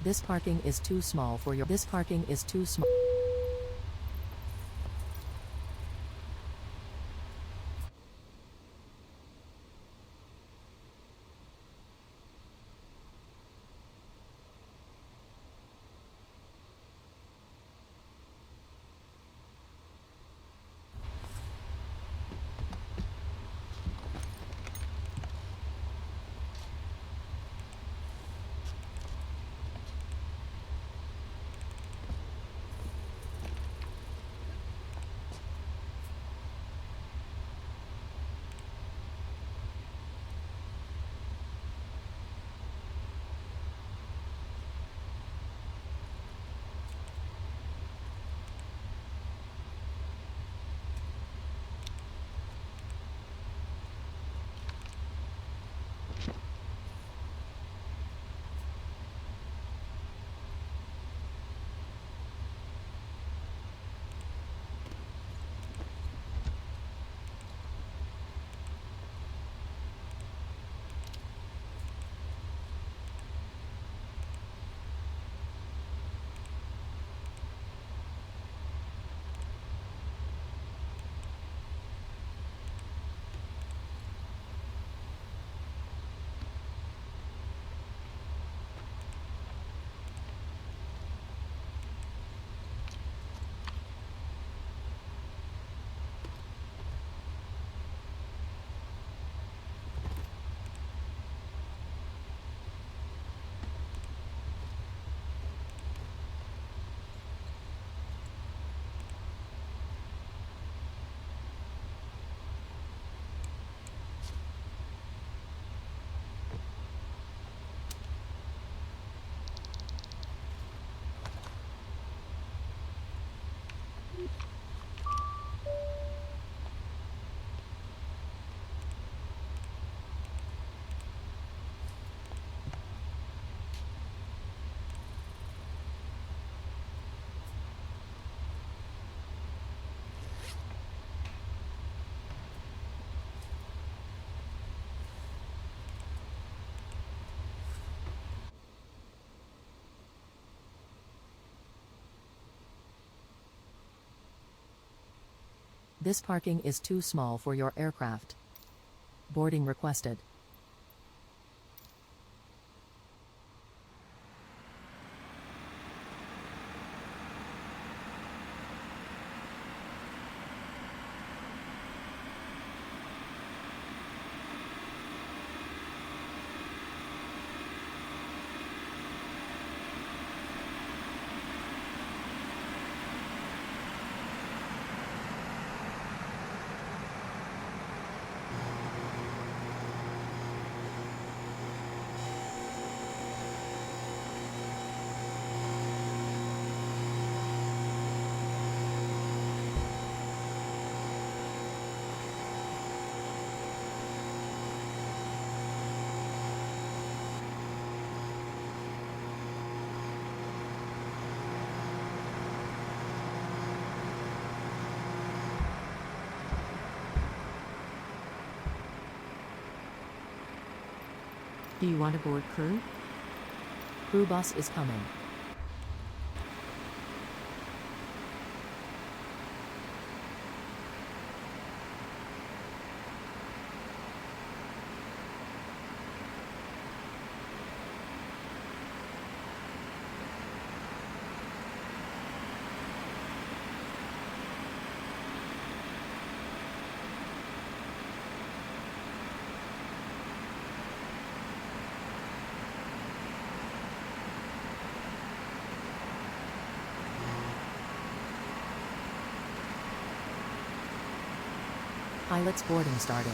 This parking is too small for your. This parking is too small. This parking is too small for your aircraft. Boarding requested. Do you want to board crew? Crew bus is coming. Pilots boarding starting.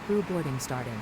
Crew boarding starting.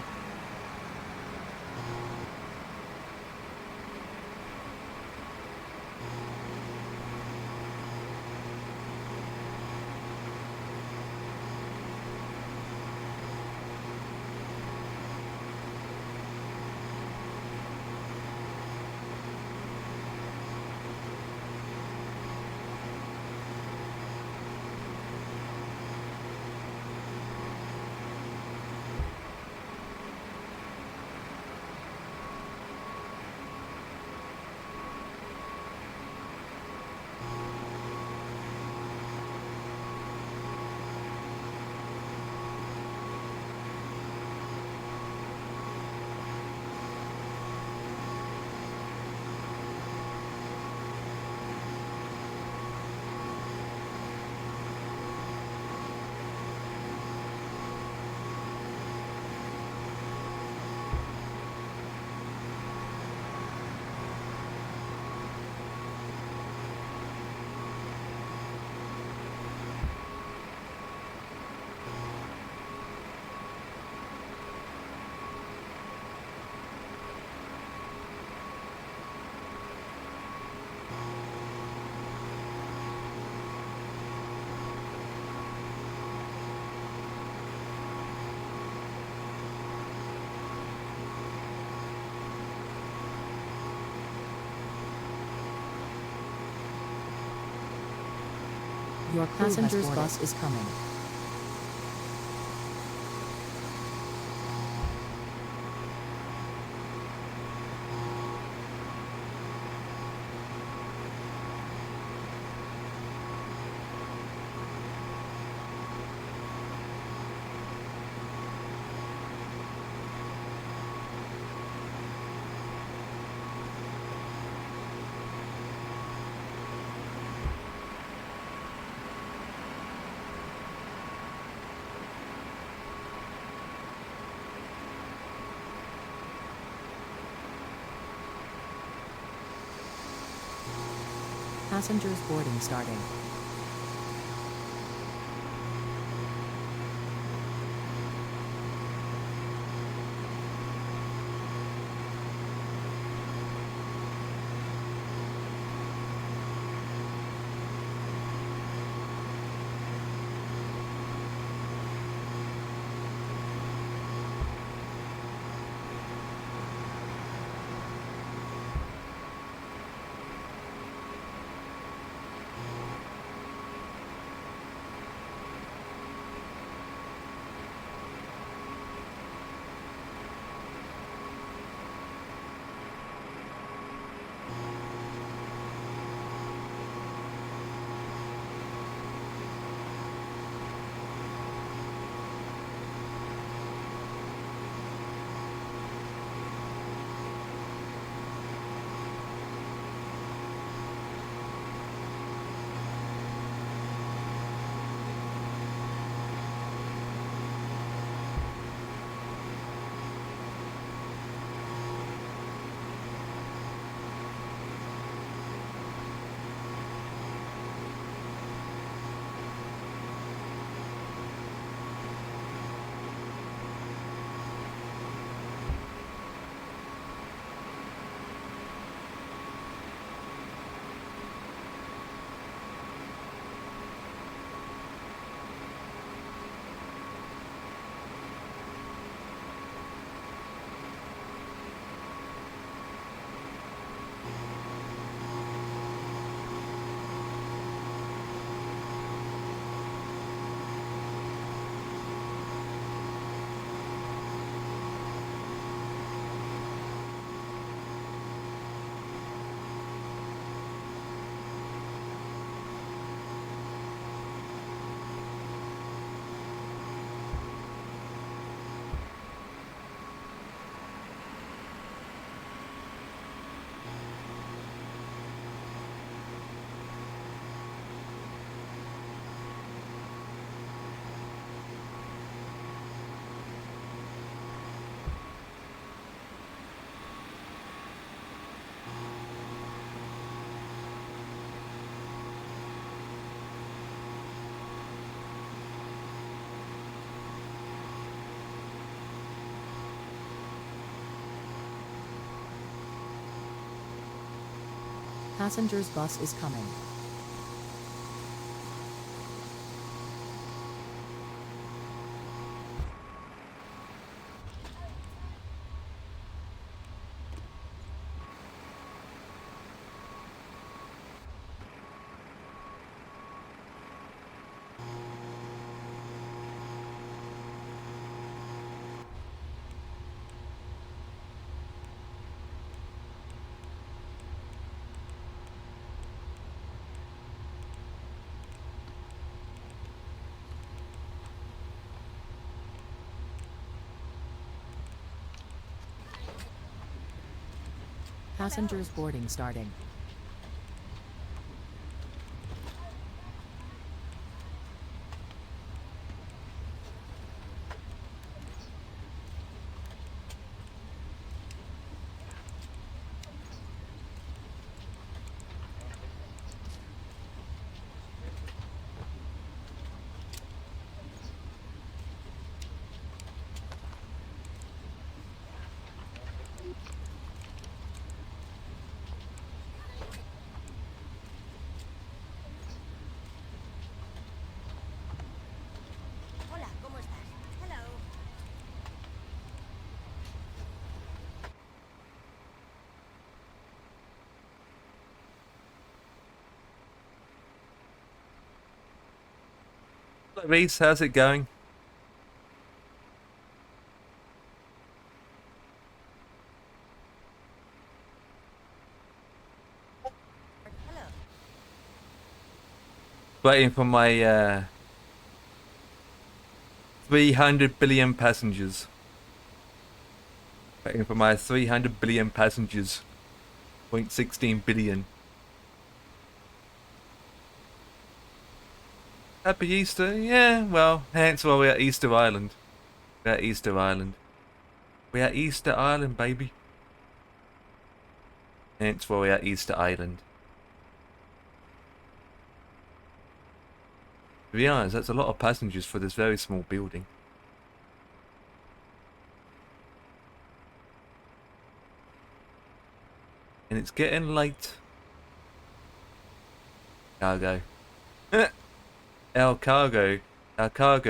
Your passenger's bus is coming. Passengers boarding starting. Passengers bus is coming. Passengers boarding starting. Hello, Reese. How's it going? Waiting for my 300 billion passengers. Waiting for my 300 billion passengers. 0.16 billion. Happy Easter? Yeah, well, hence why we're at Easter Island. We're at Easter Island. We're at Easter Island, baby. Hence why we're at Easter Island. To be honest, that's a lot of passengers for this very small building. And it's getting late. Cargo. Our cargo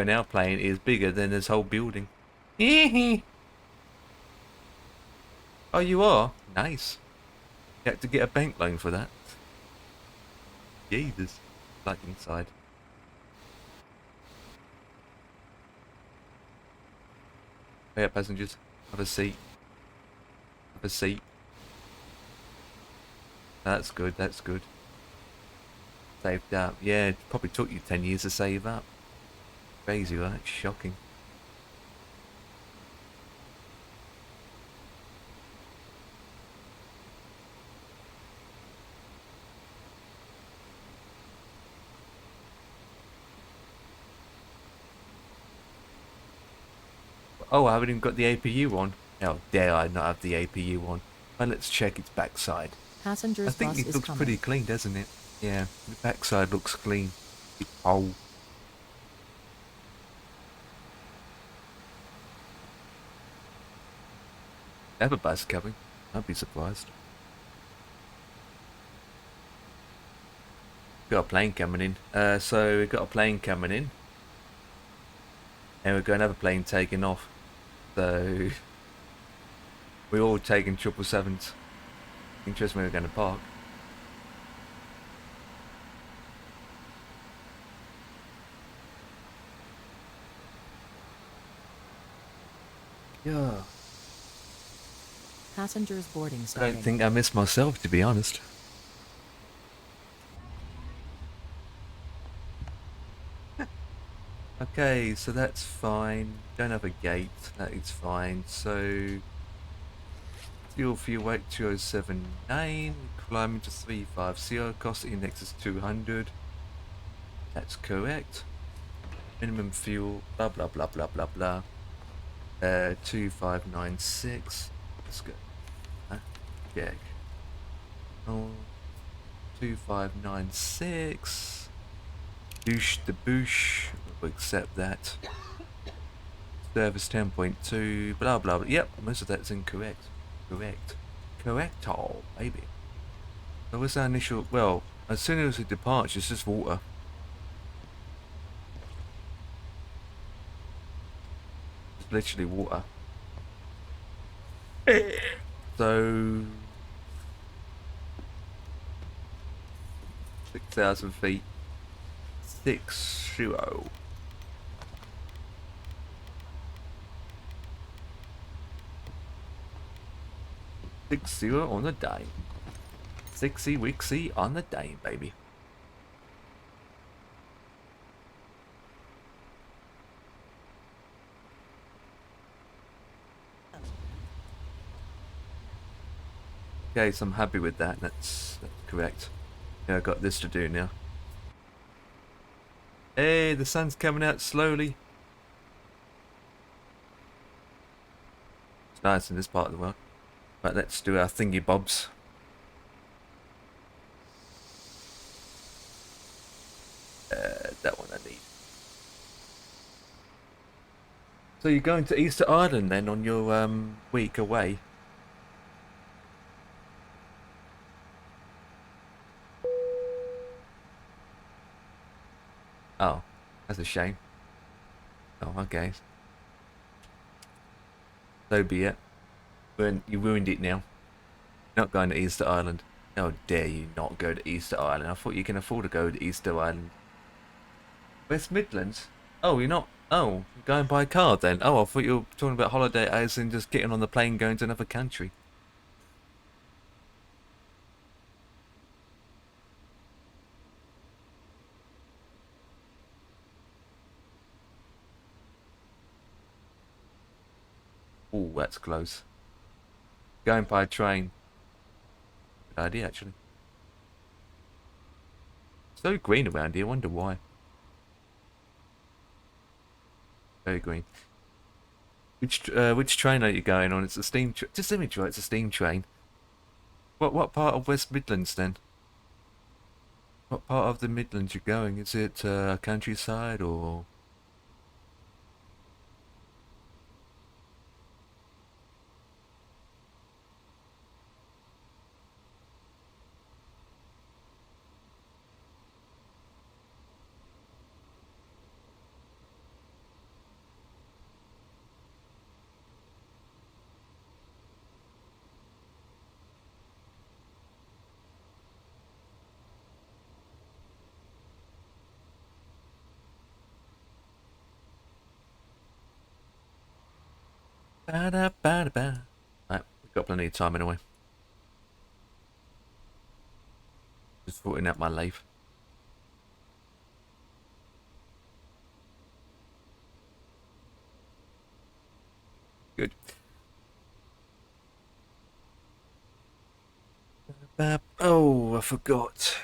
now plane is bigger than this whole building. Oh, you are? Nice. You had to get a bank loan for that. Jesus. Like inside. Hey, passengers. Have a seat. Have a seat. That's good, that's good. Saved up. Yeah, it probably took you 10 years to save up. Crazy, right? Shocking. Oh, I haven't even got the APU on. How dare I not have the APU on? Well, let's check its backside. Passengers I think bus it is looks coming. pretty clean, doesn't it? Yeah, the backside looks clean. Oh. Have a bus coming. I'd be surprised. Got a plane coming in. So we've got a plane coming in. And we've got another plane taking off. So we're all taking 777s. Interesting where we're going to park. Yeah. Passengers boarding I starting. don't think I miss myself, to be honest. Okay, so that's fine. Don't have a gate. That is fine. So fuel weight 2079. Climbing to 350. Cost index is 200. That's correct. Minimum fuel. Blah blah blah blah blah blah. 2596. Let's go. Check. Oh, 2596. Boosh the boosh. We'll accept that. Service 10.2. Blah blah blah. Yep, most of that's incorrect. Correct. Correcto, baby. So what's our initial? Well, as soon as it departs, it's just water. It's literally water. So 6,000 feet. 60. 60 on the day. 60 Wixie on the day, baby. Okay, so I'm happy with that. That's correct. Yeah, I got this to do now. Hey, the sun's coming out slowly. It's nice in this part of the world. Right, let's do our thingy bobs. That one I need. So you're going to Easter Island then on your week away? Oh, that's a shame. Oh, okay. So be it. You ruined it now. Not going to Easter Island. How dare you not go to Easter Island? I thought you can afford to go to Easter Island. West Midlands? Oh, you're not. Oh, going by car then. Oh, I thought you were talking about holiday as in just getting on the plane going to another country. Oh, that's close. Going by train. Good idea, actually. So green around here. Wonder why. Very green. Which train are you going on? It's a steam. Just let me try. It's a steam train. What part of West Midlands then? What part of the Midlands you going? Is it countryside or? Ba-da-ba-da-ba. Right, we've got plenty of time anyway. Just sorting out my life. Good. Oh, I forgot.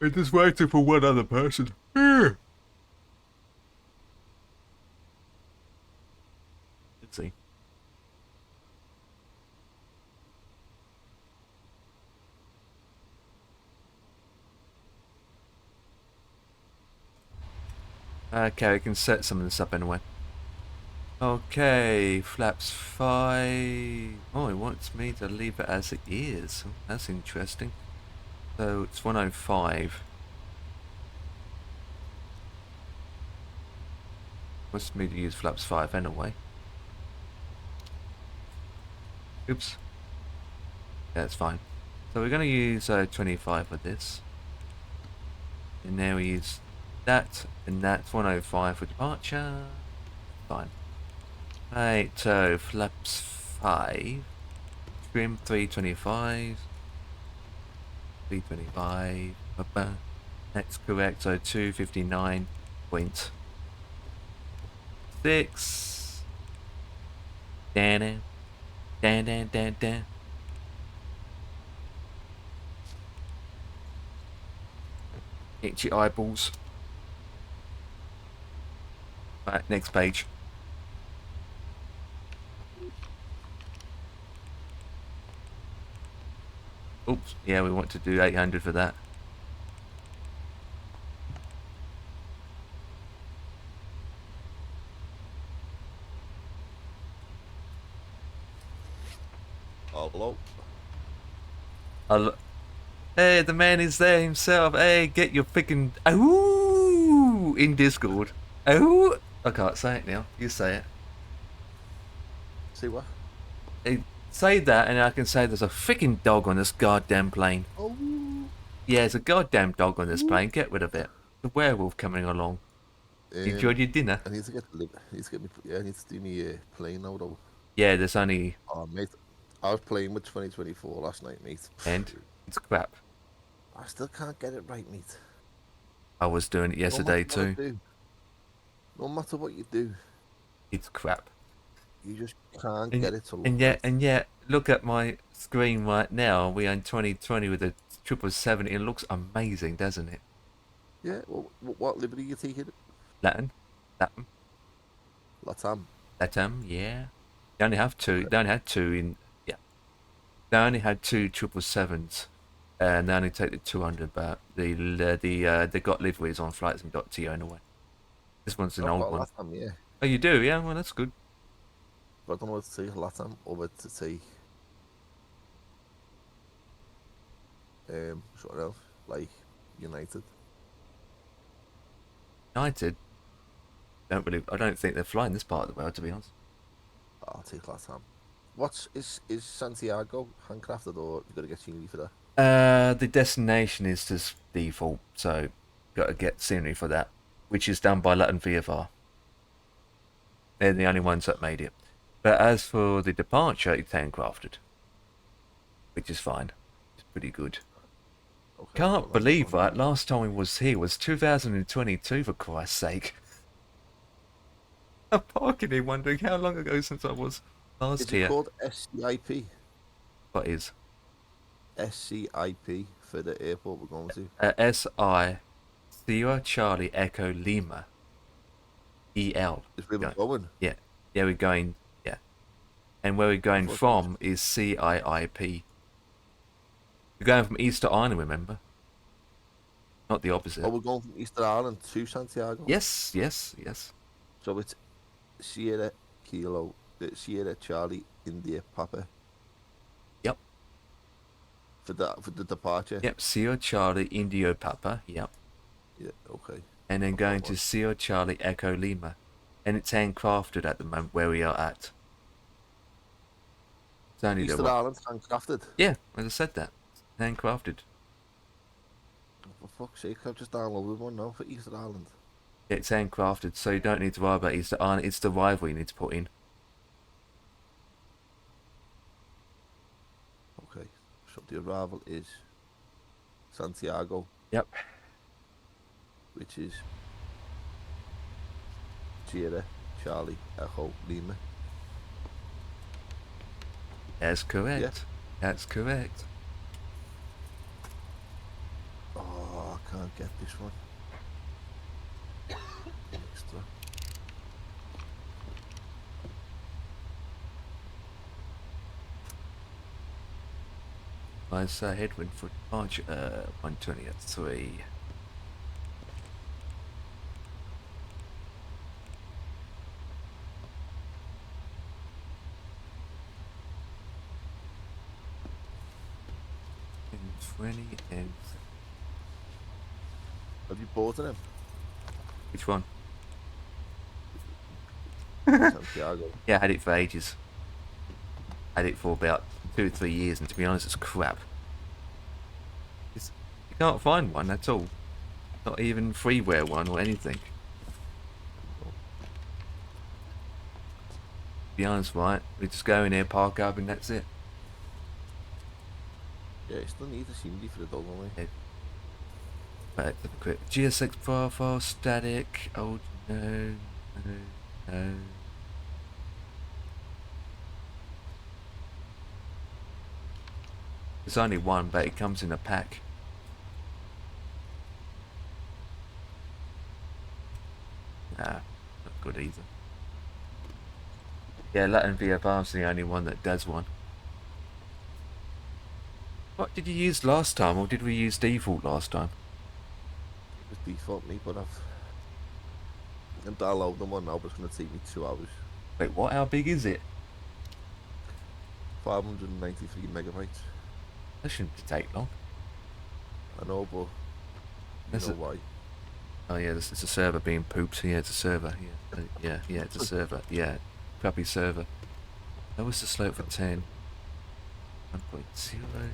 We're just waiting for one other person. Let's see. Okay, we can set some of this up anyway. Okay, flaps 5. Oh, it wants me to leave it as it is. Oh, that's interesting. So it's 105. Wants me to use flaps 5 anyway. Oops. Yeah, that's fine. So we're going to use 25 for this. And now we use that, and that's 105 for departure. Fine. Right, so flaps 5. Trim 325. 325. That's correct, so 259.6. Dan, dan, dan, dan, dan. Itchy eyeballs. Right, next page. Oops, yeah, we want to do 800 for that. Hello. Hey, the man is there himself. Hey, get your freaking ooh in Discord. Oh, I can't say it now. You say it. See what? Hey, say that, and I can say there's a freaking dog on this goddamn plane. Oh. Yeah, there's a goddamn dog on this plane. Get rid of it. The werewolf coming along. Enjoyed your dinner? I need to get me. Yeah, I need to do me plane now though. Yeah, there's only Oh mate, I was playing with 2024 last night, mate. and it's crap. I still can't get it right, mate. I was doing it yesterday too. No matter what you do, It's crap. you just can't get it to look And yet, look at my screen right now. We are in 2020 with a 777. It looks amazing, doesn't it? Yeah. Well, what liberty you taking? Latin, LATAM. LATAM, yeah. They only have two. They only had two in. Yeah. They only had two 777s, and they only take the 200. But they got liveries on flights and .to anyway. This one's an I've old got one. LATAM, yeah. Oh, you do? Yeah, well, that's good. But I don't know what to take, LATAM or what to take. Something else like United. United, I don't think they're flying this part of the world, to be honest. I'll take LATAM. What's is Santiago handcrafted or you got to get scenery for that? The destination is just default, so got to get scenery for that, which is done by LATAM VFR. They're the only ones that made it. But as for the departure, it's handcrafted, which is fine. It's pretty good. Okay, Can't well, that's believe fine. that last time we was here was 2022, for Christ's sake. I'm parking here wondering how long ago since I was last Is it here. called SCIP? What is? SCIP for the airport we're going to. SI, Sierra Charlie Echo Lima, EL. Is where we're Go- going. Yeah, yeah, we're going, yeah. And where we're I going thought it was- from is CIIP. We're going from Easter Island, remember? Not the opposite. Oh, we're going from Easter Island to Santiago. Yes, yes, yes. So it's Sierra Kilo, Sierra Charlie India Papa. Yep. For the departure. Yep, Sierra Charlie Indio Papa, yep. Yeah. Okay. And then No going problem. to Sierra Charlie Echo Lima. And it's handcrafted at the moment where we are at. It's only the Easter one. Island handcrafted. Yeah, as I said that. Handcrafted. For fuck's sake, I've just downloaded one now for Easter Island. It's handcrafted, so you don't need to worry about Easter Island. It's the rival you need to put in. Okay. So the arrival is Santiago, Yep. which is Sierra Charlie Echo Lima. That's correct. Yeah. That's correct. Oh, I can't get this one. Extra. Nice headwind for departure. 120 at 3. And 20 and... Have you bought them? Which one? Santiago. Yeah, I had it for ages. Had it for about 2 or 3 years, and to be honest, it's crap. You can't find one at all. Not even freeware one or anything. To be honest, right? We just go in here, park up, and that's it. Yeah, you still need the scenery for the dog, don't we? Right, have a quick GSX profile, static. Oh no, no, no. There's only one, but it comes in a pack. Nah, not good either. Yeah, Latin VFR's the only one that does one. What did you use last time, or did we use default last time? It was default me, but I've downloaded them one now, but it's going to take me 2 hours. Wait, what? How big is it? 593 megabytes. That shouldn't take long. I know, but That's you know why. Oh yeah, it's a server being pooped. Yeah, it's a server. Yeah, yeah, it's a server. Yeah, crappy server. That was the slope for 10. 1.0.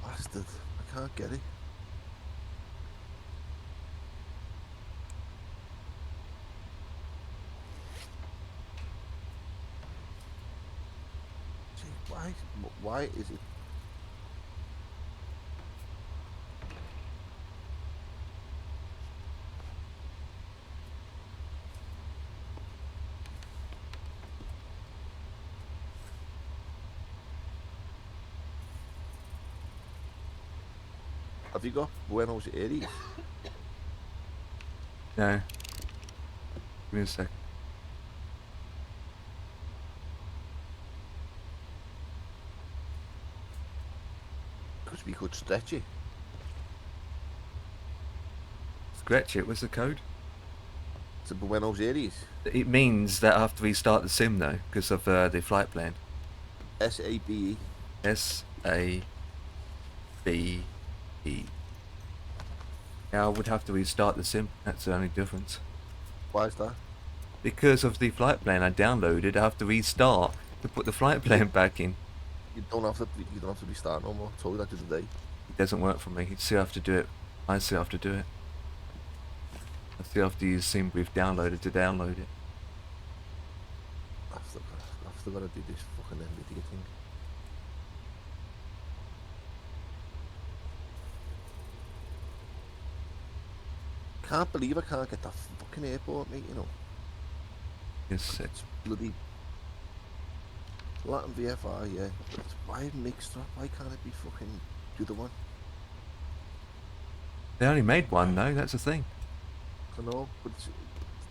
Bastard. I can't get it. Gee, why is it? Have you got Buenos Aires? No. Give me a sec. Because we could stretch it. Scratch it. What's the code? To Buenos Aires. It means that I have to restart the sim though, because of the flight plan. SABE. SABE. Yeah, I would have to restart the sim. That's the only difference. Why is that? Because of the flight plan I downloaded, I have to restart to put the flight plan back in. You don't have to. You don't have to restart no more. I told you that the other day. It doesn't work for me. You still have to do it. I still have to do it. I still have to use SimBrief downloader to download it. I've still got to do this fucking NVIDIA thing. Can't believe I can't get that fucking airport, mate. You know, Yes, it's bloody LATAM VFR, yeah. It's why mixed up? Why can't it be fucking the other one? they only made one though. That's the thing. I know, but it's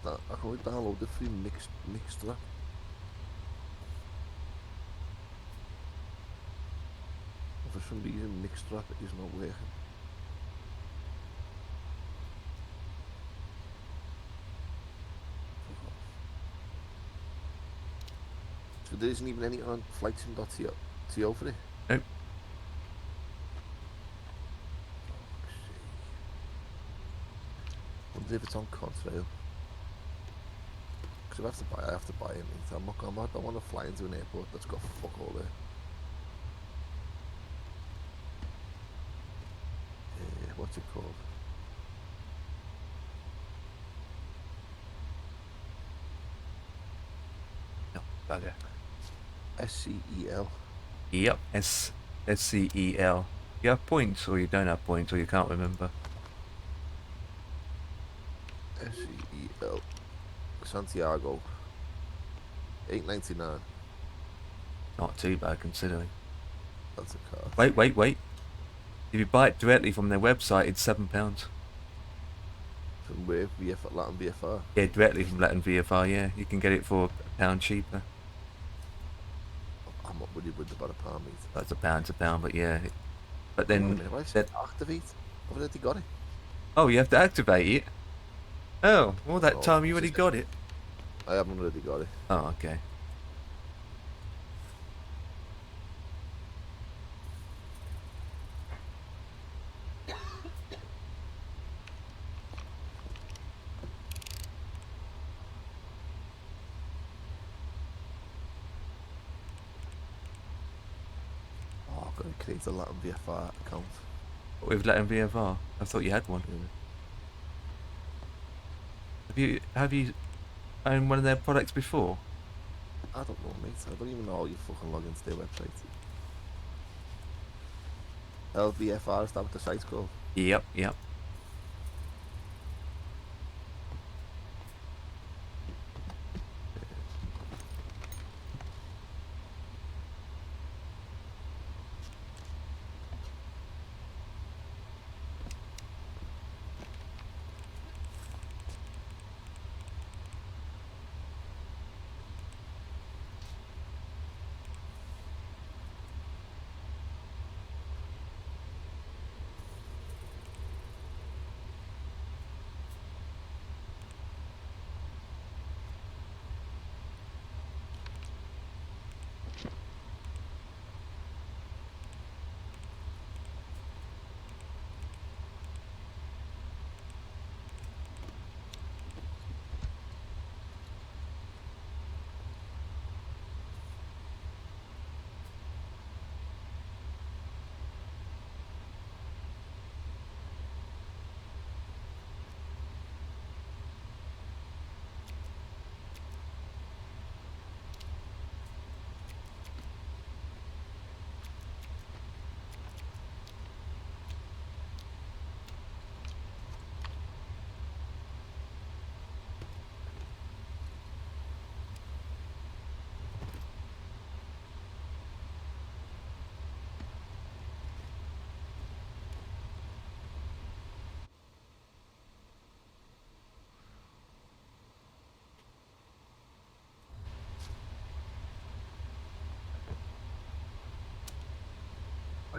that, I can only download the free mixed up. For some reason, mixed up is not working. So there isn't even any on flightsim.to for it. Nope. I wonder if it's on Contrail. Because I have to buy it. Mate. I don't want to fly into an airport that's got fuck all there. What's it called? No, bugger. SCEL. Yep. SCEL. You have points, or you don't have points, or you can't remember. SCEL. Santiago. $8.99. Not too bad considering. That's a card. Wait. If you buy it directly from their website, it's £7. From where? LATAM VFR. Yeah, directly from Latin VFR. Yeah, you can get it for £1 cheaper. I'm not really worried about a pound, mate. That's £1 to £1, but yeah. But Wait a then, minute, why is it activate? I've already got it. oh, you have to activate it. Oh, all that Oh, time you it's already just- got it. I haven't already got it. Oh, okay. Oh, I've got to create a LATAM VFR account. With Latin VFR, I thought you had one. Yeah. Have you owned one of their products before? I don't know, mate. I don't even know how you fucking log into their website. LVFR, is that what the site's called? Yep.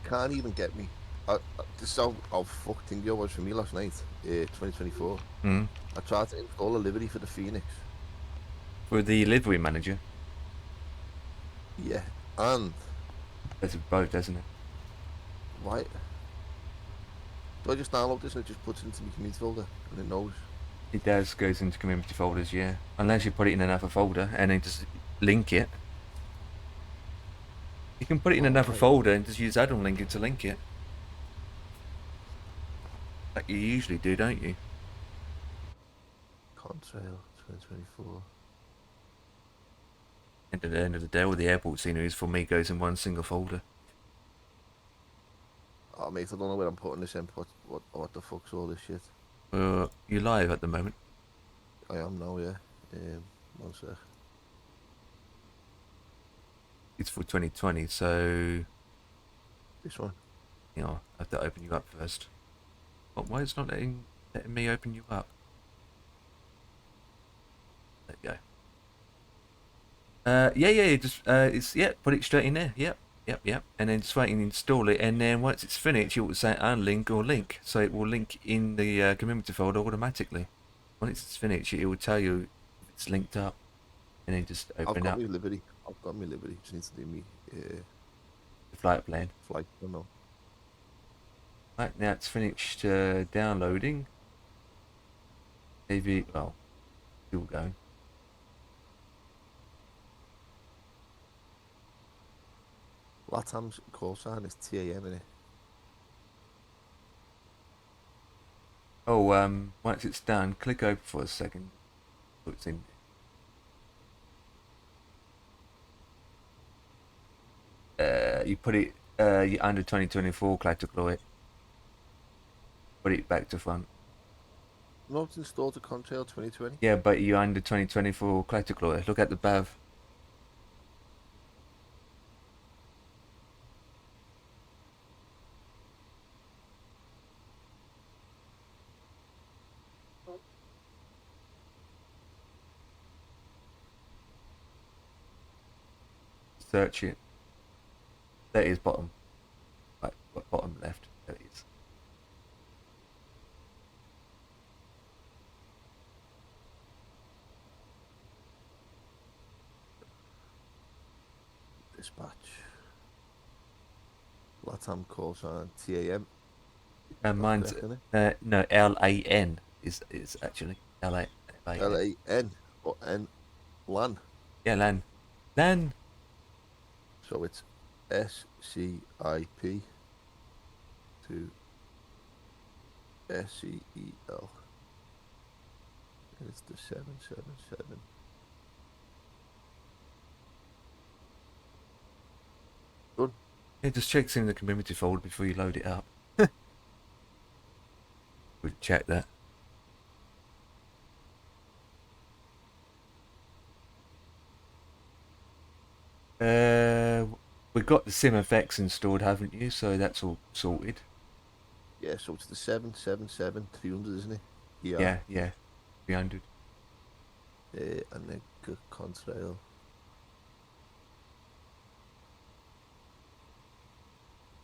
can't even get me. This is how fucked India was for me last night, 2024. Mm. I tried to install a livery for the Phoenix. For the livery manager. Yeah, and That's a boat, doesn't it? why? Do I just download this and it just puts it into my community folder and it knows? It does goes into community folders, yeah. Unless you put it in another folder and then just link it. You can put it in another Right. folder and just use add-on linker to link it. Like you usually do, don't you? Contrail 2024. And at the end of the day, all the airport sceneries for me goes in one single folder. Oh mate, I don't know where I'm putting this in. What the fuck's all this shit? You're live at the moment. I am now, yeah. 1 sec. It's for 2020, so This one. you know, I have to open you up first. Oh, why is it not letting me open you up? There you go. Yeah, just put it straight in there. Yep. And then just wait and install it, and then once it's finished, it will say unlink or link, so it will link in the community folder automatically. Once it's finished, it will tell you if it's linked up, and then just I've open got up my livery. Just need to do me the flight plan. flight. I don't know. Right, now it's finished downloading. Maybe, well, still going. LATAM's call sign is TAM, innit? Oh, once it's done, click open for a second. Put it in. You put it, you under 2024, category it. Put it back to front. No, it's installed to Contrail 2020. Yeah, but you under 2024 category. Look at the BAV. Search it. That is bottom. Right, bottom left. There it is. Dispatch. LATAM call sign TAM. Mine's correct, innit? no, LAN is actually LAN. LAN or N LAN. Yeah, LAN. So it's SCIP to SCEL. And it's the 777. Done. Yeah, just check in the community folder before you load it up. We'll check that. We've got the SimFX installed, haven't you? So that's all sorted. Yeah, so it's the 777 300, isn't it? Yeah, 300. And then Contrail.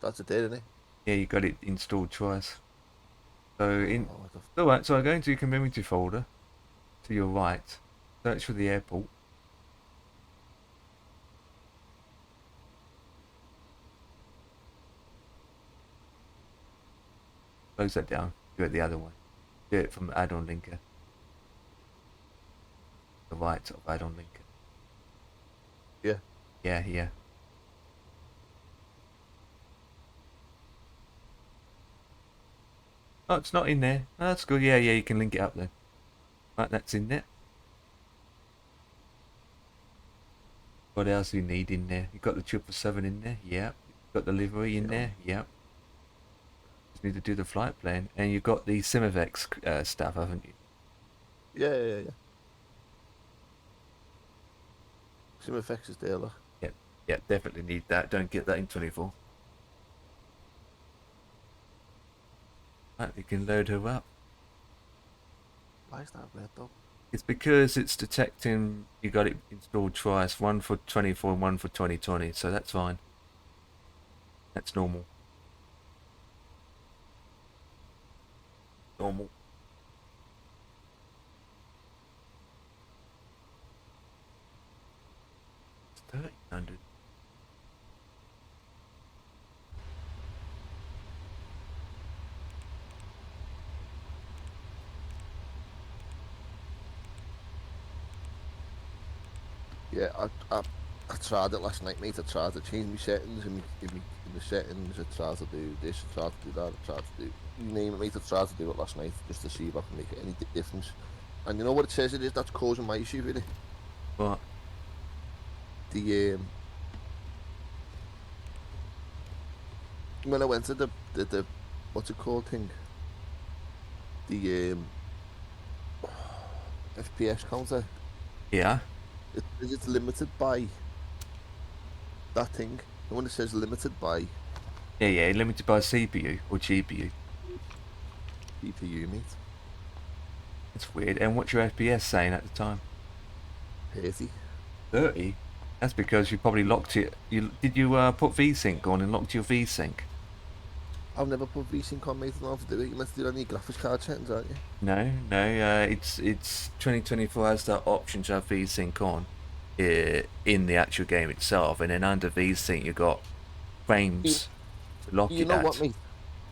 That's it there, isn't it? Yeah, you got it installed twice. So Oh, what the alright, so I go into your community folder to your right, search for the airport. Close that down, do it the other way. Do it from the add-on linker. The right of add-on linker. Yeah. Yeah. Oh, it's not in there. Oh, that's good. Yeah, you can link it up then. Right, that's in there. What else do you need in there? You've got the 777 in there. Yep. You've got the livery in there. Yep. Just need to do the flight plan. And you've got the SimFX stuff, haven't you? Yeah. SimFX is there, look. Yeah, definitely need that. Don't get that in 24. Right, you can load her up. Why is that red though? It's because it's detecting you got it installed twice, one for 24 and one for 2020, so that's fine. That's normal. normal. It's 1300. Yeah, I tried it last night, mate. I tried to change my settings in the settings. I tried to do this, I tried to do that, I tried to do you name it, mate. I tried to do it last night just to see if I can make any difference. And you know what it says it is that's causing my issue with it? What? The when I went to the what's it called thing? The FPS counter. Yeah. It's limited by that thing. The one that says limited by Yeah, limited by CPU or GPU. CPU, mate. It's weird. And what's your FPS saying at the time? 30. 30? That's because you probably locked it. Did you put VSync on and locked your VSync? I've never put VSync on, mate. I don't have to do it. You meant to do it on your graphics card settings, aren't you? No. It's 2024 has that option to have VSync on in the actual game itself, and then under VSync you got frames to lock You it know at. what, mate?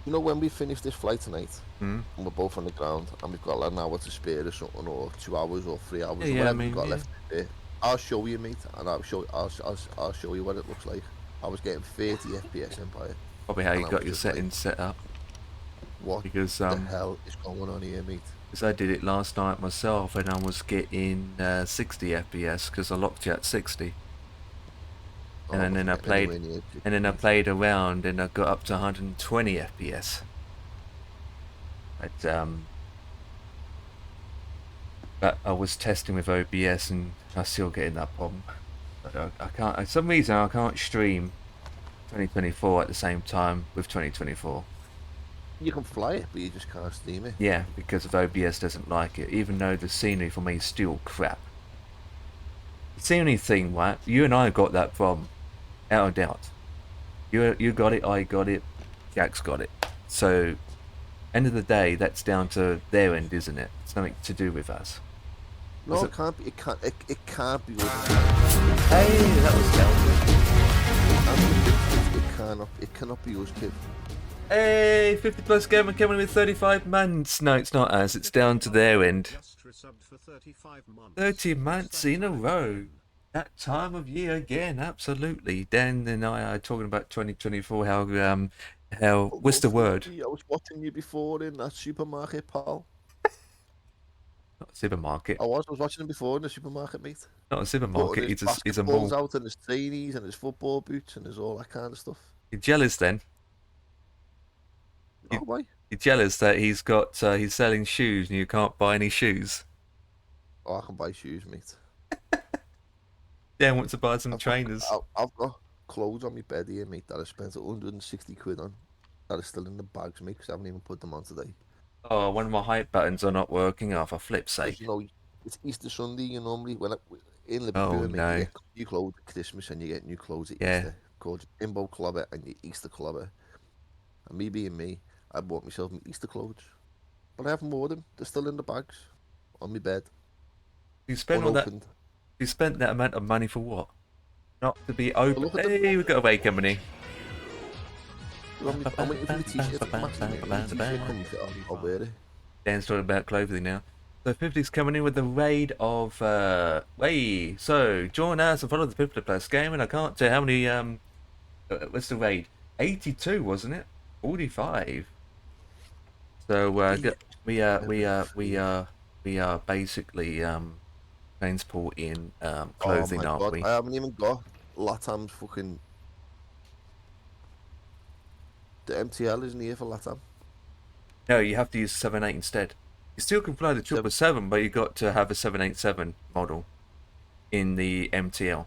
You know when we finish this flight tonight, Hmm? and we're both on the ground, and we've got like an hour to spare or something, or 2 hours or 3 hours, or Yeah, I whatever mean, we've got yeah. left to spare. I'll show you, mate, and I'll show you what it looks like. I was getting 30 FPS Empire. Probably how And you I got was your just like, settings set up. what Because the hell is going on here, mate? because I did it last night myself, and I was getting 60 FPS because I locked it at 60. Oh, And I'm then not I getting played, anywhere near and then I 60. played around, and I got up to 120 FPS. But I was testing with OBS, and I still getting that problem. But I can't. For some reason, I can't stream 2024 at the same time with 2024. You can fly it, but you just can't steam it. Yeah, because of OBS doesn't like it, even though the scenery for me is still crap. It's the only thing, right? You and I got that problem, out of doubt. You got it, I got it, Jack's got it. So, end of the day, that's down to their end, isn't it? It's nothing to do with us. No, Was it can't be. It can't be. Hey, that was helpful. It cannot be us, kid. Hey, 50 plus gamer coming with 35 months. No, it's not us. It's down to their end. 30 months in a row. That time of year again, absolutely. Dan and I are talking about 2024. How what's the word? I was watching you before in that supermarket, pal. Not a supermarket. I was watching him before in the supermarket, mate. Not a Putting supermarket. his It's a basketballs mall. out and his trainees and his football boots and his all that kind of stuff. You're jealous then? Oh, why? You're jealous that he's selling shoes and you can't buy any shoes. Oh, I can buy shoes, mate. Dan wants to buy some I've trainers. I've got clothes on my bed here, mate, that I spent 160 quid on. That are still in the bags, mate, because I haven't even put them on today. Oh, one of my height buttons are not working. Oh, for flip's Because, sake. it's Easter Sunday, you normally, in Oh Liverpool, mate, no. you get new clothes at Christmas and you get new clothes at Yeah. Easter. Called your Bimbo Clobber and your Easter Clobber. And me being me, I bought myself my Easter clothes. But I haven't worn them. They're still in the bags. On my bed. You spent all that. Unopened. You spent that amount of money for what? Not to be Well, open. look at them. Hey, we've got away company. I'm waiting for my t-shirt to come back. When my t-shirt comes, I'll wear it. Dan's talking about clothing now. So 50's coming in with the raid of so join us and follow the 50 plus game, and I can't tell how many what's the raid? 82, wasn't it? 45. So we are basically transporting clothing, Oh my aren't god, we? I haven't even got LATAM's fucking... The MTL isn't here for LATAM. No, you have to use 7.8 instead. You still can fly the 777, but you got to have a 787 model in the MTL.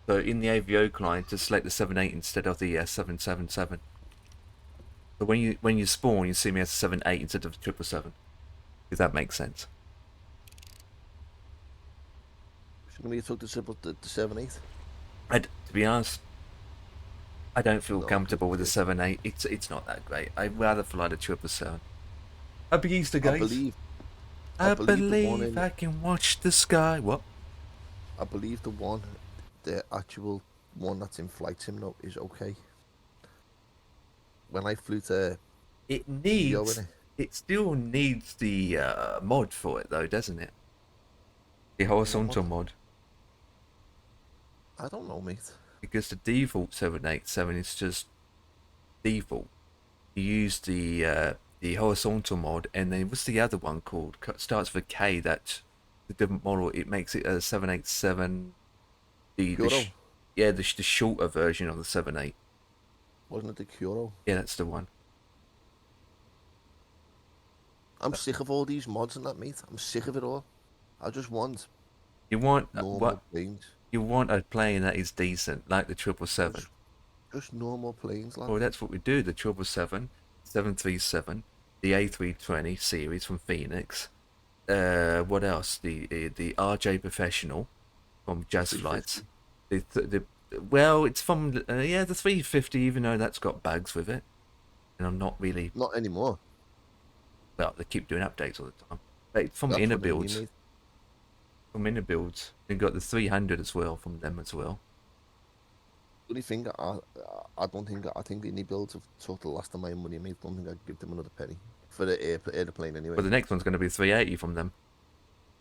So in the AVO client, just select the 7.8 instead of the 777. So when you spawn, you see me as a 7.8 instead of 777. If that makes sense. Shouldn't we have took the 7.8? To be honest, I don't feel No, comfortable with the it's- 7.8. It's not that great. I'd rather fly the 777. Happy Easter, I guys. believe I believe the one believe in I can watch the sky. What? I believe the actual one that's in Flight Sim now is okay. When I flew to It Rio in needs. it, It still needs the mod for it, though, doesn't it? The what mod? horizontal mod. I don't know, mate. Because the default 787 is just default. You use the horizontal mod, and then what's the other one called? Starts with a K. That the different model. It makes it a 787. Kyoto, Yeah, the shorter version of the 78. wasn't it the Kyoto? Yeah, that's the one. I'm sick of all these mods and that, mate. I'm sick of it all. I just want You want normal what? planes. You want a plane that is decent, like the 777. Just, just normal planes, lad. Well, that's what we do. The 777, 737, the A320 series from Phoenix. What else? The RJ Professional from Jazz Flights. 350. Well, it's from the 350, even though that's got bugs with it, and I'm not really. Not anymore. Well, they keep doing updates all the time. But it's from That's inner what I mean, builds. mate. From inner builds, they've got the 300 as well from them as well. Only thing I don't think I think the any builds have took the last of my money, mate. Don't think I'd give them another penny for the airplane anyway. But the next one's going to be 380 from them.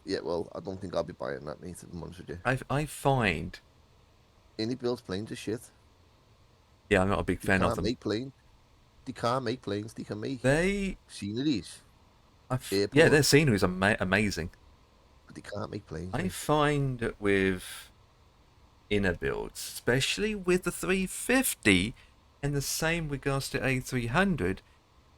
Yeah, well, I don't think I'll be buying that, mate. If I'm honest with you, I find. any builds planes are shit. Yeah, I'm not a big They fan of can't them. make planes. They can't make planes. They can make They. sceneries, Yeah, airports, their scenery is amazing. but they can't make planes. I Mate. find with inner builds, especially with the 350, and the same regards to A300,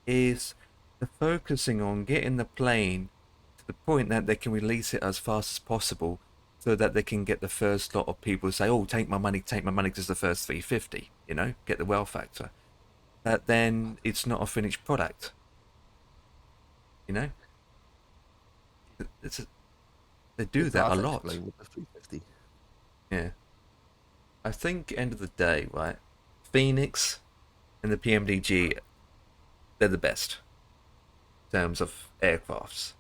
is the focusing on getting the plane to the point that they can release it as fast as possible, so that they can get the first lot of people to say, "Oh, take my money, because it's the first 350." You know, get the wow factor. That then it's not a finished product. You know, they do It's that hard a to lot. explain with the 350. Yeah. I think end of the day, right? Phoenix and the PMDG, they're the best in terms of aircrafts.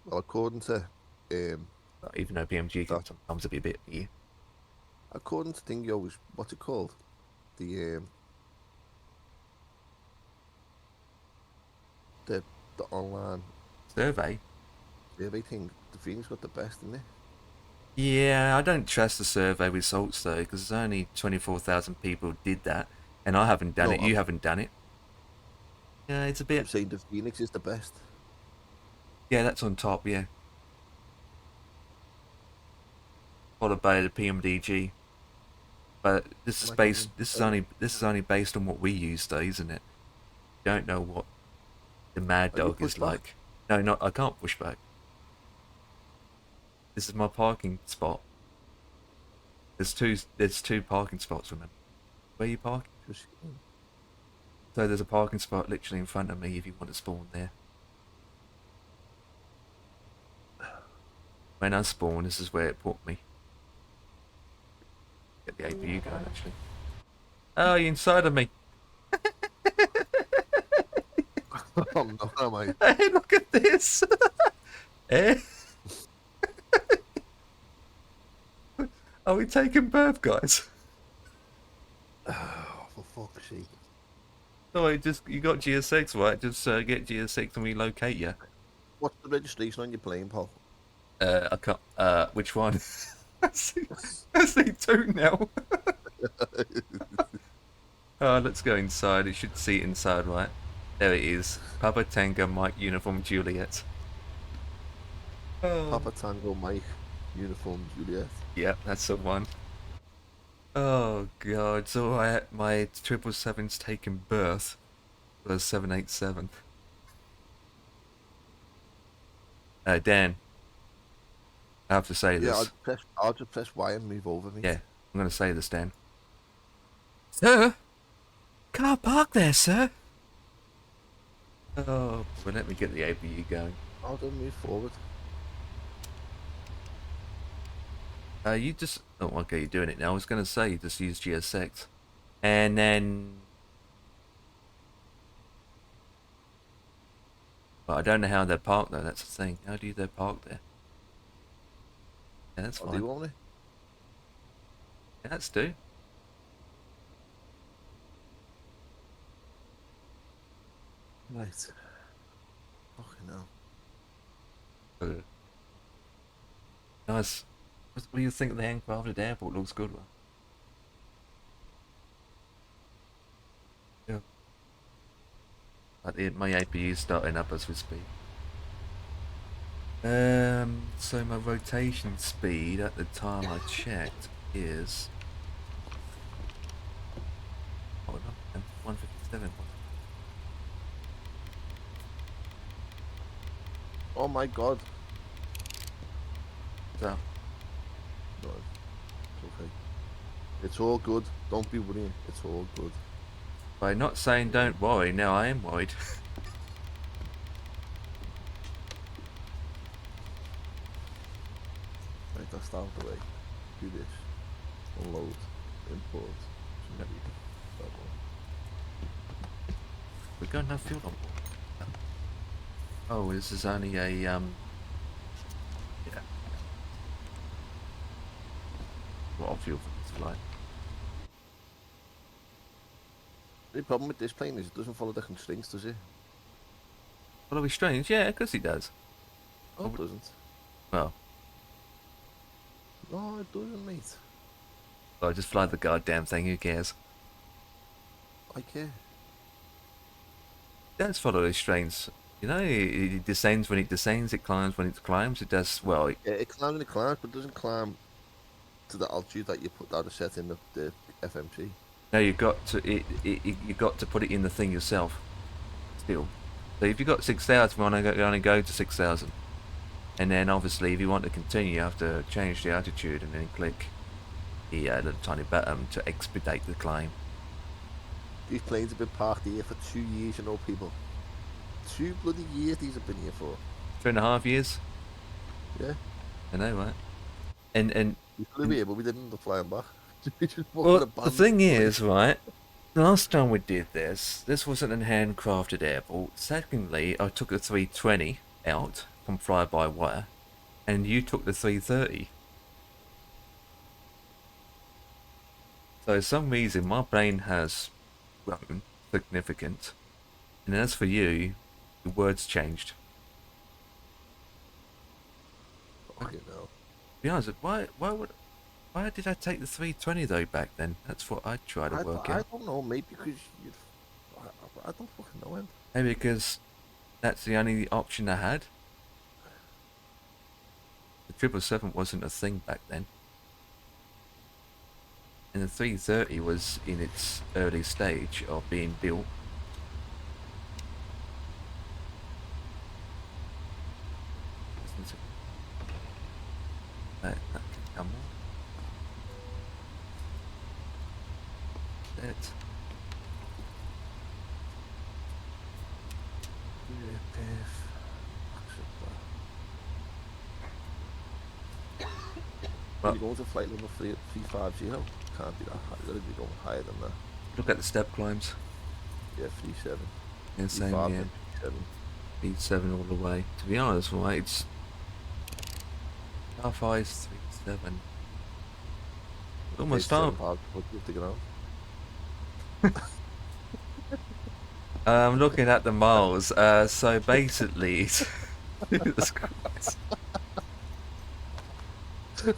Well, according to Even though PMG can that, sometimes be a bit. Yeah. according to Dingo, is what's it called? The the online Survey. survey thing. The Phoenix got the best, didn't it? Yeah, I don't trust the survey results though, because only 24,000 people did that, and I haven't done No, it. You haven't done it. Yeah, it's a I'm bit. saying the Phoenix is the best. Yeah, that's on top. Yeah, followed by the PMDG. But this is Like, based. This is only based on what we use, though, isn't it? Don't know what the Mad Are you Dog is pushed back? like. No, not. I can't push back. This is my parking spot. There's two parking spots. Remember where you park? Just, So there's a parking spot literally in front of me if you want to spawn there. When I spawn, this is where it put me. Get the APU going actually. Oh, you're inside of me. I'm not, am I? Hey, look at this. Eh? Are we taking birth, guys? Oh, for fuck's sake. No, you got GSX, right? Just get GSX and we locate you. What's the registration on your plane, Paul? I can't. Which one? I see two now. Let's go inside. It should see it inside, right? There it is. Papa Tango Mike Uniform Juliet. Oh. Papa Tango Mike, uniform Juliet. Yeah, that's the one. Oh god, so my 777's taken birth for a 787. Dan, I have to say Yeah, this. I'll just press Y and move over, mate. Yeah, I'm gonna say this, Dan. Sir? Car park there, sir. Oh, well, let me get the APU going. I'll just move forward. You just... Oh, okay, you're doing it now. I was gonna say, you just use GSX. And then... But I don't know how they're parked though. That's the thing. How do they park there? Yeah, that's Oh, do fine. you want me? Yeah, that's do. Right. Fucking hell. Nice. What do you think of the handcrafted airport? Looks good, one. Yeah. My APU is starting up as we speak. So my rotation speed at the time I checked is 157. Oh my god. So No, it's okay. It's all good. Don't be worrying. It's all good. by not saying don't worry, now I am worried. Right, that's out of the way. Do this. Unload. Import. Yep. That one. We got enough fuel on board. Oh, this is only a yeah. What of fuel for this flight? The problem with this plane is it doesn't follow the constraints, does it? Well, are we strange? Yeah, of course he does. Oh, it doesn't. Well, No, it doesn't, mate. I'll just fly the goddamn thing. Who cares? I care. Don't follow those strains. You know, it descends when it descends. It climbs when it climbs. It does well. Yeah, it climbs and it climbs, but it doesn't climb to the altitude that you put that set in the FMC. No, you got to you got to put it in the thing yourself. Still, so if you got 6,000, you only go to 6,000, and then obviously if you want to continue, you have to change the altitude and then click the little tiny button to expedite the climb. These planes have been parked here for 2 years, you know, people. 2 bloody years these have been here for. 2.5 years. Yeah. I know, right? And We flew here, but we didn't end up flying back. We just well, fucking the thing abandoned is, right? The last time we did this wasn't a handcrafted airport. Secondly, I took the 320 out from fly-by-wire, and you took the 330. So for some reason, my brain has grown significant, and as for you, the words changed. Fucking hell. To be honest, why did I take the 320 though back then? That's what I try to work I out. don't know, mate, because you... I don't fucking know him. Maybe because that's the only option I had. The 777 wasn't a thing back then. And the 330 was in its early stage of being built. That can come on. That. Well, you're going to flight level 350. Can't be that high. You're going to be going higher than that. Look at the step climbs. Yeah, 37. Yeah, same, 35 yeah. and 37. B7 all the way. To be honest, right, it's half ice 37. Almost time. What do you have to get on? I'm looking at the miles. So basically, it's Jesus Christ. I'm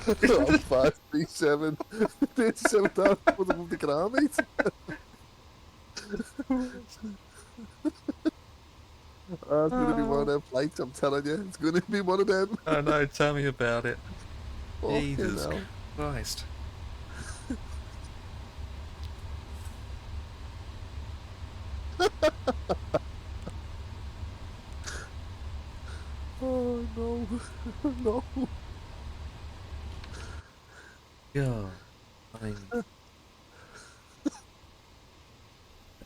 537. 37,000 for the move to get on, mate. It's going to be one of them flights, I'm telling you. It's going to be one of them. Oh no, tell me about it. Fucking Jesus hell. Christ. Oh, no. No. Yeah. I mean,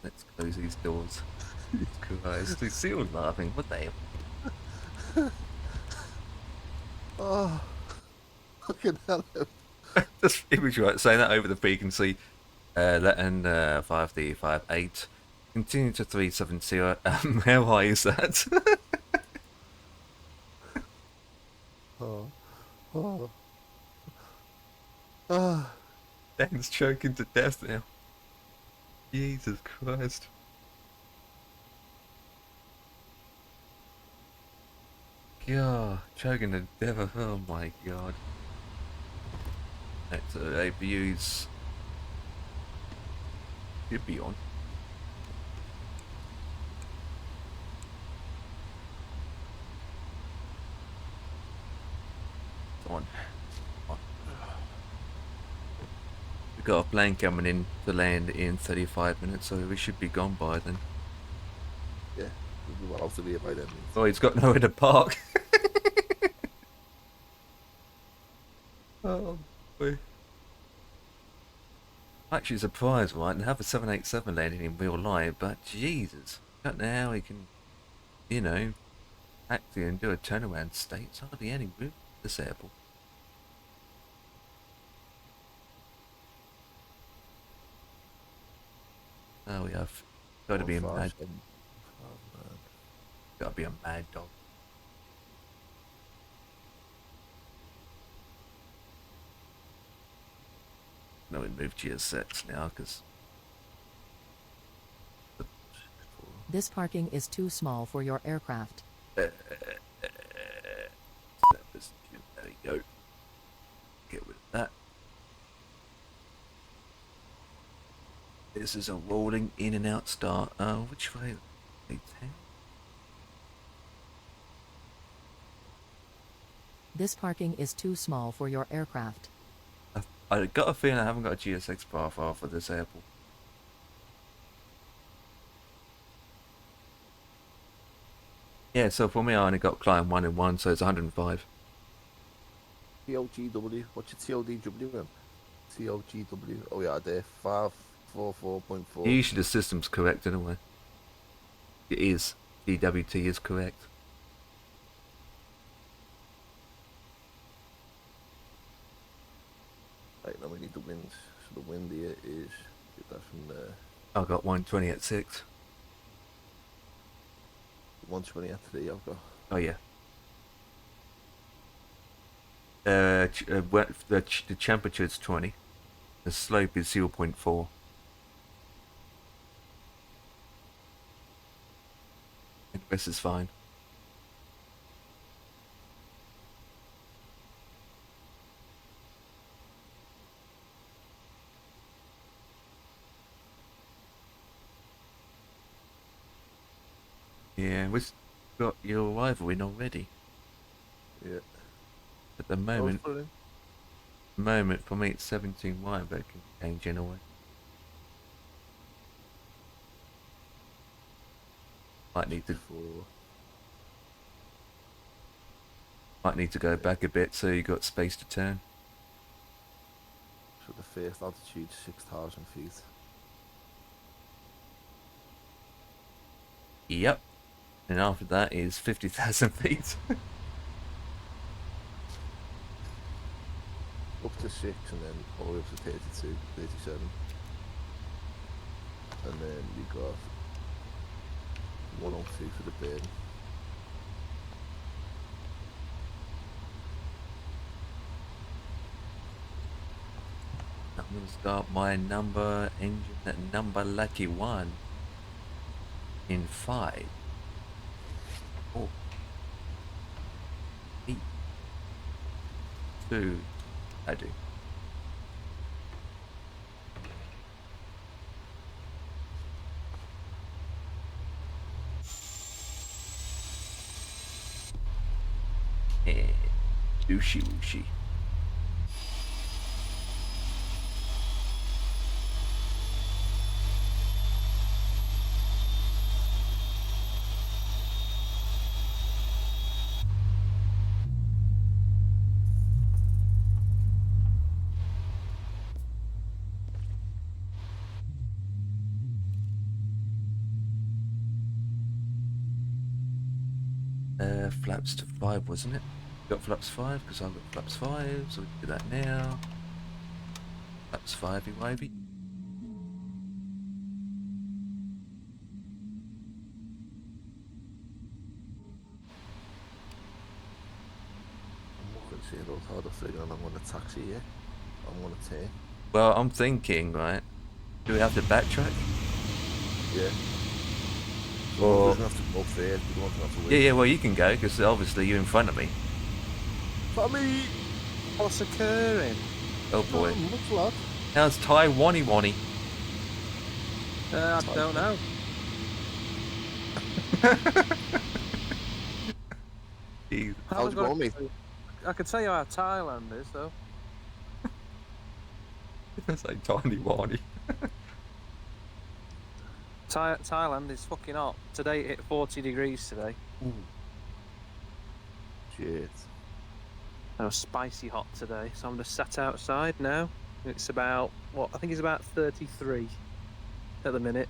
let's close these doors. Christ, they still laughing. What the hell? Oh. Fucking hell. Just it was right saying that over the frequency. LATAM 5D58. Continue to 370. How high is that? Oh, oh, ah. Dan's choking to death now. Jesus Christ. God, choking to death. Oh my god. That's APU's should be on. It's on. We've got a plane coming in to land in 35 minutes, so we should be gone by then. Yeah, we'll be well out to be by then. Oh, he's got nowhere to park. Oh boy. Actually surprised, right, and have a 787 landing in real life, but Jesus, I don't know how he can, you know, taxi and do a turnaround state. It's hardly any room at this airport. Oh, we have got to be a mad, got to be a mad dog. No, we move GS6 now because This parking is too small for your aircraft. there you go. Get rid of that. This is a rolling in and out start. Which way? A10? This parking is too small for your aircraft. I got a feeling I haven't got a GSX profile for this airport. Yeah, so for me I only got climb 1 and 1, so it's 105. TLGW, what's your TLDW then? TLGW, oh yeah, there, 544.4. Usually the system's correct anyway. It is. DWT is correct. Right, now we need the wind. So the wind here is, get that from there. I got 120 at 6. 120 at 3 I've got. Oh yeah. The temperature is 20. The slope is 0.4. And the rest is fine. Yeah, we've got your arrival in already. Yeah. At the moment, for me it's 17 white, but it can change anyway. Might need to go back a bit so you got space to turn. So the first altitude 6,000 feet. Yep. And after that is 50,000 feet. Up to 6 and then all the way up to 32, 37. And then we got 102 for the burn. I'm going to start my number engine at number lucky 1 in 5, 4, 8, 2, I do. And douchey wooshy. Flaps to 5, wasn't it? Got flaps 5 because I've got flaps 5, so we can do that now. That's 5 wavy. I'm looking to see those harder figure and I'm going to taxi you. I'm going to take. Well, I'm thinking, right? Do we have to backtrack? Yeah. So Or we're going to have to go first. We're going to have to wait. yeah, well, you can go because obviously you're in front of me. Tommy! What's occurring? Oh boy, Much lad. how's Taiwanny? I don't know. Jeez. How's it going, mate? I can tell you how Thailand is, though. It's like Taiwanny. Thailand is fucking hot. Today it hit 40 degrees today. Ooh. Shit. It was spicy hot today, so I'm just sat outside now. It's about, what, I think it's about 33 at the minute.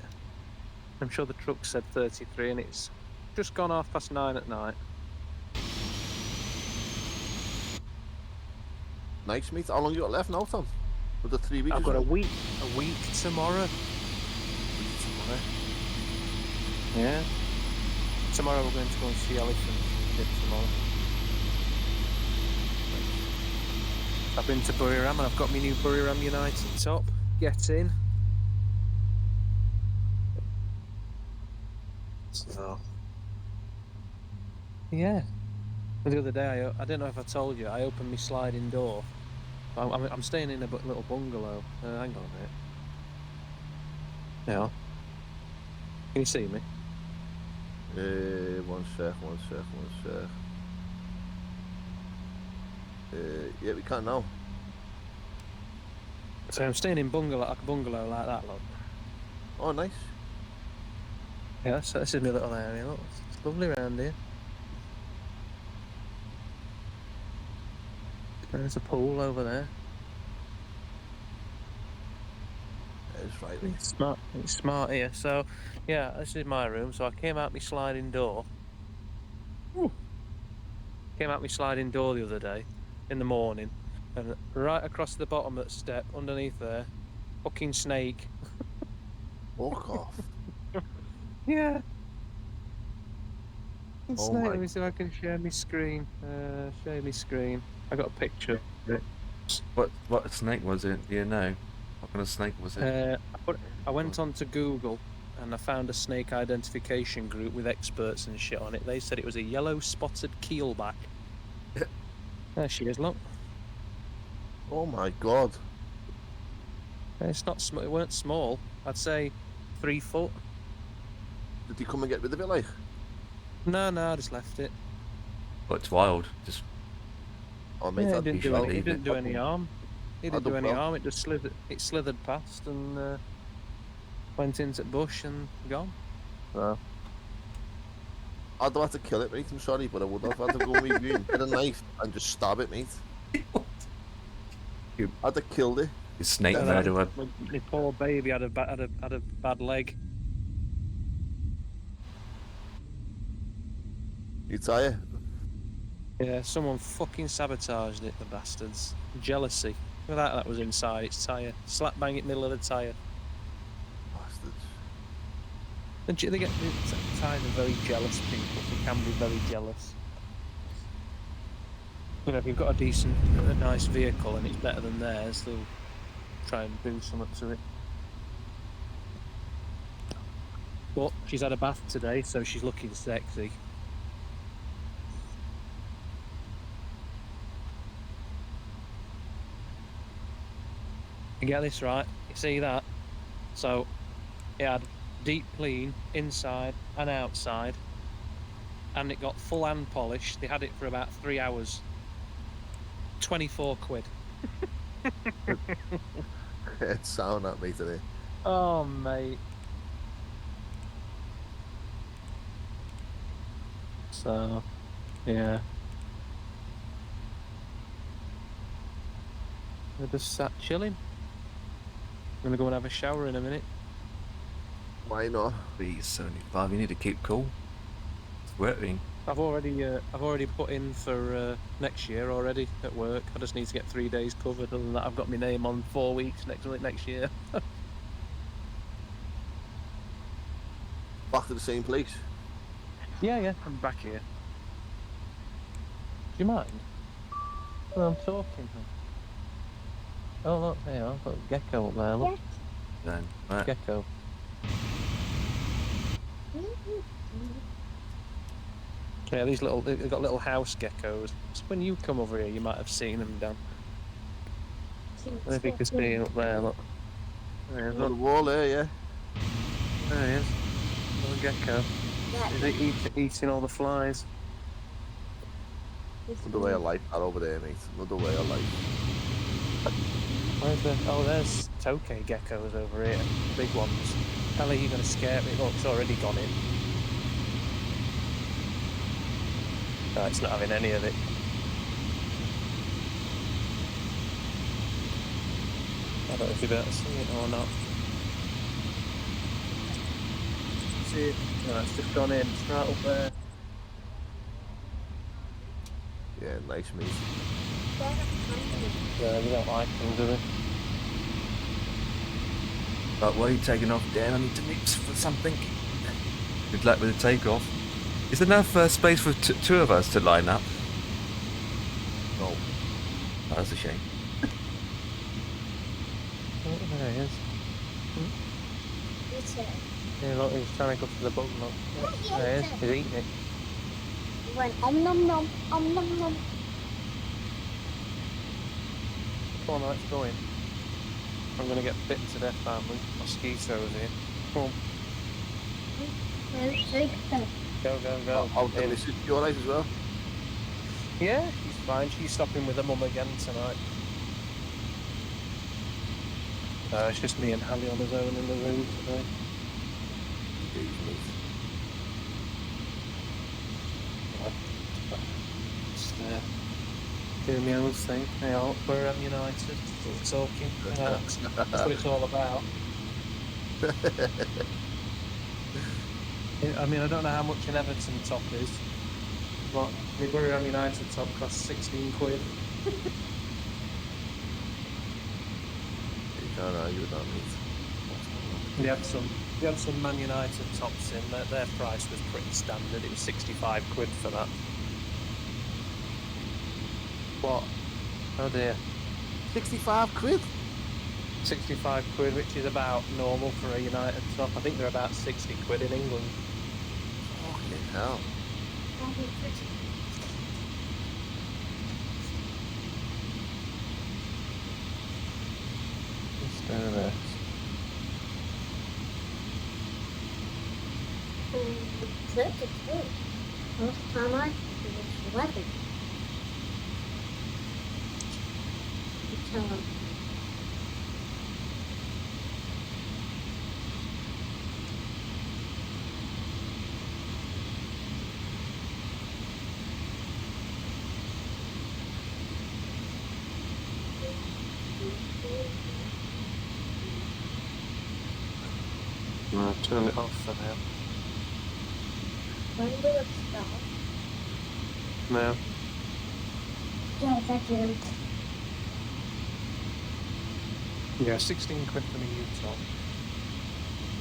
I'm sure the truck said 33 and it's just gone 9:30 at night. Nice, mate. How long you got left now, Tom? For the 3 weeks? I've got a week tomorrow. Tomorrow. Yeah. Tomorrow we're going to go and see elephants and shit tomorrow. I've been to Buriram and I've got my new Buriram United top. Get in. So. Yeah. The other day, I don't know if I told you, I opened my sliding door. I'm staying in a little bungalow. Hang on a minute. Yeah. Can you see me? One sec. Yeah, we can now. So I'm staying in a bungalow like that, look. Oh, nice. Yeah, so this is my little area, look. It's lovely around here. There's a pool over there. It's right, mate. It's smart here. So, yeah, this is my room. So I came out my sliding door. Came out my sliding door the other day, in the morning, and right across the bottom of the step, underneath there, fucking snake. Walk off. Yeah. Oh Snake. my- Let me see if I can share my screen. Share my screen. I got a picture of it. What snake was it? Do you know? What kind of snake was it? I went on to Google and I found a snake identification group with experts and shit on it. They said it was a yellow spotted keelback. There she is, look. Oh my god. It's not it weren't small. I'd say 3 foot. Did he come and get rid of it, like? No, I just left it. Well, it's wild. Just Oh, mate, Yeah, I'd it be didn't do shot. any. It Leave didn't it. do any harm. It didn't do any well. harm. It just slithered. It slithered past and went into the bush and gone. So. I'd have had to kill it, mate. I'm sorry, but I would have had to go with you, get a knife, and just stab it, mate. I'd have killed it. the snake Yeah, murderer. My poor baby had a bad leg. You tired? Yeah, someone fucking sabotaged it, the bastards. Jealousy. Look at that was inside its tyre. Slap bang in the middle of the tyre. Bastards. They get tyres are very jealous people. They can be very jealous. You know, if you've got a nice vehicle and it's better than theirs, they'll try and do something to it. But she's had a bath today, so she's looking sexy. You get this right? You see that? So, it had deep clean inside and outside, and it got full hand polish. They had it for about 3 hours. 24 quid. It's sound at me today. Oh, mate. So, yeah. I just sat chilling. I'm gonna go and have a shower in a minute. Why not? B775. You need to keep cool. It's working. I've already put in for next year already at work. I just need to get 3 days covered. Other than that, I've got my name on 4 weeks next year. Back to the same place. Yeah, I'm back here. Do you mind? Well, I'm talking. Oh look, there you are. I've got a gecko up there. Look, Then, right. gecko. Yeah, they've got little house geckos. So when you come over here, you might have seen them, Dan. I don't know if you can see him up there. Look. There, On the look. wall there, yeah. There he is. Little gecko. He's eating all the flies. Another way of life, that over there, mate. Another way of life. Where's the? Oh, there's tokay geckos over here. Big ones. How are you going to scare me? Look, it's already gone in. No, it's not having any of it. I don't know if you're better to see it or not. See it? No, it's just gone in. It's right up there. Yeah, nice, mate. Yeah, we don't like them, do we? But why are you taking off, Dan? I need to mix for something. Good luck with the takeoff. Is there enough space for two of us to line up? No. Oh, that's a shame. Oh, there he is. Yeah, look, he's trying to go for the bug, look. Yeah, there he is. He's eating it. Om nom nom, om nom nom. Come on, let's go in. I'm going to get bitten to death by mosquitoes here. Come on. Go. I'll do this. You alright as well? Yeah, she's fine. She's stopping with her mum again tonight. It's just me and Hallie on his own in the room today. Just doing my own thing. Hey, we're United. We're talking. That's what it's all about. I mean, I don't know how much an Everton top is, but the Borough United top costs 16 quid. You can't argue with that, mate. We had some Man United tops in. Their price was pretty standard. It was 65 quid for that. What? Oh dear. 65 quid? 65 quid, which is about normal for a United top. I think they're about 60 quid in England. Fucking hell. Let's do this. Last time I was 11. Tell him. No, turn it off for now. When will it stop? No. Yeah, exactly. Yeah, 16 quid for the U-top.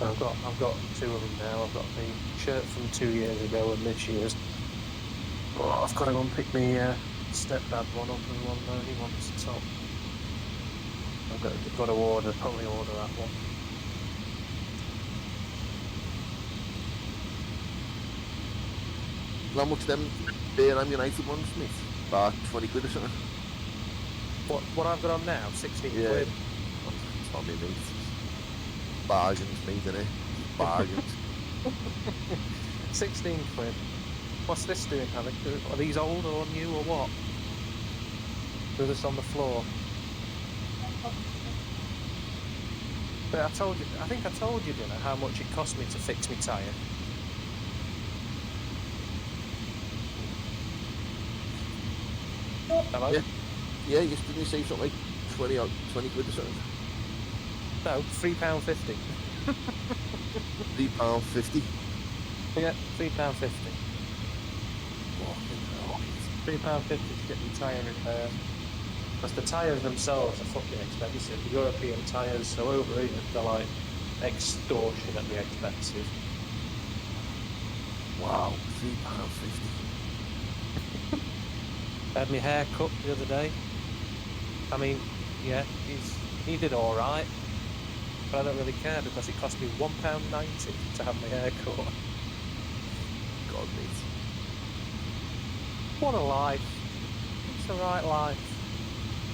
I've got two of them now. I've got the shirt from 2 years ago and this year's. Oh, I've got to go and pick my stepdad one up and one that he wants the top. I've got to probably order that one. How much them Birmingham United ones, mate? About 20 quid or something? What I've got on now, 16 Yeah. quid. Tommy, mate. Bargains, mate, innit? Bargains. 16 quid. What's this doing, Alec? Are these old or new or what? They're just on the floor. But I think I told you, didn't I, how much it cost me to fix my tyre? Hello? Yeah. Yeah, didn't you say something like 20 quid or something? No, £3.50. £3.50. Yeah, £3.50. Fucking hell. £3.50 to get the tyre repaired. Because the tyres themselves are fucking expensive. The European tyres, so over here, they're like extortionately expensive. Wow, £3.50. I had my hair cut the other day. I mean, yeah, he did alright. But I don't really care because it cost me £1.90 to have my hair cut. God, mate. What a life. It's a right life.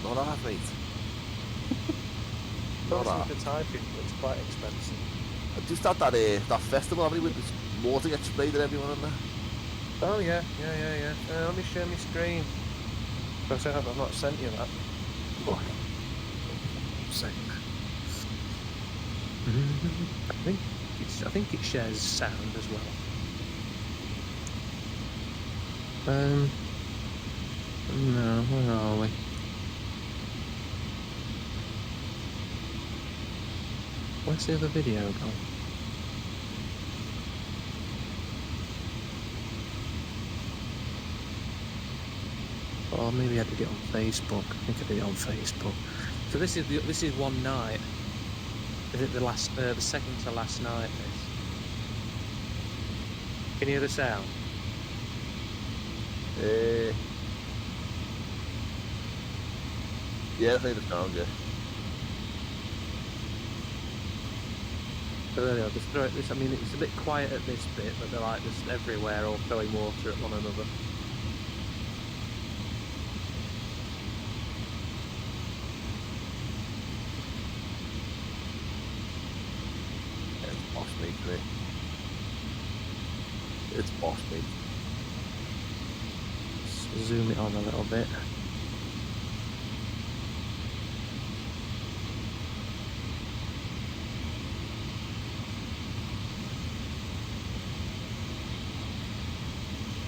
Not half, mate. Not Those half. with the Thai people, it's quite expensive. I just had that festival, haven't you, with the water gets sprayed at everyone in there? Oh yeah. Let me share my screen. Because I've not sent you that. Look. I think it shares sound as well. No, where are we? Where's the other video gone? Or maybe I did it on Facebook. I think I did it on Facebook. So this is one night. Is it the second to last night? This. Can you hear the sound? Yeah, I think the sound, yeah. So there you go, just throw it this. I mean, it's a bit quiet at this bit, but they're like just everywhere, all throwing water at one another. It's boss meat, mate. It's boss meat. Let's zoom it on a little bit.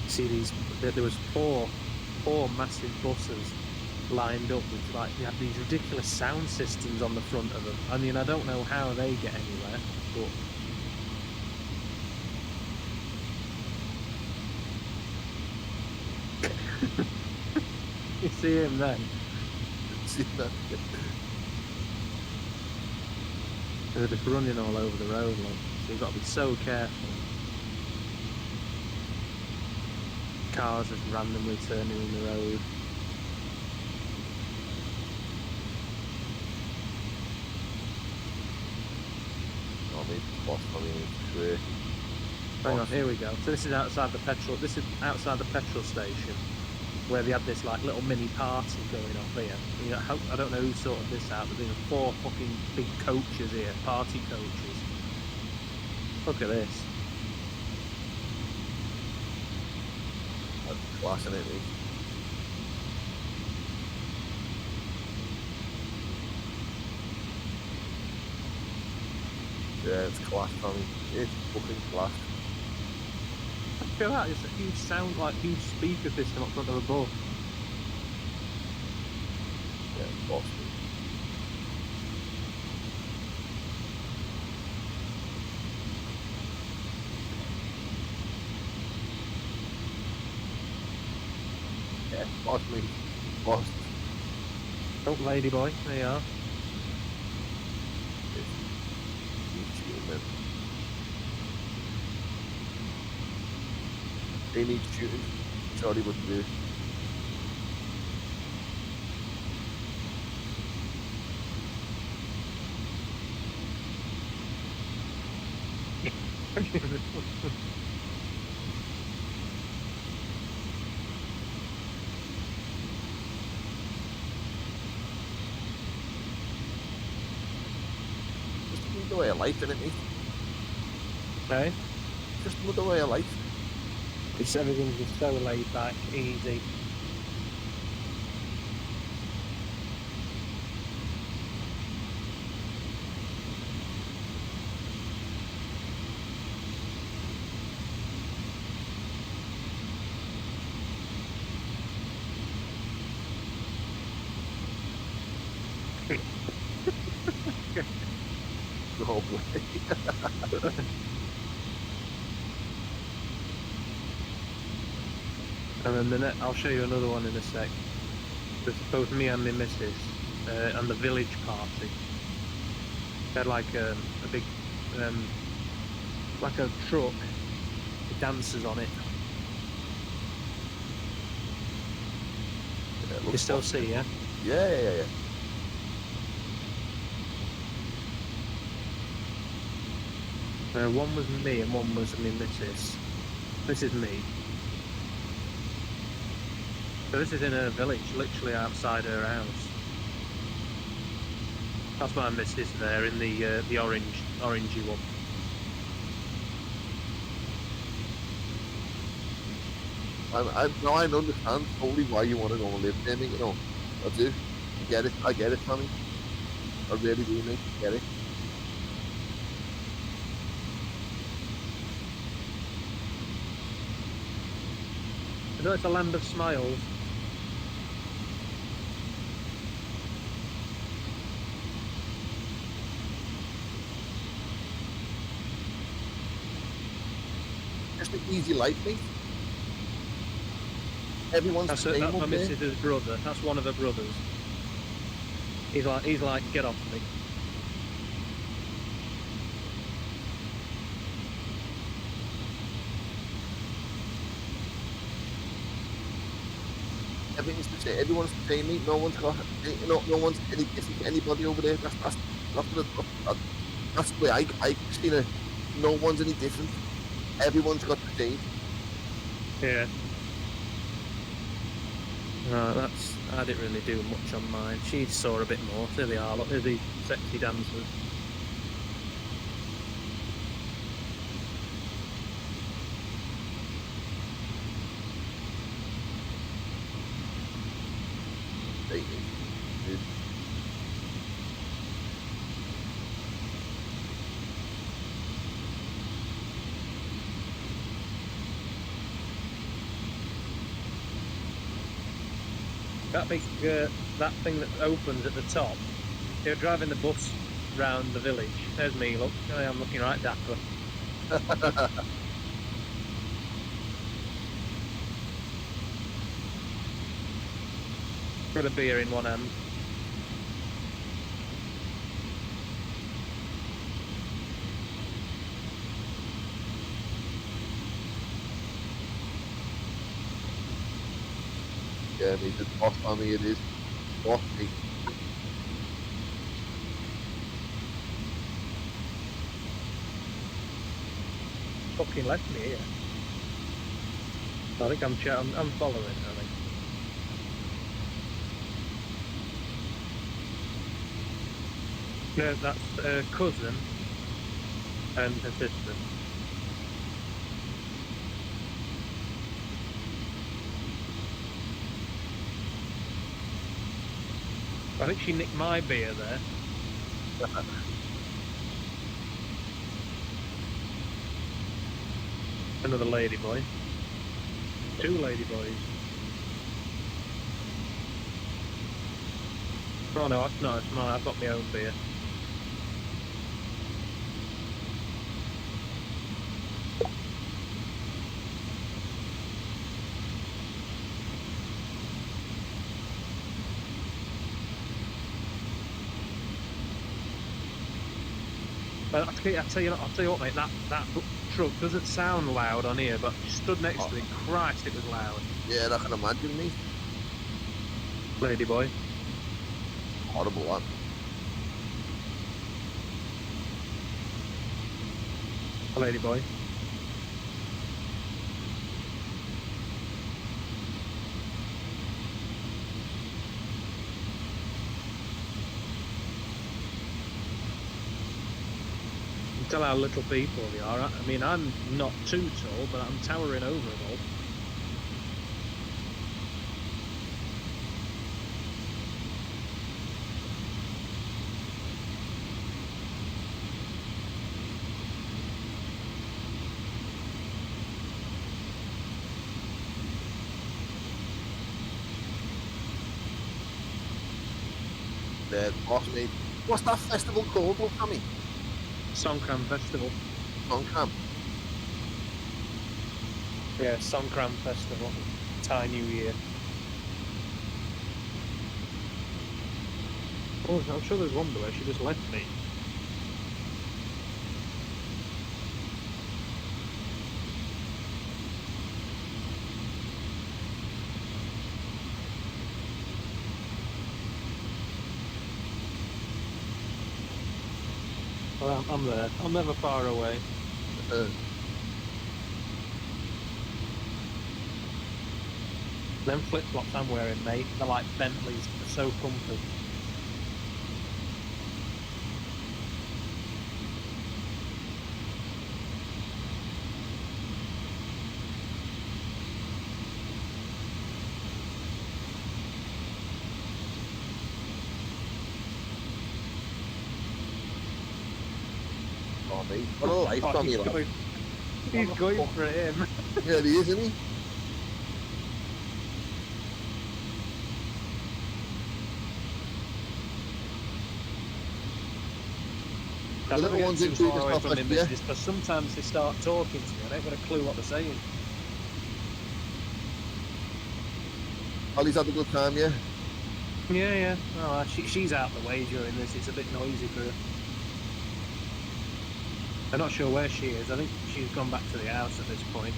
See these? There was four massive buses lined up with like they had these ridiculous sound systems on the front of them. I mean, I don't know how they get anywhere, but you see him then. See that? They're just running all over the road, like, so you've got to be so careful. Cars just randomly turning in the road. Oh, mate, it's boss, I mean, it's great. Hang on, here we go. So this is outside the petrol. This is outside the petrol station, where they had this like little mini party going on here. You know, I don't know who sorted this out, but there's 4 fucking big coaches here, party coaches. Look at this. That's class, isn't it, mate? Yeah, it's class, Tommy. It's fucking class. Look at that, it's a huge sound, like huge speaker system up front of a bus. Yeah, it's boss, mate. Yeah, boss, mate. Boss. Oh, lady boy, there you are. He's shooting, man. They need shooting. Sorry, wouldn't do. Just another way of life, isn't it, mate? Okay. Just another way of life. It's everything's just so laid back, easy. The whole way. And then I'll show you another one in a sec. There's both me and my missus and the village party. They had like a big, like a truck with dancers on it. Yeah, it You looks still fun. see, yeah? Yeah. One was me and one was my missus. This is me. So this is in her village, literally outside her house. That's my missus there in the orangey one. Now I understand totally why you want to go and live there, mate. You know, I do. I get it, Tommy. I really do, mate. I get it. I know it's a land of smiles. Just an easy life, mate. Everyone's the same That's my up there. missus's brother. That's one of her brothers. He's like, get off me. Everything's the same. Everyone's the same, mate. No one's got, no one's any different to anybody over there. That's the way I seen it. No one's any different. Everyone's got the same. Yeah. Right, I didn't really do much on mine. She saw a bit more. There they are. Look, there's the sexy dancers. That big, that thing that opens at the top. They're driving the bus round the village. There's me, look. I am looking right dapper. Got a beer in one hand. Yeah, mate. It's boss on me. It is. Boss me. Fucking left me here. I think I'm following, I think. No, that's her cousin and her sister. I think she nicked my beer there. Another lady boy. Two lady boys. Oh no, it's not. It's mine. I've got my own beer. But I'll tell you what, mate. That truck doesn't sound loud on here, but you stood next to it. Christ, it was loud. Yeah, I can imagine, mate. Lady boy. Horrible one. Lady boy. Tell how little people they are. I mean, I'm not too tall, but I'm towering over them all. Dead boss, mate. What's that festival called, look, Tommy? Songkran Festival. Songkran. Yeah, Songkran Festival. Thai New Year. Oh, I'm sure there's one where she just left me. Well, I'm there. I'm never far away. Them flip-flops I'm wearing, mate, they're like Bentleys. They're so comfy. Oh, mate, what a life, Oh, Tommy. he's Lad. going, he's going for him. Yeah, he is, isn't he? I The don't little get ones too in too far away just from off the like, yeah. messages, because sometimes they start talking to me and I ain't got a clue what they're saying. Ollie's had a good time, yeah. Yeah. Oh, she's out the way during this. It's a bit noisy for her. I'm not sure where she is. I think she's gone back to the house at this point.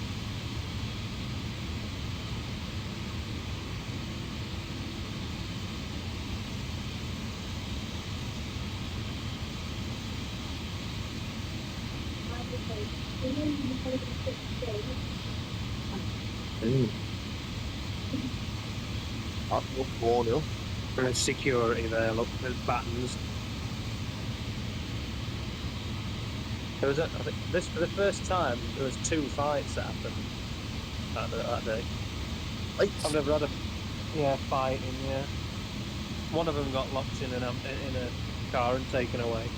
That's up 4-0. There's security there, look, there's battens. There was I think this, for the first time, there was 2 fights that happened that day. Right. I've never had a fighting. Yeah, one of them got locked in a car and taken away.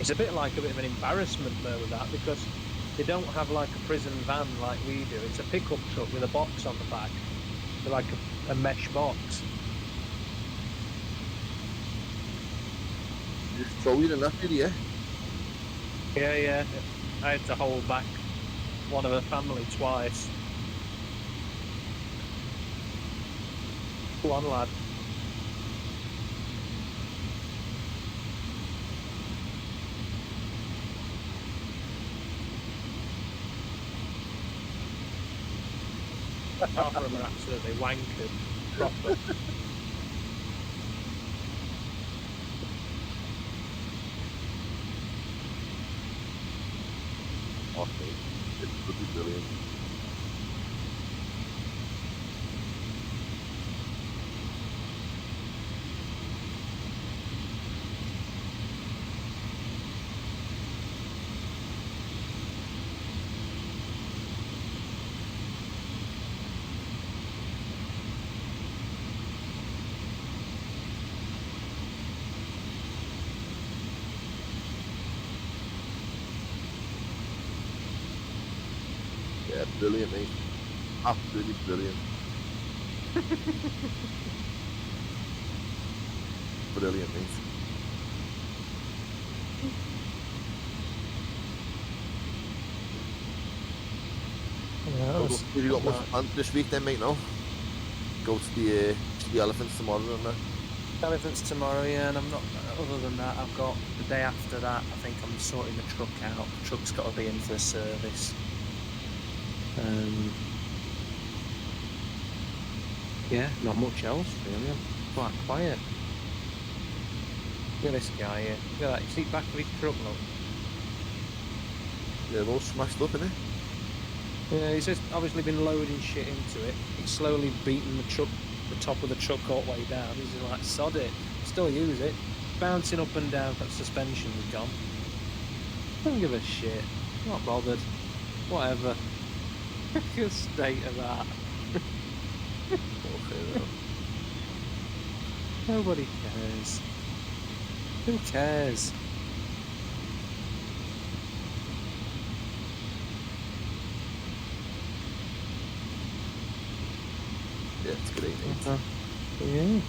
It's a bit of an embarrassment though with that, because they don't have like a prison van like we do. It's a pickup truck with a box on the back, with like a mesh box. Just throw you in that, did you? Yeah. I had to hold back one of her family twice. Go on, lad. Half of them are absolutely wankered. Proper. Okay. It could be brilliant. Yeah, brilliant, mate. Absolutely brilliant. Brilliant, mate. Have you got much planned this week then, mate, no? Go to the elephants tomorrow and that. Elephants tomorrow, yeah, and I'm not. Other than that, I've got the day after that. I think I'm sorting the truck out. The truck's got to be in for a service. Yeah, not much else really. I'm quite quiet. Look at this guy here. Look at that. You see the back of his truck, look. Yeah, they're all smashed up, innit? Yeah, he's just obviously been loading shit into it. He's slowly beating the top of the truck all the way down. He's just like, sod it. Still use it. Bouncing up and down, that suspension's gone. Don't give a shit. Not bothered. Whatever. Look at the state of that. Okay, Nobody cares. Who cares? yeah, it's great, mate.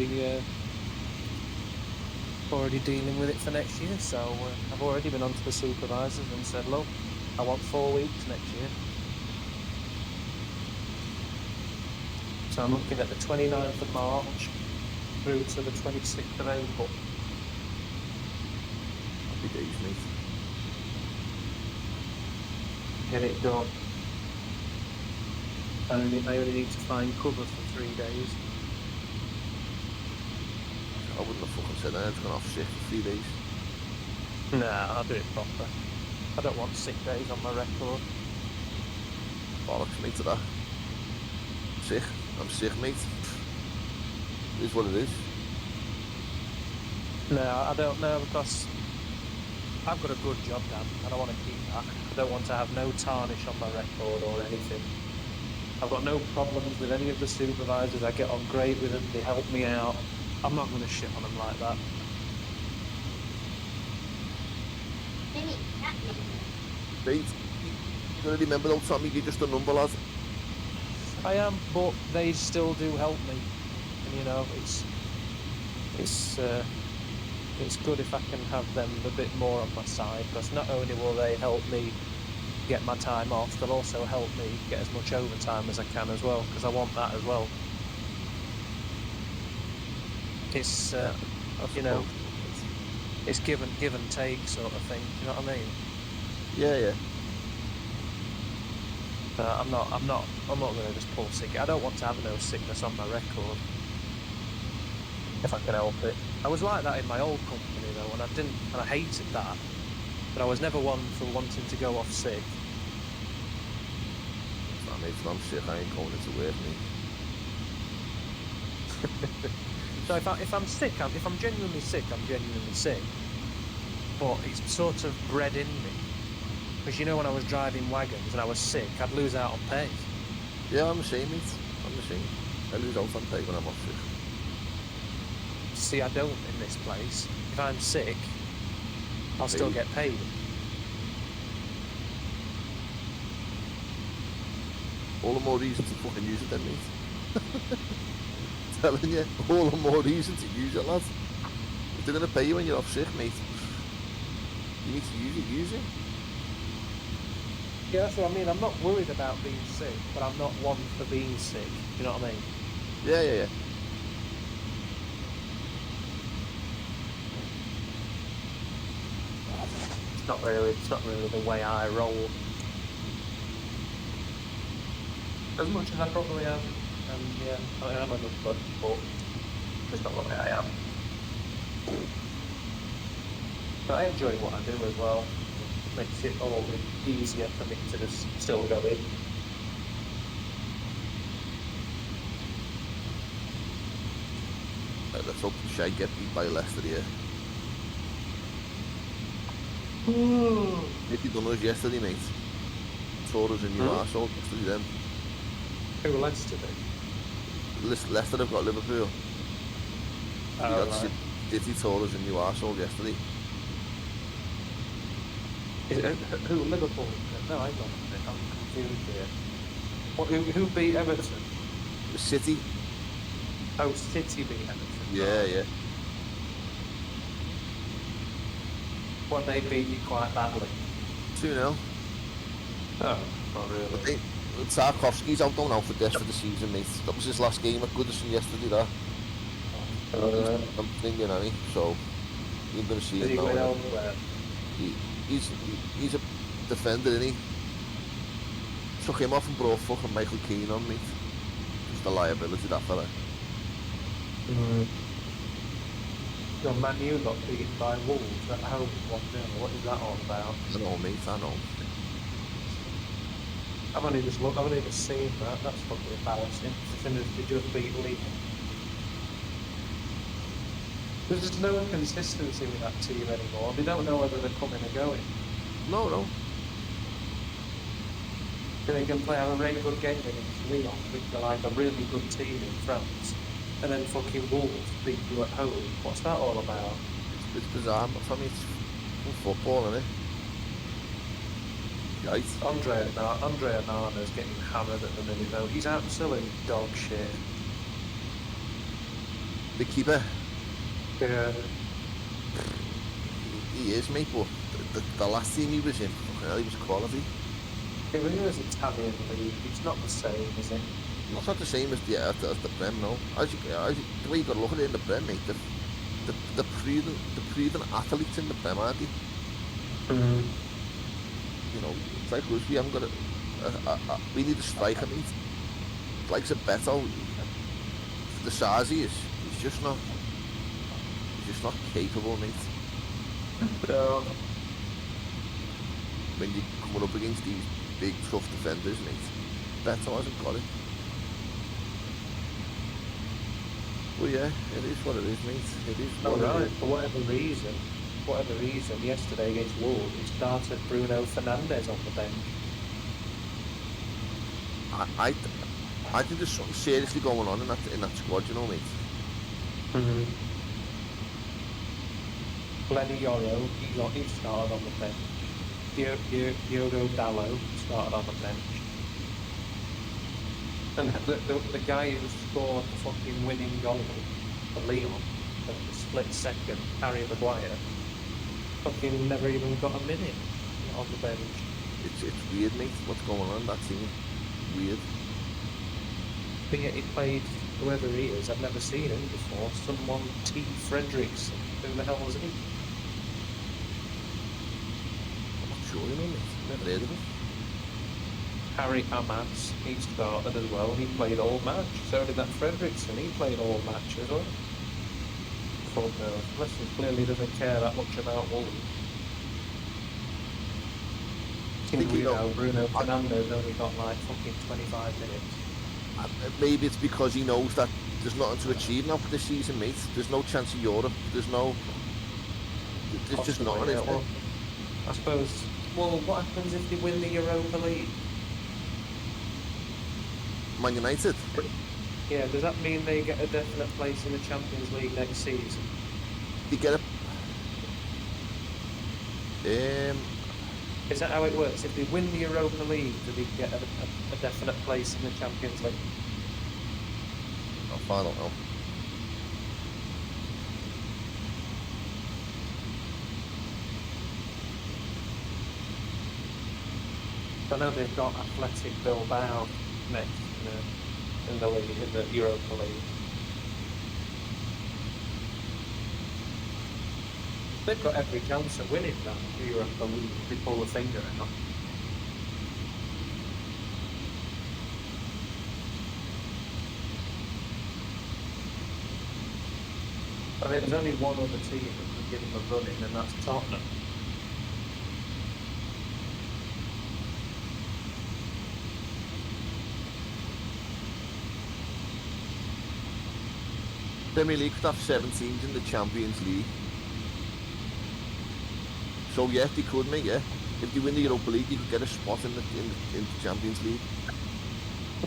Yeah. Already dealing with it for next year, so I've already been on to the supervisors and said, look, I want 4 weeks next year. So I'm looking at the 29th of March through to the 26th of April. Happy days, mate. Get it done. I only need to find cover for 3 days. I wouldn't have fucking said that. I've gone off sick for 3 days. Nah, I'll do it proper. I don't want sick days on my record. Bollocks, mate, to that. Sick. I'm sick, mate. It is what it is. No, I don't know, because I've got a good job, Dan, and I want to keep that. I don't want to have no tarnish on my record or anything. I've got no problems with any of the supervisors. I get on great with them. They help me out. I'm not going to shit on them like that. Mate, you gotta remember though, Tommy, you're just a number, lad. I am, but they still do help me. And you know, it's good if I can have them a bit more on my side, because not only will they help me get my time off, they'll also help me get as much overtime as I can as well, because I want that as well. It's you know, it's give and take sort of thing. You know what I mean? Yeah. I'm not going to just pull sick. I don't want to have no sickness on my record if I can help it. I was like that in my old company though, and I hated that. But I was never one for wanting to go off sick. Nah, mate, if I'm sick, I ain't going into work, mate. So if I'm sick, if I'm genuinely sick, I'm genuinely sick. But it's sort of bred in me. Because you know, when I was driving wagons and I was sick, I'd lose out on pay. Yeah, I'm the same, mate. I'm the same. I lose out on pay when I'm off sick. See, I don't in this place. If I'm sick, I'll still get paid. All the more reason to fucking use it then, mate. Telling you, all the more reason to use it, lad. If they're gonna pay you when you're off sick, mate, you need to use it. Yeah, that's what I mean. I'm not worried about being sick, but I'm not one for being sick. You know what I mean? Yeah. It's not really the way I roll. As much as I probably am, and yeah, I am a good bud, but it's not the way I am. But I enjoy what I do as well. It makes it all easier for me to just still go in. Let's hope the Shay get beat by Leicester here. If you done us yesterday, mate, tore us a new arsehole yesterday then. Who Leicester do? Leicester have got Liverpool. Right. City tore us a new arsehole yesterday. Who, Liverpool? No, I'm not. I'm confused here. What, who beat Everton? City. Oh, City beat Everton. Yeah. What, they beat you quite badly? 2-0. Oh, not really. I think Tarkovsky's out now for the season, mate. That was his last game at Goodison yesterday, that. I'm thinking, Annie, so you're going to see Did it he win now. elsewhere? He's a defender, isn't he? Took him off and brought fucking Michael Keane on, mate. Just a liability, that fella. Your Man U got beaten by Wolves at home 1-0. What is that all about? I know, mate, I know. I've only just seen that. That's fucking embarrassing. As soon as they just beat Leeds. There's just no consistency with that team anymore. They don't know whether they're coming or going. No. They can have a really good game against Lyon, which are like a really good team in France, and then fucking Wolves beat you at home. What's that all about? It's bizarre, but for me it's football, isn't it? Right. Andre Onana's getting hammered at the minute though. He's absolute dog shit. The keeper, Yeah. he is, mate, but the last team he was in, fucking hell, he was quality. It really is Italian league. It's not the same, is it? It's not the same as the Prem, no. The way you got to look at it in the Prem, mate, the proven athletes in the Prem, aren't they? You know, it's like us, we haven't got we need a striker, mate. Like Beto, the size he is, he's just not capable, mate. No. When you come up against these big, tough defenders, mate, Beto hasn't got it. Well, yeah, it is what it is, mate. It is Oh, what it right. is. For whatever reason, yesterday against Wolves, he started Bruno Fernandes on the bench. I think there's something seriously going on in that squad, you know, mate. Lenny Yoro, he started on the bench. Diogo Dallo started on the bench. And the guy who scored the fucking winning goal for Leon at the split second, Harry Maguire, fucking never even got a minute on the bench. It's weird, mate. What's going on? That team, weird. But yet he played whoever he is. I've never seen him before. Someone T. Fredericks. Who the hell was he? I'm not sure, you know, mate. Never heard of him. Harry Hamas, he started as well. He played all match. So did that Fredericks, and he played all match as well. Fuck knows. Unless he clearly doesn't care that much about Wolves. Bruno Fernandes only got like fucking 25 minutes. Maybe it's because he knows that there's nothing to achieve now for this season, mate. There's no chance of Europe. There's just nothing, is there? I suppose. Well, what happens if they win the Europa League? Man United. Yeah, does that mean they get a definite place in the Champions League next season? They get Is that how it works? If they win the Europa League, do they get a definite place in the Champions League? I don't know. I know they've got Athletic Bilbao next in the league, in the Europa League. They've got every chance of winning that Europa League if they pull the finger out. I mean, there's only one other team that can give them a run in, and that's Tottenham. Premier League could have 7 teams in the Champions League. So yeah, they could, mate, yeah. If they win the Europa League, you could get a spot in the Champions League.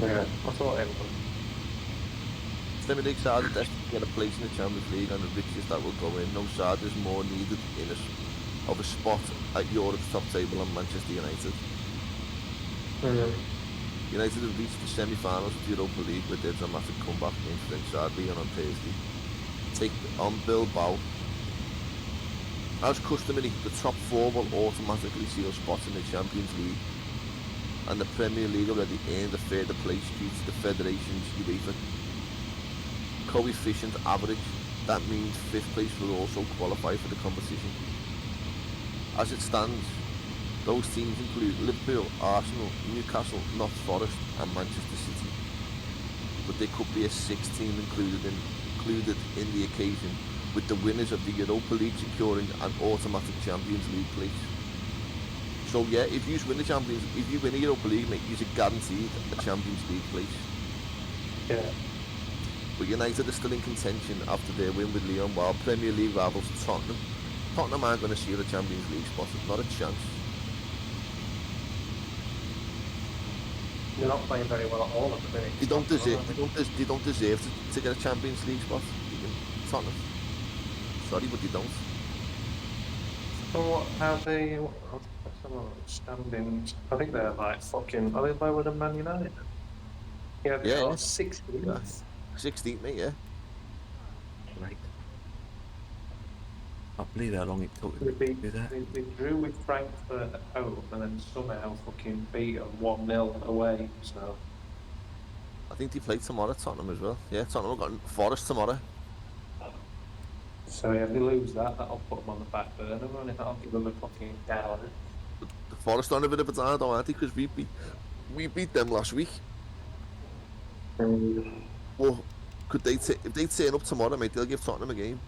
Yeah, I thought it would. Premier League side are desperate to get a place in the Champions League, and the richest that will go in. No side is more needed of a spot at Europe's top table than Manchester United. United have reached the semi-finals of the Europa League with their dramatic comeback against French side Lyon on Thursday. Take on Bilbao. As customary, the top 4 will automatically seal spots in the Champions League, and the Premier League already earned a further place due to the Federation's UEFA coefficient average. That means 5th place will also qualify for the competition. As it stands, those teams include Liverpool, Arsenal, Newcastle, Notts Forest and Manchester City. But there could be a 6th team included in the occasion, with the winners of the Europa League securing an automatic Champions League place. So yeah, if you win the Europa League, mate, you're guaranteed a Champions League place. Yeah. But United are still in contention after their win with Lyon, while Premier League rivals Tottenham aren't going to seal a Champions League spot. Not a chance. They're not playing very well at all at the minute. They don't deserve to get a Champions League spot. Tottenham. Sorry, but they don't. So what have they? Standings. I think they're like fucking. Are they lower than Man United? Yeah, they Yeah, are yeah. 16th. Yeah. 16th, mate, yeah. Right. can't believe how long it took We, to beat, do that. we drew with Frankfurt at home and then somehow fucking beat them 1-0 away. So I think they play tomorrow, Tottenham as well. Yeah, Tottenham have got Forest tomorrow. so yeah, if they lose that, that'll put them on the back burner, and that'll give them a fucking downer. The Forest are on a bit of a down, though, aren't they? Because we beat them last week. Well, could they if they turn up tomorrow, mate? They'll give Tottenham a game.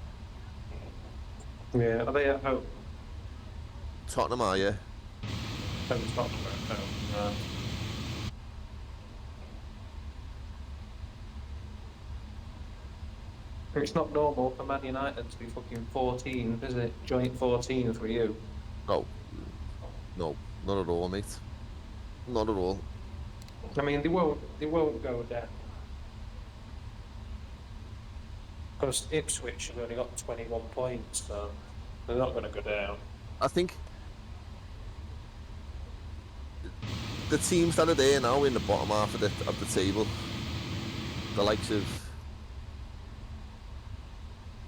Yeah, are they at home? Tottenham are, yeah. Don't stop at home. It's not normal for Man United to be fucking 14th, is it? Joint 14th for you. No, no, not at all, mate. Not at all. I mean, they won't go down. Because Ipswich have only got 21 points, so they're not going to go down. I think the teams that are there now in the bottom half of the table, the likes of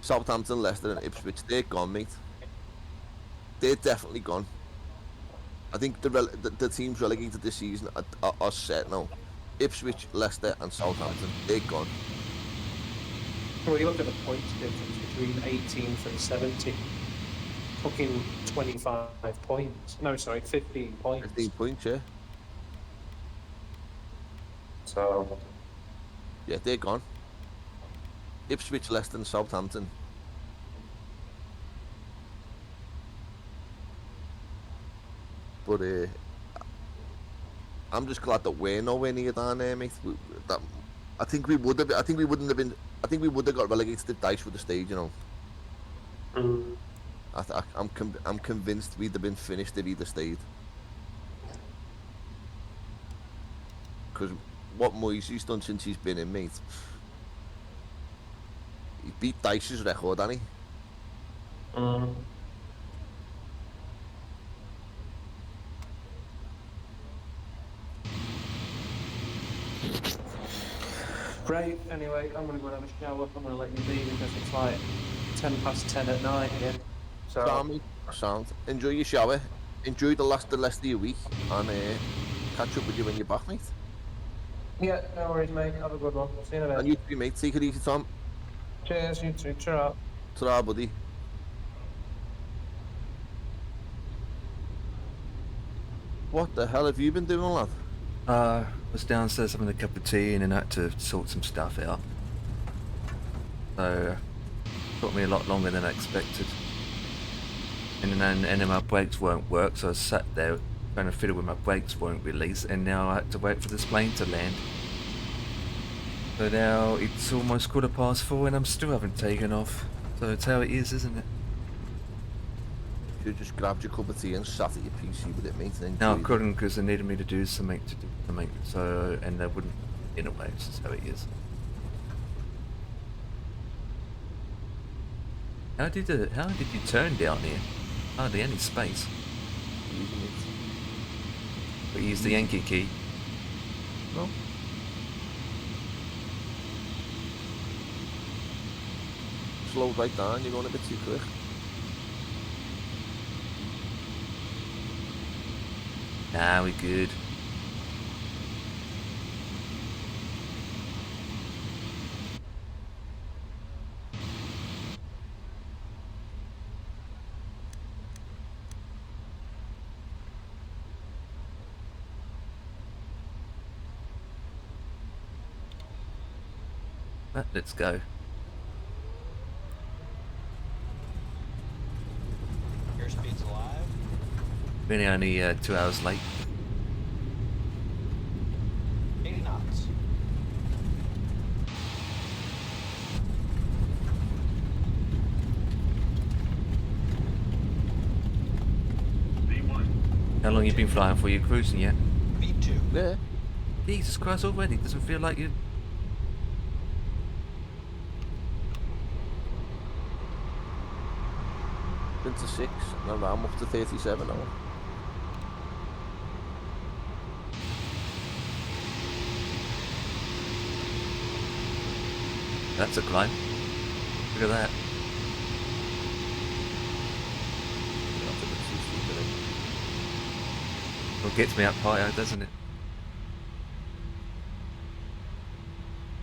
Southampton, Leicester, and Ipswich, they're gone, mate. They're definitely gone. I think the teams relegated this season are set now. Ipswich, Leicester, and Southampton, they're gone. Well, you look at the points difference between 18th and 70th. Fucking 25 points. No, sorry, 15 points. 15 points, yeah. So, Yeah, they're gone. Ipswich, Leicester, and Southampton. But I'm just glad that we're nowhere near down there, mate. I think we would have. I think we wouldn't have been. I think we would have got relegated if Dice would have stayed. You know. I'm convinced we'd have been finished if he'd have stayed. Because what Moisey's done since he's been in, mate. He beat Dice's record, hasn't he? Right, anyway, I'm going to go and have a shower. I'm going to let you be because it's like 10 past 10 at night here. So, Sound. Enjoy your shower. Enjoy the rest of your week. And catch up with you when you're back, mate. yeah, no worries, mate. Have a good one. See you in a And bit. you too, mate. Take it easy, Tom. Cheers, you too. Cheer up. Ta-ra, buddy. What the hell have you been doing, lad? Was downstairs having a cup of tea and then had to sort some stuff out. So, took me a lot longer than I expected. And then my brakes won't work, so I sat there trying to fiddle with my brakes won't release, and now I had to wait for this plane to land. So now it's almost 4:15 and I'm still haven't taken off. So it's how it is, isn't it? You just grabbed your cup of tea and sat at your PC with it, mate. And No, I enjoyed it. couldn't because they needed me to do something so, and they wouldn't, in a way, it's just how it is. How did you turn down here? Hardly any space. Easy, mate. But use the Yankee key. No. Slow right down, you're going a bit too quick. Nah, we good. But let's go. Airspeed's alive. Really only 2 hours late. 80 knots. How long you been flying for? You cruising yet? B2. Yeah. Jesus Christ, already doesn't feel like you. Been to 6, and I'm up to 37 now. That's a climb. Look at that. Well, it gets me up higher, doesn't it?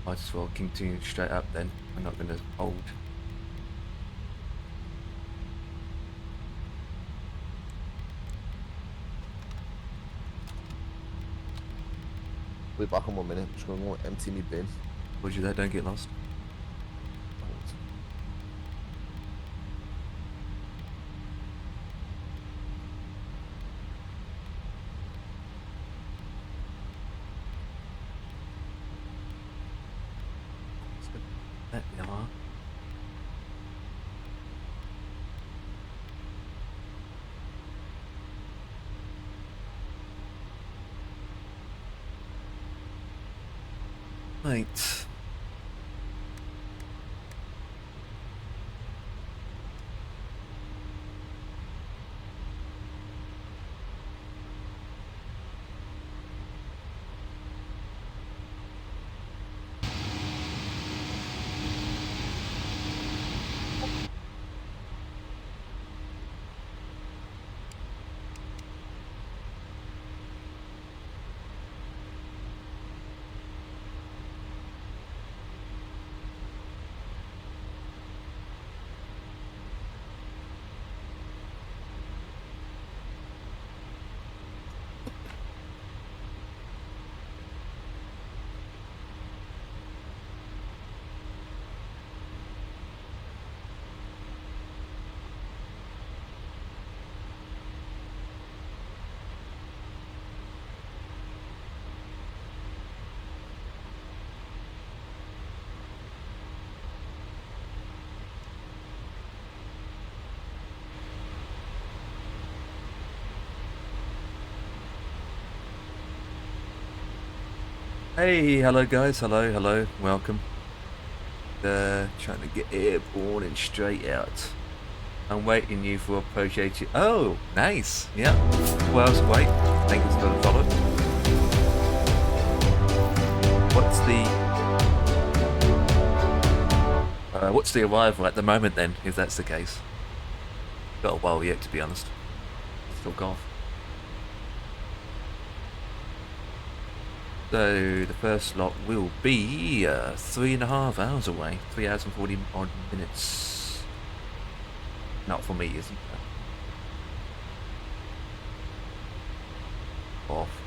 I just will continue straight up then. I'm not going to hold. We'll be back in 1 minute. I'm just going to go empty my bin. Would you there? Don't get lost. There we are. Right. Hey, hello guys, hello, welcome. Trying to get airborne and straight out. I'm waiting you for appreciate you. Oh, nice, yeah. Well, I was wait. Thank you for the follow. What's the arrival at the moment then, if that's the case? Got a while yet, to be honest. Still gone. So the first lot will be 3.5 hours away, 3 hours and 40 odd minutes. Not for me, isn't it? Off.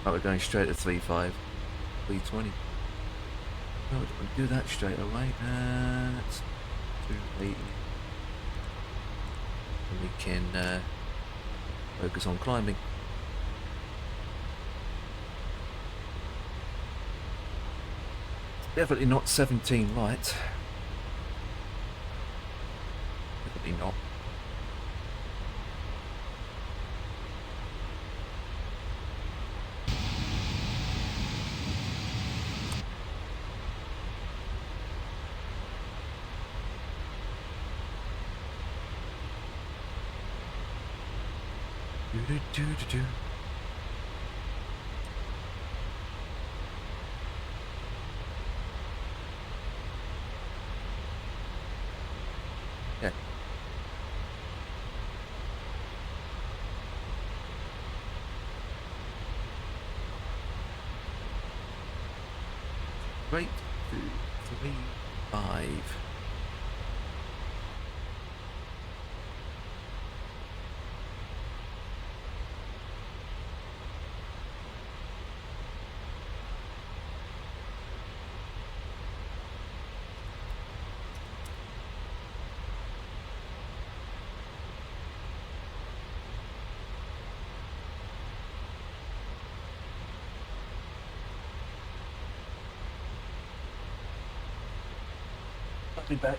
Oh, we're going straight to 3.5, 3.20. Oh, we'll do that straight away. That's 2.80. And we can focus on climbing. Definitely not 17 right. Definitely not. Do. Yeah. Great. 2, 3, 5. I'll be back.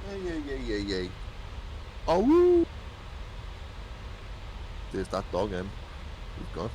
Hey. Oh, woo. There's that dog in. He's gone.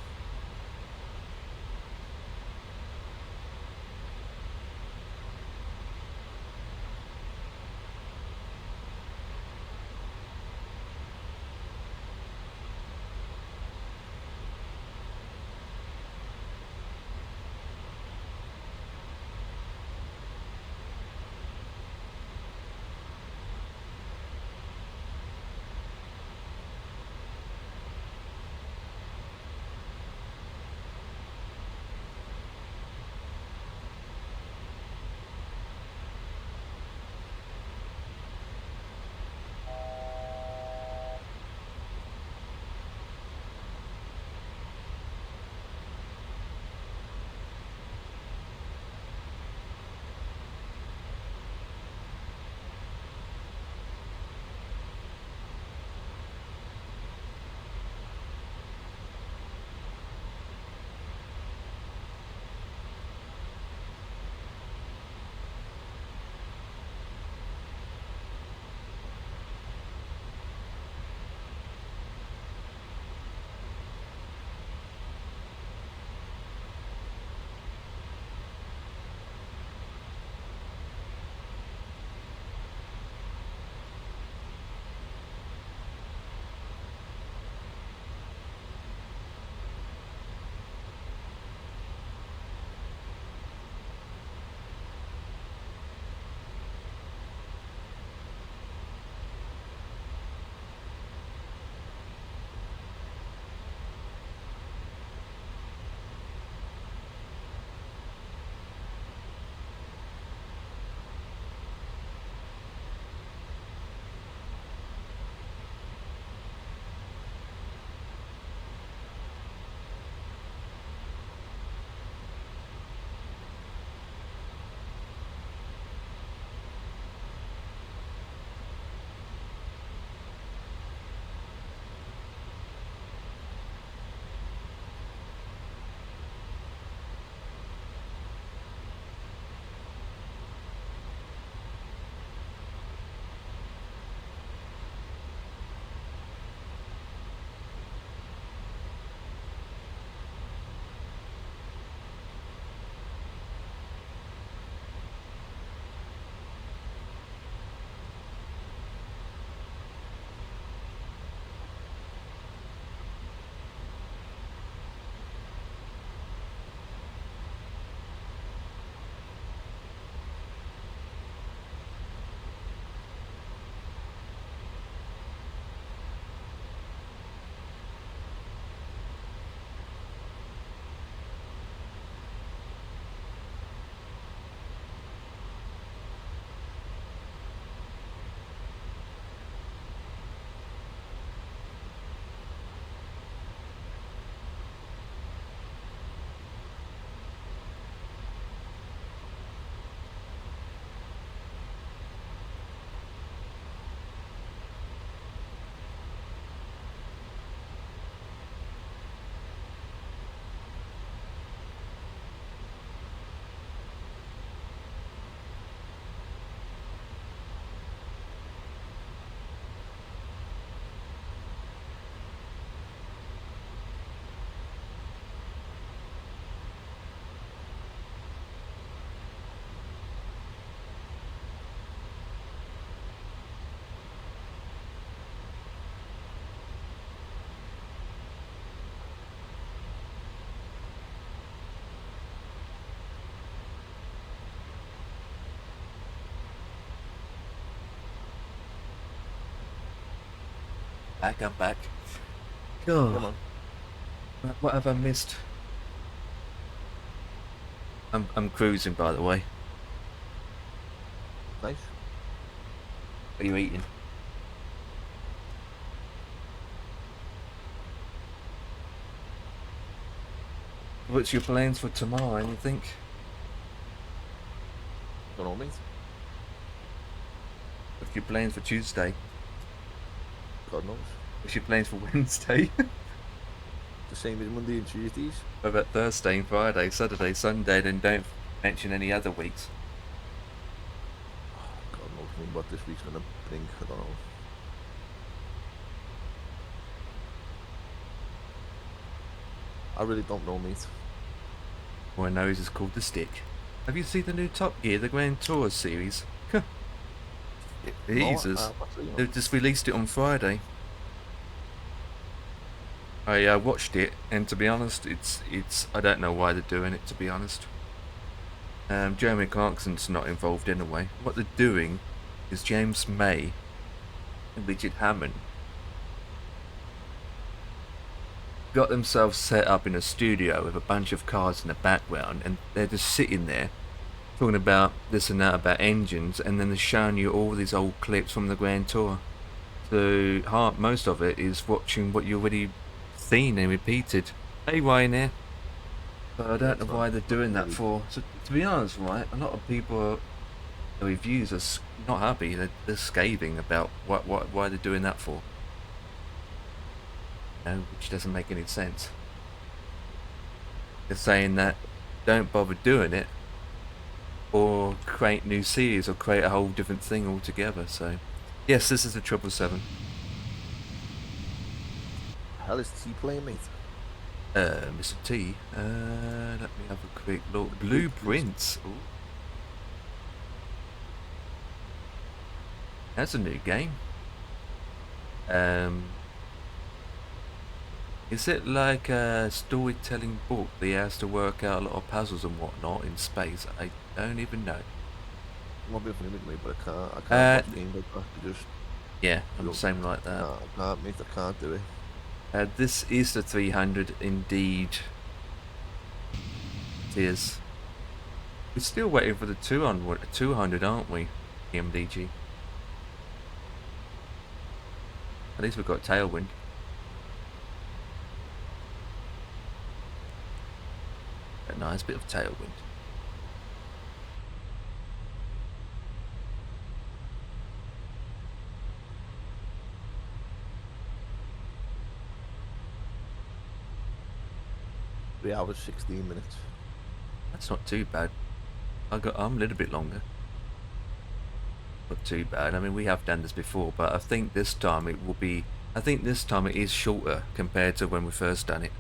I'm back. Come Oh, on. what have I missed? I'm cruising, by the way. Nice. What are you eating? What's your plans for tomorrow? Anything? Don't know, mate. What's your plans for Tuesday? God knows. What's your plans for Wednesday? The same as Monday and Tuesdays. What about Thursday and Friday, Saturday, Sunday? Then don't mention any other weeks. God knows. mean, what this week's gonna bring, I don't know. I really don't know, mate. All I know is it's called the Stick. Have you seen the new Top Gear, the Grand Tour series? Jesus. They've just released it on Friday. I watched it, and to be honest, it's I don't know why they're doing it, to be honest. Jeremy Clarkson's not involved anyway. What they're doing is James May and Richard Hammond got themselves set up in a studio with a bunch of cars in the background, and they're just sitting there talking about this and that about engines, and then they're showing you all these old clips from the Grand Tour. So most of it is watching what you already seen and repeated. Hey Ryan here. But I don't know why they're doing that for. So to be honest, right, a lot of people, the reviews are not happy. They're scathing about why they're doing that for. No, which doesn't make any sense. They're saying that don't bother doing it, or create new series, or create a whole different thing altogether. So, yes, this is a 777. Hell is T playing, mate? Mr. T. Let me have a quick look. Blueprints. Ooh. That's a new game. Is it like a storytelling book that he has to work out a lot of puzzles and whatnot in space? I don't even know. Might be funny with me, but I can't watch games like that. Just yeah, I'm the same like that. I can't, mate. I can't do it. This is the 300 indeed. It is. We're still waiting for the 200, aren't we? The MDG. At least we've got tailwind. A nice bit of tailwind. Three hours, 16 minutes. That's not too bad. I'm a little bit longer. Not too bad. I mean, we have done this before, but I think this time it will be. I think this time it is shorter compared to when we first done it.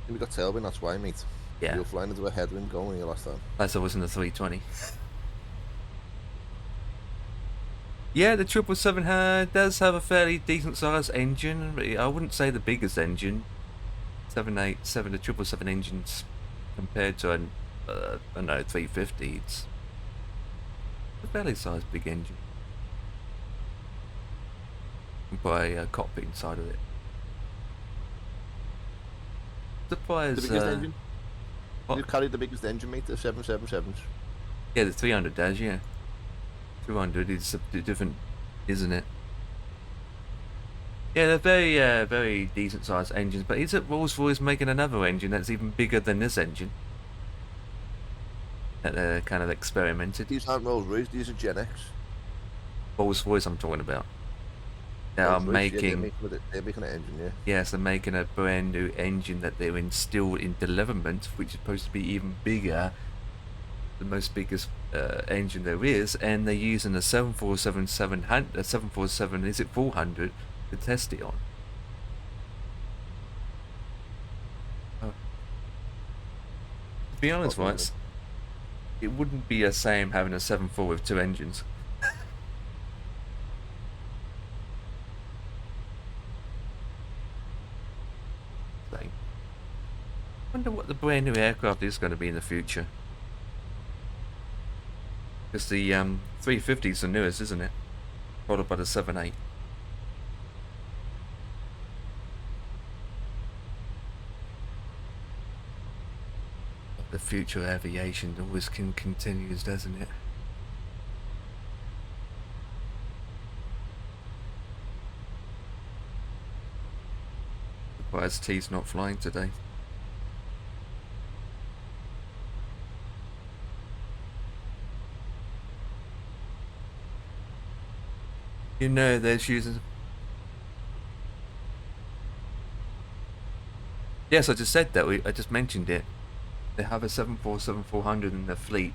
We got tailwind, that's why, mate. Yeah. You were flying into a headwind going here last time. As I was in the 320. Yeah, the 777 does have a fairly decent sized engine. I wouldn't say the biggest engine. 787, the 777 engines compared to I don't know, 350. It's a fairly sized big engine. By a cockpit inside of it. Surprise. The biggest engine? What? You carry the biggest engine, mate, the 777s. Yeah, the 300 does, yeah. 200 is different, isn't it? Yeah, they're very decent sized engines, but is it Rolls-Royce making another engine that's even bigger than this engine? That they're kind of experimented. These aren't Rolls-Royce, these are Gen X. Rolls-Royce I'm talking about. They are making... Yeah, they're making an engine, yeah. Yes, they're making a brand new engine that they're still in development, which is supposed to be even bigger. The most biggest engine there is, and they're using a 747, is it 400, to test it on. Oh. To be honest, right, it wouldn't be the same having a 747 with two engines. I wonder what the brand new aircraft is going to be in the future. Because the 350 is the newest, isn't it? Followed by the 78. The future aviation always continues, doesn't it? Surprised T's not flying today. You know there's using... Yes, I just said that. I just mentioned it. They have a 747-400 in their fleet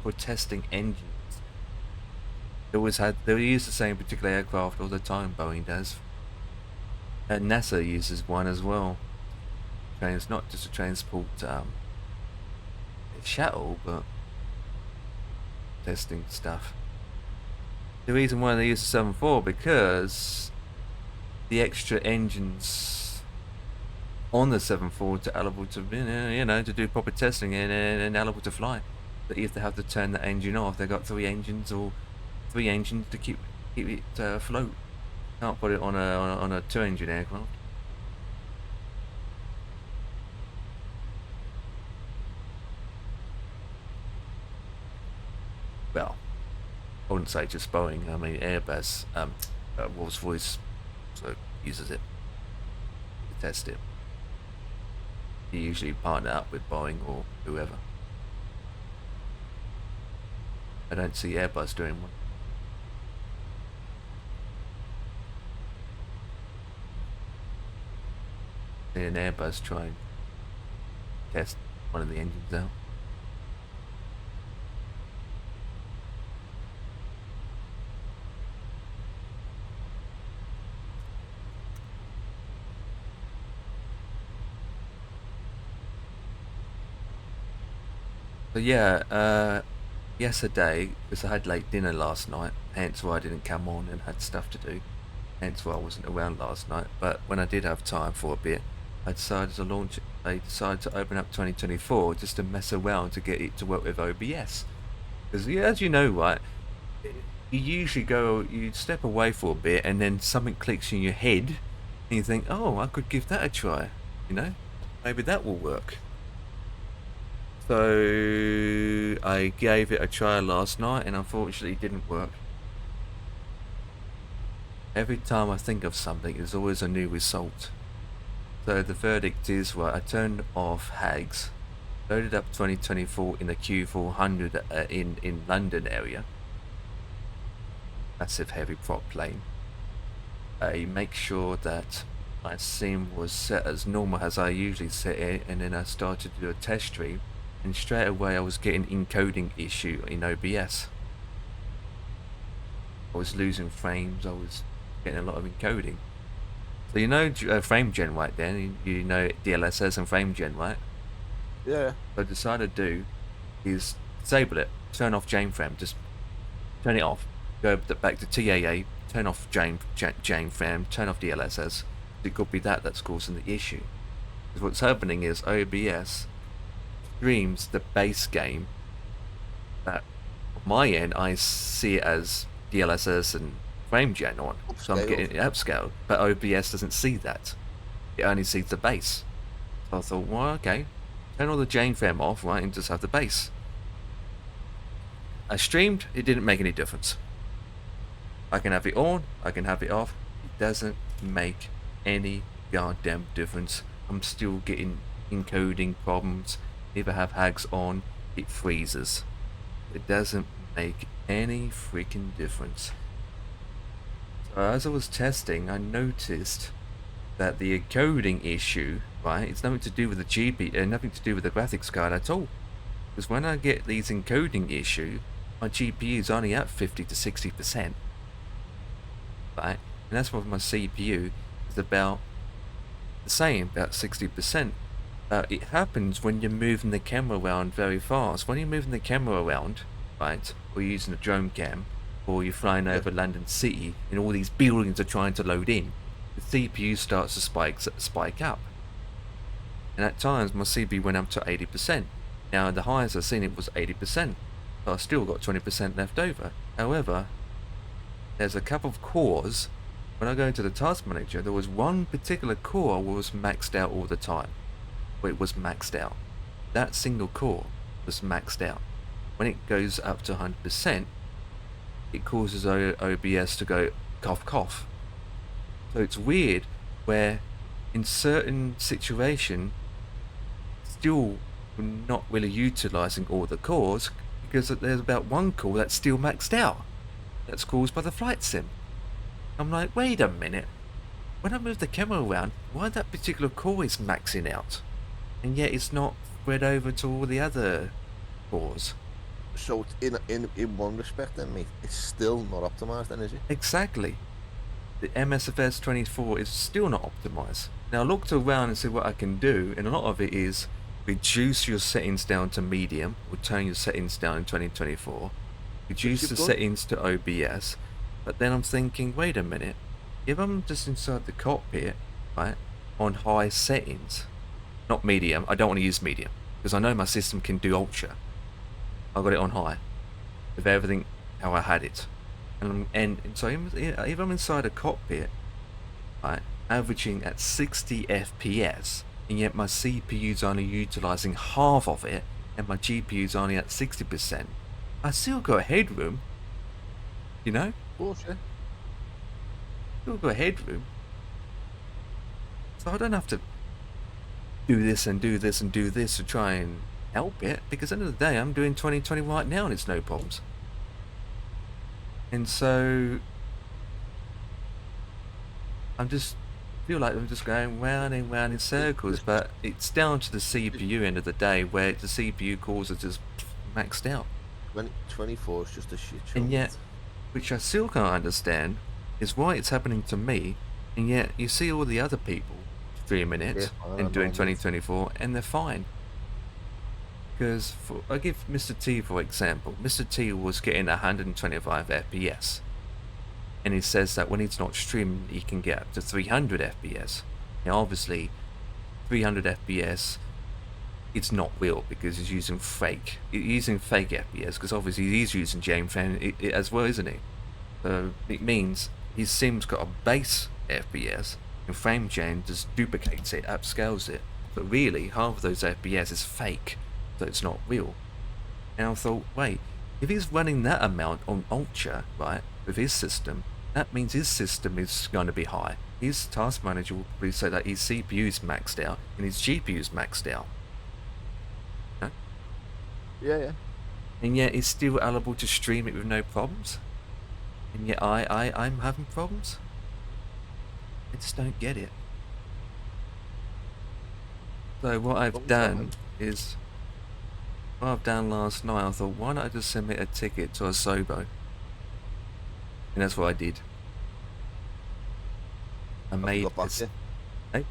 for testing engines. They use the same particular aircraft all the time. Boeing does, and NASA uses one as well. It's not just a transport shuttle, but testing stuff. The reason why they use the 747 because the extra engines on the 747 to eligible to to do proper testing and eligible to fly. But if they have to turn the engine off, they've got three engines to keep it afloat. Can't put it on a 2-engine aircraft. Well, I wouldn't say just Boeing. I mean, Airbus, Rolls-Royce, so uses it to test it. You usually partner up with Boeing or whoever. I don't see Airbus doing one. See an Airbus try and test one of the engines out. But yeah, yesterday, because I had late dinner last night, hence why I didn't come on and had stuff to do, hence why I wasn't around last night. But when I did have time for a bit, I decided to open up 2024 just to mess around to get it to work with OBS. Because as you know, right, you usually you step away for a bit and then something clicks in your head and you think, oh, I could give that a try, maybe that will work. So I gave it a try last night and unfortunately it didn't work. Every time I think of something, there's always a new result. So the verdict is, right, I turned off HAGs, loaded up 2024 in the Q400 in London area. Massive heavy prop plane. I make sure that my sim was set as normal as I usually set it, and then I started to do a test stream. And straight away I was getting encoding issue in OBS. I was losing frames, I was getting a lot of encoding. So frame gen, right? Then you know DLSS and frame gen, right? Yeah. What I decided to do is disable it, turn off Jane frame, just turn it off, go back to TAA, turn off Jane frame, turn off DLSS. It could be that's causing the issue. Because what's happening is OBS streams the base game that on my end I see it as DLSS and frame gen on, so I'm getting it upscaled, but OBS doesn't see that. It only sees the base. So I thought, well, okay, turn all the Jane frame off, right, and just have the base. I streamed, it didn't make any difference. I can have it on, I can have it off, it doesn't make any goddamn difference. I'm still getting encoding problems. If I have HAGs on, it freezes. It doesn't make any freaking difference. So as I was testing, I noticed that the encoding issue, right, it's nothing to do with the GPU, nothing to do with the graphics card at all. Because when I get these encoding issue, my GPU is only at 50 to 60%. Right? And that's what my CPU is about the same, about 60%. It happens when you're moving the camera around very fast. When you're moving the camera around, right, or you're using a drone cam, or you're flying over London City, and all these buildings are trying to load in, the CPU starts to spike up. And at times, my CPU went up to 80%. Now, the highest I've seen it was 80%, so I still got 20% left over. However, there's a couple of cores. When I go into the task manager, there was one particular core was maxed out all the time. It was maxed out. That single core was maxed out. When it goes up to 100%, it causes OBS to go cough cough. So it's weird where in certain situation still not really utilizing all the cores because there's about one core that's still maxed out. That's caused by the flight sim. I'm like, wait a minute. When I move the camera around, why that particular core is maxing out? And yet it's not spread over to all the other cores. So in one respect, then, mate, it's still not optimized, then, is it? Exactly. The MSFS 24 is still not optimized. Now I looked around and see what I can do, and a lot of it is reduce your settings down to medium, or turn your settings down in 2024, reduce you've the done. settings to OBS, but then I'm thinking, wait a minute, if I'm just inside the cockpit, right, on high settings, not medium, I don't want to use medium, because I know my system can do ultra. I got it on high, with everything how I had it. And so if I'm inside a cockpit, right, averaging at 60 FPS, and yet my CPU's only utilizing half of it, and my GPU's only at 60%, I still got headroom, you know? Of course, yeah. Still got headroom. So I don't have to do this and do this and do this to try and help it, because at the end of the day, I'm doing 2020 right now and it's no problems. And so I'm just feel like I'm just going round and round in circles, but it's down to the CPU end of the day, where the CPU cores are just maxed out. 24 is just a shit show. And yet, mate. which I still can't understand, is why it's happening to me, and yet you see all the other people streaming it Yeah, I and doing know, mate. 2024, and they're fine. Because I give Mr. T for example. Mr. T was getting 125 FPS, and he says that when he's not streaming, he can get up to 300 FPS. Now, obviously, 300 FPS, it's not real because he's using fake. He's using fake FPS because obviously he's using JFrame as well, isn't he? So it means his sim's got a base FPS, and FrameGen just duplicates it, upscales it. But really, half of those FPS is fake, so it's not real. And I thought, wait, if he's running that amount on Ultra, right, with his system, that means his system is going to be high. His task manager will probably say that his CPU is maxed out and his GPU is maxed out. Huh? Yeah. And yet it's still able to stream it with no problems. And yet I'm having problems. I just don't get it. So what I've done is, what I've done last night, I thought, why not I just submit a ticket to a Sobo? And that's what I did. I made got back this. yet? Hey?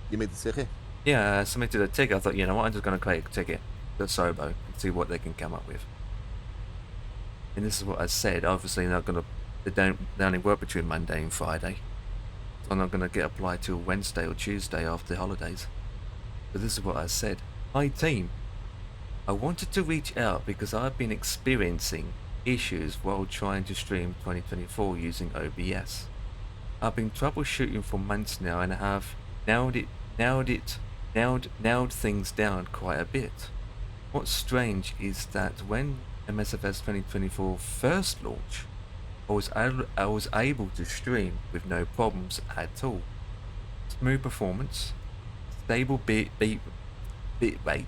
You made the ticket? Yeah, I submitted a ticket. I thought, you know what, I'm just going to create a ticket to Sobo and see what they can come up with. And this is what I said. Obviously, they're not going to. They only work between Monday and Friday. So I'm not going to get applied till Wednesday or Tuesday after the holidays. But this is what I said. Hi team. I wanted to reach out because I've been experiencing issues while trying to stream 2024 using OBS. I've been troubleshooting for months now and have nailed things down quite a bit. What's strange is that when MSFS 2024 first launched, I was able to stream with no problems at all. Smooth performance, stable bit rate,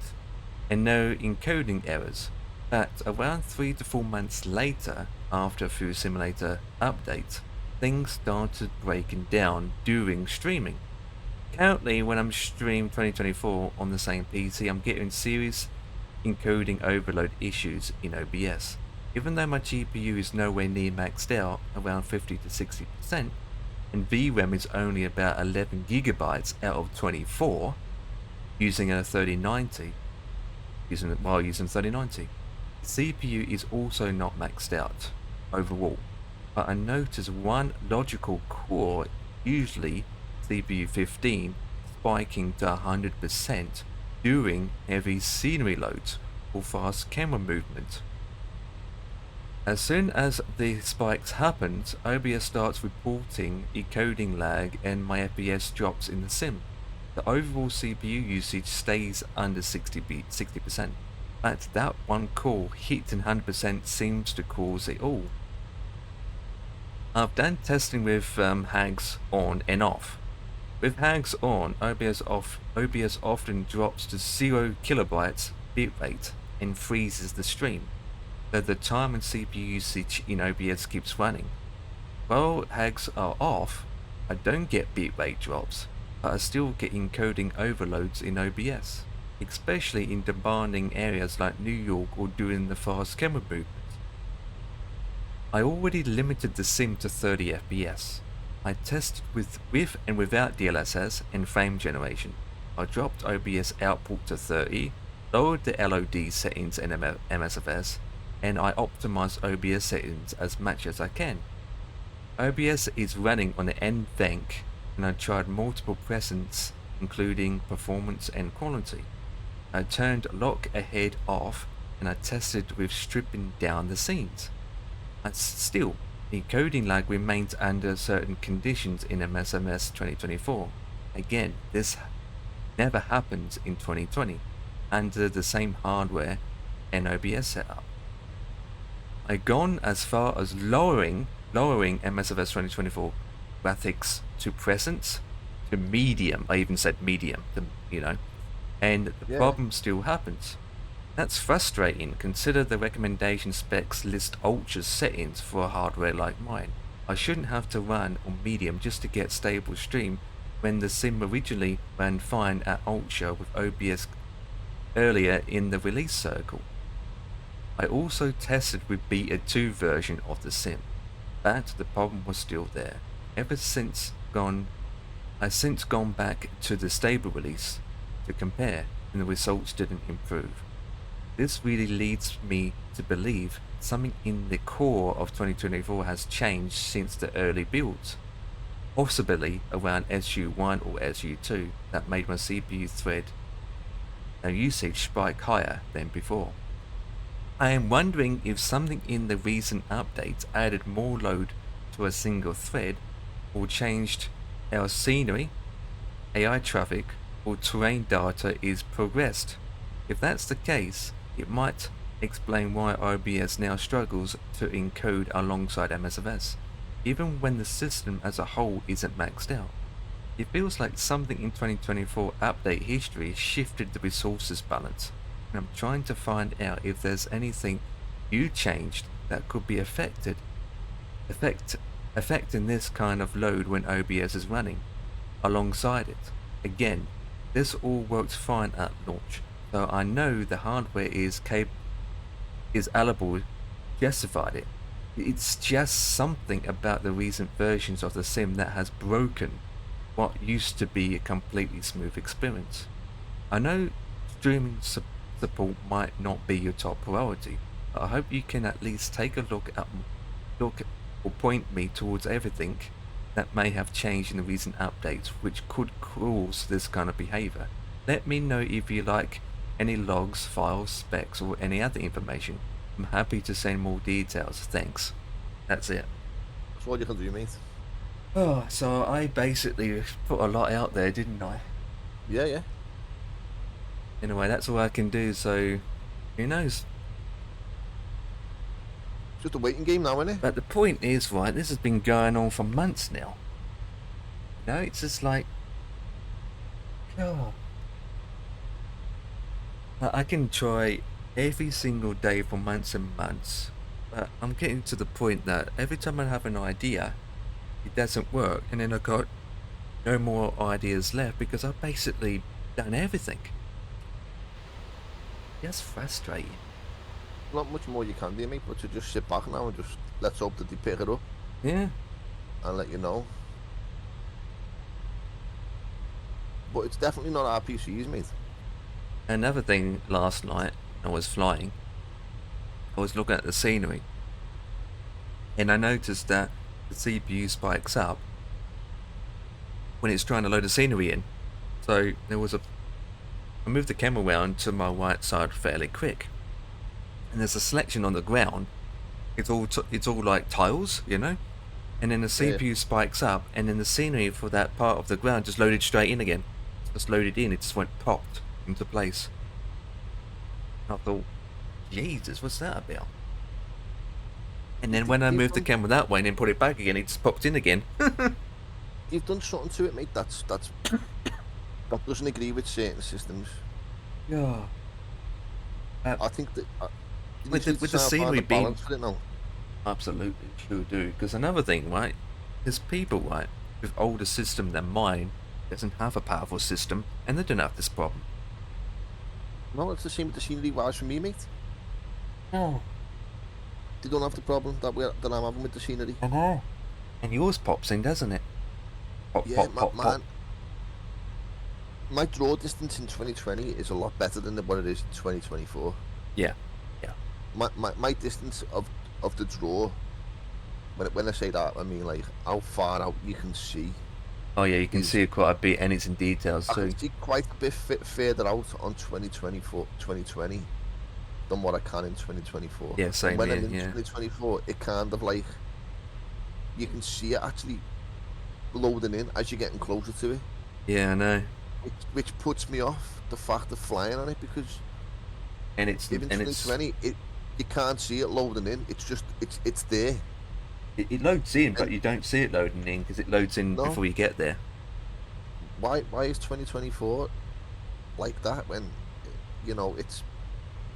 and no encoding errors. But around 3 to 4 months later, after a few simulator updates, things started breaking down during streaming. Currently, when I'm streaming 2024 on the same PC, I'm getting serious encoding overload issues in OBS. Even though my GPU is nowhere near maxed out, around 50 to 60%, and VRAM is only about 11 gigabytes out of 24, using a 3090, while using 3090. The CPU is also not maxed out overall, but I notice one logical core, usually CPU 15, spiking to 100% during heavy scenery loads or fast camera movement. As soon as the spikes happens, OBS starts reporting encoding lag and my FPS drops in the sim. The overall CPU usage stays under 60%. But that one core hitting 100% seems to cause it all. I've done testing with HAGs on and off. With HAGs on, OBS often drops to 0 kilobytes bitrate and freezes the stream, though the time and CPU usage in OBS keeps running. While HAGs are off, I don't get bitrate drops, but I still get encoding overloads in OBS. especially in demanding areas like New York or during the fast camera movements. I already limited the sim to 30 FPS. I tested with and without DLSS and frame generation. I dropped OBS output to 30, lowered the LOD settings in MSFS, and I optimized OBS settings as much as I can. OBS is running on the NVENC, and I tried multiple presets including performance and quality. I turned lock ahead off and I tested with stripping down the scenes. Still, encoding lag remains under certain conditions in MSMS 2024. Again, this never happens in 2020 under the same hardware and OBS setup. I've gone as far as lowering MSFS 2024 graphics to presence to medium. I even said medium, and the problem still happens. That's frustrating. Consider the recommendation specs list Ultra's settings for a hardware like mine. I shouldn't have to run on medium just to get stable stream when the sim originally ran fine at Ultra with OBS earlier in the release circle. I also tested with Beta 2 version of the sim, but the problem was still there. I've since gone back to the stable release to compare, and the results didn't improve. This really leads me to believe something in the core of 2024 has changed since the early builds, possibly around SU1 or SU2, that made my CPU thread usage spike higher than before. I am wondering if something in the recent updates added more load to a single thread, or changed how scenery, AI traffic, or terrain data is progressed. If that's the case, it might explain why OBS now struggles to encode alongside MSFS, even when the system as a whole isn't maxed out. It feels like something in 2024 update history shifted the resources balance, and I'm trying to find out if there's anything you changed that could be affecting this kind of load when OBS is running alongside it. Again, this all worked fine at launch, so I know the hardware is allowable, justified it. It's just something about the recent versions of the sim that has broken what used to be a completely smooth experience. I know streaming support might not be your top priority, but I hope you can at least take a look or point me towards everything that may have changed in the recent updates which could cause this kind of behavior. Let me know if you like any logs, files, specs, or any other information. I'm happy to send more details. Thanks. That's it. That's all you can do, mate. Oh, so I basically put a lot out there, didn't I? Yeah. Anyway, that's all I can do, so who knows? It's just a waiting game now, isn't it? But the point is, right, this has been going on for months now. It's just like, God. I can try every single day for months and months, but I'm getting to the point that every time I have an idea, it doesn't work, and then I've got no more ideas left because I've basically done everything. Just frustrating. Not much more you can do, mate, but to just sit back now and just let's hope that they pick it up Yeah. and let you know. But it's definitely not our PCs, mate. Another thing, last night I was flying, I was looking at the scenery, and I noticed that the CPU spikes up when it's trying to load the scenery in. So I moved the camera around to my right side fairly quick, and there's a selection on the ground. It's all like tiles, and then the CPU spikes up, and then the scenery for that part of the ground just loaded straight in again. Just loaded in, it just went popped into place. I thought, Jesus, what's that about? And then when I moved the camera that way and then put it back again, it just popped in again. You've done something to it, mate. That doesn't agree with certain systems. Yeah. I think that with the scenery being for it now. Absolutely, sure do. Because another thing, right? There's people, right, with older system than mine, doesn't have a powerful system, and they don't have this problem. No, it's the same with the scenery wise for me, mate. Oh, They don't have the problem that I'm having with the scenery. I know. And yours pops in, doesn't it? Pop, Yeah, pop, pop, pop. my draw distance in 2020 is a lot better than what it is in 2024. Yeah, yeah. My distance of the draw, when I say that, I mean like how far out you can see. Oh yeah, you can see it quite a bit, and it's in details I too. can see quite a bit further out on 2020 than what I can in 2024. Yeah, same and when here, I'm in yeah. 2024, it kind of like you can see it actually loading in as you're getting closer to it, Yeah, I know. which puts me off the fact of flying on it, because And it's even and it's 2020, you can't see it loading in. It's just it's there. it loads in, but And you don't see it loading in because it loads in no, before you get there. why is 2024 like that when it's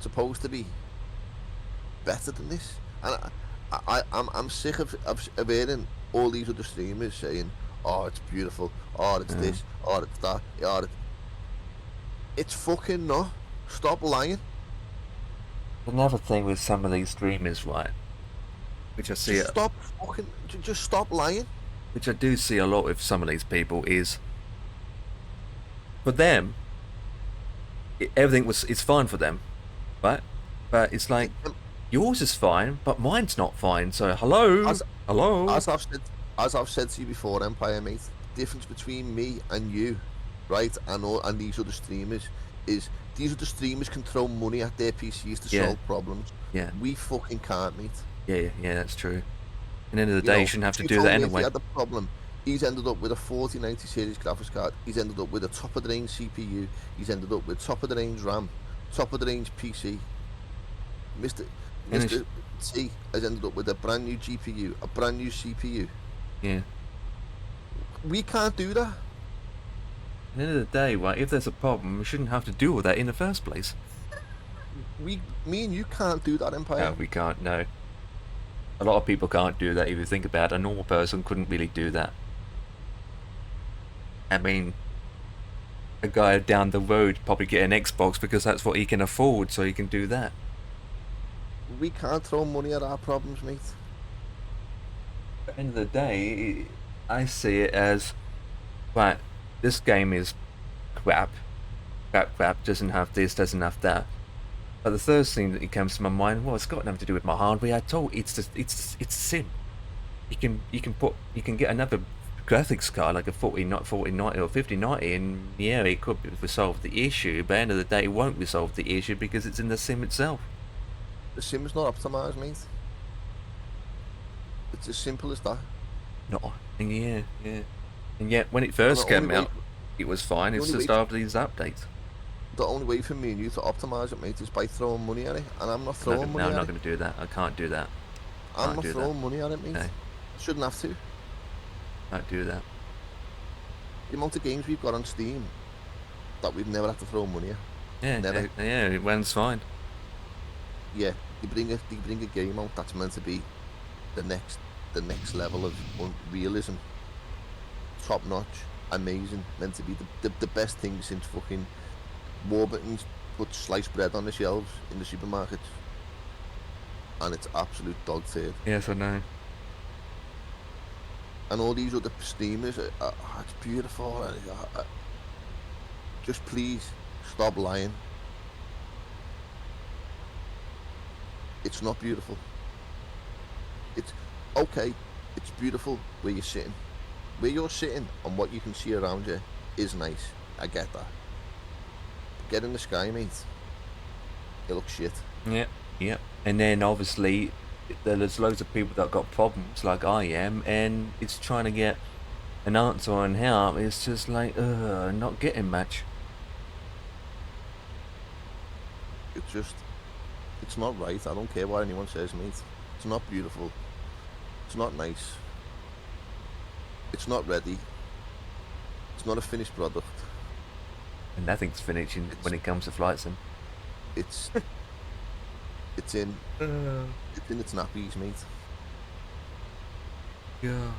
supposed to be better than this? And I'm sick of hearing all these other streamers saying, "Oh, it's beautiful. Oh, it's this. Oh, it's that. Oh, it's fucking not. Stop lying. Another thing with some of these streamers, right, which I see Just stop fucking. Just stop lying." which I do see a lot with some of these people, is for them it's fine for them, right? But it's like yours is fine, but mine's not fine. So hello, hello. As I've said to you before, Empire mate, the difference between me and you, right, and these other streamers is these other streamers can throw money at their PCs to Yeah. solve problems. Yeah, We fucking can't, mate. yeah, that's true. At the end of the day, you shouldn't have to Stu do told that me if anyway. he had the problem. He's ended up with a 4090 series graphics card. He's ended up with a top of the range CPU. He's ended up with top of the range RAM, top of the range PC. Mr. And it's- Mr. T has ended up with a brand new GPU, a brand new CPU. Yeah. We can't do that. At the end of the day, right, if there's a problem, we shouldn't have to do all that in the first place. Me and you can't do that, Empire. No, we can't, no. A lot of people can't do that if you think about it. A normal person couldn't really do that. I mean, a guy down the road probably get an Xbox because that's what he can afford, so he can do that. We can't throw money at our problems, mate. At the end of the day, I see it as, right, this game is crap. Crap, doesn't have this, doesn't have that. But the first thing that comes to my mind, well, it's got nothing to do with my hardware at all. It's a sim. You can get another graphics card like a 4090 or 5090, and yeah, it could resolve the issue. But at the end of the day, it won't resolve the issue because it's in the sim itself. The sim's not optimized, mate. It's as simple as that. No, and yeah. And yet, when it first came out, it was fine. It's just after these updates. The only way for me and you to optimize it, mate, is by throwing money at it, and I'm not throwing money I'm at not it. going to do that. I can't do that. I'm not throwing money at it, mate. No. Shouldn't have to. Can't do that. The amount of games we've got on Steam that we've never had to throw money at. Yeah, it runs fine. Yeah, they bring a game out that's meant to be the next level of realism, top notch, amazing, meant to be the best thing since fucking Warburton's put sliced bread on the shelves in the supermarkets, and it's absolute dog turd. Yes, I know. And all these other streamers, it's beautiful. Just please stop lying. It's not beautiful. It's okay. It's beautiful where you're sitting. Where you're sitting and what you can see around you is nice. I get that. Get in the sky, mate. It looks shit. Yep. And then obviously there's loads of people that got problems like I am, and it's trying to get an answer on how. It's just like, not getting much. It's not right. I don't care what anyone says, mate. It's not beautiful. It's not nice. It's not ready. It's not a finished product. And nothing's finishing when it comes to flight sim. It's in its nappies, mate. Yeah.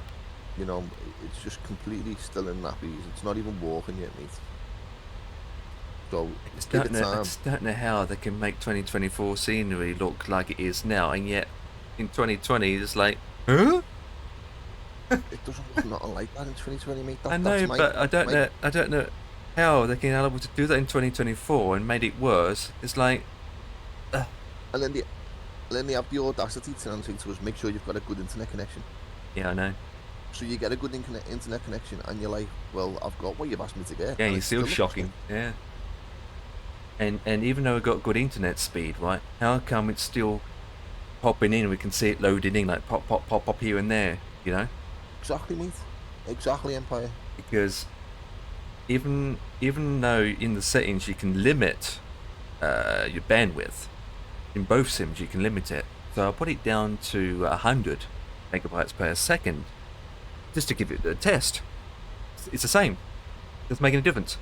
You know, it's just completely still in nappies. It's not even walking yet, mate. So I just give don't it know. I time. just don't know how they can make 2024 scenery look like it is now, and yet in 2020 it's like, huh? It doesn't look nothing like that in 2020, mate. I That's know, my but I don't my. know. I don't know how they can able to do that in 2024 and made it worse. It's like, And then they have the audacity to say to us, make sure you've got a good internet connection. yeah, I know. So you get a good internet connection, and you're like, well, I've got what you've asked me to get. Yeah, and it's it still looks shocking. Yeah. And even though we've got good internet speed, right? How come it's still popping in? We can see it loading in, like pop, pop, pop, pop here and there. You know, exactly, mate. Exactly, Empire. because even though in the settings you can limit your bandwidth, in both sims you can limit it. So I'll put it down to 100 megabytes per second, just to give it a test. It's the same. Doesn't make any difference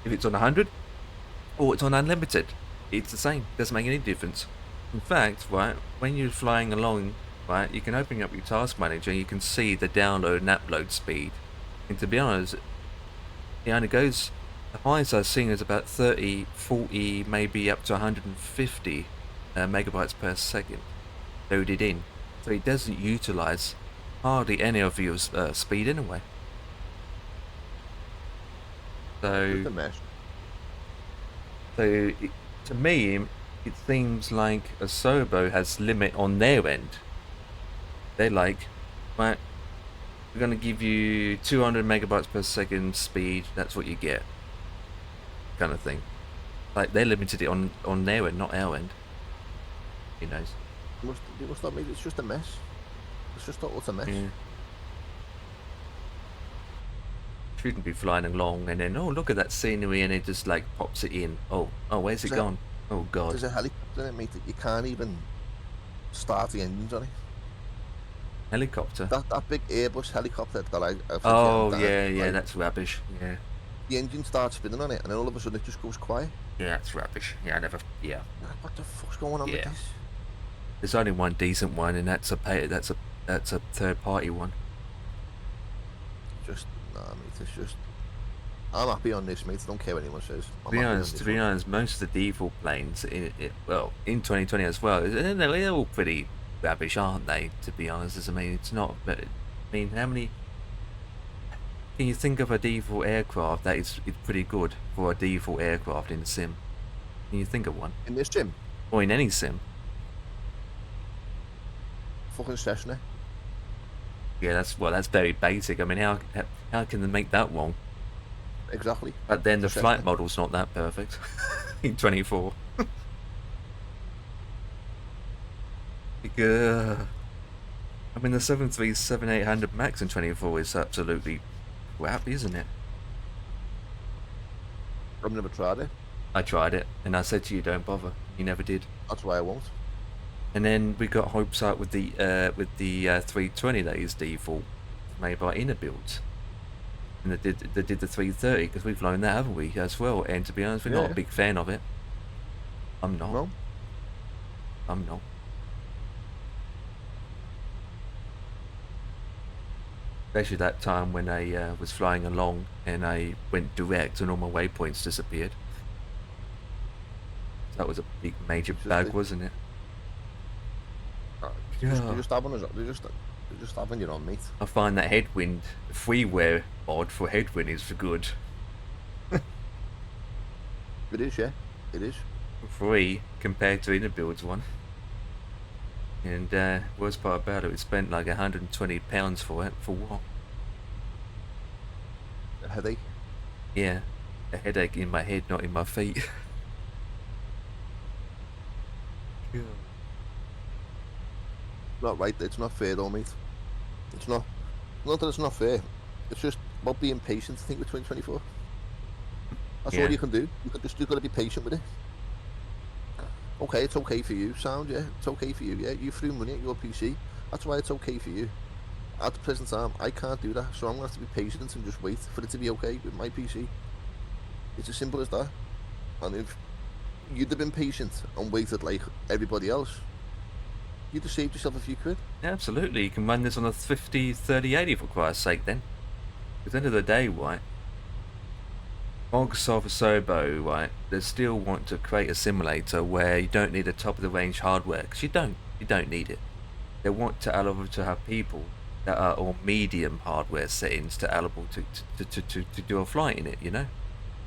if it's on 100 or it's on unlimited. It's the same. Doesn't make any difference. In fact, right, when you're flying along, right, you can open up your task manager and you can see the download and upload speed. And to be honest, it only goes, the highest I've seen is about 30, 40, maybe up to 150 megabytes per second loaded in. So it doesn't utilize hardly any of your speed anyway. Just So, a mess. to me, it seems like Asobo has limit on their end. They're like, right, we're going to give you 200 megabytes per second speed, that's what you get. Kind of thing. Like, they limited it on their end, not our end. Who knows? You must admit, it's just a mess. It's just a utter mess. Yeah. Shouldn't be flying along and then, oh, look at that scenery, and it just like pops it in. Oh, where's it There's a- gone? Oh, God. There's a helicopter in it, mate, that you can't even start the engines on it. Helicopter. That big Airbus helicopter that I Oh, down, yeah, like, that's rubbish. Yeah. the engine starts spinning on it, and then all of a sudden it just goes quiet. Yeah, that's rubbish. Yeah, I never. Yeah. Like, what the fuck's going on with Yeah. this? There's only one decent one, and that's a third party one. Just nah, mate. It's just. I'm happy on this, mate. I don't care what anyone says. To be honest, most of the default planes, in 2020 as well, they're all pretty rubbish, aren't they? To be honest, I mean, it's not. But I mean, how many? Can you think of a default aircraft that is pretty good for a default aircraft in the sim? Can you think of one? In this gym, Or in any sim? fucking Cessna. Yeah, that's very basic. I mean, how can they make that wrong? Exactly. But then the Cessna. flight model's not that perfect in 24. Because, I mean, the 737-800 Max in 24 is absolutely crap, isn't it? I've never tried it. I tried it, and I said to you, don't bother. You never did. That's why I won't. And then we got hopes up with the 320 that is default, made by Inner Builds. And they did the 330 because we've flown that, haven't we, as well? And to be honest, we're not Yeah. a big fan of it. I'm not. No. I'm not. Especially that time when I was flying along and I went direct and all my waypoints disappeared. That was a big major Just bug, the- wasn't it? You're Yeah. just having your own, mate. I find that headwind, the freeware mod for headwind is for good. It is, yeah. It is. Free compared to Inner Builds one. And worst part about it, we spent like £120 for it. For what? A headache. Yeah, a headache in my head, not in my feet. Not right. It's not fair, though, mate. It's not. Not that it's not fair. It's just about being patient. I think with 2024. That's Yeah. all you can do. You've got to be patient with it. Okay, it's okay for you, sound, yeah. It's okay for you, yeah. You threw money at your PC. That's why it's okay for you. At the present time, I can't do that, so I'm gonna have to be patient and just wait for it to be okay with my PC. It's as simple as that. And if you'd have been patient and waited like everybody else, you'd have saved yourself a few quid. Absolutely, you can run this on a 50-30-80 for Christ's sake then. At the end of the day, right? Microsoft Asobo, right, they still want to create a simulator where you don't need a top-of-the-range hardware, because you don't need it. They want to allow to have people that are on medium hardware settings to allow to do a flight in it, you know?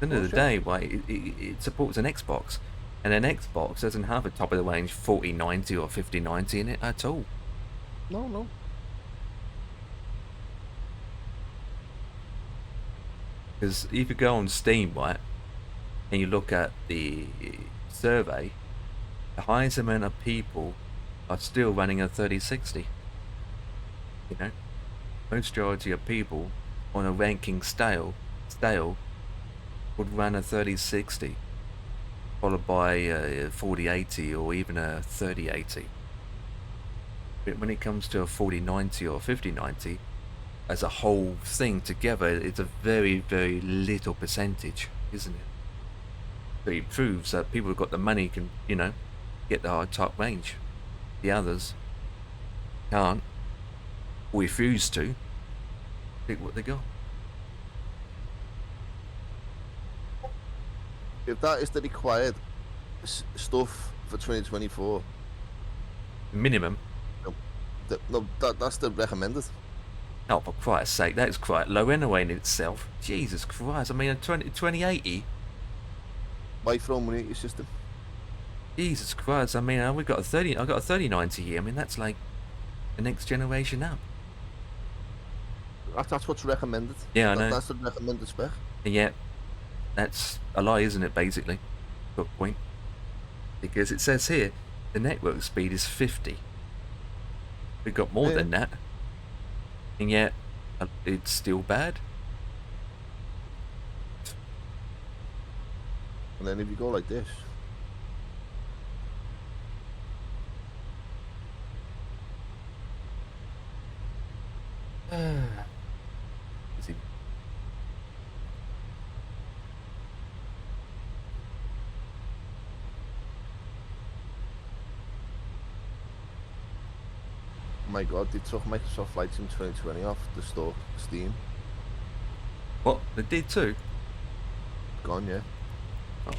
At the end of the day, right, it supports an Xbox, and an Xbox doesn't have a top-of-the-range 4090 or 5090 in it at all. No. Because if you go on Steam, right, and you look at the survey, the highest amount of people are still running a 3060. You know, majority of people on a ranking scale would run a 3060, followed by a 4080 or even a 3080. But when it comes to a 4090 or 5090, as a whole thing together, it's a very, very little percentage, isn't it? So it proves that people who've got the money can, you know, get the high top range. The others can't, or refuse to, pick what they got. If that is the required stuff for 2024, Minimum. that's the recommended. Oh, for Christ's sake, that's quite low anyway in itself. Jesus Christ, I mean, a 2080. Why throw money at your system? Jesus Christ, I mean, we've got a 30. I've got a 3090 here. I mean, that's like the next generation up. That's what's recommended. Yeah, I know. That's the recommended spec. And yet, that's a lie, isn't it, basically? Good point. Because it says here, the network speed is 50. We've got more than that. And yet, it's still bad. And then if you go like this, Is it- oh my god, they took Microsoft Flight Sim 2020 off the store, Steam. What? They did too? Gone, yeah. Oh.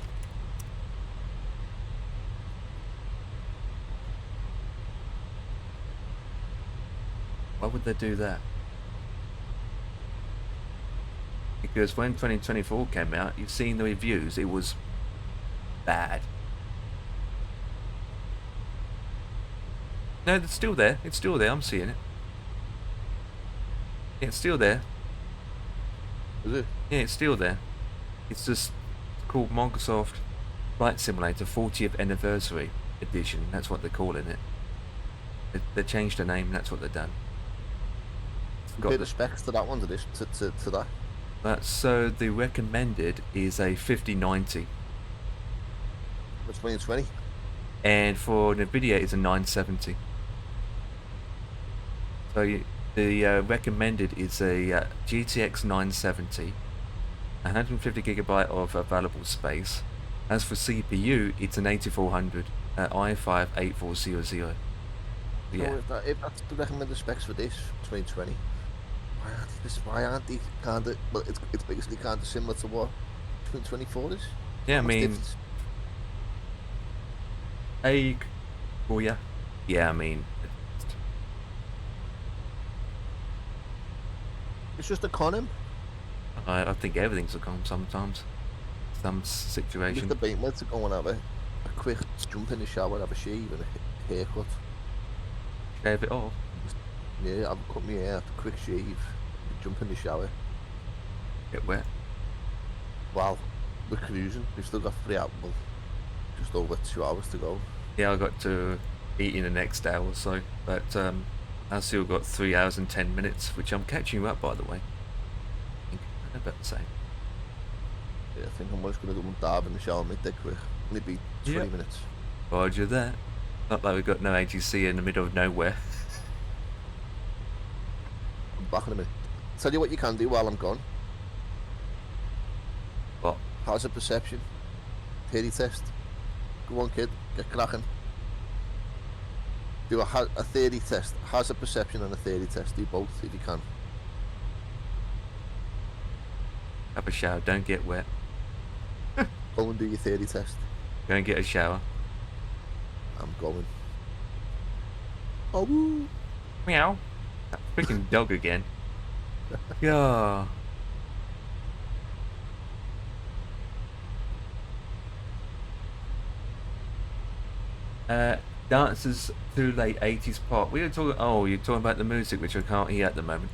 Why would they do that? Because when 2024 came out, you've seen the reviews, it was bad. No, it's still there. It's still there. I'm seeing it. Yeah, it's still there. Is it? Yeah, it's still there. It's just called Microsoft Flight Simulator 40th Anniversary Edition. That's what they're calling it. They changed the name. That's what they've done. Compare the specs to that one, to this, to that. So the recommended is a 5090, For 2020. and for NVIDIA it's a 970. So the recommended is a GTX 970, 150 gigabyte of available space. As for CPU, it's an 8400 i5 8400. Yeah. So if that's the recommended specs for this 2020, why aren't they kind of? Well, it's basically kind of similar to what 2024 is. Yeah, I What's mean, difference? well, yeah, I mean, It's just a con. I think everything's a con sometimes. Some Just situation. debating whether to go and have a quick jump in the shower, have a shave and a haircut. Shave it off. Yeah, I've cut my hair, a quick shave, jump in the shower. Get wet. Well, we're cruising. We've still got 3 hours, well, just over 2 hours to go. Yeah, I got to eat in the next hour or so, but I still got 3 hours and 10 minutes, which I'm catching you up, by the way. I think I'm about the same. Yeah, I think I'm just going to go and dive in the shower midday quick. Maybe 20 Yep. minutes. Roger that. Not like we've got no ATC in the middle of nowhere. I'm back in a minute. Tell you what you can do while I'm gone. What? Hazard perception. Theory test. Go on, kid. Get cracking. Do a theory test. Hazard perception and a theory test. Do both if you can. Have a shower, don't get wet. Go and do your theory test. Go and get a shower. I'm going. Oh, woo. Meow. That freaking dog again. Yeah. Dancers Too Late 80s pop. We were talking. Oh, you're talking about the music, which I can't hear at the moment.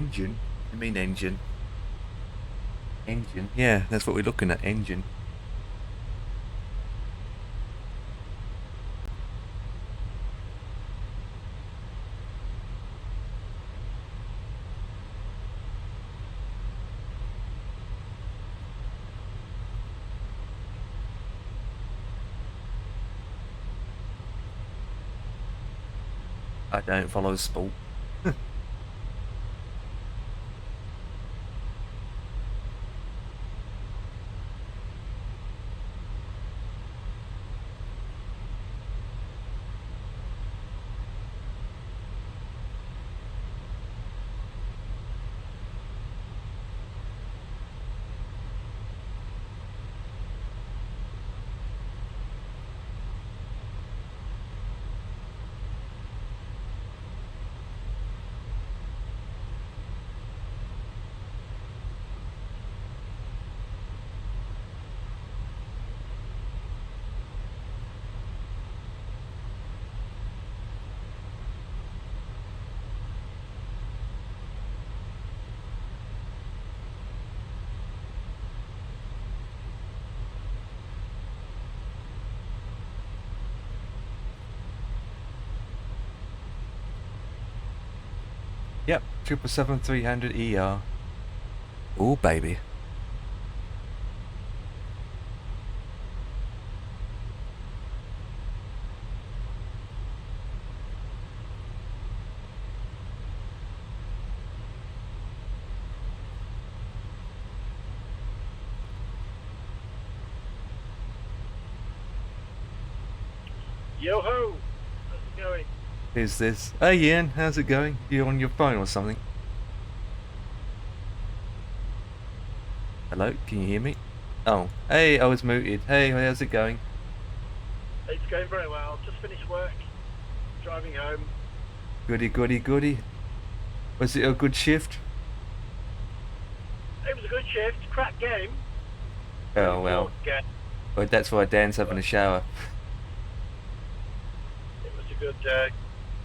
Engine? I mean engine. Engine. Yeah, that's what we're looking at. Engine. I don't follow sport. Yep, 777 300 ER. Oh, baby. Yo ho! How's it going? Who's this? Hey Ian, how's it going? You on your phone or something? Hello, can you hear me? Oh, hey, I was muted. Hey, how's it going? It's going very well. Just finished work. Driving home. Goody, goody, goody. Was it a good shift? It was a good shift. Crap game. Oh, well. Yeah. Well, that's why Dan's having a shower. It was a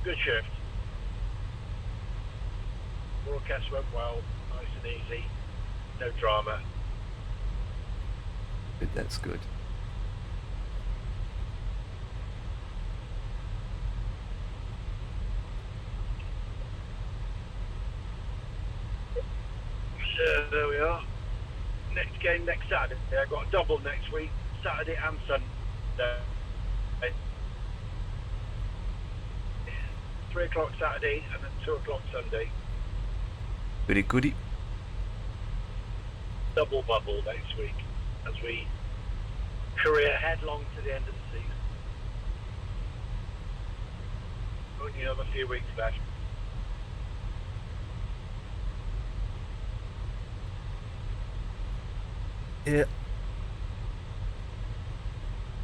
good shift. Broadcast went well. Nice and easy. No drama. Good, that's good. So there we are. Next game next Saturday. I've got a double next week. Saturday and Sunday. 3 o'clock Saturday and then 2 o'clock Sunday. Goody, goody. Double bubble next week as we career headlong to the end of the season. Only another few weeks left. Yeah.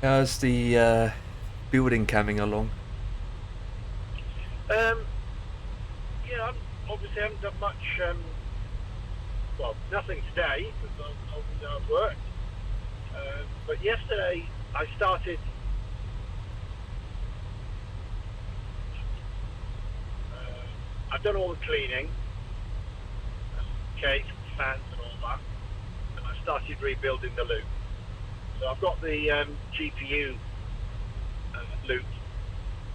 How's the building coming along? Yeah, obviously haven't done much. Well, nothing today because I've worked. But yesterday I started. I've done all the cleaning, case, fans, and all that, and I started rebuilding the loop. So I've got the GPU loop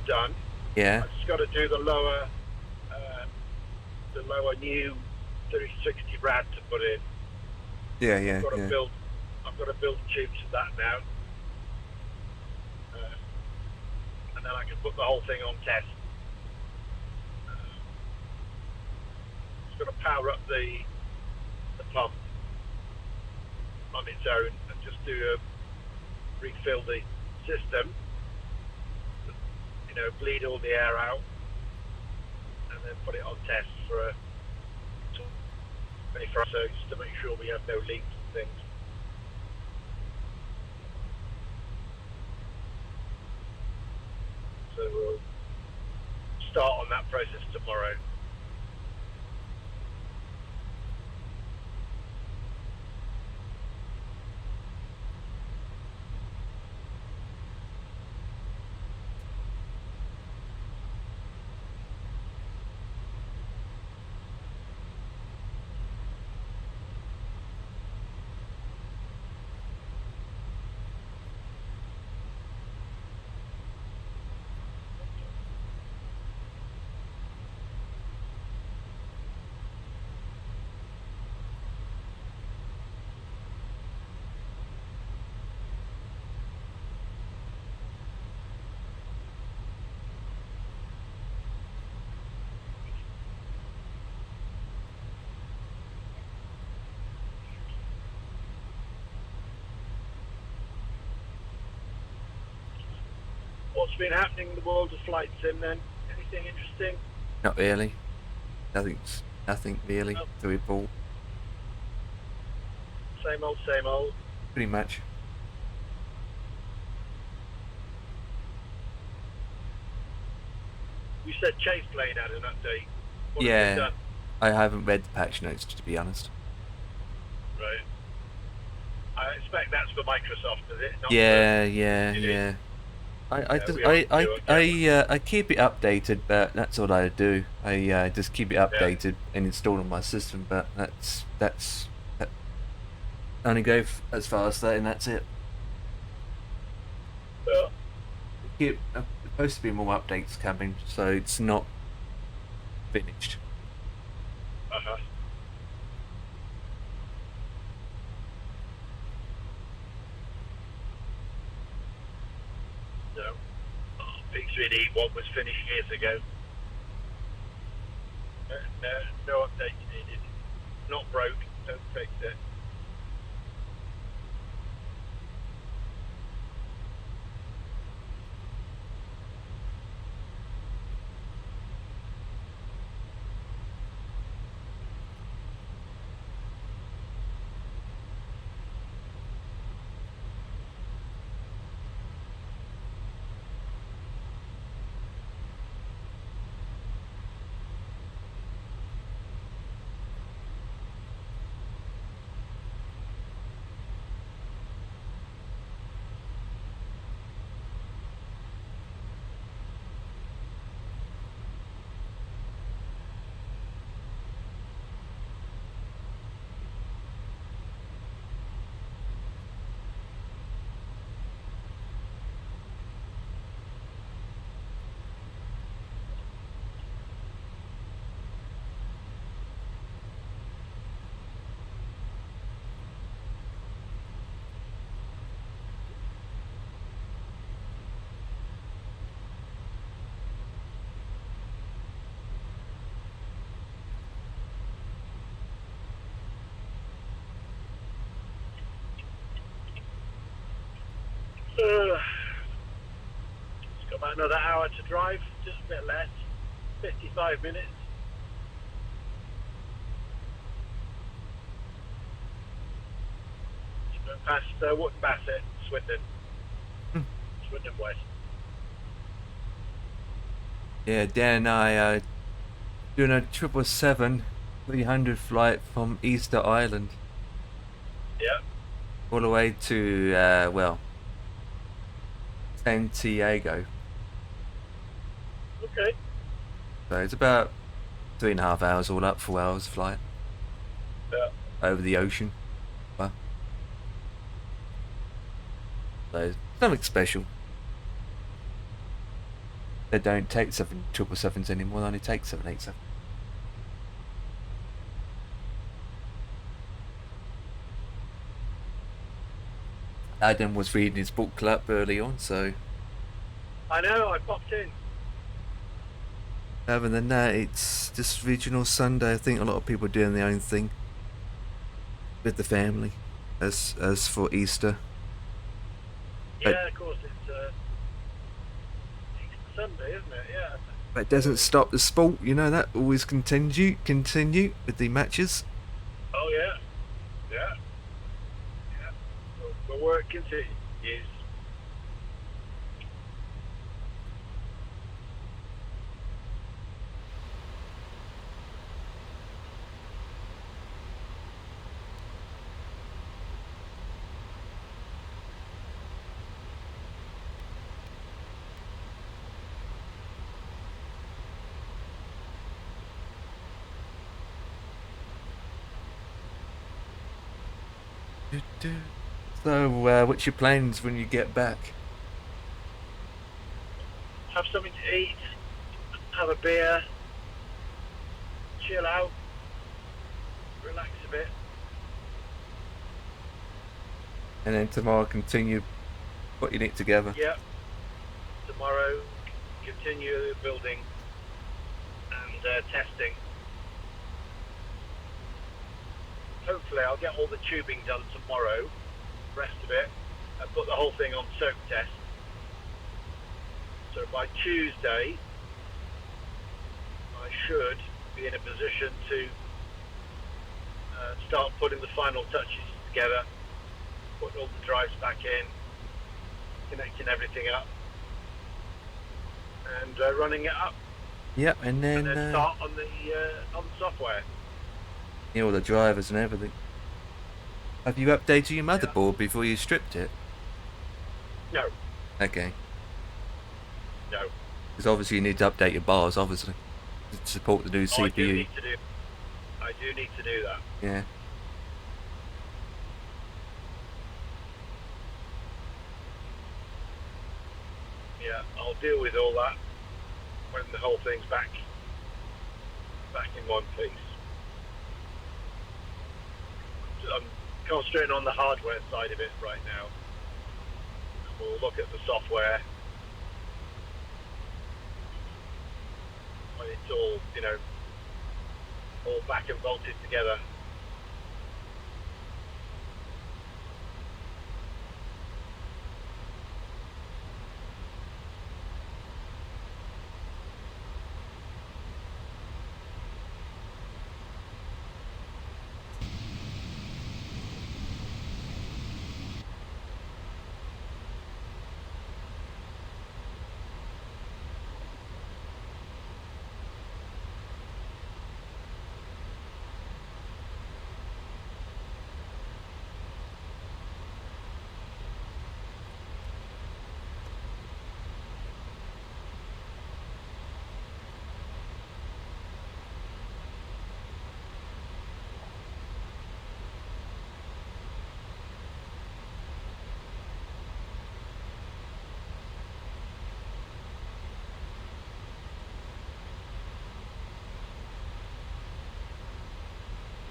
done. Yeah. I've just got to do the lower new 360 rad to put in. Yeah, yeah, I've got to yeah. build the tubes for that now, and then I can put the whole thing on test. It's going to power up the pump on its own and just refill the system. Bleed all the air out, and then put it on test for 24 hours, so just to make sure we have no leaks and things. So we'll start on that process tomorrow. What's been happening in the world of flight sim then? Anything interesting? Not really. Nothing really Nope. to report. Same old, same old. Pretty much. You said Chase Plane had an update. What have Yeah. they done? I haven't read the patch notes, to be honest. Right. I expect that's for Microsoft, is it? Not Yeah. It is. Yeah. I just we have to do it. I keep it updated, but that's all I do. I just keep it updated and install on my system, but that only go as far as that, and that's it. Well, There's supposed to be more updates coming, so it's not finished. uh-huh. So, P3D1 was finished years ago. No updates needed. Not broke, don't fix it. It's got about another hour to drive, just a bit less. 55 minutes. Past Wootton Bassett, Swindon. Swindon West. Yeah, Dan and I doing a 777-300 flight from Easter Island Yeah. all the way to Santiago. Okay. So it's about 3.5 hours all up, 4 hours flight Yeah. over the ocean. Well, so something special. They don't take 777s anymore, they only take 787. Adam was reading his book club early on, so I know, I popped in. other than that, it's just regional Sunday. I think a lot of people are doing their own thing with the family as for Easter. Yeah, of course, it's Sunday, isn't it? Yeah. But it doesn't stop the sport, you know, that always continue with the matches. Oh, yeah. Yeah. Yeah. The work continues. So, what's your plans when you get back? Have something to eat, have a beer, chill out, relax a bit. And then tomorrow continue putting it together. Yeah. Tomorrow, continue building and testing. Hopefully I'll get all the tubing done tomorrow, rest of it, and put the whole thing on soak test. So by Tuesday, I should be in a position to start putting the final touches together, putting all the drives back in, connecting everything up, and running it up, Yep, and and then then start on the software. all the drivers and everything. Have you updated your motherboard before you stripped it? No, Okay. no. Because obviously you need to update your bars, obviously, to support the new I do CPU. need to do. I do need to do that. Yeah. Yeah, I'll deal with all that when the whole thing's back in one piece. I'm concentrating on the hardware side of it right now. We'll look at the software when it's all, all back and bolted together.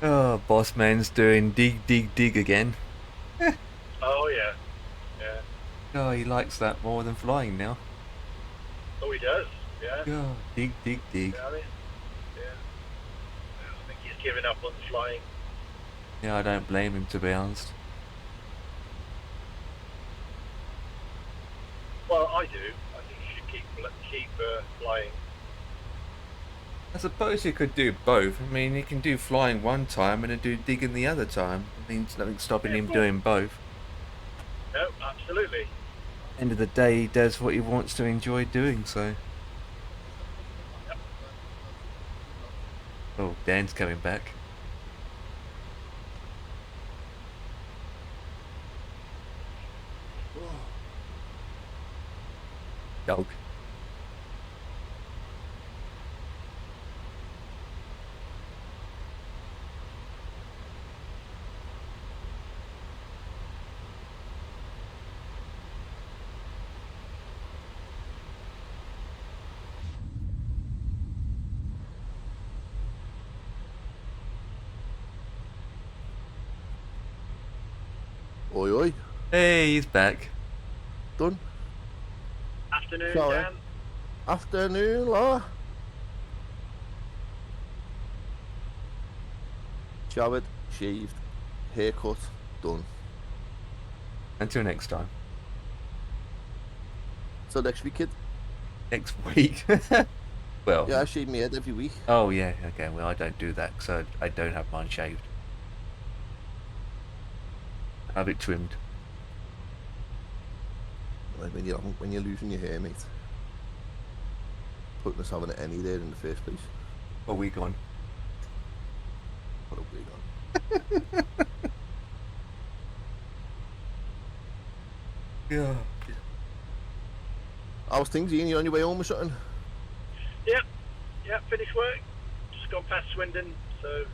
Oh, boss man's doing dig, dig, dig again. Oh yeah, yeah. Oh, he likes that more than flying now. Oh, he does. Yeah. Oh, dig, dig, dig. Yeah, I mean, yeah. I think he's given up on flying. Yeah, I don't blame him, to be honest. Well, I do. I think you should keep flying. I suppose you could do both. I mean, you can do flying one time and then do digging the other time. I mean, there's nothing stopping him doing both. No, absolutely. End of the day, he does what he wants to enjoy doing, so. Yep. Oh, Dan's coming back. Dog. Oi, oi. Hey, he's back. Done. Afternoon, Sorry. Dan. Afternoon, la. Showered, shaved, haircut, done. Until next time. So next week, kid. Next week. Well. Yeah, I shave my head every week. Oh, yeah, okay. Well, I don't do that, so I don't have mine shaved. I have it trimmed. Like when you're losing your hair, mate. Putting us having it any there in the first place. A week on. What a week on. Yeah. How's things, Ian? You on your way home or something? Yep, finished work. Just gone past Swindon, so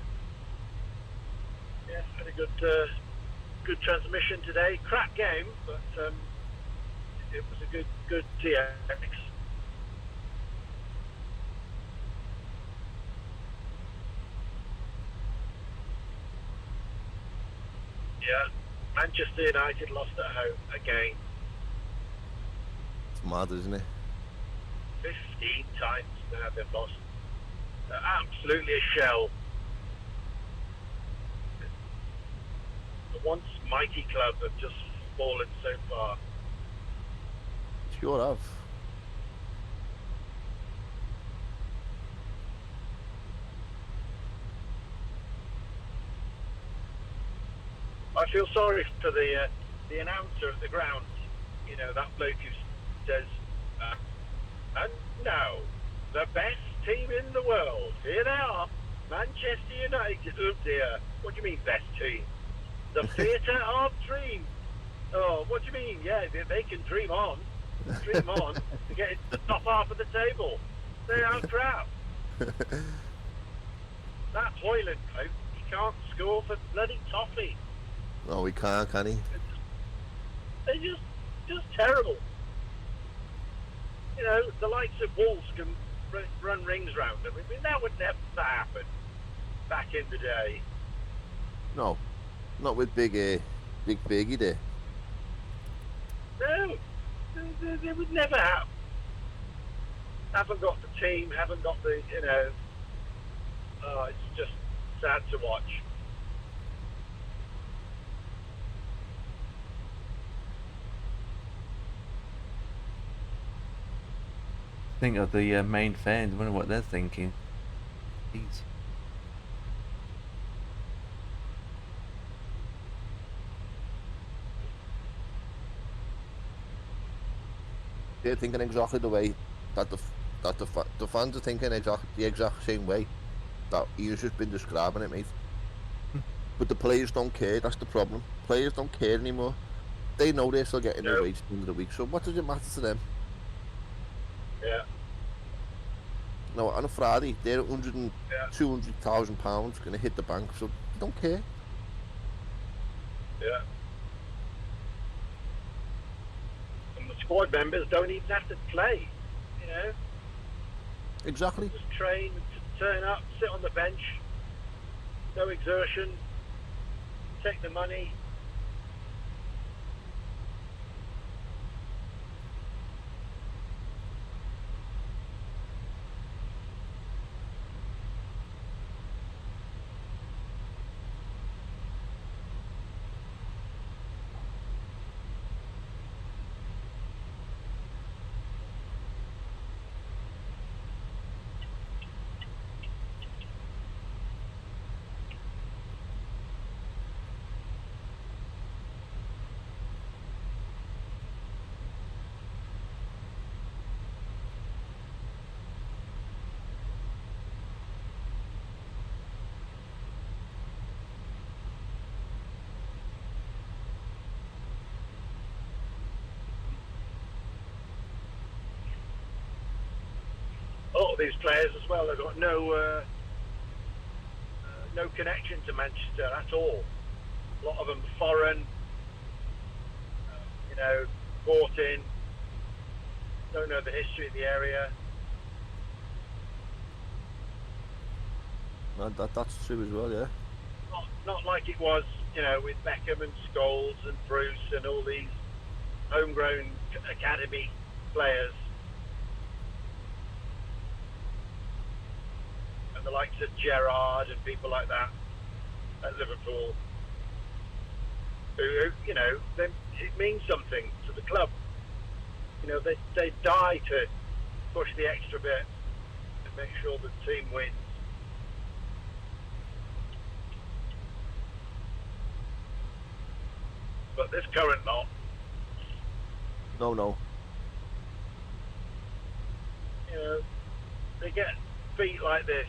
yeah, had a good transmission today. Crap game, but it was a good TX. Yeah, Manchester United lost at home again. It's mad, isn't it? 15 times now they've lost. They're absolutely a shell. The once mighty club have just fallen so far. Sure have. feel sorry for the announcer at the ground. You know, that bloke who says, and now, the best team in the world. Here they are, Manchester United. Oh dear. What do you mean, best team? The theatre of dreams. Oh, what do you mean? Yeah, they can dream on. Dream on to get into the top half of the table. They are crap. That Hoyland bloke, he can't score for bloody toffee. No, he can't, can he? They're just terrible. You know, the likes of Wolves can run rings round them. I mean, that would never happen back in the day. No, not with big Biggie there. No, they would never happen. Haven't got the team, haven't got the, you know. Oh, it's just sad to watch. Think of the main fans. Wonder what they're thinking. Jeez. They're thinking exactly the way that the fans are thinking the exact same way that he's just been describing it, mate. But the players don't care. That's the problem. Players don't care anymore. They know they're still getting their wage at the end of the week. So what does it matter to them? Yeah. No, on a Friday, they're 100 and £200,000 going to hit the bank, so they don't care. Yeah. And the squad members don't even have to play, you know. Exactly. Just train, turn up, sit on the bench, no exertion, take the money. Oh, these players as well, they've got no connection to Manchester at all. A lot of them foreign, you know, bought in, don't know the history of the area. That's true as well, yeah. Not like it was, you know, with Beckham and Scholes and Bruce and all these homegrown academy players. And the likes of Gerrard and people like that at Liverpool, who you know, it means something to the club. You know, they die to push the extra bit and make sure the team wins. But this current lot, No. you know, they get beat like this.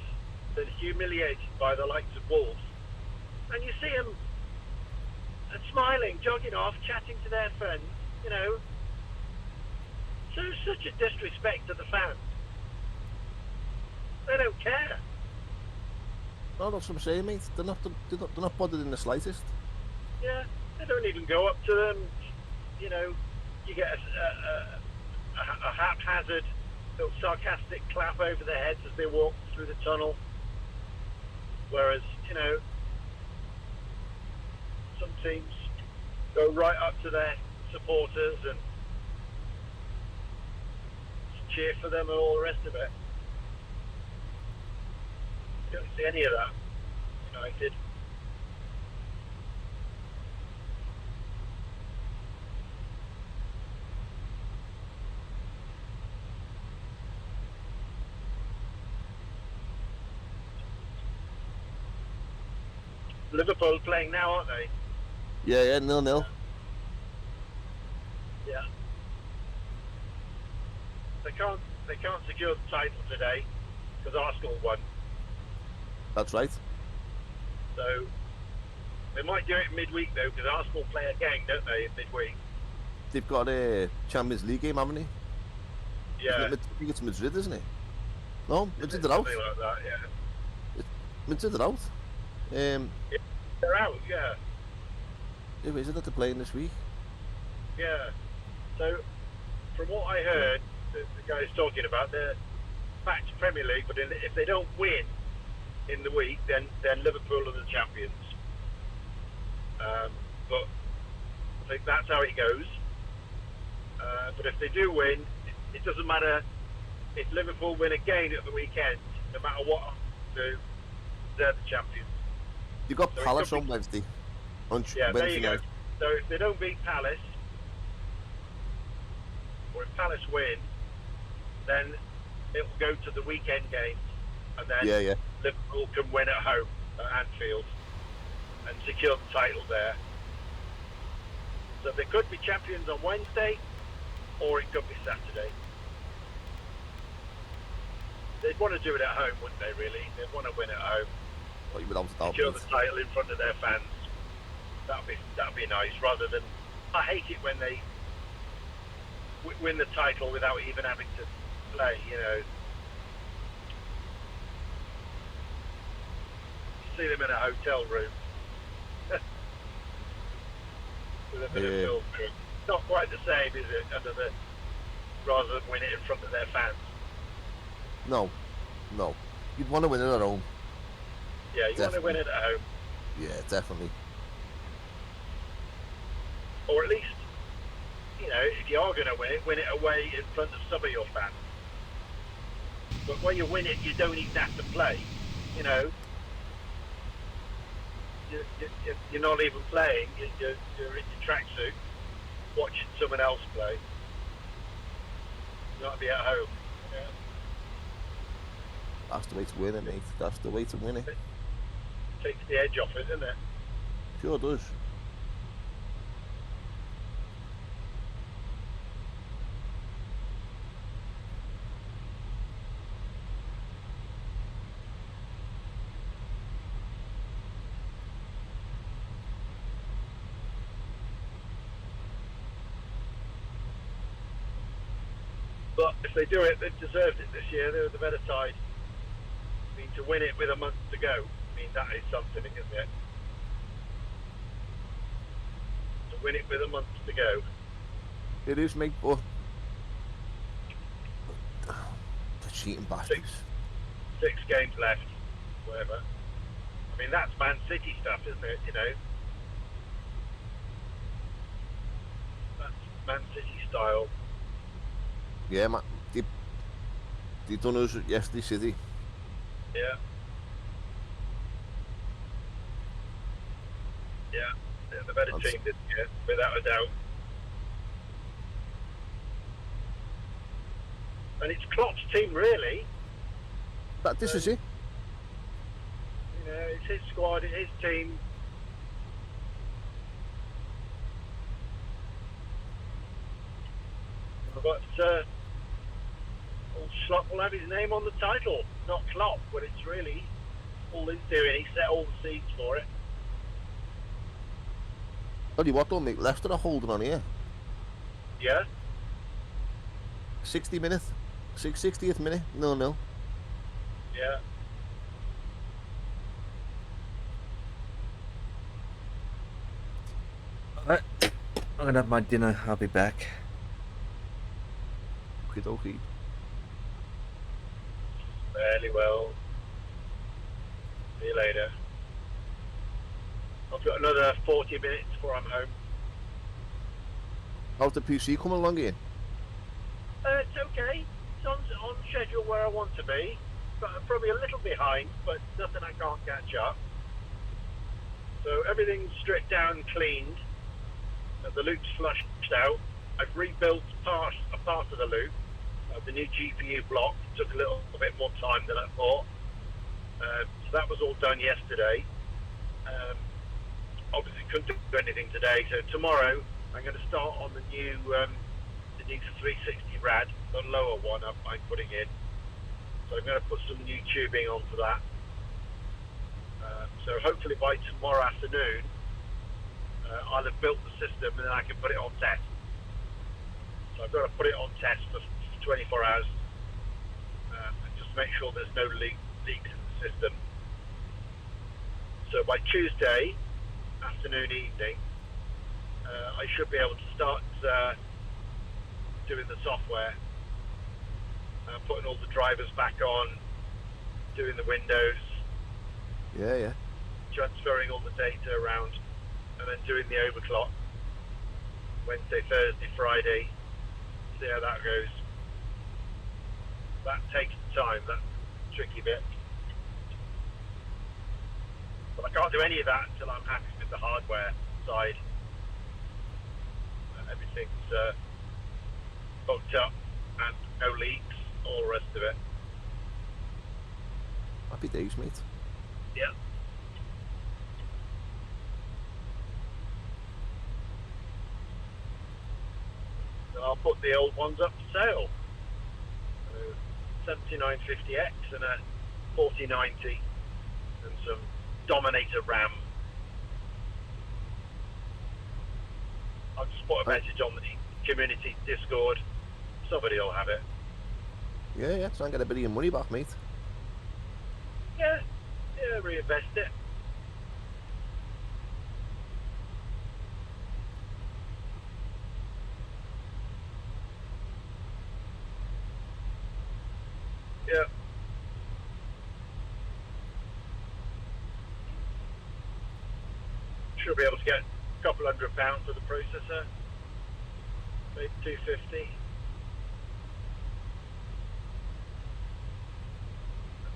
They're humiliated by the likes of Wolves, and you see them smiling, jogging off, chatting to their friends. You know, so such a disrespect to the fans. They don't care. No, that's what I'm saying, mate. They're not bothered in the slightest. Yeah, they don't even go up to them. You know, you get a haphazard, little sarcastic clap over their heads as they walk through the tunnel. Whereas, you know, some teams go right up to their supporters and cheer for them and all the rest of it. You don't see any of that. United. Liverpool playing now, aren't they? Yeah, 0-0. Yeah. They can't secure the title today because Arsenal won. That's right. So they might do it in midweek though, because Arsenal play again, don't they, in midweek? They've got a Champions League game, haven't they? Yeah. I think it's Madrid, isn't it? No, Madrid are out. Something like that, yeah. Madrid are out. They're out, yeah. Who is it that they're playing this week? Yeah. So, from what I heard, the guys talking about, they're back to Premier League, but if they don't win in the week, then Liverpool are the champions. But I think that's how it goes. But if they do win, it doesn't matter if Liverpool win again at the weekend. No matter what they do, they're the champions. You've got So it Palace could on be- Wednesday. Yeah, there Wednesday you go. night. So if they don't beat Palace, or if Palace win, then it will go to the weekend games, and then Yeah. Liverpool can win at home at Anfield and secure the title there. So they could be champions on Wednesday, or it could be Saturday. They'd want to do it at home, wouldn't they, really? They'd want to win at home, Well, without a doubt. secure the title in front of their fans. That'd be nice, rather than... I hate it when they win the title without even having to play, you know. You see them in a hotel room with a bit of Yeah. film crew. Not quite the same, is it? Rather than win it in front of their fans. No. You'd want to win it at home. Yeah, you want to win it at home, Yeah, definitely. or at least, you know, if you are going to win it away in front of some of your fans. But when you win it, you don't even have to play. You know, you're not even playing. You're in your tracksuit, watching someone else play. You ought to be at home. Yeah. That's the way to win it, mate. That's the way to win it. Takes the edge off it, doesn't it? Sure does. But if they do it, they've deserved it this year. They were the better side. I mean, to win it with a month to go, I mean, that is something, isn't it? To win it with a month to go. It is, mate, but... The cheating bastards. 6 games left, whatever. I mean, that's Man City stuff, isn't it? You know, that's Man City style. Yeah, man. They done us yesterday, City. Yeah. Yeah, they're the better That's- team this year, without a doubt. And it's Klopp's team, really. But this is it. You know, it's his squad, it's his team. But old Schlopp will have his name on the title, not Klopp, but it's really all he's doing. He set all the seeds for it. Tell you what, though, mate. Leicester are holding on here. Yeah, 60th minute. 60th minute. 0-0. yeah. Alright, I'm gonna have my dinner. I'll be back. Okie. Fairly well. See you later. I've got another 40 minutes before I'm home. How's the PC coming along here? It's okay. It's on schedule where I want to be. But I'm probably a little behind, but nothing I can't catch up. So everything's stripped down, cleaned. And the loop's flushed out. I've rebuilt a part of the loop. The new GPU block took a little bit more time than I thought. So that was all done yesterday. obviously couldn't do anything today, so tomorrow I'm going to start on the new the new 360 rad, the lower one I'm putting in. So I'm going to put some new tubing onto that. So hopefully by tomorrow afternoon, I'll have built the system and then I can put it on test. So I've got to put it on test for 24 hours and just make sure there's no leaks in the system. So by Tuesday afternoon, evening, I should be able to start doing the software, putting all the drivers back on, doing the windows, Yeah. transferring all the data around, and then doing the overclock Wednesday, Thursday, Friday, see how that goes. That takes time, that's the tricky bit. But I can't do any of that until I'm happy with the hardware side. Everything's hooked up and no leaks, all the rest of it. Happy days, mate. Yeah. So I'll put the old ones up for sale. 7950X and a 4090 and some Dominator RAM. I'll just put a message on the community Discord. Somebody will have it. Yeah, try and get a bit of your money back, mate. Yeah, reinvest it. Yeah. Should be able to get a couple £100 for the processor. Maybe 250.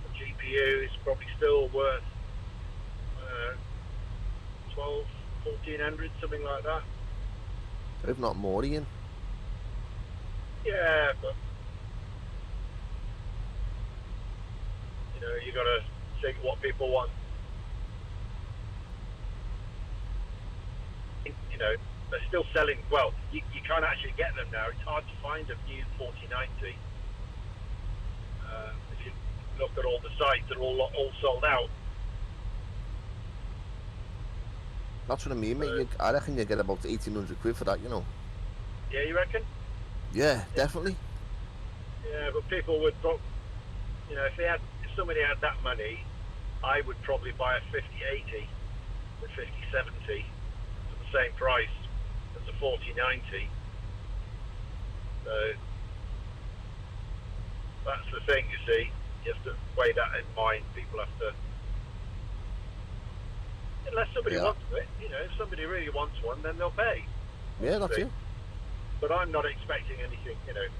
The GPU is probably still worth, I don't know, 12, 1400, something like that. If not more, Ian. Yeah, but you got to think what people want. They're still selling. Well, you can't actually get them now. It's hard to find a new 4090. If you look at all the sites, they're all sold out. That's what I mean, mate. I reckon you get about 1,800 quid for that, Yeah, you reckon? Yeah, definitely. Yeah, but people would, if somebody had that money, I would probably buy a 5080 or 5070 for the same price as a 4090. So that's the thing, you see. You have to weigh that in mind. People have to, unless somebody wants it, if somebody really wants one, then they'll pay. Yeah, that's it. But I'm not expecting anything, anything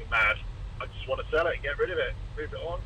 mad. I just want to sell it, get rid of it, move it on.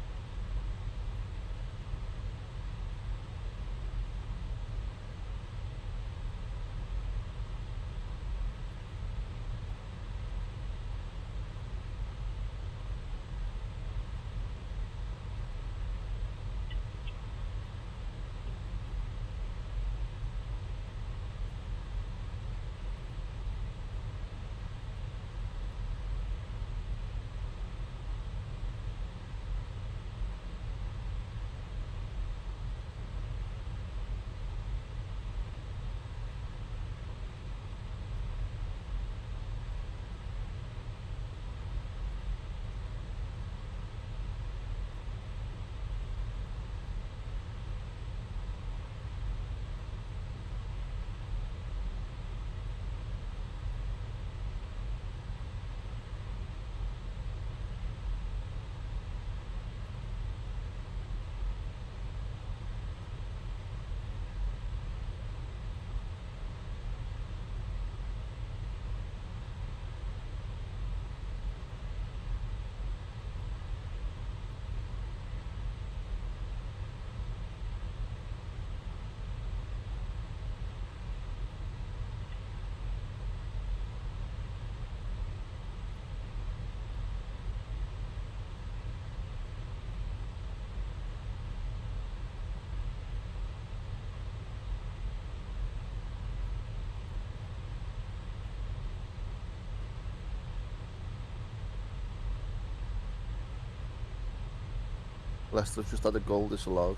Leicester's just had a goal disallowed.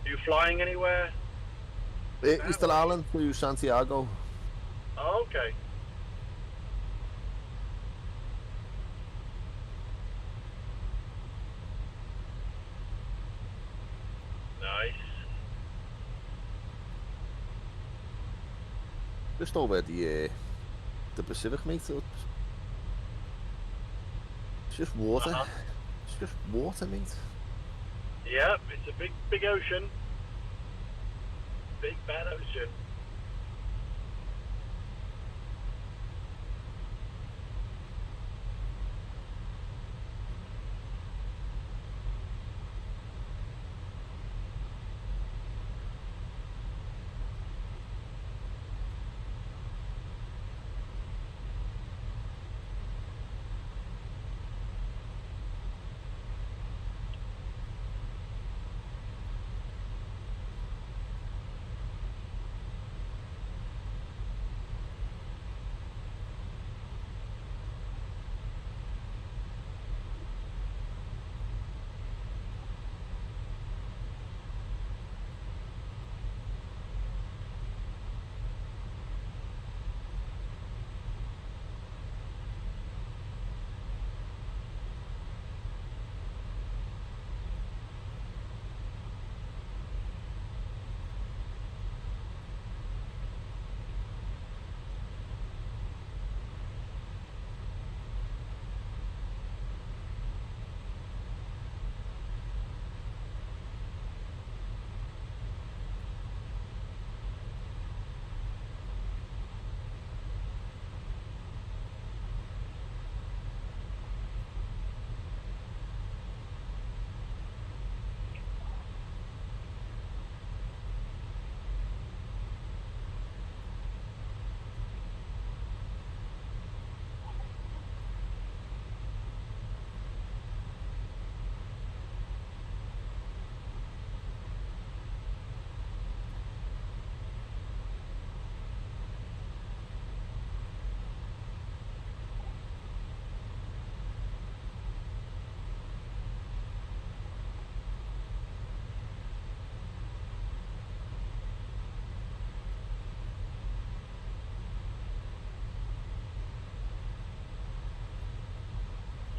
Are you flying anywhere? Eastern Ireland to Santiago. Oh, okay. Nice. Just over the Pacific, mate. So it's just water. Uh-huh. It's just water, mate. Yep, it's a big ocean. Big bad ocean.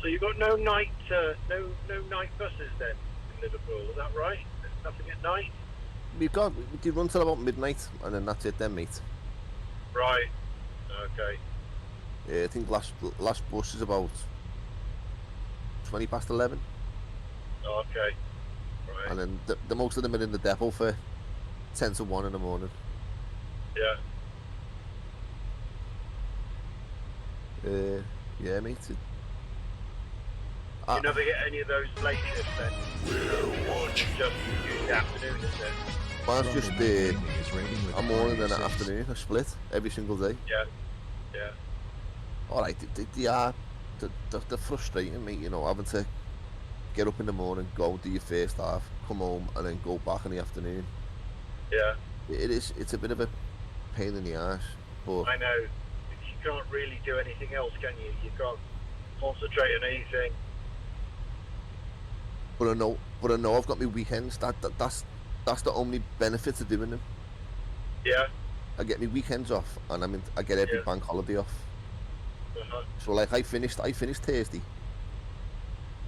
So you've got no night buses then in Liverpool, is that right? There's nothing at night? We do run till about midnight, and then that's it then, mate. Right. Okay. Yeah, I think last bus is about 20 past 11. Okay. Right. And then the most of them are in the depot for 10 to 1 in the morning. Yeah. Yeah, mate. You never get any of those late shifts then? Just use the afternoon, isn't it? Mine's just a morning and an afternoon, a split every single day. Yeah. All right, they're frustrating, mate. You know, having to get up in the morning, go do your first half, come home, and then go back in the afternoon. Yeah. It's a bit of a pain in the ass, but I know. You can't really do anything else, can you? You can't concentrate on anything. But I know I've got my weekends. That's the only benefit of doing them. Yeah. I get my weekends off, and I get every bank holiday off. So like I finished Thursday.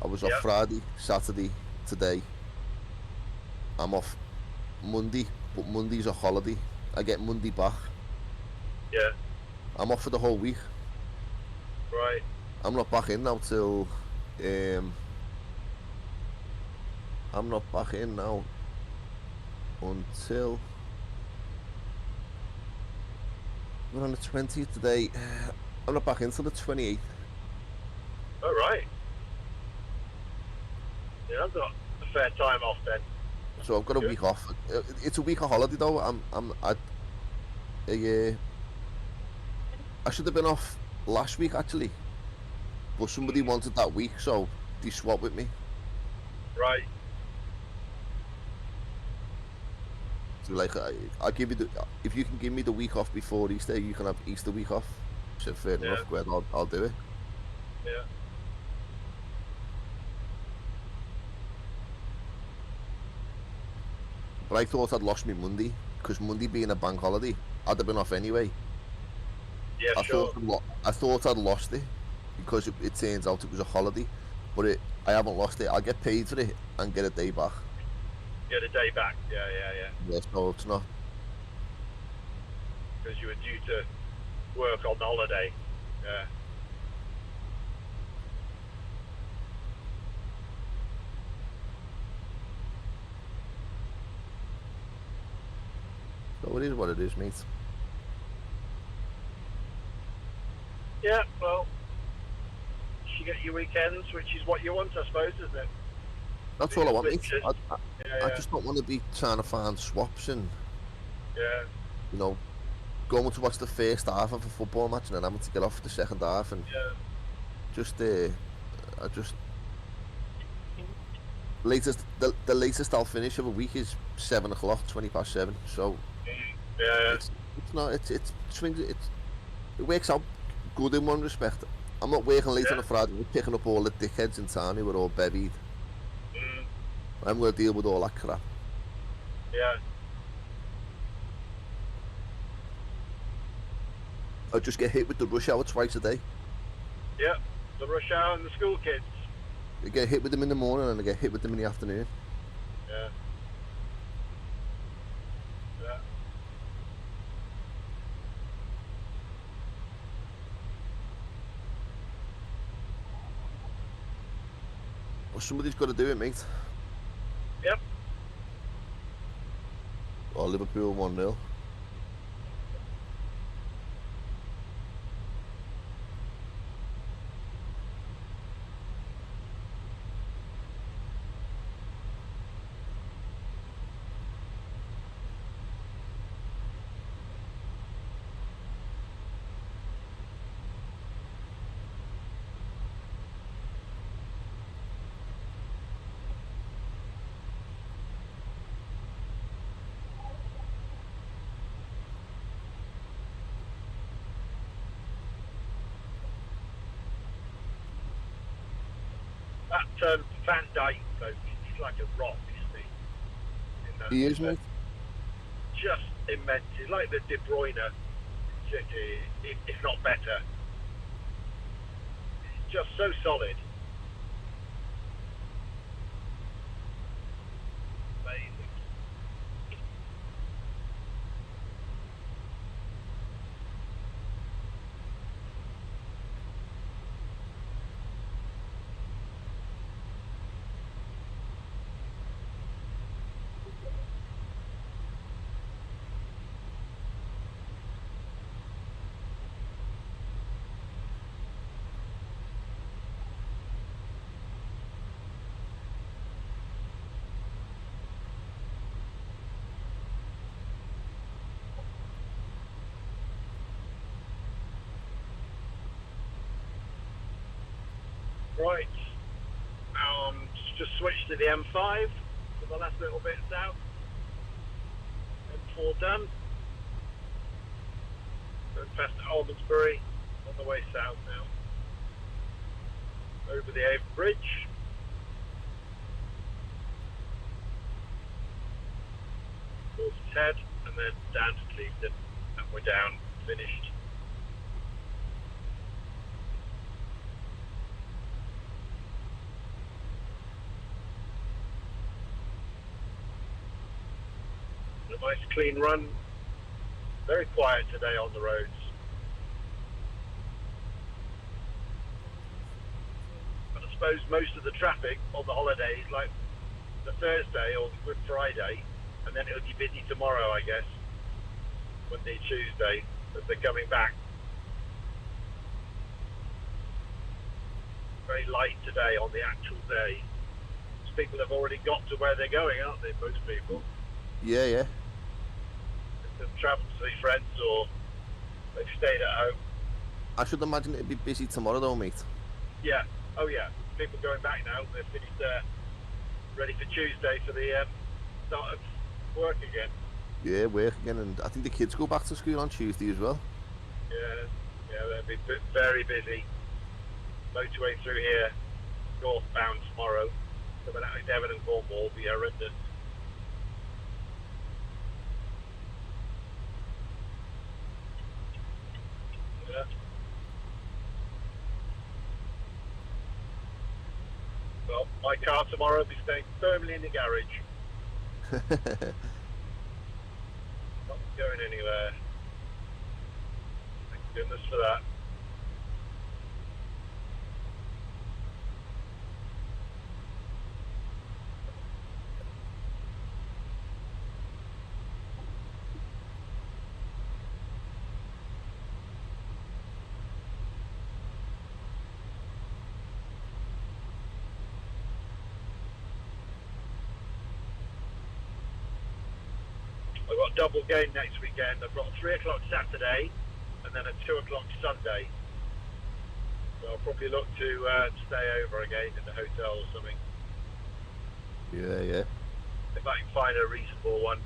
I was off Friday, Saturday, today. I'm off Monday, but Monday's a holiday. I get Monday back. Yeah. I'm off for the whole week. Right. I'm not back in now till I'm not back in now until we're on the 20th today. I'm not back in till the 28th. All right. Yeah, I've got a fair time off then. So I've got a week off. It's a week of holiday though. I should have been off last week actually, but somebody wanted that week, so they swapped with me. Right. So like, I'll give you if you can give me the week off before Easter, you can have Easter week off. So fair enough, well, I'll do it. Yeah. But I thought I'd lost me Monday, because Monday being a bank holiday, I'd have been off anyway. Yeah, I thought I'd lost it, because it turns out it was a holiday, but I haven't lost it. I'll get paid for it and get a day back. Get a day back, yeah. Yeah, so it's not. Because you were due to work on holiday. Yeah. So it is what it is, mate. Yeah, well, you get your weekends, which is what you want, I suppose, isn't it? That's all I want, mate. Yeah. I just don't want to be trying to find swaps and, Yeah. you know, going to watch the first half of a football match and then having to get off the second half and the latest I'll finish of a week is 7 o'clock, 7:20. So it's not it works out good in one respect. I'm not working late on a Friday. We're picking up all the dickheads in town who are all bevied. I'm going to deal with all that crap. Yeah. I just get hit with the rush hour twice a day. Yeah, the rush hour and the school kids. I get hit with them in the morning and I get hit with them in the afternoon. Yeah. Well, somebody's got to do it, mate. Yep. Or Liverpool 1-0. That Van Dijk bloke, he's like a rock, isn't he? He is, mate. Just immense. He's like the De Bruyne, if not better. He's just so solid. Amazing. Right. Just switch to the M5 for the last little bit south. M4 done. Going past Almondsbury on the way south now. Over the Avon Bridge. Towards Ted and then down to Clevedon. And we're down, finished. A nice clean run. Very quiet today on the roads. And I suppose most of the traffic on the holidays, like the Thursday or the Good Friday, and then it'll be busy tomorrow, I guess. Monday, Tuesday, as they're coming back. Very light today on the actual day. Most people have already got to where they're going, aren't they? Most people. Yeah, yeah. They've travelled to see friends or they've stayed at home. I should imagine it'd be busy tomorrow though, mate. Yeah. Oh yeah. People going back now. They're finished ready for Tuesday for the start of work again. Yeah, work again, and I think the kids go back to school on Tuesday as well. Yeah. Yeah, they'll be very busy. Motorway through here, northbound tomorrow. Coming out of Devon and Cornwall will be horrendous. Yeah. Well, my car tomorrow will be staying firmly in the garage. Not going anywhere. Thank goodness for that. I've got double game next weekend. I've got a 3 o'clock Saturday and then a 2 o'clock Sunday. So I'll probably look to stay over again in the hotel or something. Yeah, yeah. If I can find a reasonable one.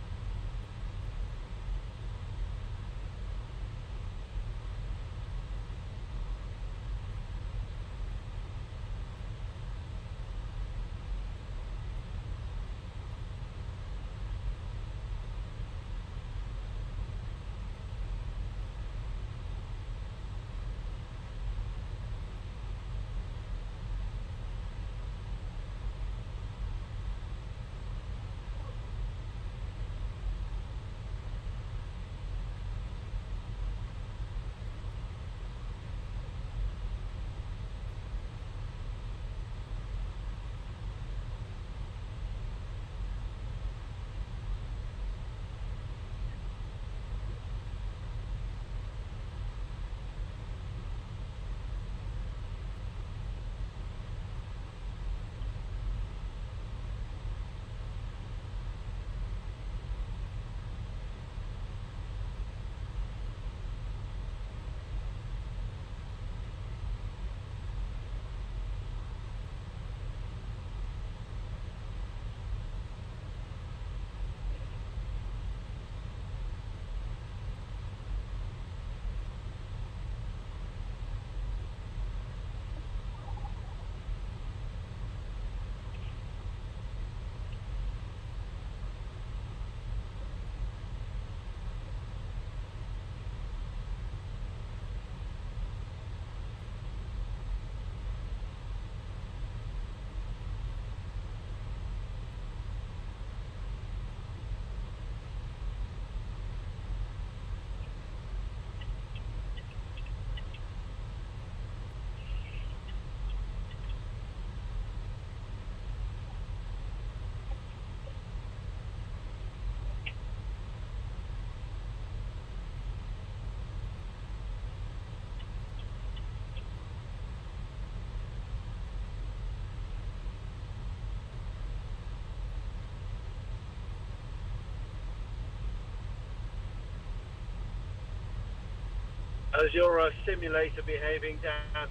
How's your simulator behaving, Dan? Have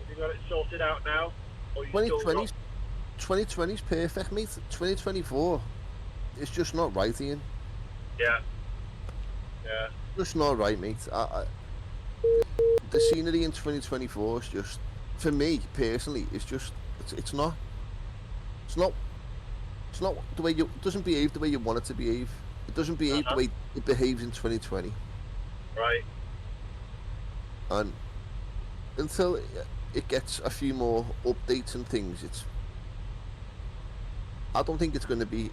you got it sorted out now? Or you still 2020's got... 2020's perfect, mate. 2024, it's just not right, Ian. Yeah. Yeah. Just not right, mate. The scenery in 2024 is just, for me personally, it's not the way it doesn't behave the way you want it to behave. It doesn't behave the way it behaves in 2020. Right. And until it gets a few more updates and things, I don't think it's going to be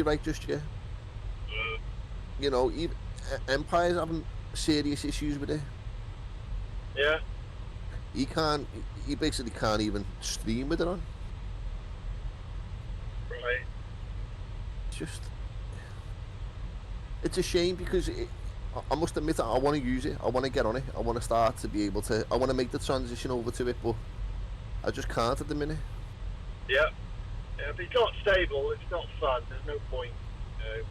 right just yet. You know, even Empire's having serious issues with it. Yeah. He basically can't even stream with it on. Right. It's a shame because I must admit that I want to use it. I want to get on it. I want to start to be able to. I want to make the transition over to it, but I just can't at the minute. Yeah. Yeah, if it's not stable, it's not fun. There's no point. It's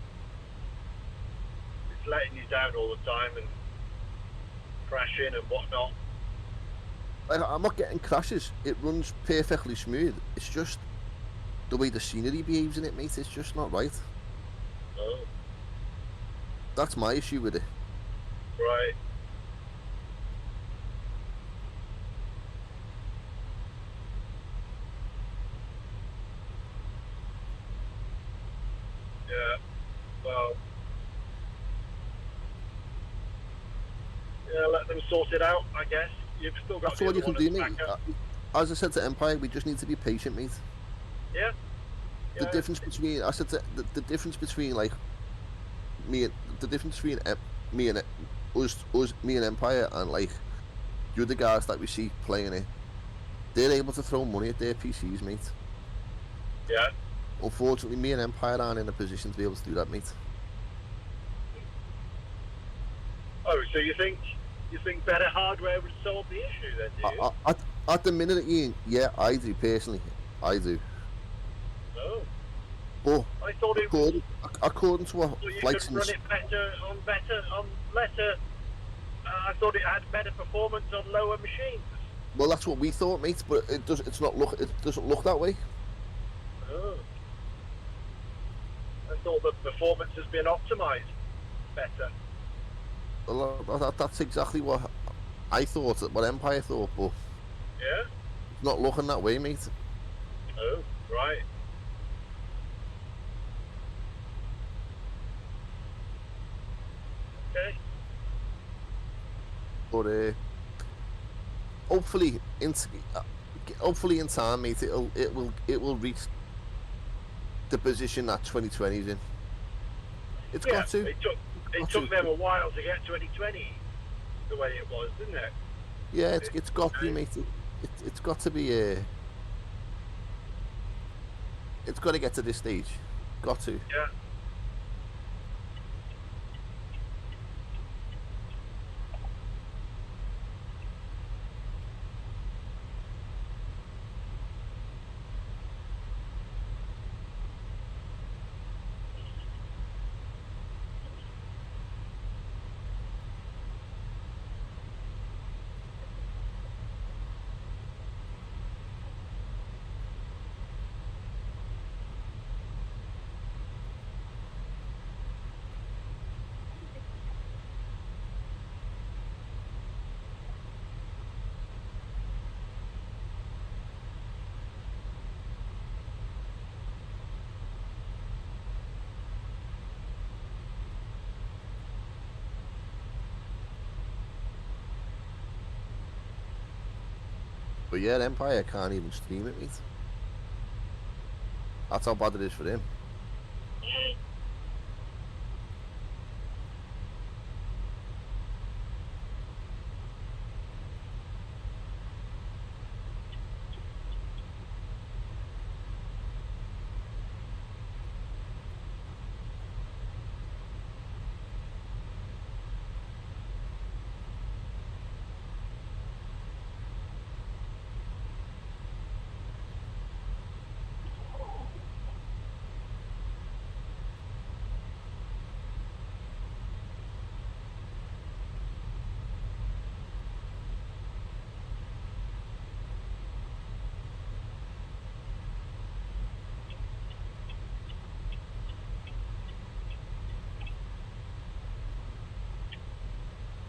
letting you down all the time and crashing and whatnot. I'm not getting crashes. It runs perfectly smooth. It's just the way the scenery behaves in it, mate. It's just not right. Oh. That's my issue with it. Right. Yeah. Well. Yeah, let them sort it out, I guess. You've still got That's the all other you can one do, as mate. backup. As I said to Empire, we just need to be patient, mate. Yeah. The Yeah. difference between the difference between like me and me and me and Empire and like the other guys that we see playing it, they're able to throw money at their PCs, mate. Yeah. Unfortunately, me and Empire aren't in a position to be able to do that, mate. Oh, so you think better hardware would solve the issue then, do you? At the minute, Ian, yeah, I do personally, I do. Oh. But I thought it was. according to what So you flight could run it better on lesser. I thought it had better performance on lower machines. well, that's what we thought, mate. But it doesn't look that way. Oh. I thought the performance has been optimized better. Well, that's exactly what I thought, what Empire thought, but Yeah. it's not looking that way, mate. Oh, right. Okay. But hopefully in time, mate, it will reach the position that 2020 is in. It's Yeah, got to. it took them a while to get 2020 the way it was, didn't it? Yeah, it's got to be, mate. It's got to be. It's got to get to this stage. Got to. Yeah. But yeah, Empire can't even stream it, mate. That's how bad it is for him.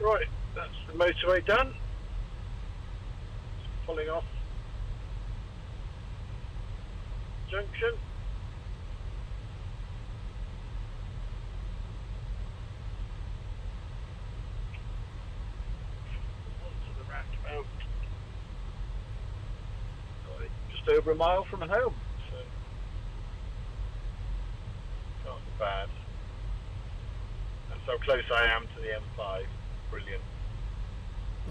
Right, that's the motorway done. Pulling off junction. Onto the roundabout. Right, just over a mile from home, so can't be bad. That's how close I am to the M5. Brilliant.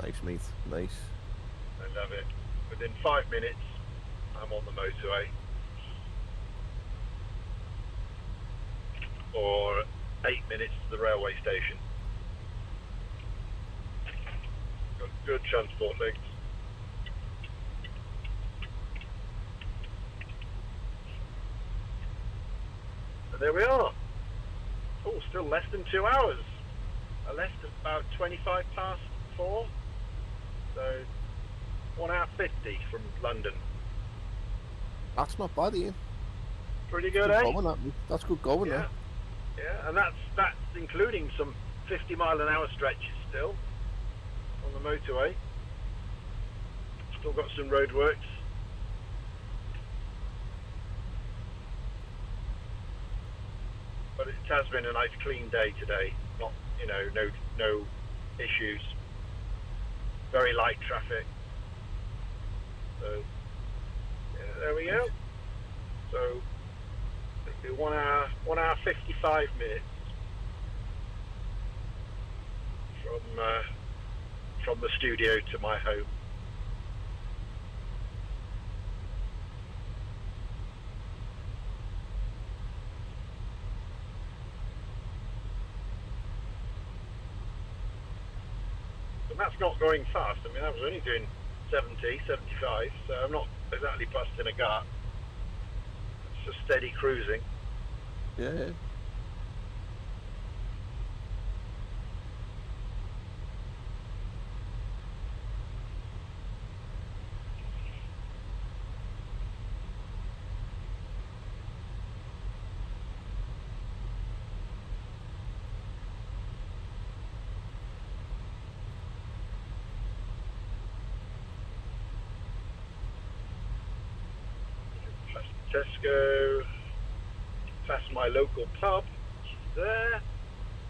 Nice, mate. Nice. I love it. Within 5 minutes, I'm on the motorway. Or 8 minutes to the railway station. Got good transport links. And there we are. Oh, still less than 2 hours. I left at about 25 past 4. So 1 hour 50 from London. That's not bad, Ian. Pretty good, Good eh? going, that, mate. That's good going, Yeah. that. Yeah, and that's including some 50-mile-an-hour stretches still on the motorway. Still got some roadworks. But it has been a nice clean day today. Not, no issues. Very light traffic. So, yeah, there we go. So, it'll be 1 hour 55 minutes from the studio to my home. And that's not going fast. I mean, I was only doing 70, 75, so I'm not exactly busting a gut. It's just steady cruising. Yeah, yeah. Past Tesco, past my local pub, which is there.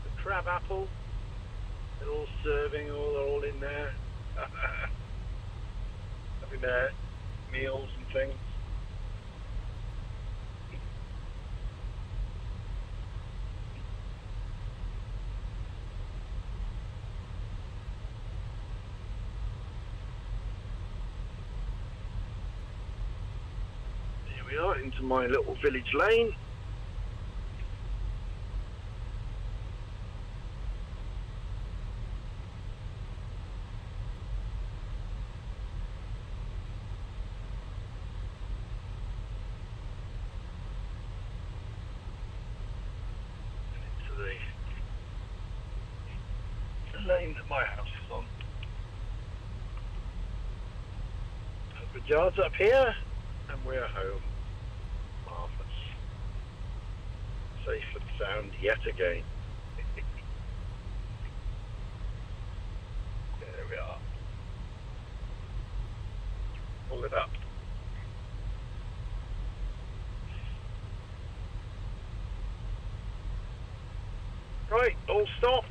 The Crab Apple, they're all serving, all in there, having their meals and things. Here we are, into my little village lane. Into the lane that my house is on. Husband Yard's up here, and we're home. Marvellous. Safe and sound yet again. There we are. Pull it up. Right, all stop.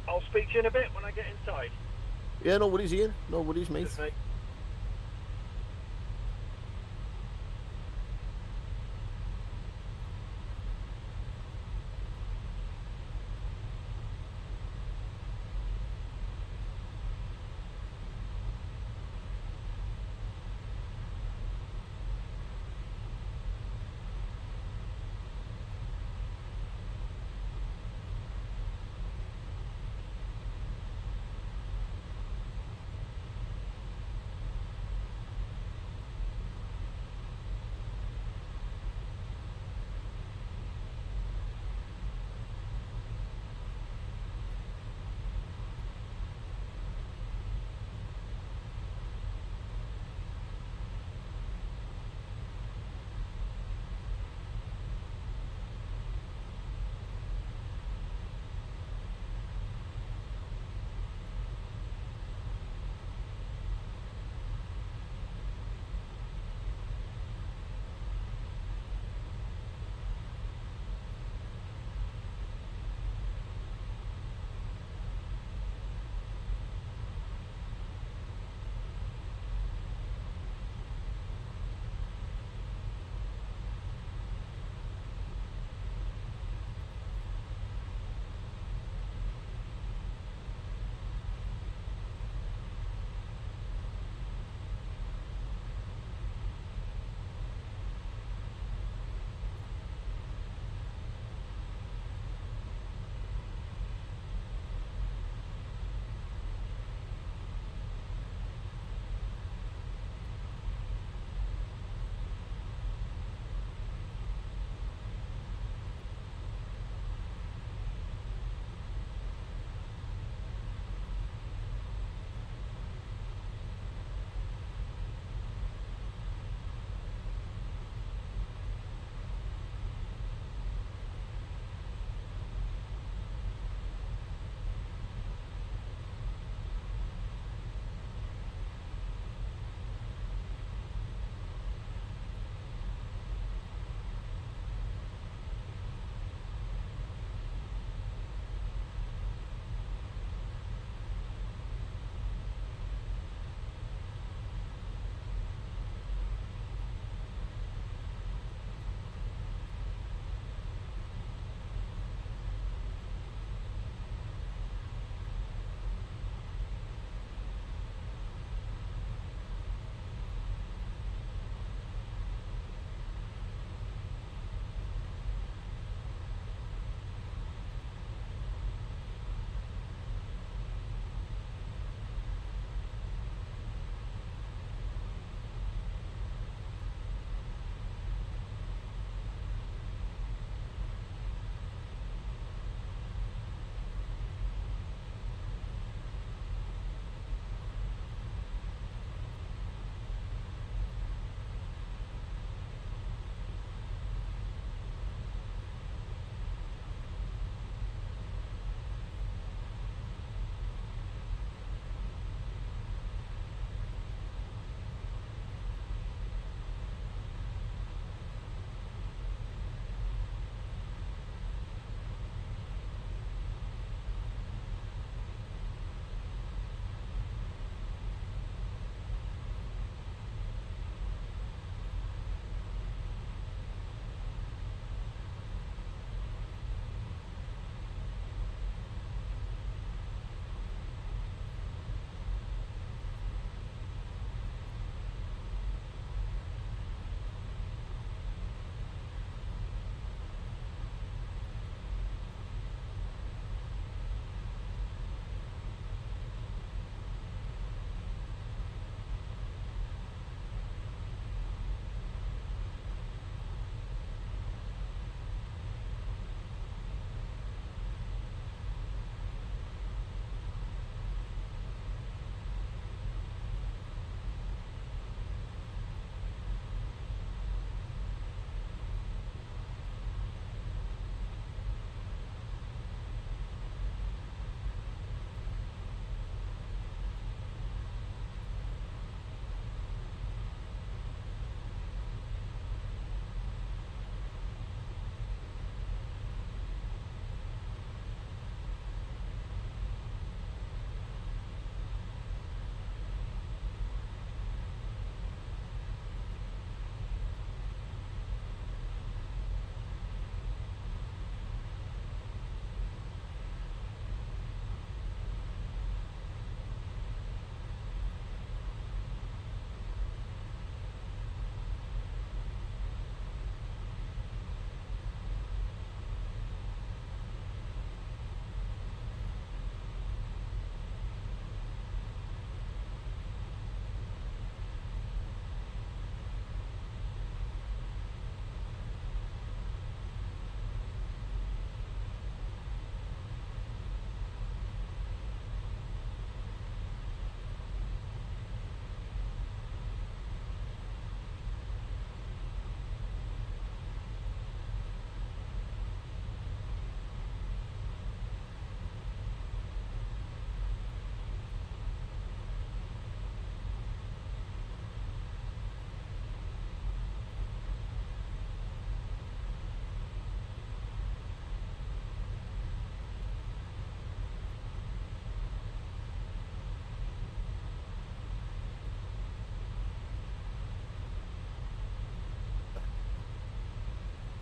I'll speak to you in a bit when I get inside. Yeah, no worries, Ian. No worries, mate. Cheers, mate.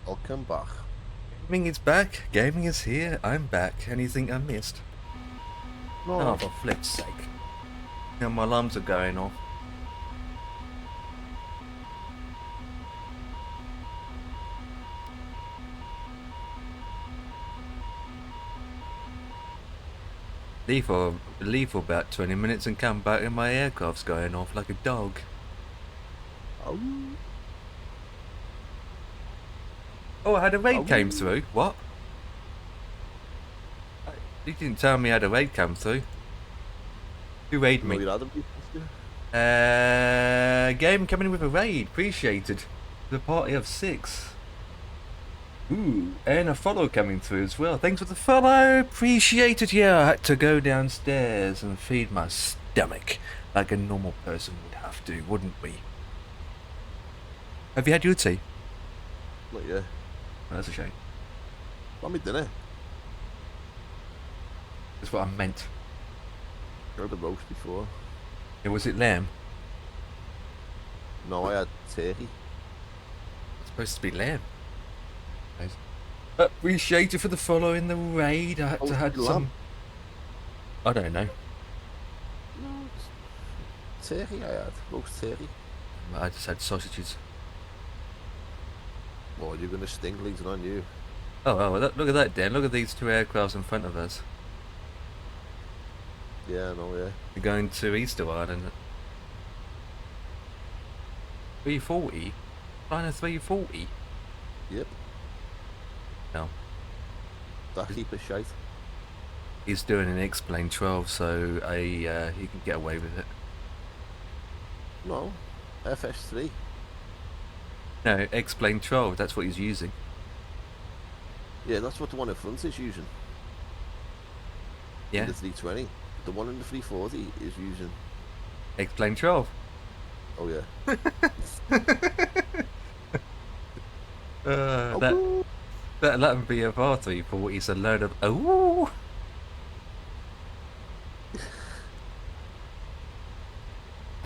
I'll come back. Gaming is back. Gaming is here. I'm back. Anything I missed? No. Oh, for flip's sake. Now my alarms are going off. Leave for about 20 minutes and come back and my aircraft's going off like a dog. Oh. Oh, I had a raid Oh. came through. What? You didn't tell me I had a raid come through. Who raided me? No, you had them. Game coming in with a raid. Appreciated. The party of 6. Ooh, and a follow coming through as well. Thanks for the follow. Appreciated. Yeah, I had to go downstairs and feed my stomach like a normal person would have to, wouldn't we? Have you had your tea? Not yet. Oh, that's a shame. Got me dinner. That's what I meant. I had the roast before. Yeah, was it lamb? No, I had turkey. It's supposed to be lamb. Nice. Appreciate you for the follow in the raid. I had Oh, to have lamb. some. I don't know. No, it's turkey I had. Roast turkey. I just had sausages. Well, you're gonna sting leads on you. Oh, well, look at that, Dan. Look at these 2 aircrafts in front of us. Yeah, no, yeah. We're going to Easter Island. 340? Flying a 340? Yep. No. That keep it shite. He's doing an X-Plane 12, so he can get away with it. No. FS3. No, X-Plane 12, that's what he's using. Yeah, that's what the one in front is using. Yeah, The 320. The one in the 340 is using. X-Plane 12. Oh, yeah. That LATAM BFR 340 is a load of oh.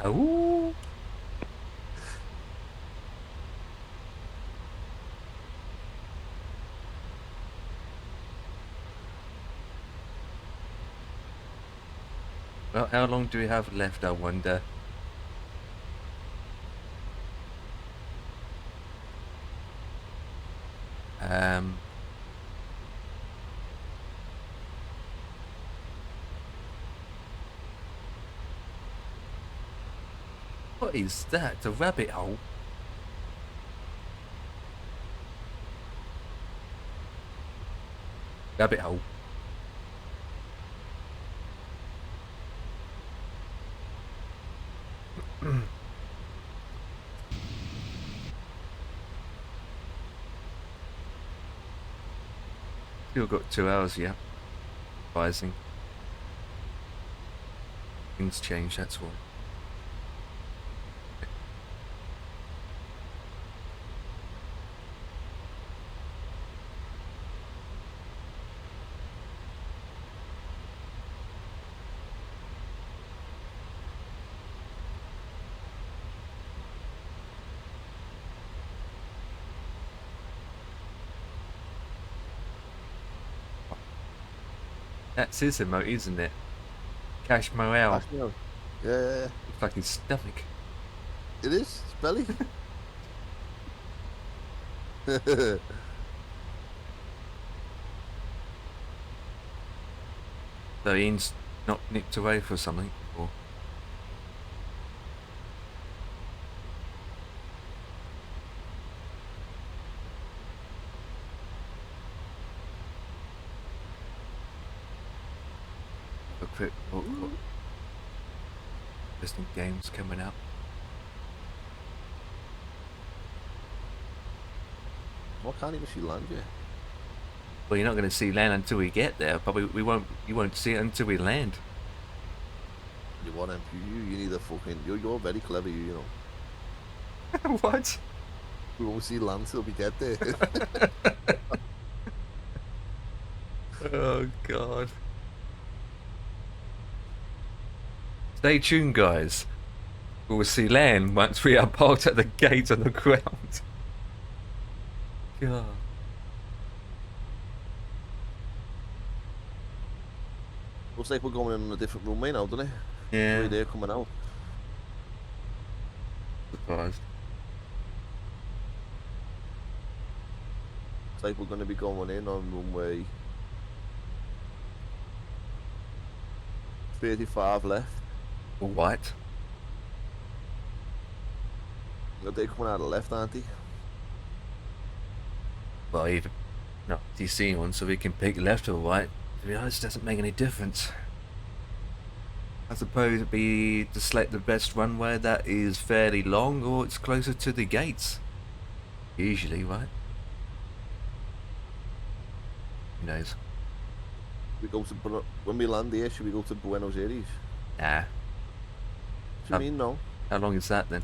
Oh. Well, how long do we have left, I wonder? What is that? A rabbit hole? Rabbit hole. Still got 2 hours yet. Advising. Things change, that's all. That's his emote, isn't it? Cash morale. Yeah, yeah, yeah. Fucking stomach. It is. It's belly. So Ian's not nipped away for something, or a quick look what listening games coming out. Why can't even see land yet? Well, you're not going to see land until we get there. Probably you won't see it until we land. You want him? You need a fucking. You're very clever, you know. What? We won't see land till we get there. Oh God. Stay tuned, guys. We will see land once we are parked at the gate on the ground. God. Looks like we're going in on a different runway now, doesn't it? Yeah. The way they're coming out. Surprised. It's like we're going to be going in on runway 35 left. All white. They're coming out of the left, aren't they? Well, either no, he's seeing one, so we can pick left or right. To be honest, doesn't make any difference. I suppose it'd be to select the best runway that is fairly long, or it's closer to the gates. Usually, right? Who knows? We go to when we land here. Should we go to Buenos Aires? Nah. What do you mean no? How long is that then?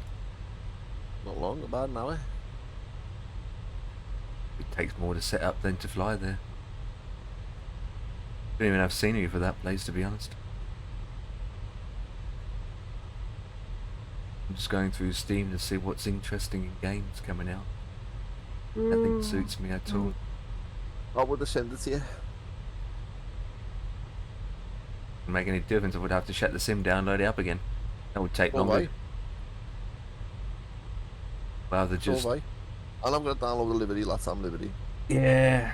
Not long, about an hour. It takes more to set up than to fly there. Don't even have scenery for that place, to be honest. I'm just going through Steam to see what's interesting in games coming out. Nothing suits me at all. I would have sent it to you. Wouldn't make any difference. I would have to shut the sim down, load it up again. That would take longer. Right. Rather just... And I'm going to download the Liberty, LATAM Liberty. Yeah.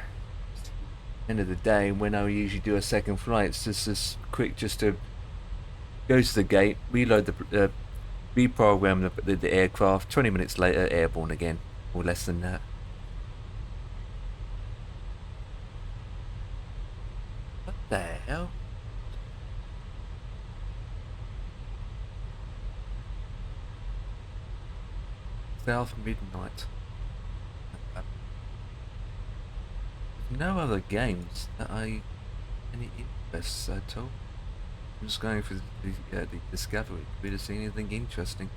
End of the day, when I usually do a second flight, it's just as quick just to go to the gate, reload the... reprogram the aircraft, 20 minutes later airborne again, or less than that. What the hell? South Midnight. No other games that I any interest at all. I'm just going for the discovery. We to see anything interesting.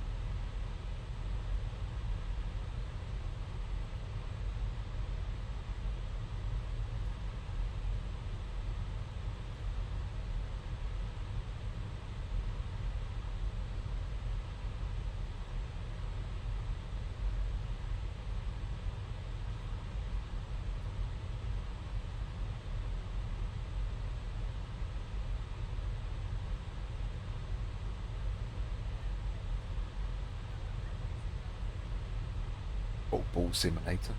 Ball simulator.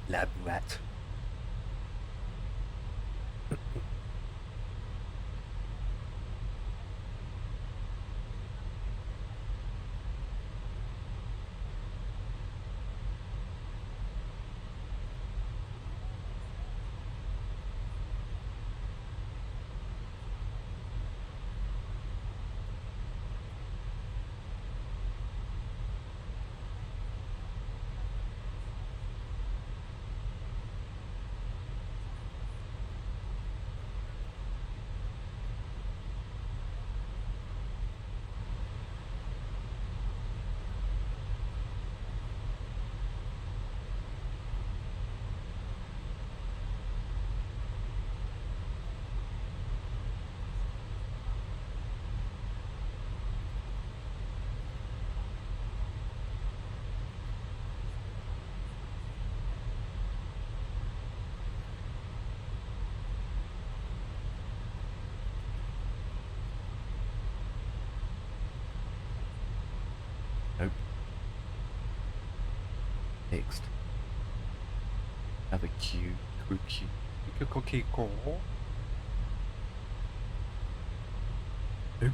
Lab rat. Nope. Next. Have a queue. Cookie. Cookie. Nope.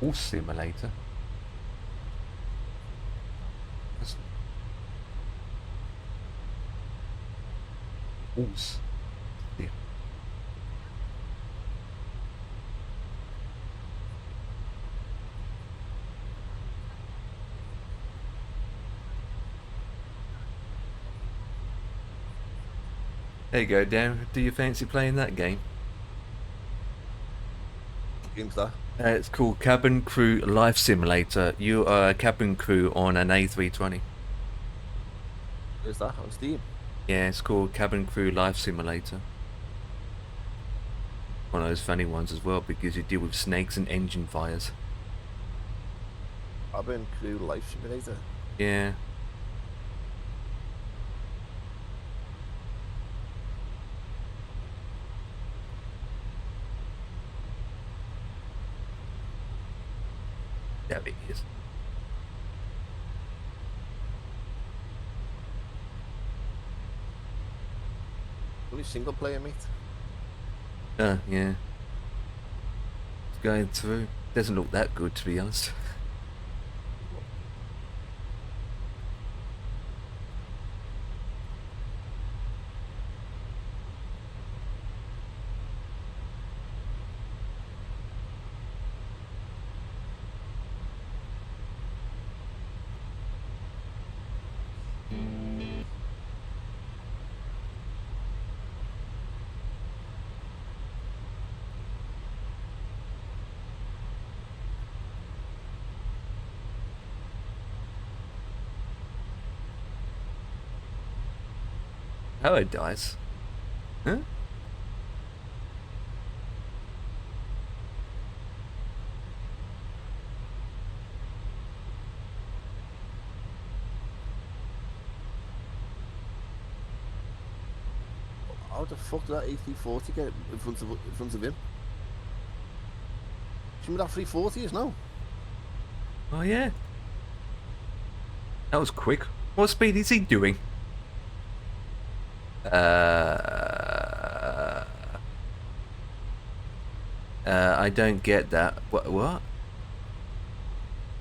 Horse simulator. That's... Horse. Yeah. There you go, Dan. Do you fancy playing that game? Game's that. It's called Cabin Crew Life Simulator. You are a cabin crew on an A320. Where's that on Steam? Yeah, it's called Cabin Crew Life Simulator. One of those funny ones as well because you deal with snakes and engine fires. Cabin Crew Life Simulator. Yeah. There it is. Only single player, mate. Yeah. It's going through. Doesn't look that good, to be honest. Hello, dice. Huh? How the fuck did that A340 get in front of him? Do you know what that 340 is now? Oh, yeah. That was quick. What speed is he doing? I don't get that. What?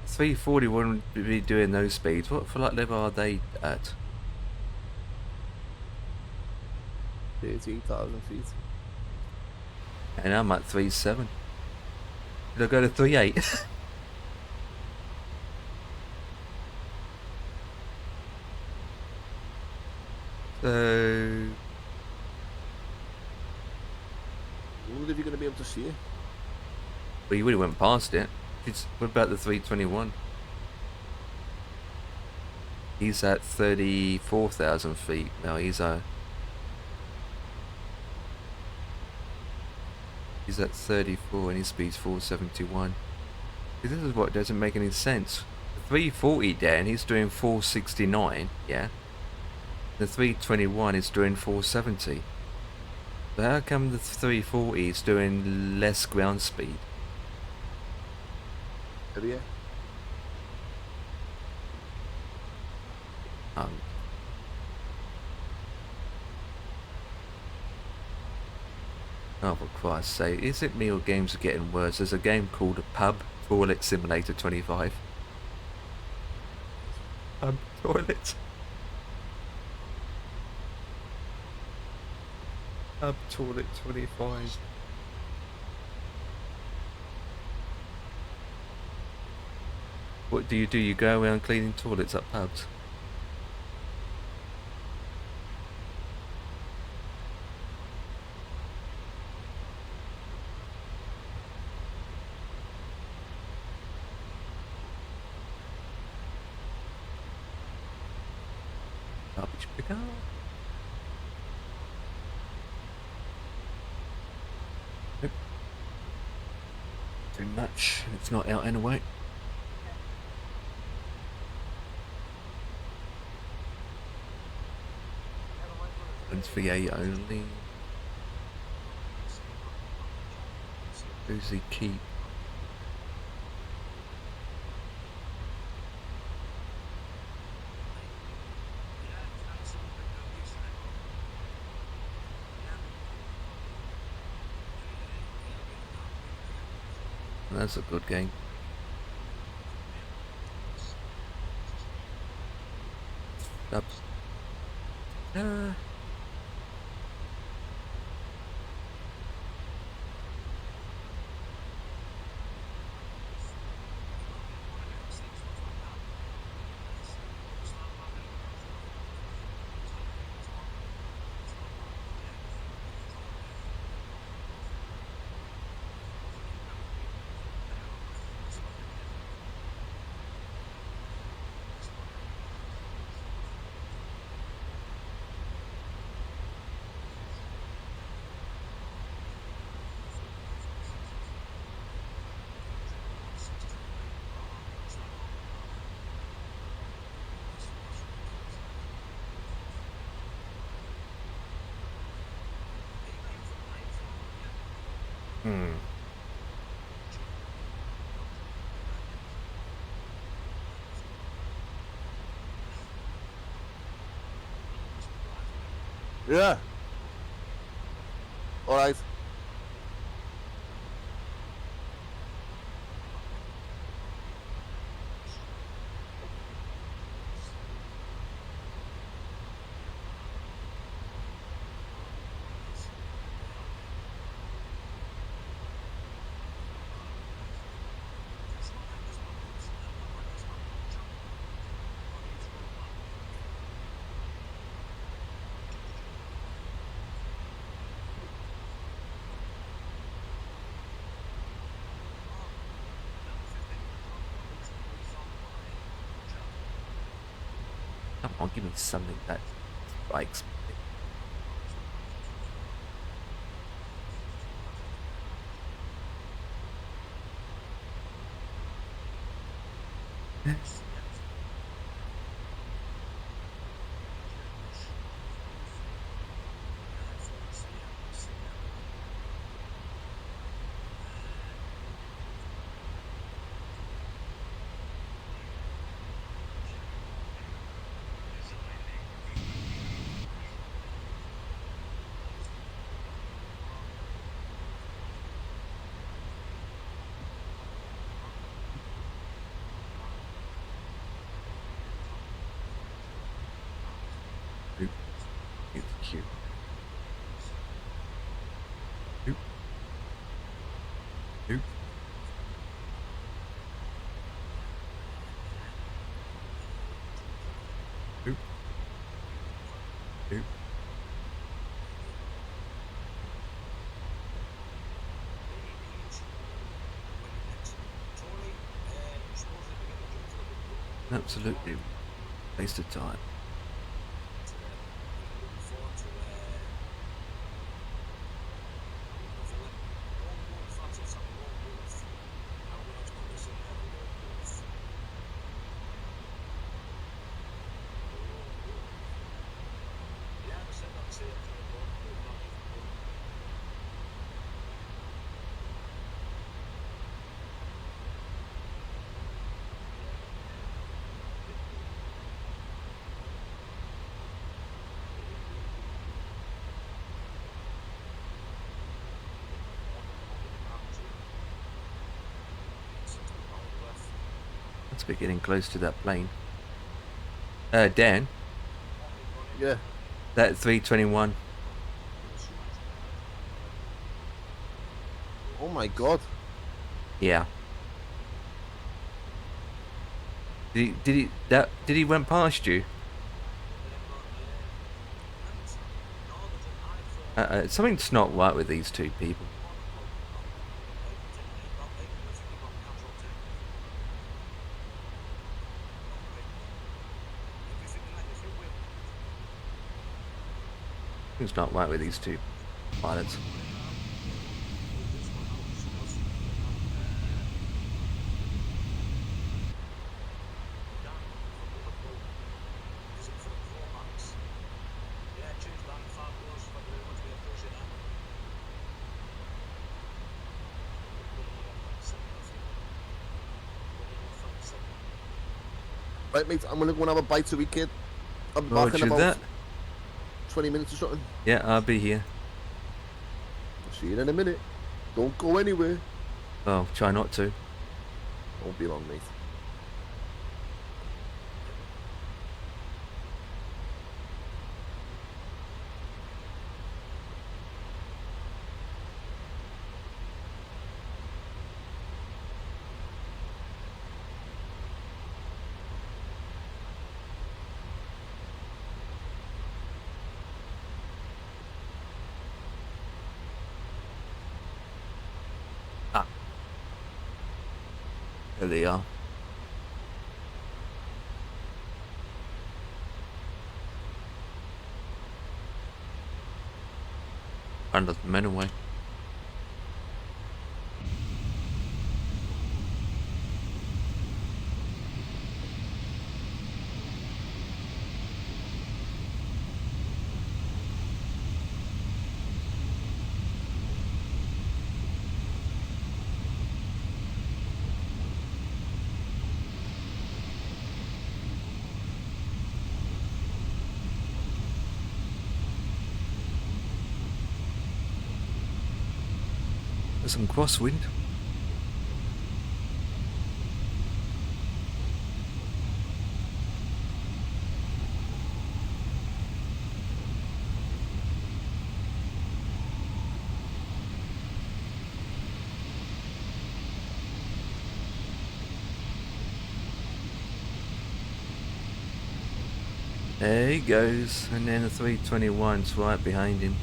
340 wouldn't be doing those speeds. What for like level are they at? 13,000 feet. And I'm at 3.7. Did I go to 3.8? So... I wonder if you're going to be able to see it. Well, you would have went past it. What about the 321? He's at 34,000 feet. Now he's at 34 and his speed's 471. See, this is what doesn't make any sense. The 340 Dan, he's doing 469, yeah. The 321 is doing 470. So how come the 340 is doing less ground speed? Yeah. Oh, for Christ's sake, is it me or games are getting worse? There's a game called Pub Toilet Simulator 25. Pub Toilet. Pub Toilet 25. What do? You go around cleaning toilets at pubs? Garbage picker. Nope. Too much. It's not out anyway. It's VA only. Who's he keep? That's a good game. Dubs. Yeah. All right. Come on, give me something that strikes me. Oop. It's cute. Oop. Oop. Oop. Oop. Absolutely waste of time. We're getting close to that plane. Dan, Yeah. that 321. Oh my god. Yeah. Did he went past you? Something's not right with these two people. Something's not right with these two pilots. Right, mate, I'm gonna go and have a bite to eat, kid. I'll be back in Roger about that. 20 minutes or something. Yeah, I'll be here. I'll see you in a minute. Don't go anywhere. Oh, try not to. Won't be long, mate. There they are. Under the men away. There's some crosswind. There he goes, and then the 321's right behind him.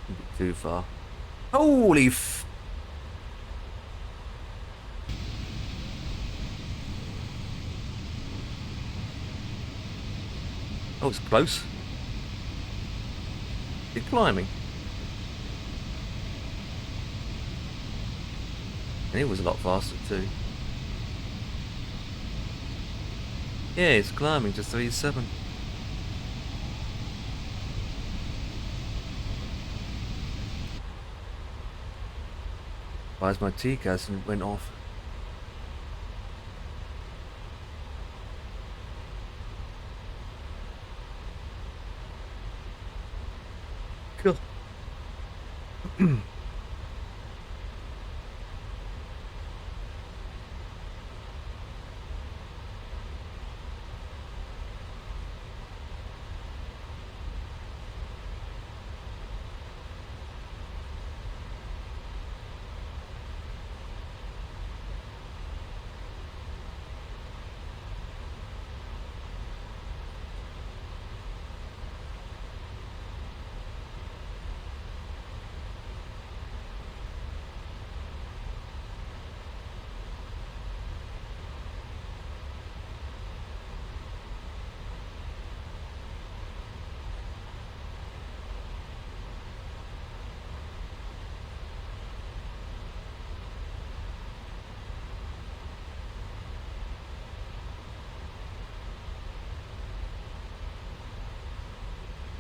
A bit too far. Holy f... Oh, it's close. It's climbing. And it was a lot faster too. Yeah, it's climbing to 3.7. Why's my TCAS and went off? Cool.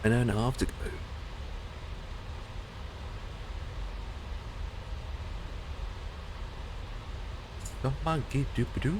An hour and a half to go. The monkey doop-a-doo.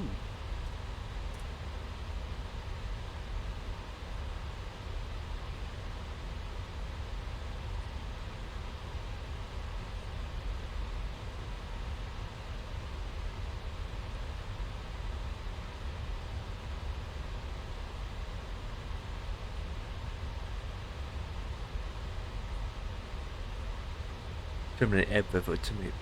Terminate ever for terminate.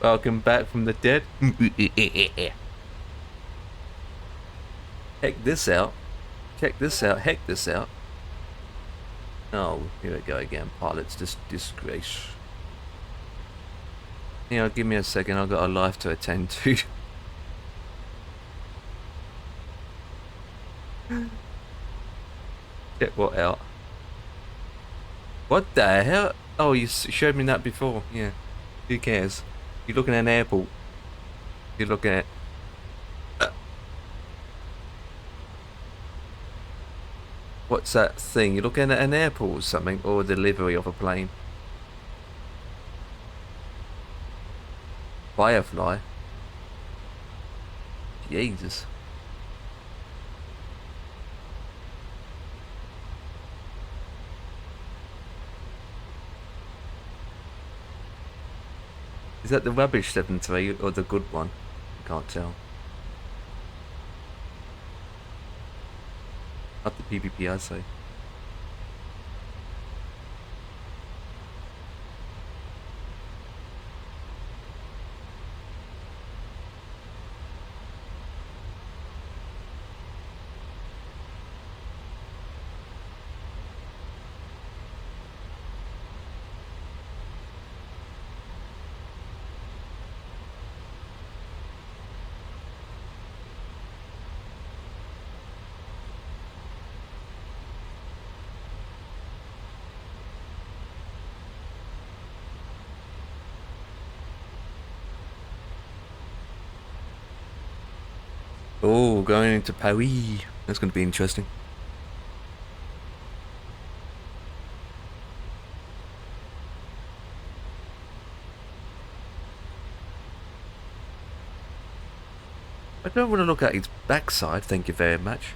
Welcome back from the dead. Heck this out. Check this out. Heck this out. Oh, here we go again. Pilot's disgrace. Yeah, give me a second. I've got a life to attend to. Check what out. What the hell? Oh, you showed me that before. Yeah. Who cares? You're looking at an airport. You're looking at... What's that thing? You're looking at an airport or something? Or a delivery of a plane? Firefly? Jesus. Is that the rubbish 7-3 or the good one? I can't tell. Not the PvP, I say. Oh, going into Paris. That's going to be interesting. I don't want to look at its backside, thank you very much.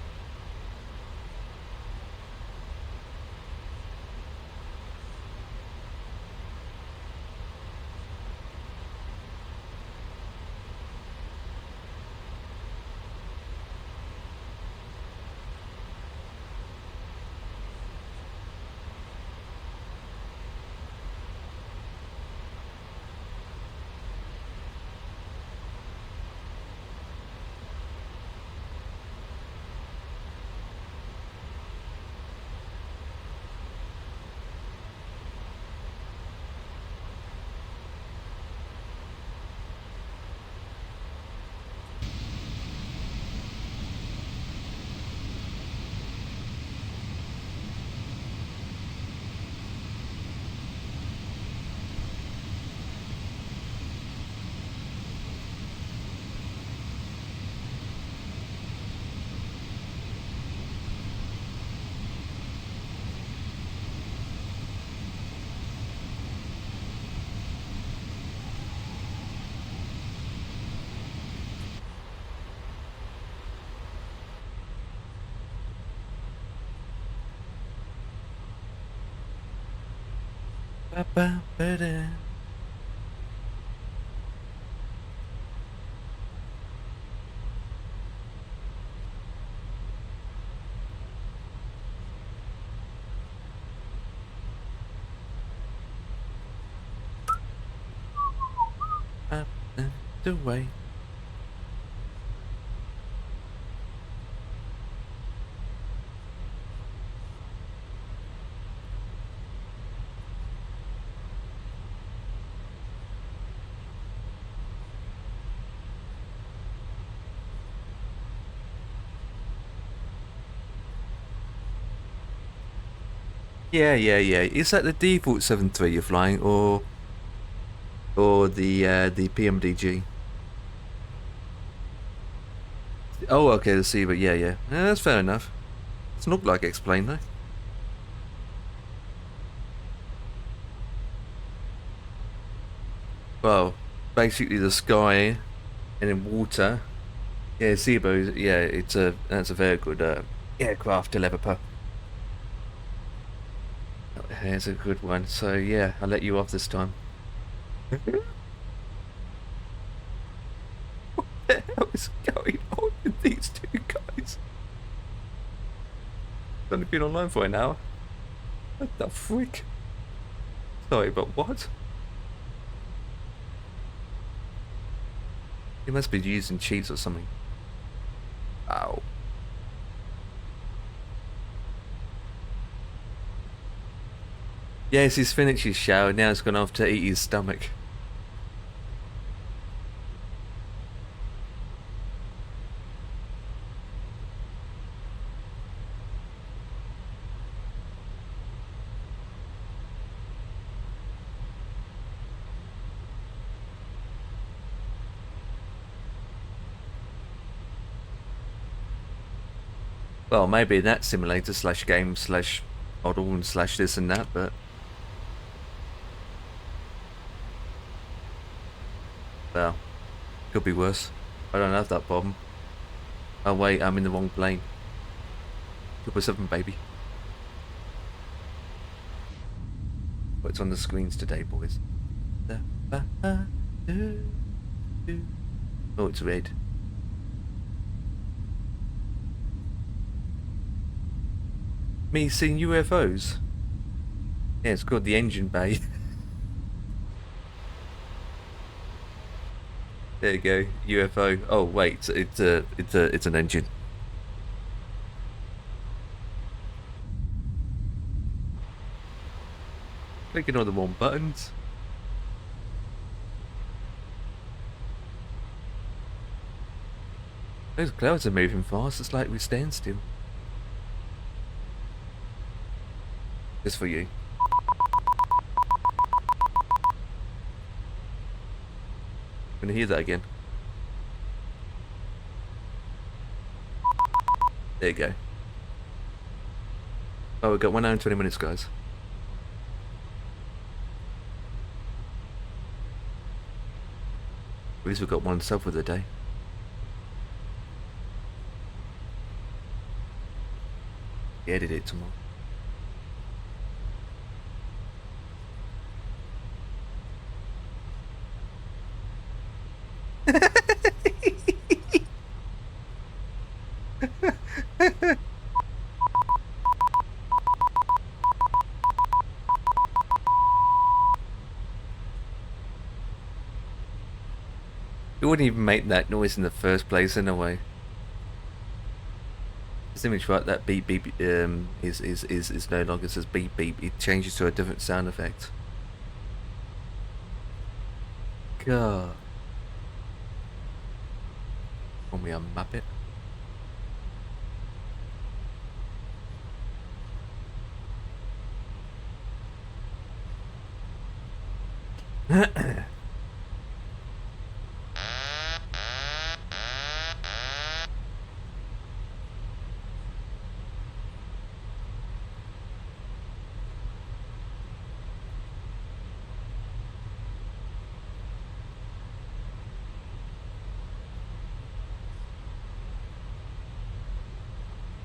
Ba-ba-ba-da. Up and away. Yeah. Is that the default 7-3 you're flying, or the PMDG? Oh, okay, the C, but yeah, that's fair enough. Doesn't look like X-plane though. Well, basically the sky and then water. Yeah, Ceebo, yeah, that's a very good aircraft developer. Here's a good one. So yeah, I'll let you off this time. What the hell is going on with these two guys? I've only been online for an hour. What the frick? Sorry, but what? He must be using cheats or something. Ow. Yes, he's finished his shower. Now he's gone off to eat his stomach. Well, maybe that simulator slash game slash model and slash this and that, but well, could be worse. I don't have that problem. Oh wait, I'm in the wrong plane. 777, baby. What's on the screens today, boys? Oh, it's red. Me seeing UFOs? Yeah, it's called the engine bay. There you go, UFO. Oh wait, it's an engine. Clicking all the wrong buttons. Those clouds are moving fast. It's like we stand still. Just for you. Gonna hear that again. There you go. Oh, we've got 1 hour and 20 minutes, guys. At least we've got one sub for the day. Edit it tomorrow. It wouldn't even make that noise in the first place anyway. This image, right? That beep beep is no longer says beep beep. It changes to a different sound effect. God. Call me a muppet.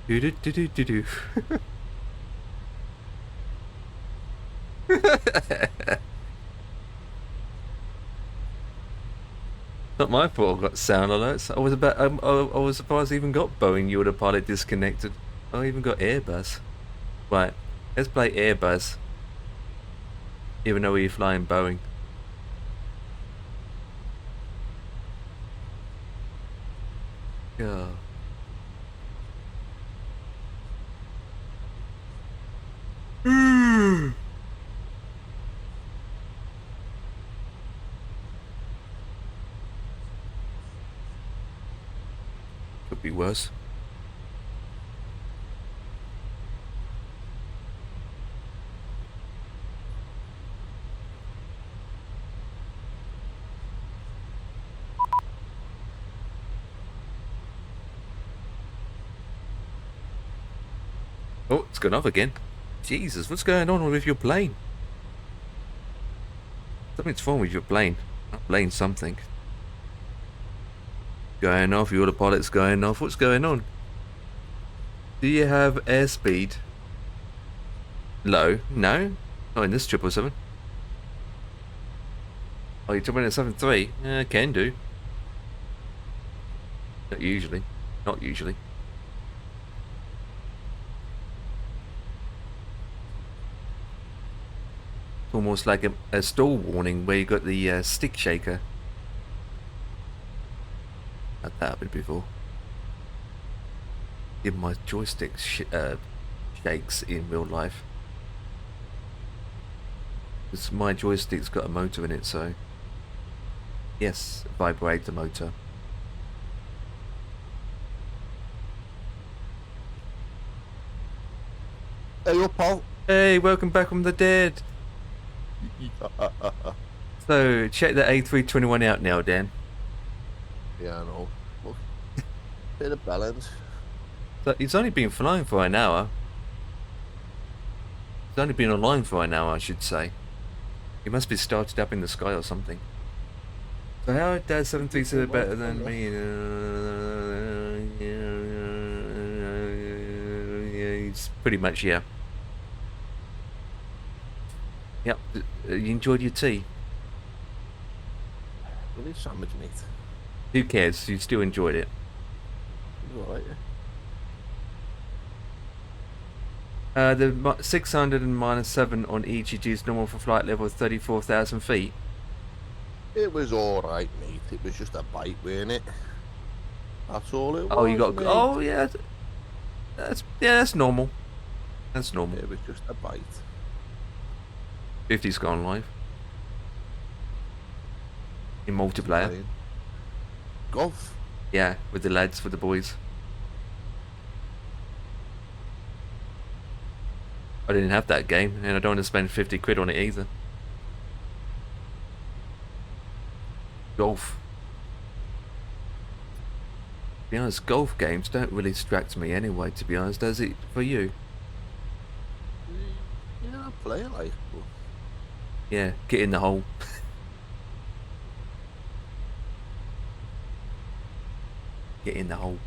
Do do do do do do. Not my fault I got sound alerts. I was surprised I even got Boeing autopilot disconnected. I even got Airbus. Right, let's play Airbus. Even though we're flying Boeing. God. Could be worse. Oh, it's gone off again. Jesus, what's going on with your plane? Something's wrong with your plane. Not plane something. Going off, your autopilot's going off. What's going on? Do you have airspeed? Low? No? Not in this 777. Oh, you're talking about 73? Yeah, can do. Not usually. Not usually. Almost like a stall warning where you got the stick shaker. Had that happened before. Even my joystick shakes in real life. Because my joystick's got a motor in it, so yes, vibrate the motor. Hey, up, Paul. Hey, welcome back from the dead. So check the A321 out now, Dan. Yeah, I know. Look, bit of balance. So he's only been flying for an hour. He's only been online for an hour, I should say. He must be started up in the sky or something. So how does 737 better than me? Yeah, he's pretty much, yeah. Yep, you enjoyed your tea? Really sandwich, mate. Who cares? You still enjoyed it. You alright, The yeah? 600 and -7 on EGG is normal for flight level 34,000 feet. It was alright, mate. It was just a bite, weren't it? That's all it was. Oh, you got. mate. Oh, yeah. That's normal. That's normal. It was just a bite. 50's gone live. In multiplayer. Playing. Golf. Yeah, with the lads, with the boys. I didn't have that game, and I don't want to spend 50 quid on it either. Golf. To be honest, golf games don't really distract me anyway, to be honest, does it for you? Yeah, I play it like. But Yeah, get in the hole. Get in the hole.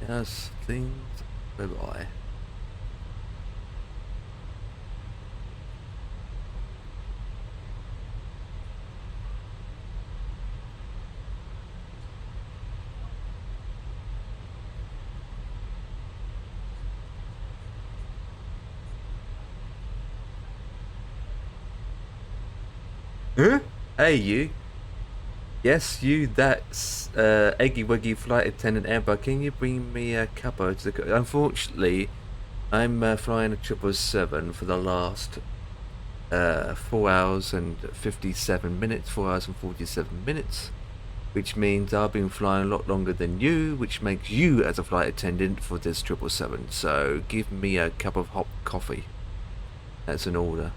Yes, things. Bye bye. Huh? Hey, you. Yes, you, that's Eggy Wuggy flight attendant Amber. Can you bring me a cuppa to the... Unfortunately, I'm flying a 777 for the last 4 hours and 57 minutes, 4 hours and 47 minutes, which means I've been flying a lot longer than you, which makes you as a flight attendant for this 777. So give me a cup of hot coffee. That's an order.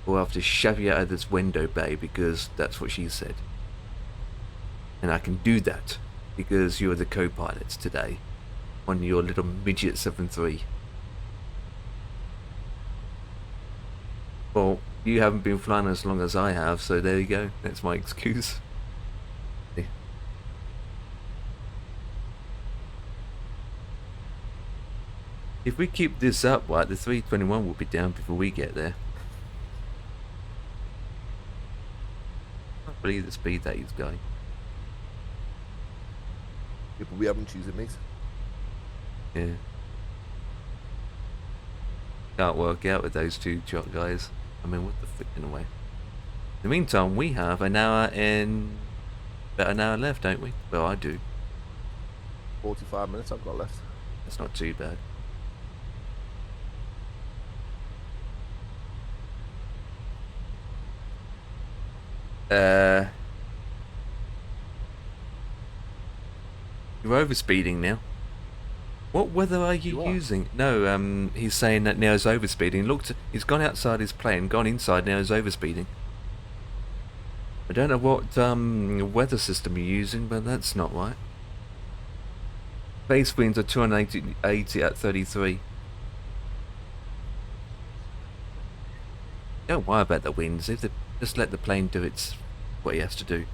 Or I'll have to shove you out of this window bay because that's what she said. And I can do that because you're the co-pilots today on your little midget 7-3. Well, you haven't been flying as long as I have, so there you go. That's my excuse. If we keep this up, right, the 321 will be down before we get there. I can't believe the speed that he's going. yeah, but we haven't chosen, mate. Yeah. Can't work out with those two guys. I mean, what the frick, in a way. In the meantime, we have an hour and about an hour left, don't we? Well, I do. 45 minutes I've got left. That's not too bad. You're overspeeding now. What weather are you using? No, he's saying that now he's overspeeding. Looked, he's gone outside his plane, gone inside, now he's overspeeding. I don't know what weather system you're using, but that's not right. Base winds are 280 at 33. Don't worry about the winds. If just let the plane do what he has to do.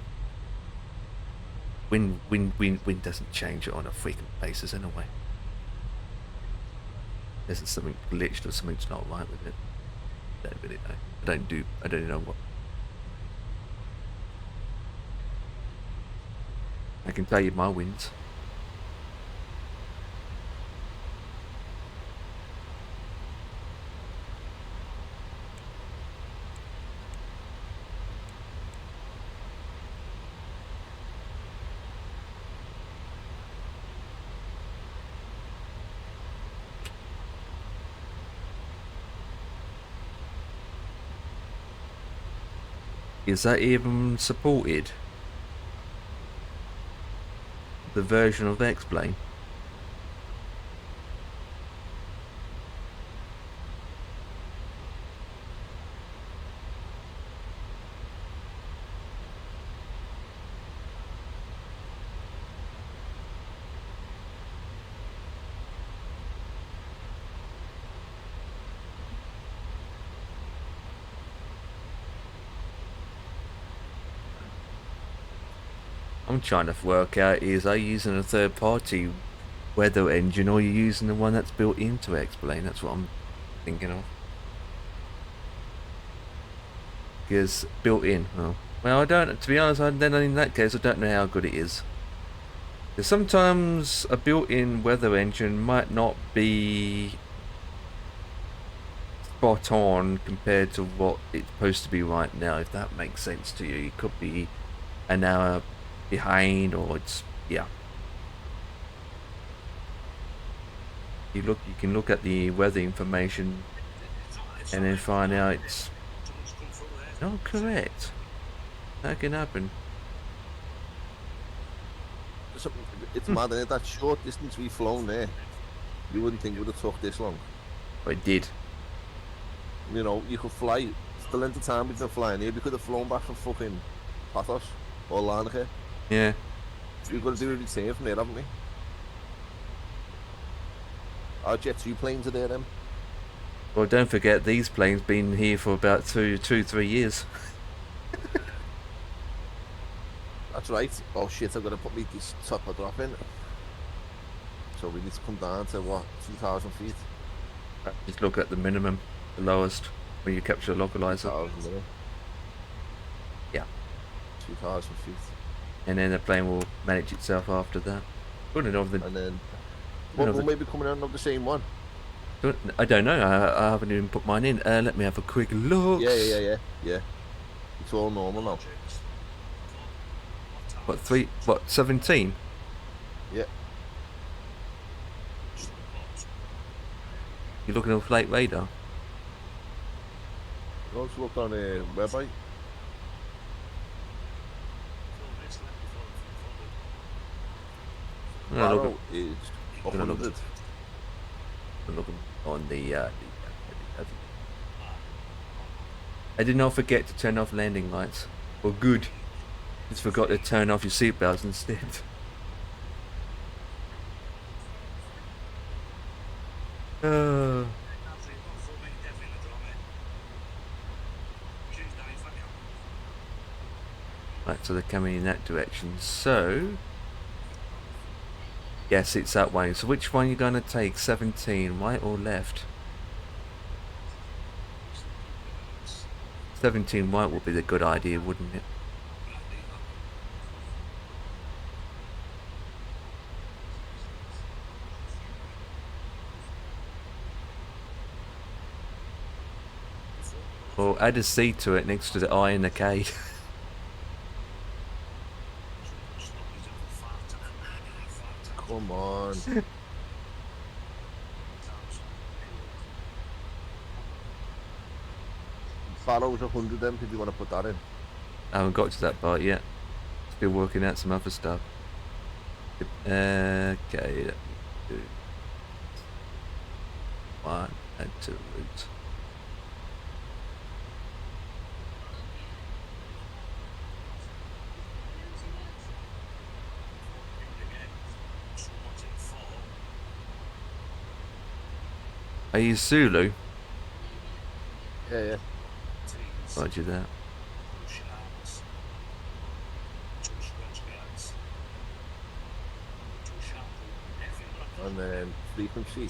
Wind doesn't change on a frequent basis anyway. Unless it's something glitched or something's not right with it. Don't really know. I don't know what. I can tell you my wins. Is that even supported? The version of X-Plane? I'm trying to work out, is are you using a third party weather engine or are you using the one that's built into X-Plane? That's what I'm thinking of. Because built in, well I don't, to be honest, then in that case I don't know how good it is. Because sometimes a built-in weather engine might not be spot on compared to what it's supposed to be right now, if that makes sense to you. It could be an hour behind, or it's, yeah. You can look at the weather information and then find out it's not correct. That can happen. It's mad, isn't it? That short distance we've flown there, you wouldn't think it would have took this long. But it did. You know, you could fly, it's the length of time we've been flying here, we could have flown back from fucking Pathos or Larnaca. Yeah. We've got to do a return from there, haven't we? Our Jet 2 planes are there then. Well, don't forget these planes been here for about 3 years. That's right. Oh shit, I've got to put me this topper drop in. So we need to come down to what, 2,000 feet? Just look at the minimum, the lowest, when you capture a localizer. 2,000 there. Yeah. 2,000 feet. And then the plane will manage itself after that. Wouldn't know the. And then, we'll maybe coming out of the same one. I don't know. I haven't even put mine in. Let me have a quick look. Yeah. It's all normal now. What, 17? Yeah. You're looking at flight radar? Let's look on a website. Barrow is 100. I'm looking on the I did not forget to turn off landing lights. Well, good. Just forgot to turn off your seatbelts instead. Right, so they're coming in that direction. So, yes, it's that way. So which one are you going to take? 17, right or left? 17 right would be the good idea, wouldn't it? Or add a C to it next to the I and the K. Come on. Barrow's 100 then, if you want to put that in. I haven't got to that part yet. Still working out some other stuff. Okay, let me do 1 and 2 routes. Are you Zulu? Yeah. Roger that. And then frequency.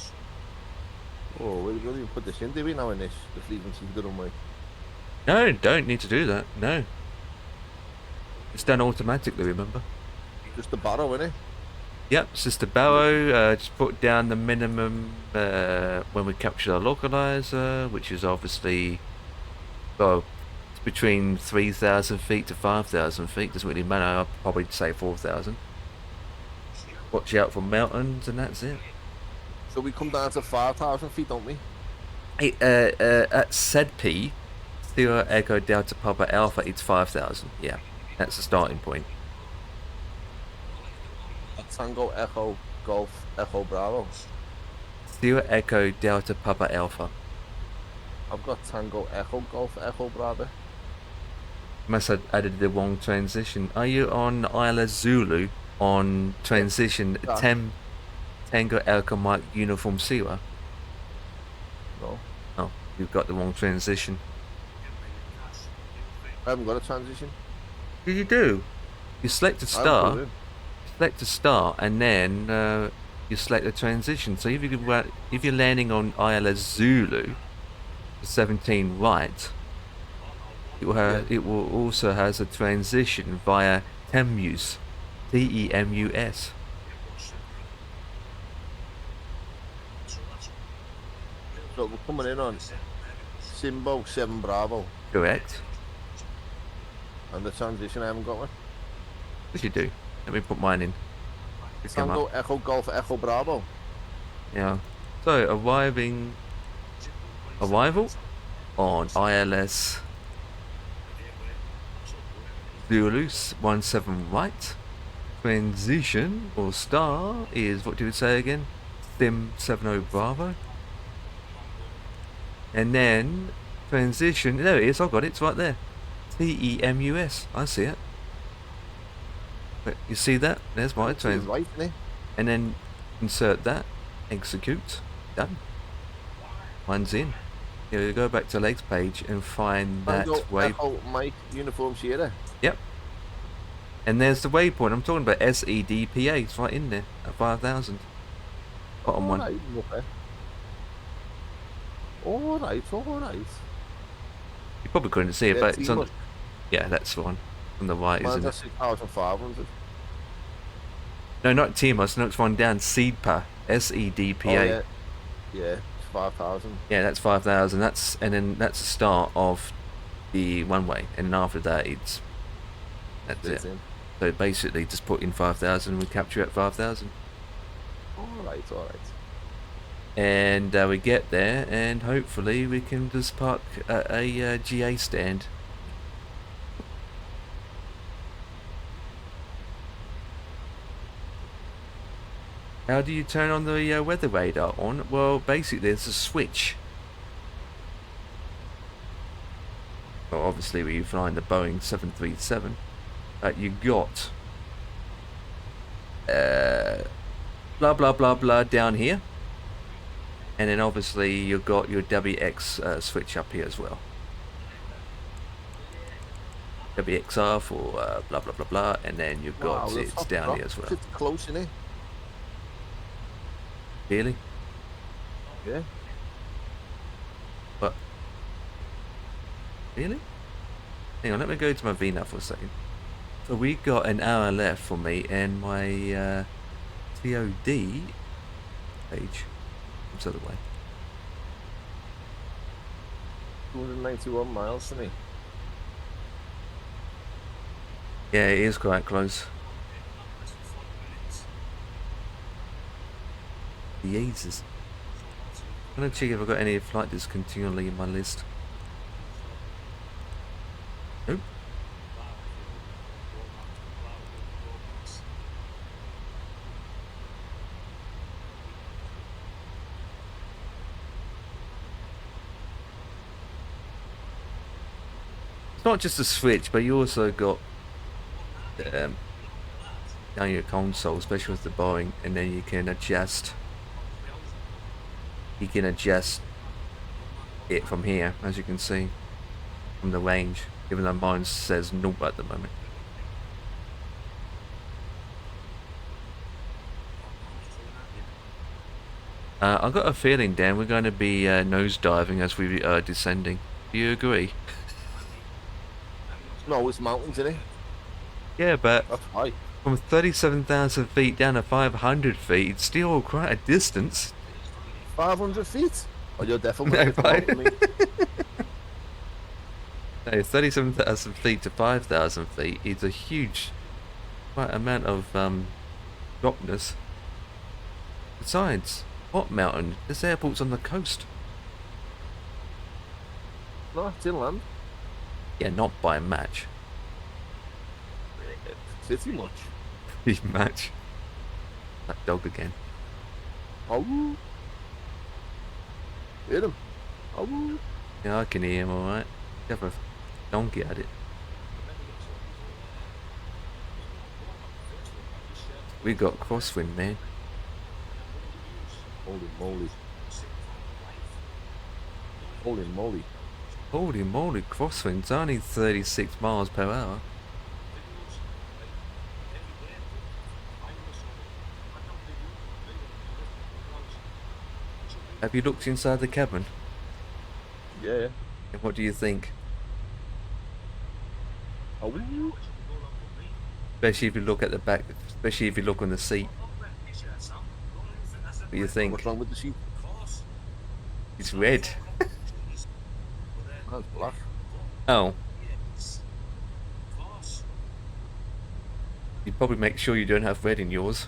Oh, we're going to put this in, do we now in this? The frequency of the runway. No, don't need to do that. No. It's done automatically, remember? Just the barrow, innit? Yep, it's just a barrow. Just put down the minimum when we capture the localizer, which is obviously, well, it's between 3,000 feet to 5,000 feet. Doesn't really matter. I'd probably say 4,000. Watch out for mountains, and that's it. So we come down to 5,000 feet, don't we? Hey, at SCIP, Sierra Echo Delta Papa Alpha, it's 5,000. Yeah, that's the starting point. Tango Echo Golf Echo Bravo. Sierra Echo Delta Papa Alpha. I've got Tango Echo Golf Echo Bravo. Must have added the wrong transition. Are you on Isla Zulu on transition Yeah. Tango Echo Mike Uniform Sierra? No, Oh, you've got the wrong transition. I haven't got a transition. You do. You select a I haven't star. put it in. Select a star, and then you select the transition. So if you're landing on Isla Zulu, 17 right, it will also has a transition via Temus, Temus. So we're coming in on Simbo 7 Bravo, Correct. and the transition I haven't got one. Yes, you do. Let me put mine in. To come Tango up. Echo Golf Echo Bravo. Yeah. So arrival on ILS Zulu 17 right. Transition or star is, what do we say again? Sim 70 Bravo. And then transition, there it is, I've got it, it's right there. Temus, I see it. But you see that? There's my To the transition. right, innit? And then insert that, execute, done. One's in. You go back to legs page and find that Tango way. Echo Mike Uniform Sierra. Yep. And there's the waypoint. I'm talking about SEDPA. It's right in there at 5,000. Bottom one. Alright, okay. Alright. You probably couldn't see it, Yeah, but it's on. T-Must. Yeah, that's the one on the right, Mine's isn't at it? 6,500. No, not TMOS. No, it's one down. SEDPA. SEDPA. Oh, yeah. Yeah, it's 5,000. Yeah, that's 5,000. And then that's the start of the one way, and then after that that's It's it. in. So basically, just put in 5,000. We capture at 5,000, Alright. and we get there, and hopefully we can just park at a GA stand. How do you turn on the weather radar on? Well, basically, there's a switch. Well, obviously, when you're flying the Boeing 737, you got blah blah blah blah down here, and then obviously you've got your WX switch up here as well. WXR for blah blah blah blah, and then you've got the it's top down drop, here as well. It's close, innit? Really? Yeah. But really? Hang on, let me go to my VNAV for a second. So we got an hour left for me, and my TOD page comes the other way. 291 miles, isn't it? Yeah, it is quite close. Jesus. I'm gonna check if I've got any flight discontinually in my list. Nope. It's not just a switch, but you also got down your console, especially with the Boeing, and then you can adjust. You can adjust it from here, as you can see, from the range, even though mine says 0 at the moment. I've got a feeling, Dan, we're going to be nose diving as we are descending. Do you agree? No, it's mountains, isn't it? Yeah, but That's high. from 37,000 feet down to 500 feet, it's still quite a distance. 500 feet? Oh, you're definitely No, going to hit the mountain, mate. No, 37,000 feet to 5,000 feet is a huge, quite amount of dropness. Besides, what mountain? This airport's on the coast. No, it's inland. Yeah, not by much. City much. Match. That dog again. Oh. Hear him. Oh. Yeah, I can hear him alright. Have a donkey at it. We got crosswind, man. Holy moly. Holy moly. Holy moly, crosswind's only 36 miles per hour. Have you looked inside the cabin? Yeah. And what do you think? Oh. Especially if you look at the back, especially if you look on the seat. What do you think? What's wrong with the sheep? It's red. That's black. Oh. You'd probably make sure you don't have red in yours.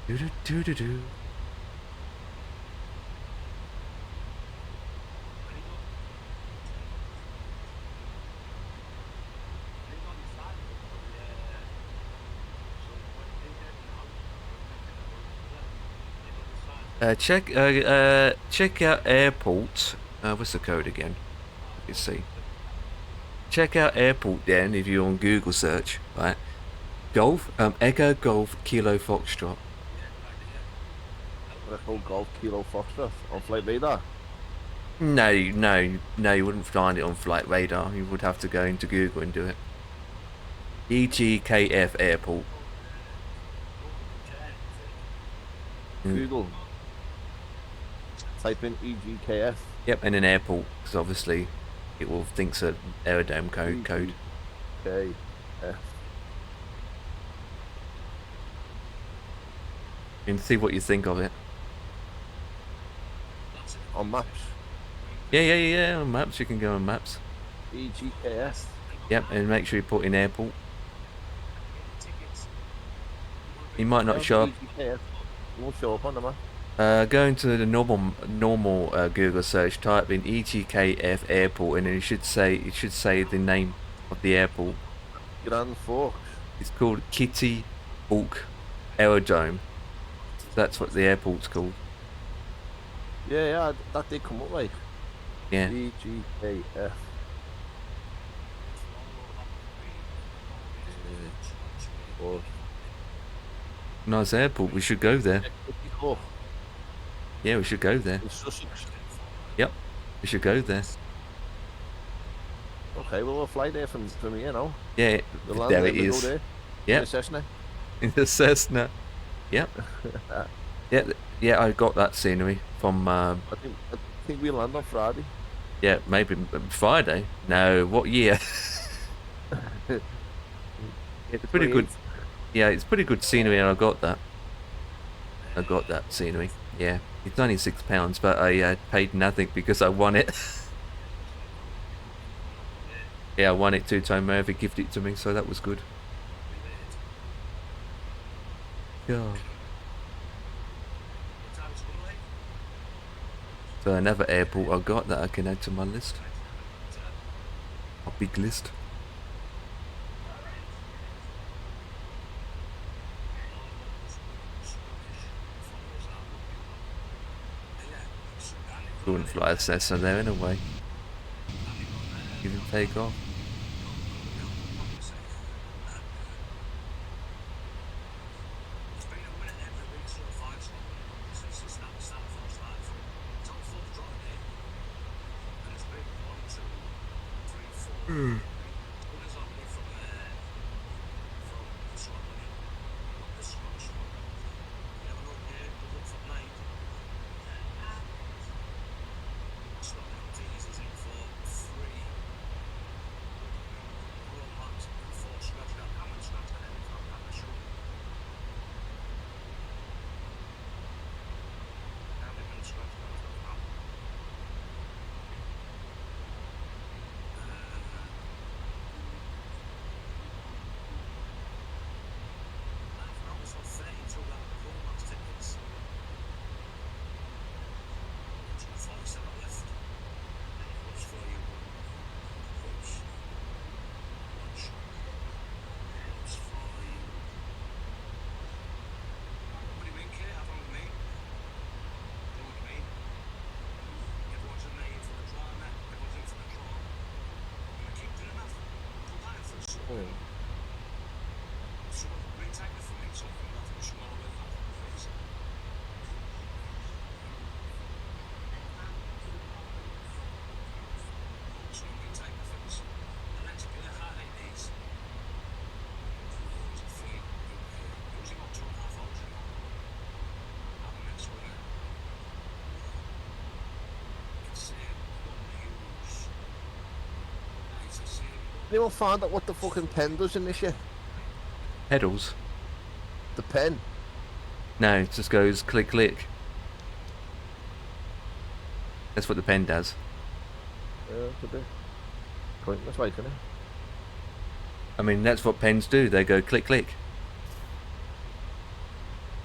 Do do do do do. Check out airport. What's the code again? Let's see. Check out airport then if you're on Google search, right? Golf, Echo Golf Kilo Foxtrot. Echo Golf Kilo Foxtrot on flight radar. No, you wouldn't find it on flight radar. You would have to go into Google and do it. EGKF airport. Google. Type in EGKF. Yep, and an airport, because obviously it will think it's an aerodrome code. EGKF. And see what you think of it. On maps. Yeah, on maps, you can go on maps. EGKF. Yep, and make sure you put in airport. He might not show up. EGKF. It won't show up on the map. Go into the normal Google search, type in EGKF airport, and then it should say the name of the airport. Grand Forks. It's called Kitty Hawk Aerodrome. That's what the airport's called. Yeah, that did come up like. Yeah. EGKF. Nice airport. We should go there. Yeah, we should go there. Yep, we should go there. Okay, well we'll fly there from here now. Yeah, We'll land there there, it we'll is. go there. Yep. In the Cessna. In the Cessna. Yep. Yeah, I got that scenery from. I think we'll land on Friday. Yeah, maybe Friday. No, what year? It's pretty good. Yeah, it's pretty good scenery, and I got that scenery. Yeah, it's only £6, but I paid nothing because I won it. Yeah, I won it 2 times. Murphy gifted it to me, so that was good. Yeah. So another airport I got that I can add to my list. A big list. Wouldn't fly a Cessna there in a way. Even take off. Anyone find out what the fucking pen does in this yet? Pedals? The pen. No, it just goes click click. That's what the pen does. Yeah, it's a bit pointless, like, isn't it? I mean, that's what pens do. They go click click.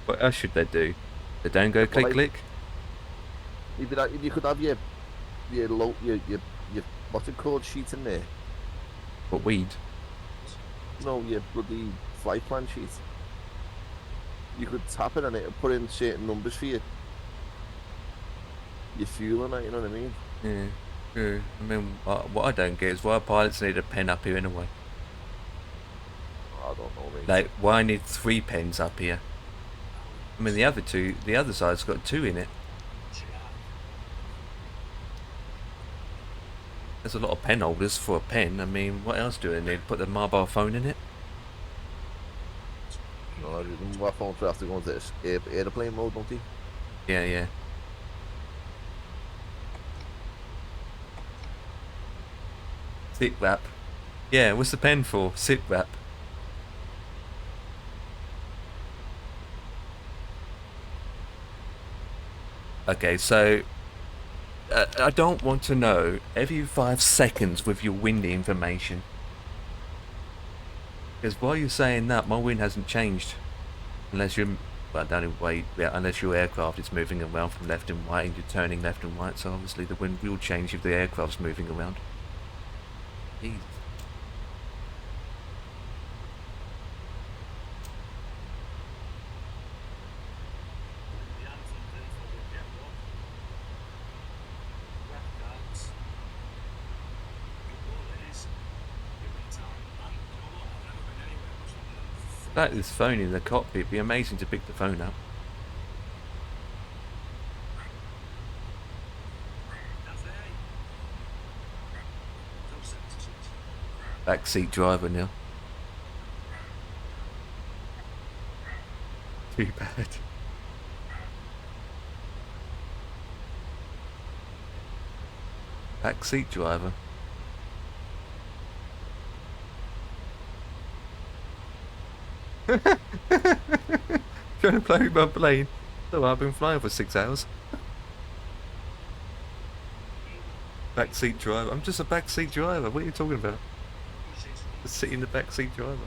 What else should they do? They don't go click like- click. You could have your what's it called, sheet in there. What weed? No, your bloody flight plan sheet. You could tap it on it and put in certain numbers for your fuel and that, you know what I mean? Yeah. Yeah. I mean, what I don't get is why pilots need a pen up here anyway. I don't know, mate. Like, why I need 3 pens up here? I mean, the other side's got 2 in it. There's a lot of pen holders for a pen. I mean, what else do they need? Put the mobile phone in it? No, my phones have to go into airplane mode, don't they? Yeah, yeah. SIP wrap. Yeah, what's the pen for? SIP wrap. Okay, so I don't want to know every 5 seconds with your wind information. Because while you're saying that, my wind hasn't changed. Unless you're, well, don't wait, yeah, unless your aircraft is moving around from left and right and you're turning left and right, so obviously the wind will change if the aircraft's moving around. Jesus. Like this phone in the cockpit, it'd be amazing to pick the phone up. Backseat driver now. Too bad. Backseat driver. Trying to play with my plane. So I've been flying for 6 hours. Backseat driver. I'm just a backseat driver. What are you talking about? Just sitting in the backseat driver.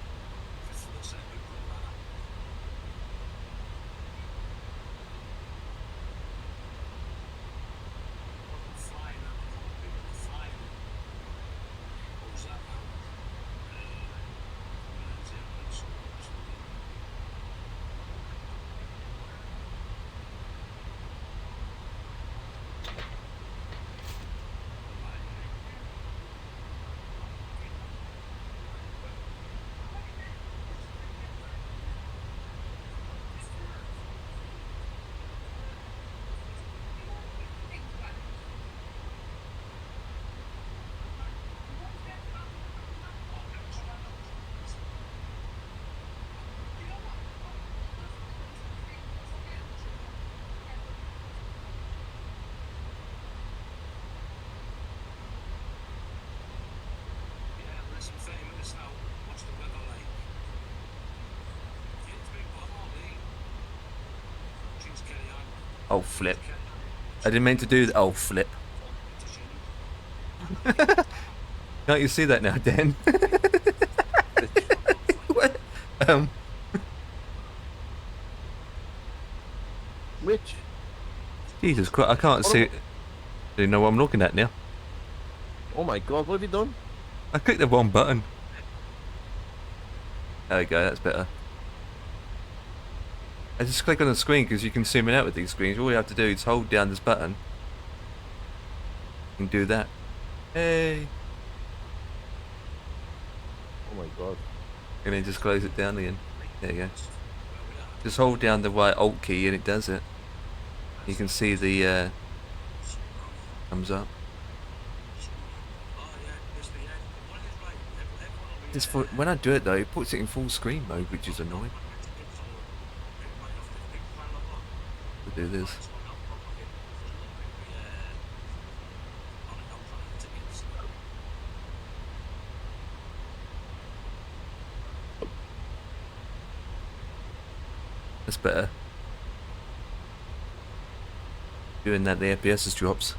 Oh flip. I didn't mean to do that. Oh flip. Can't you see that now, Dan? Which? Jesus Christ, I can't see it. Do you know what I'm looking at now? Oh my god, what have you done? I clicked the wrong button. There we go, that's better. I just click on the screen because you can zoom in out with these screens. All you have to do is hold down this button and do that. Hey! Oh my God. And then just close it down again. There you go. Just hold down the right Alt key and it does it. You can see the comes up. Just for, when I do it though, it puts it in full screen mode, which is annoying. To do this. That's better. Doing that, the FPS just drops.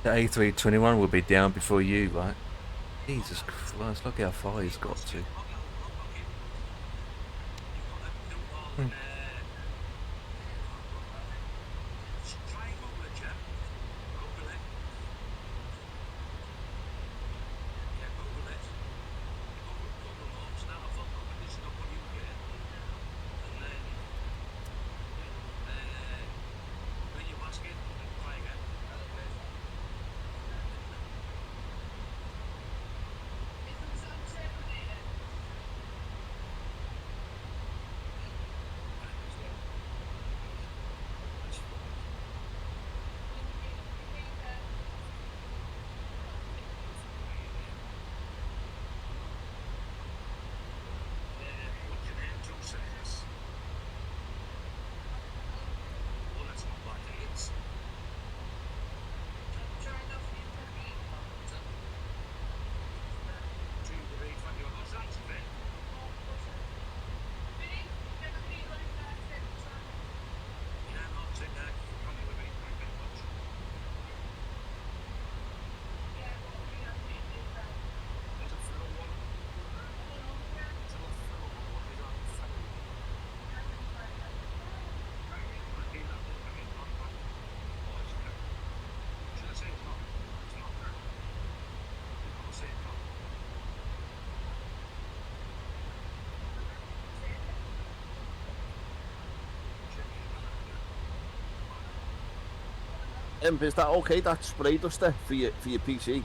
The A321 will be down before you, right? Jesus Christ, look how far he's got to. Is that okay? That spray duster for your PC?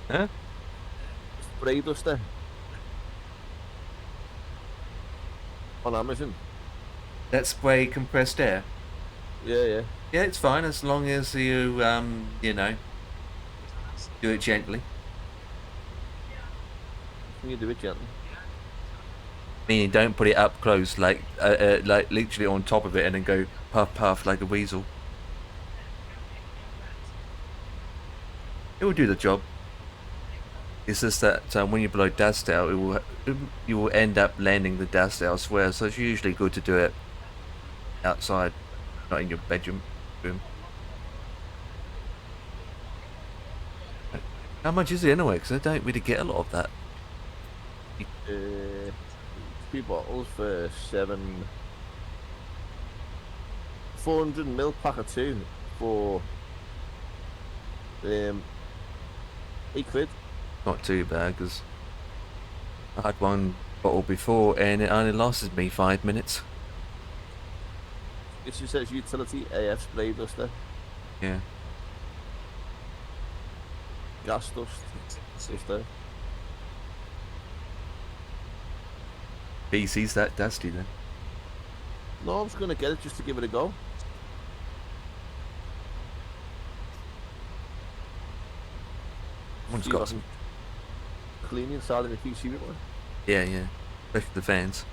Huh? Spray duster on Amazon. That spray compressed air? Yeah. Yeah, it's fine as long as you, you know, do it gently. Can you do it gently? Meaning don't put it up close, like literally on top of it and then go puff puff like a weasel. It will do the job. It's just that when you blow dust out, you will end up landing the dust elsewhere. So it's usually good to do it outside, not in your bedroom. How much is it anyway? Because I don't really get a lot of that. 2 bottles for 400ml pack of 2 for £8. Not too bad, because I had one bottle before and it only lasted me 5 minutes. It just says utility AF spray duster. Yeah. Gas dust. Duster. BC's that dusty then. No, I was going to get it just to give it a go. One's See got if I some. can clean the inside of the PC with one. Yeah. Especially the fans.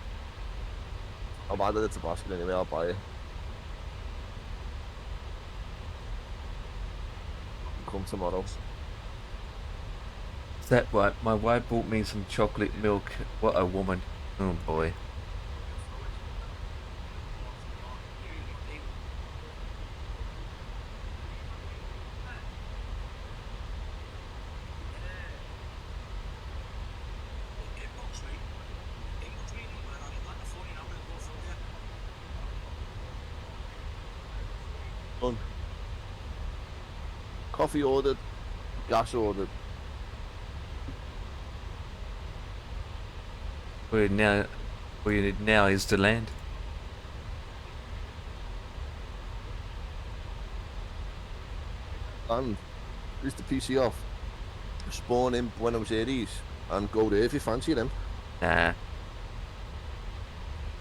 I've added it to basket anyway, I'll buy it. Come tomorrow. That right? My wife bought me some chocolate milk. What a woman! Oh boy. Done. Coffee ordered, gas ordered. Where you need now is to land. And use the PC off. Spawn in Buenos Aires and go there if you fancy them. Nah,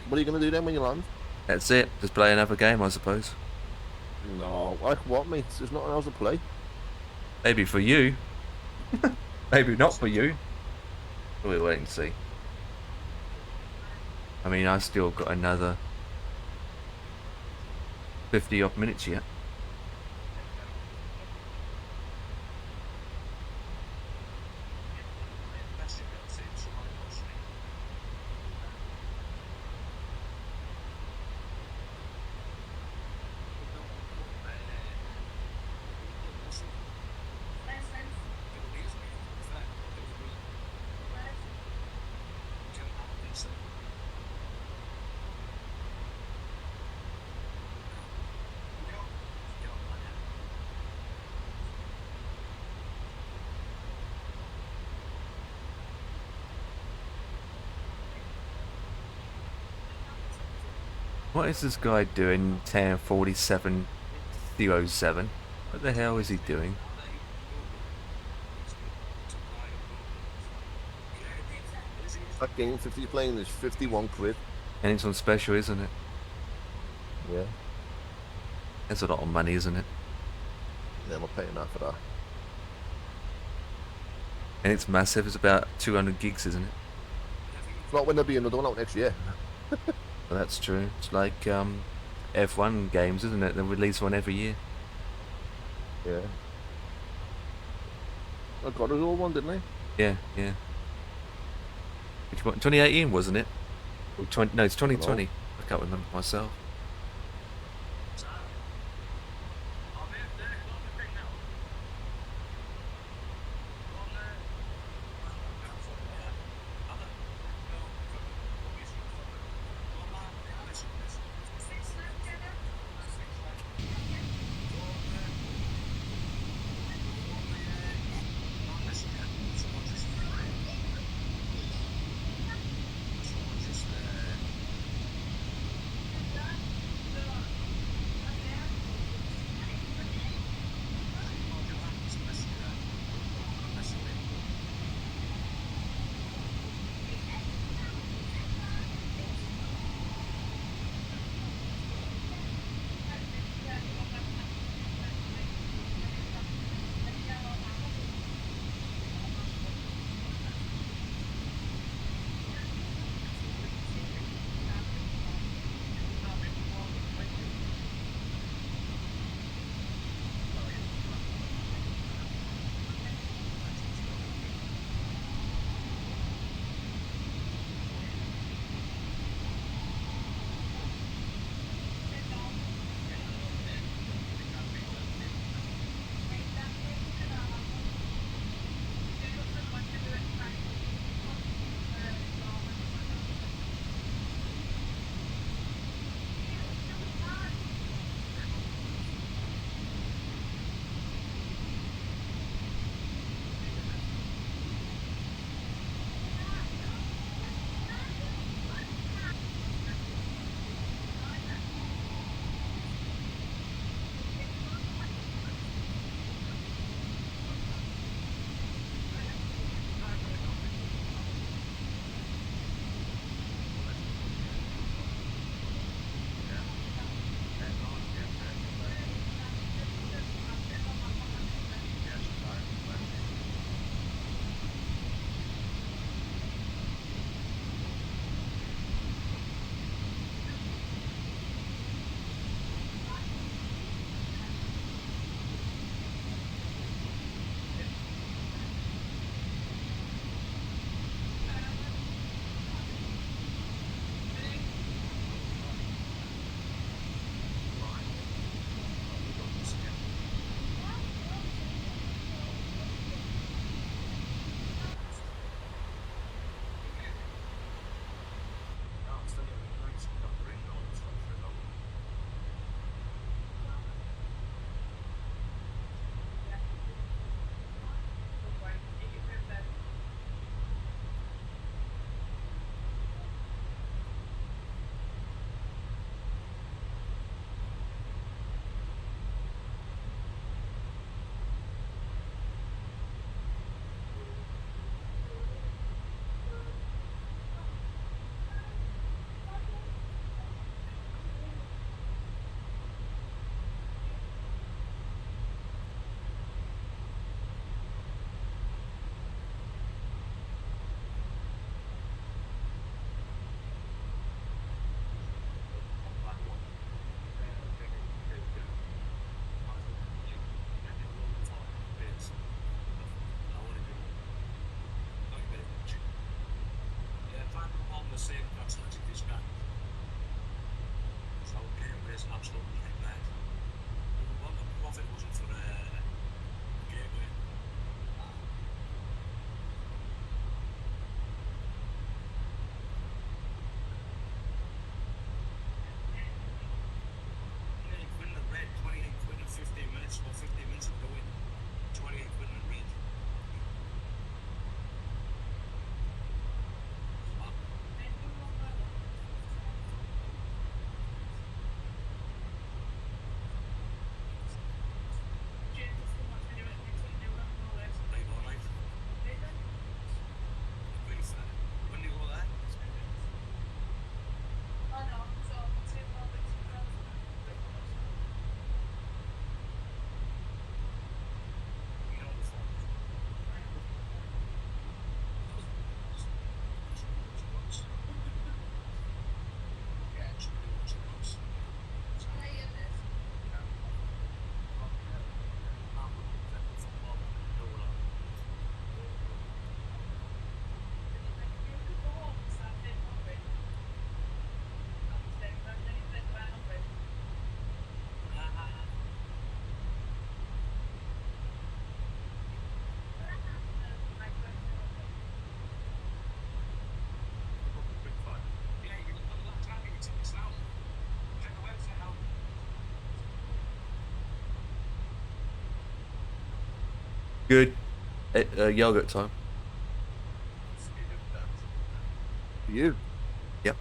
What are you going to do then when you land? that's it. Just play another game, I suppose. No, like what, mate? There's nothing else to play. Maybe for you. Maybe not for you. We'll wait and see. I mean, I still got another 50 odd minutes yet. What is this guy doing? 10:47:07. What the hell is he doing? That game 50 playing is 51 quid. And it's on special, isn't it? Yeah. That's a lot of money, isn't it? Yeah, I'm not paying that for that. And it's massive. It's about 200 gigs, isn't it? Not when there'll be another one out next year. Well, that's true. It's like F1 games, isn't it? They release one every year. Yeah. I got us all one, didn't I? Yeah, yeah. Which one? 2018, wasn't it? Or no, it's 2020. I can't remember myself. Good. Yogurt time. You? Yep.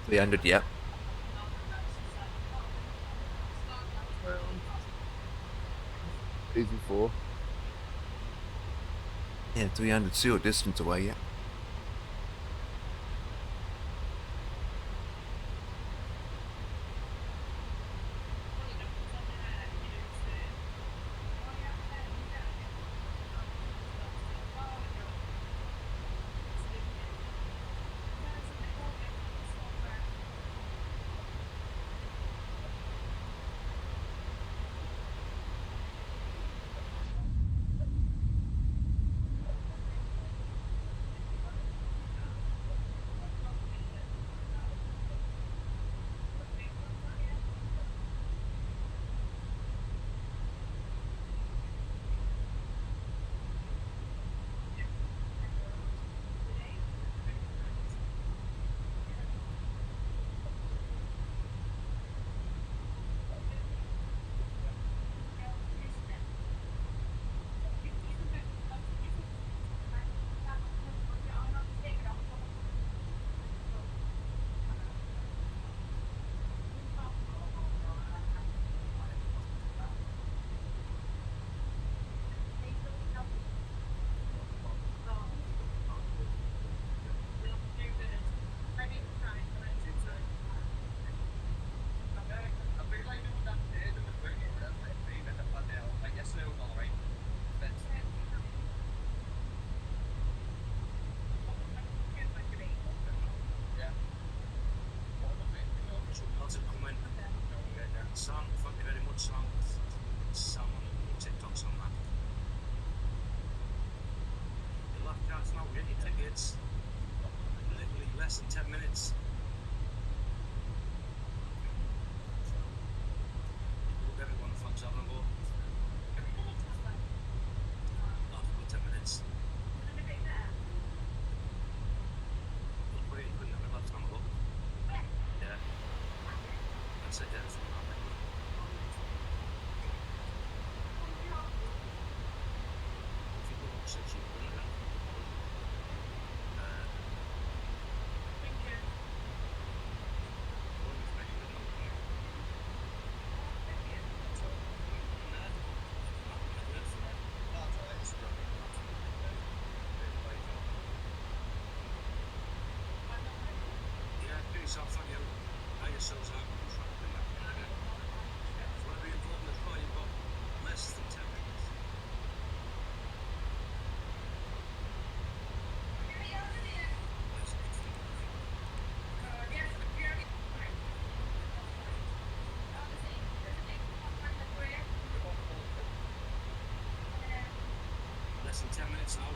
$300, yep. Easy 4. Yeah, 300 zero distance away, yeah. Sam, thank you very much, Sam. Sam on the TikToks on that. The last chance now, get your tickets. Literally less than 10 minutes. Look, everyone, thanks for having a go. Last about 10 minutes. Just put it in the last time I look. Yeah. That's it, yeah. Yourself, thank you. Buy yourselves out. Want to be involved in the trial? You've got less than 10 minutes. Less than 10 minutes now.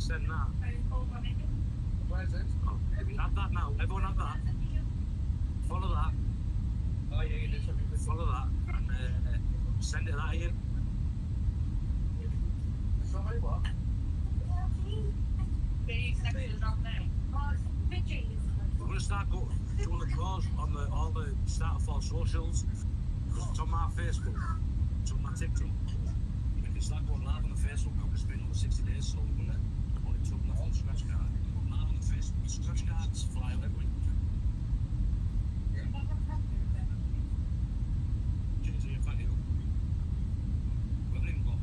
send that. Where's it? Oh, have that now. Everyone have that. Follow that. Oh yeah, you did something. Follow that and send it to that Ian. Sorry, what? We're gonna start doing the draws on all the start of our socials. Because it's on my Facebook, it's on my TikTok. We can start going live on the Facebook now. It's been over 60 days, so we're gonna only took enough on the scratch card. Go live on the Facebook. Scratch cards fly out every week. Cheers to you, thank you. We haven't even got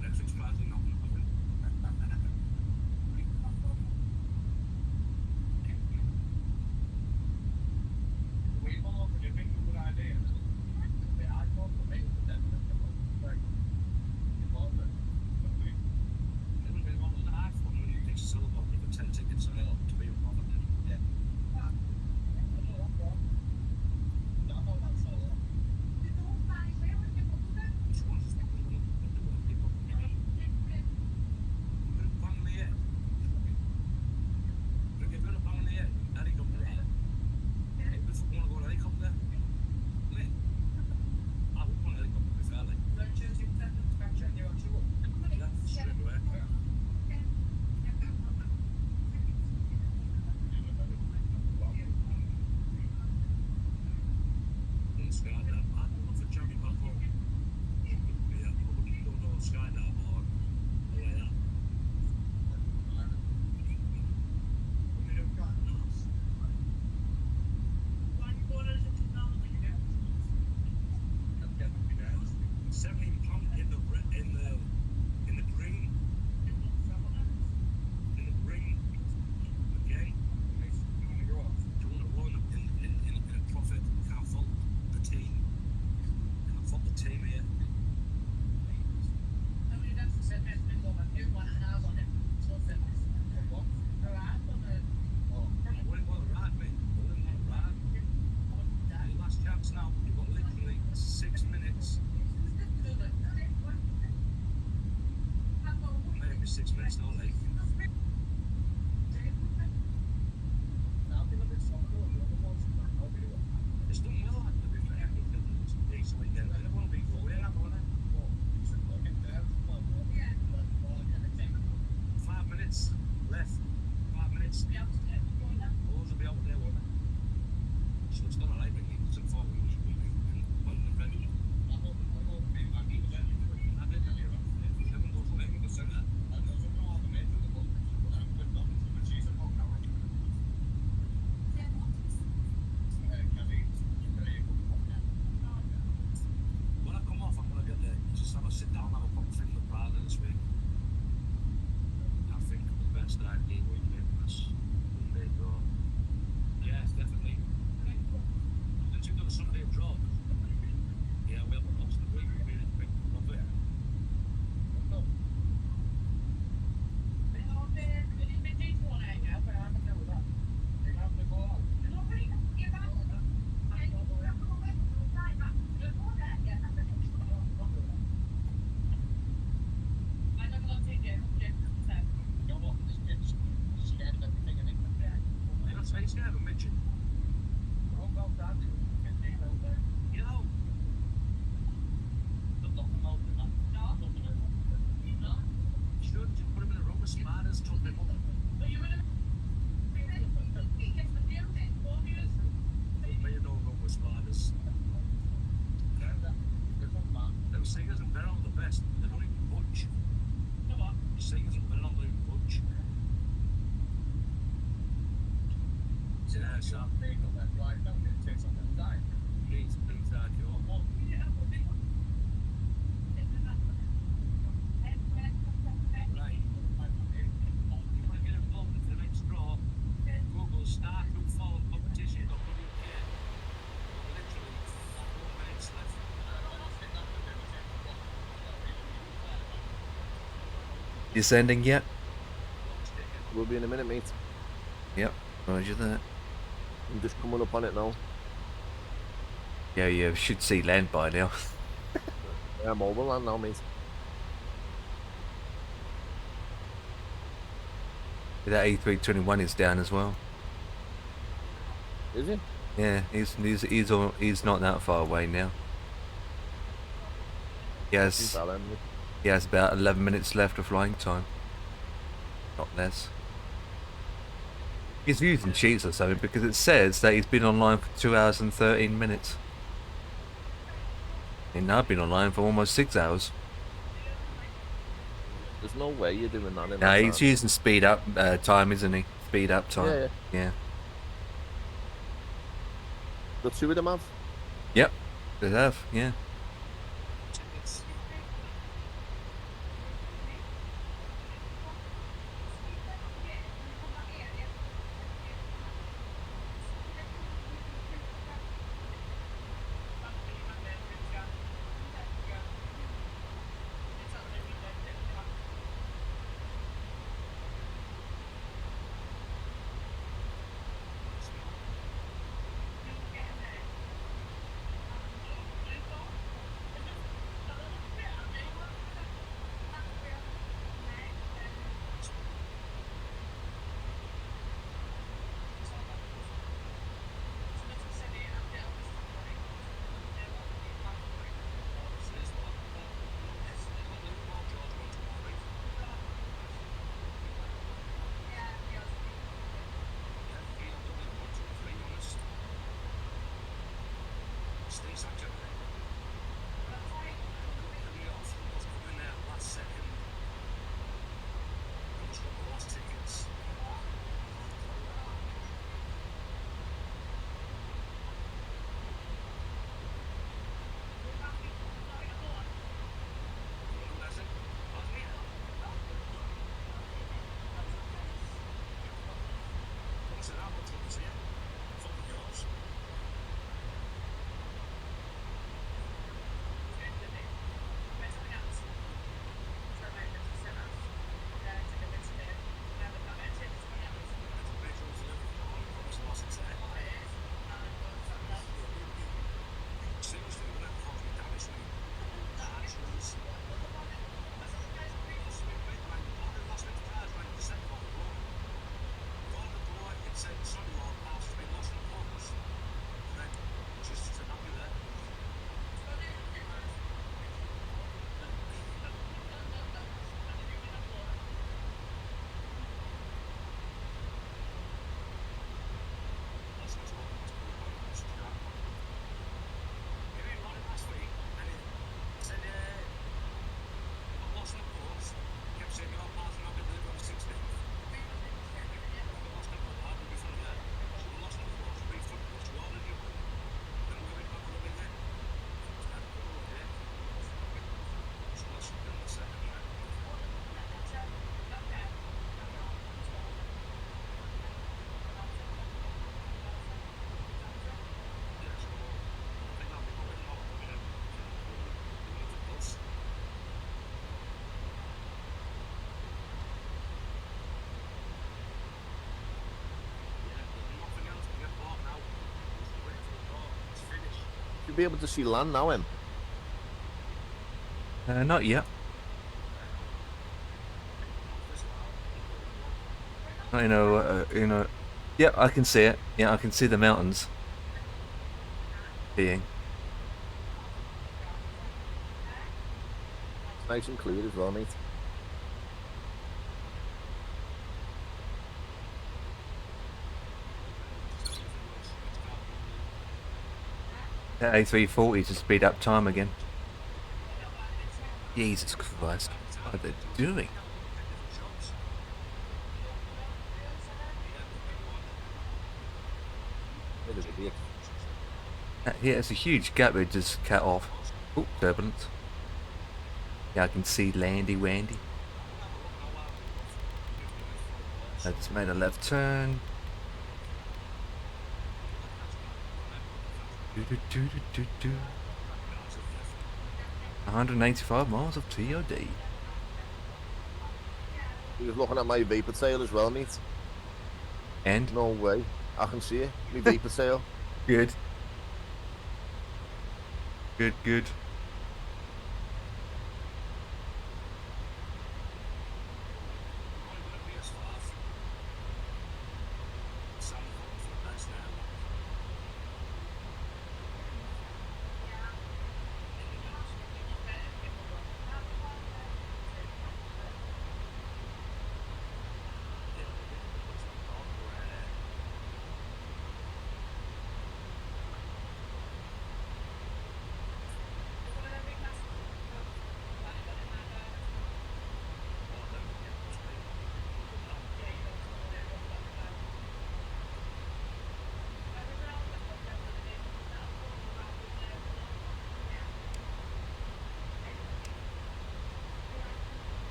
Netflix cards in now. Now you've got literally 6 minutes. Maybe 6 minutes now, like. It's done well, to be fair. It's weekend. I don't want to be going. I'm on it. 5 minutes left. 5 minutes. Balls will be out there, won't it? So it's done alright, really. It's in 4 weeks. When I come off, I'm going to get there. Just have a sit down, have a proper thing with Brad this week. I think the best idea we can make this Sunday draw. Yes, definitely. Since you've got a Sunday draw, yeah, we haven't lost the week. We've been of it. That's how you scared of Mitchell. You know. Should just put him in a room with spiders, chop him up. But you know, room with spiders. Them singers and better on the best. They don't even budge. The singers and better on the budge. Yeah, so. Please, right. You want to get involved in the next draw? Google start group forward competition. Literally 4 minutes left. You sending yet? We'll be in a minute, mate. Yep, roger that. I'm just coming up on it now. Yeah, you should see land by now. Yeah, I'm over land now, mate. That A321 is down as well. Is he? Yeah, he's not that far away now. He He's has, bad, isn't he? he has about 11 minutes left of flying time. Not less. He's using cheats or something because it says that he's been online for 2 hours and 13 minutes. And I've been online for almost 6 hours. There's no way you're doing that in No, that he's time. using speed up time, isn't he? Speed up time. Yeah. The two of them have? Yep. They have, yeah. You'll be able to see land now, him. Not yet. Yeah, I can see it. Yeah, I can see the mountains. Being. Nice and clear as well, mate. That A340 to speed up time again. Jesus Christ, what are they doing? Yeah, it's a huge gap we just cut off. Oh, turbulence. Yeah, I can see Landy Wandy. I just made a left turn. 185 miles of TOD. He was looking at my vapor tail as well, mate. And? No way. I can see it. My vapor tail. Good. Good, good.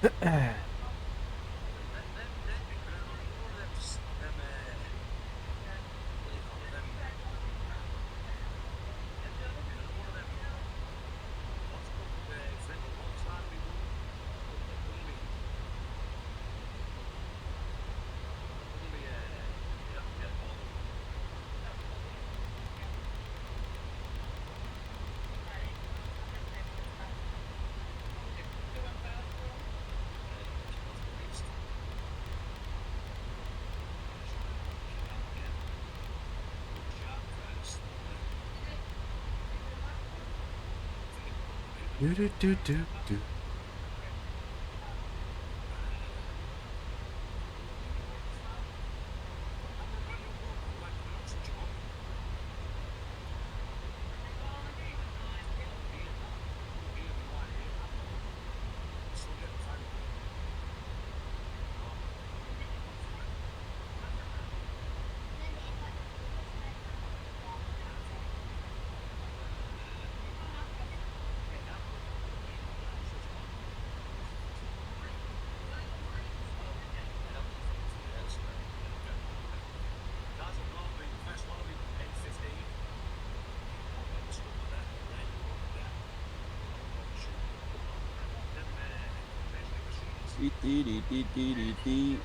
Do do do do do. Dee.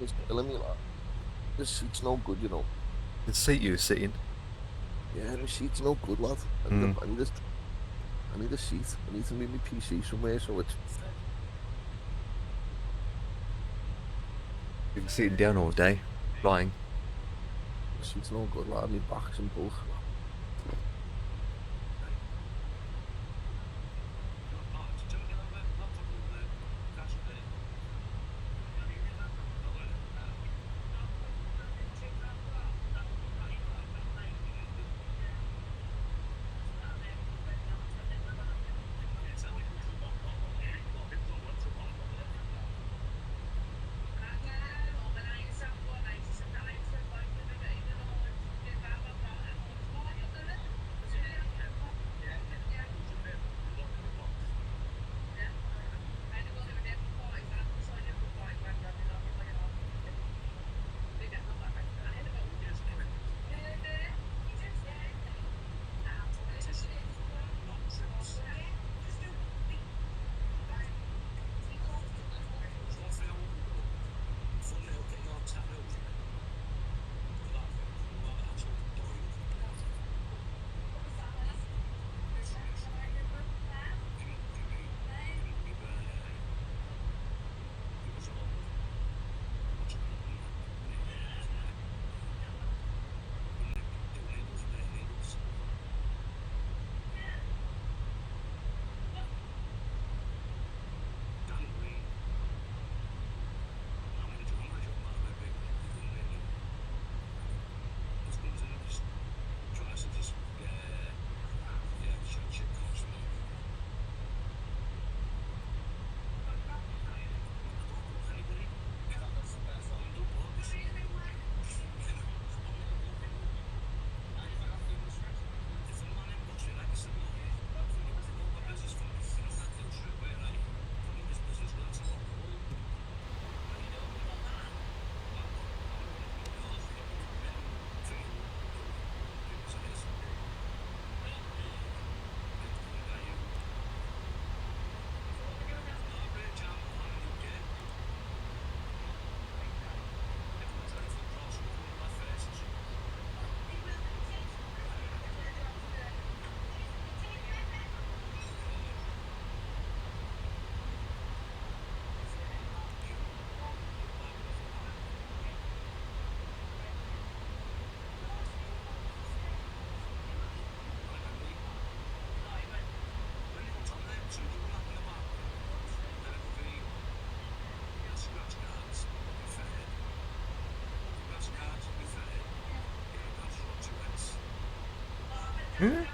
It's killing me, lad. This seat's no good, you know. The seat you were sitting. Yeah, the seat's no good, lad. I need a seat. I need to move my PC somewhere so it's... You've been sitting down all day, flying. The seat's no good, lad. My back's and both. Huh?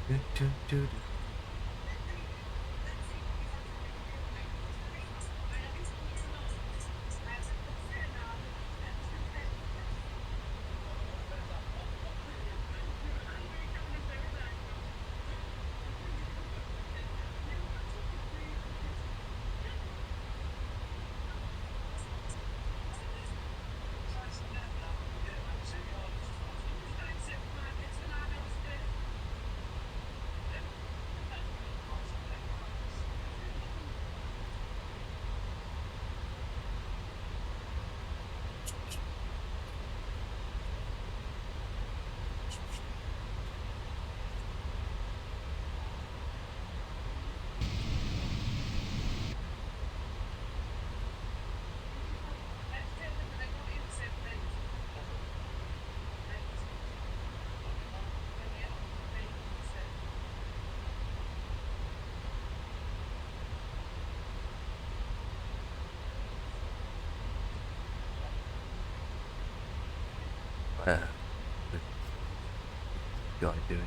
Do, do, do, do. What's this guy doing?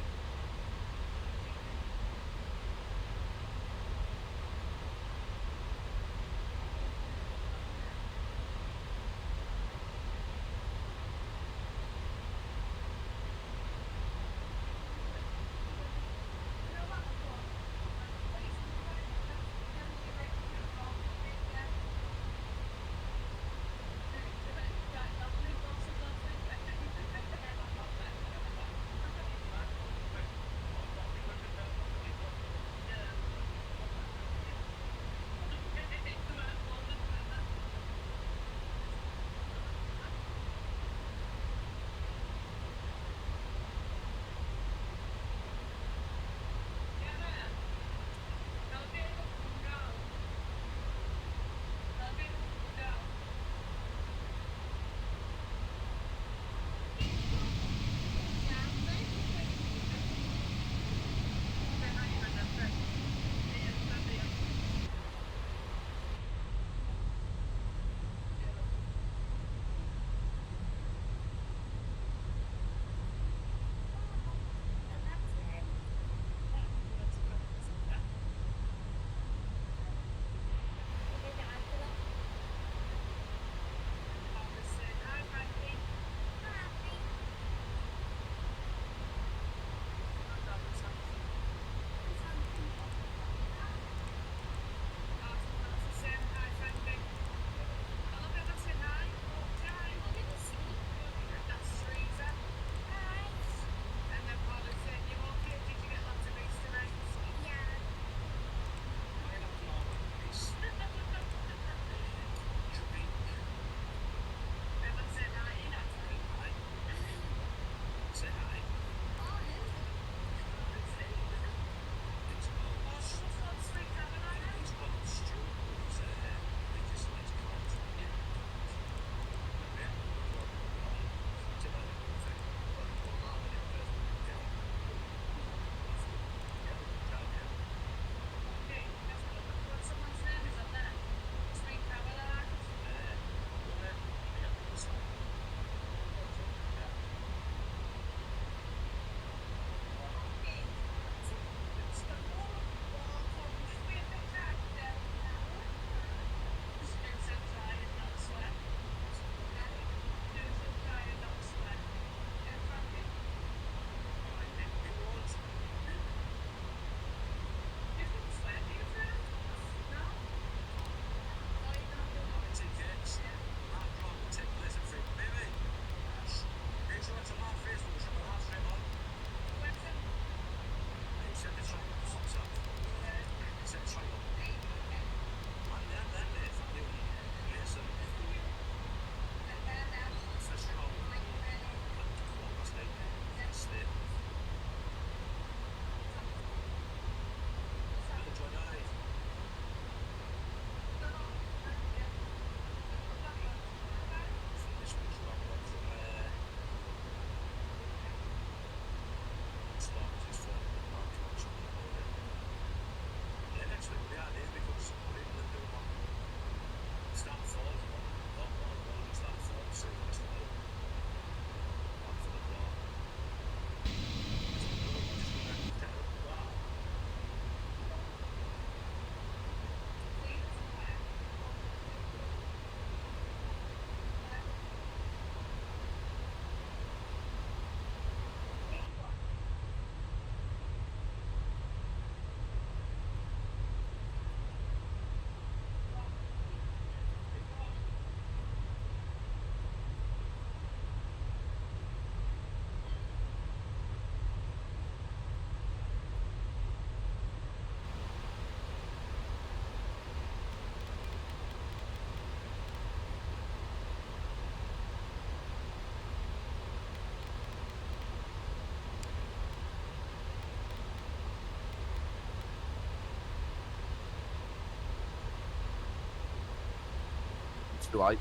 Right.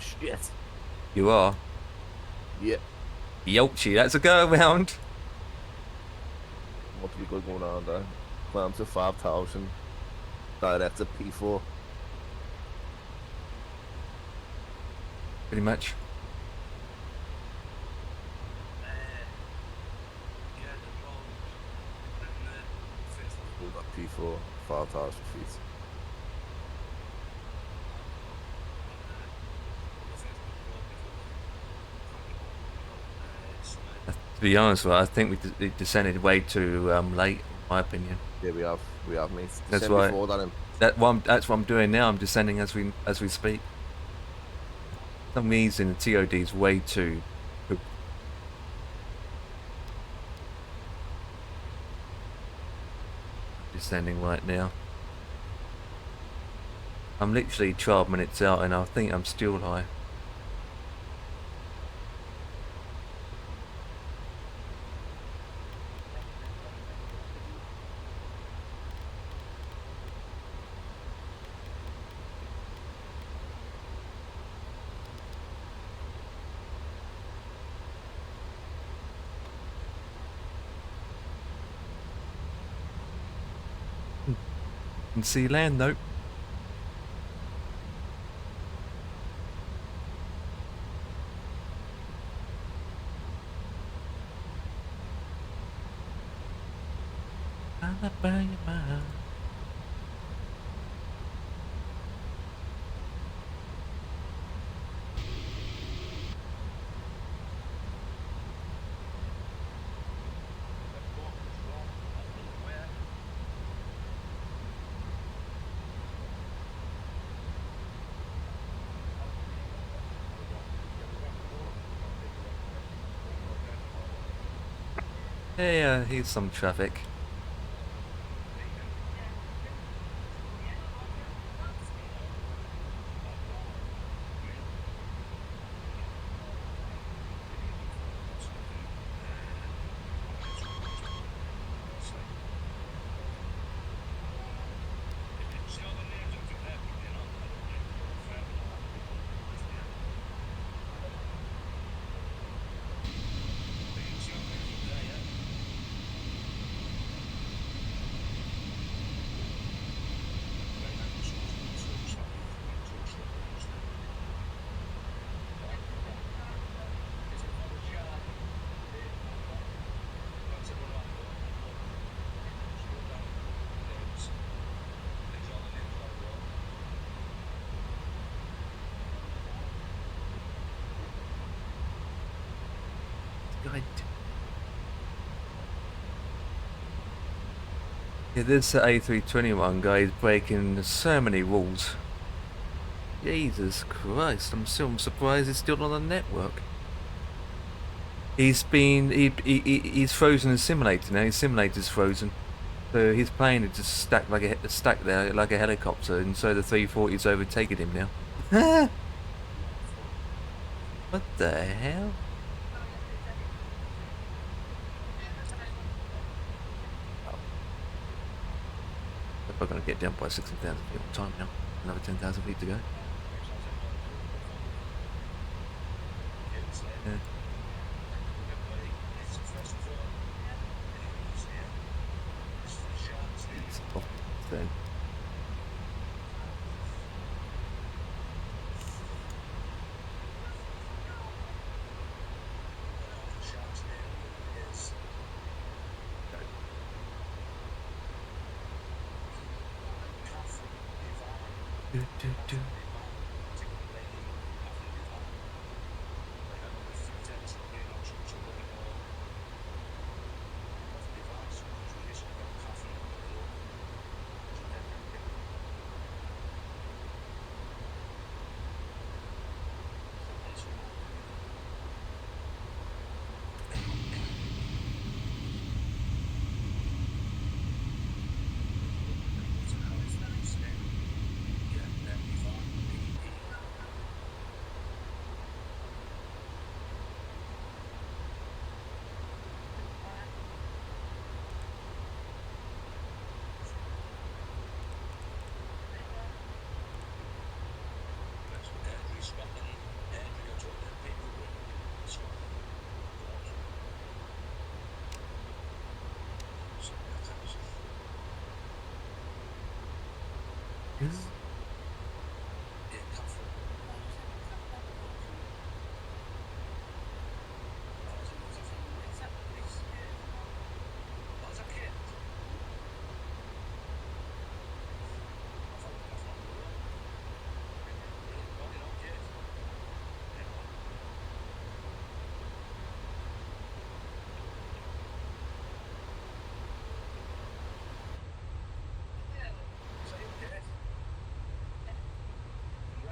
Shit. You are. Yeah. Yolchi, that's a go around. What do we got going on there? Climb to 5,000. Direct to P4. Pretty much. We've got P4, 5,000 feet. To be honest, I think we descended way too late, in my opinion. Yeah, we have, mate. That's Descend right. before that, him. That's what I'm doing now. I'm descending as we speak. For some reason, the TOD is way too. Descending right now. I'm literally 12 minutes out, and I think I'm still high. Can see land though. Alabama. Yeah, here's some traffic. Good. Yeah, this A321 guy is breaking so many rules. Jesus Christ, I'm still surprised he's still on the network. He's he's frozen in simulator now. His simulator's frozen, so his plane is just stuck there like a helicopter, and so the 340's overtaking him now. What the hell? We're gonna get down by 16,000 feet on time now. Another 10,000 feet to go. Yeah. It's off then. Do.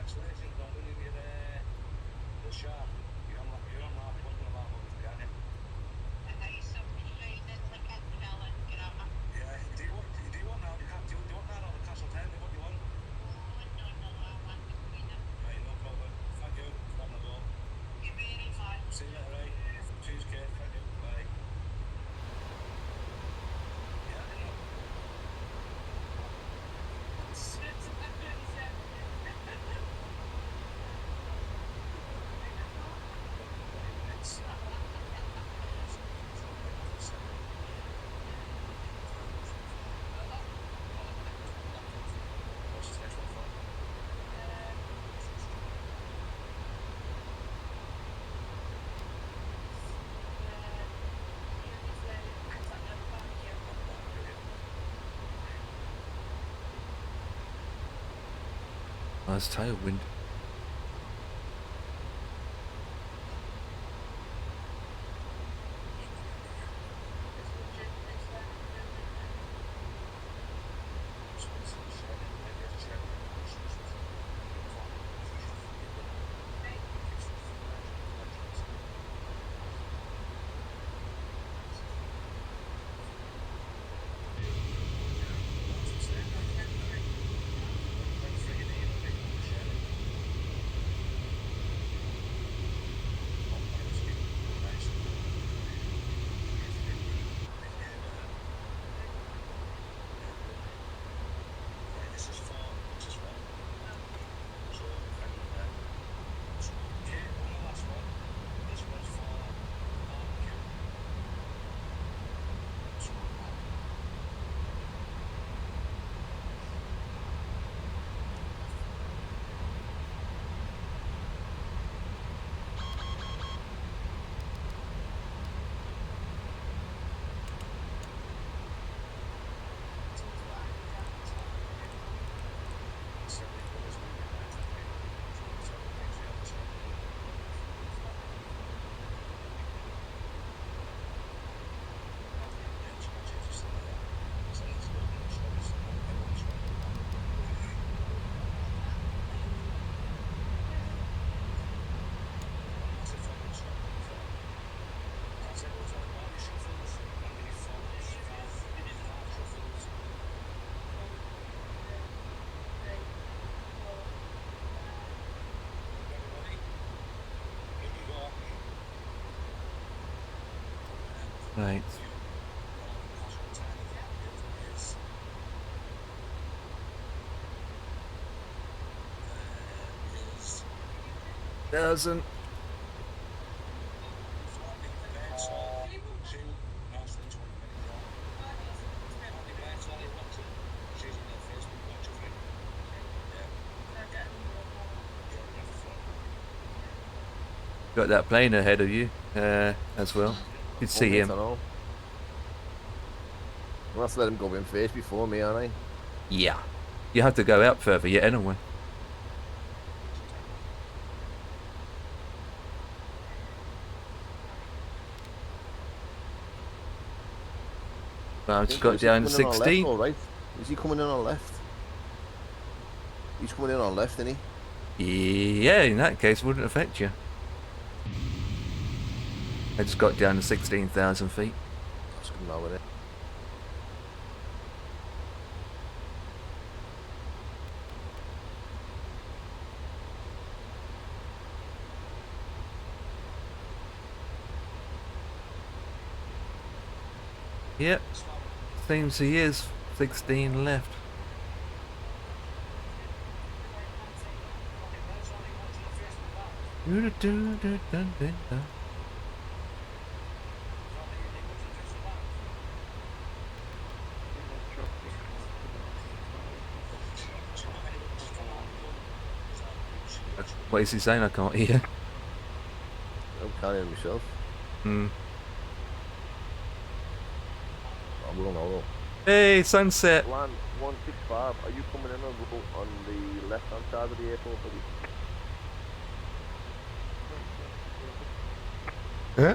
Congratulations on winning your the shark. You're on that one of our movies behind him. Yeah. Do you want now? Do you want that or the castle town? What do you want? Right, no problem. Thank you. On the go. See you later, right? Cheers, kid. Thank you. Bye. Yeah, I know. What's this next one for? Nice tailwind. Right. Doesn't. Got that plane ahead of you as well. You'd see him. I'll have to let him go in first before me, aren't I? Yeah. You have to go out further yet anyway. I've just got down to 16. All right. Is he coming in on left? He's coming in on left, isn't he? Yeah, in that case, it wouldn't affect you. I just got down to 16,000 feet. That's good now, isn't it? Yep. Seems he is. 16 left. What is he saying? I can't hear. I'm carrying myself. Hmm. I will know. Hey, sunset. Land 165, are you coming in on the left-hand side of the airport, buddy? Huh?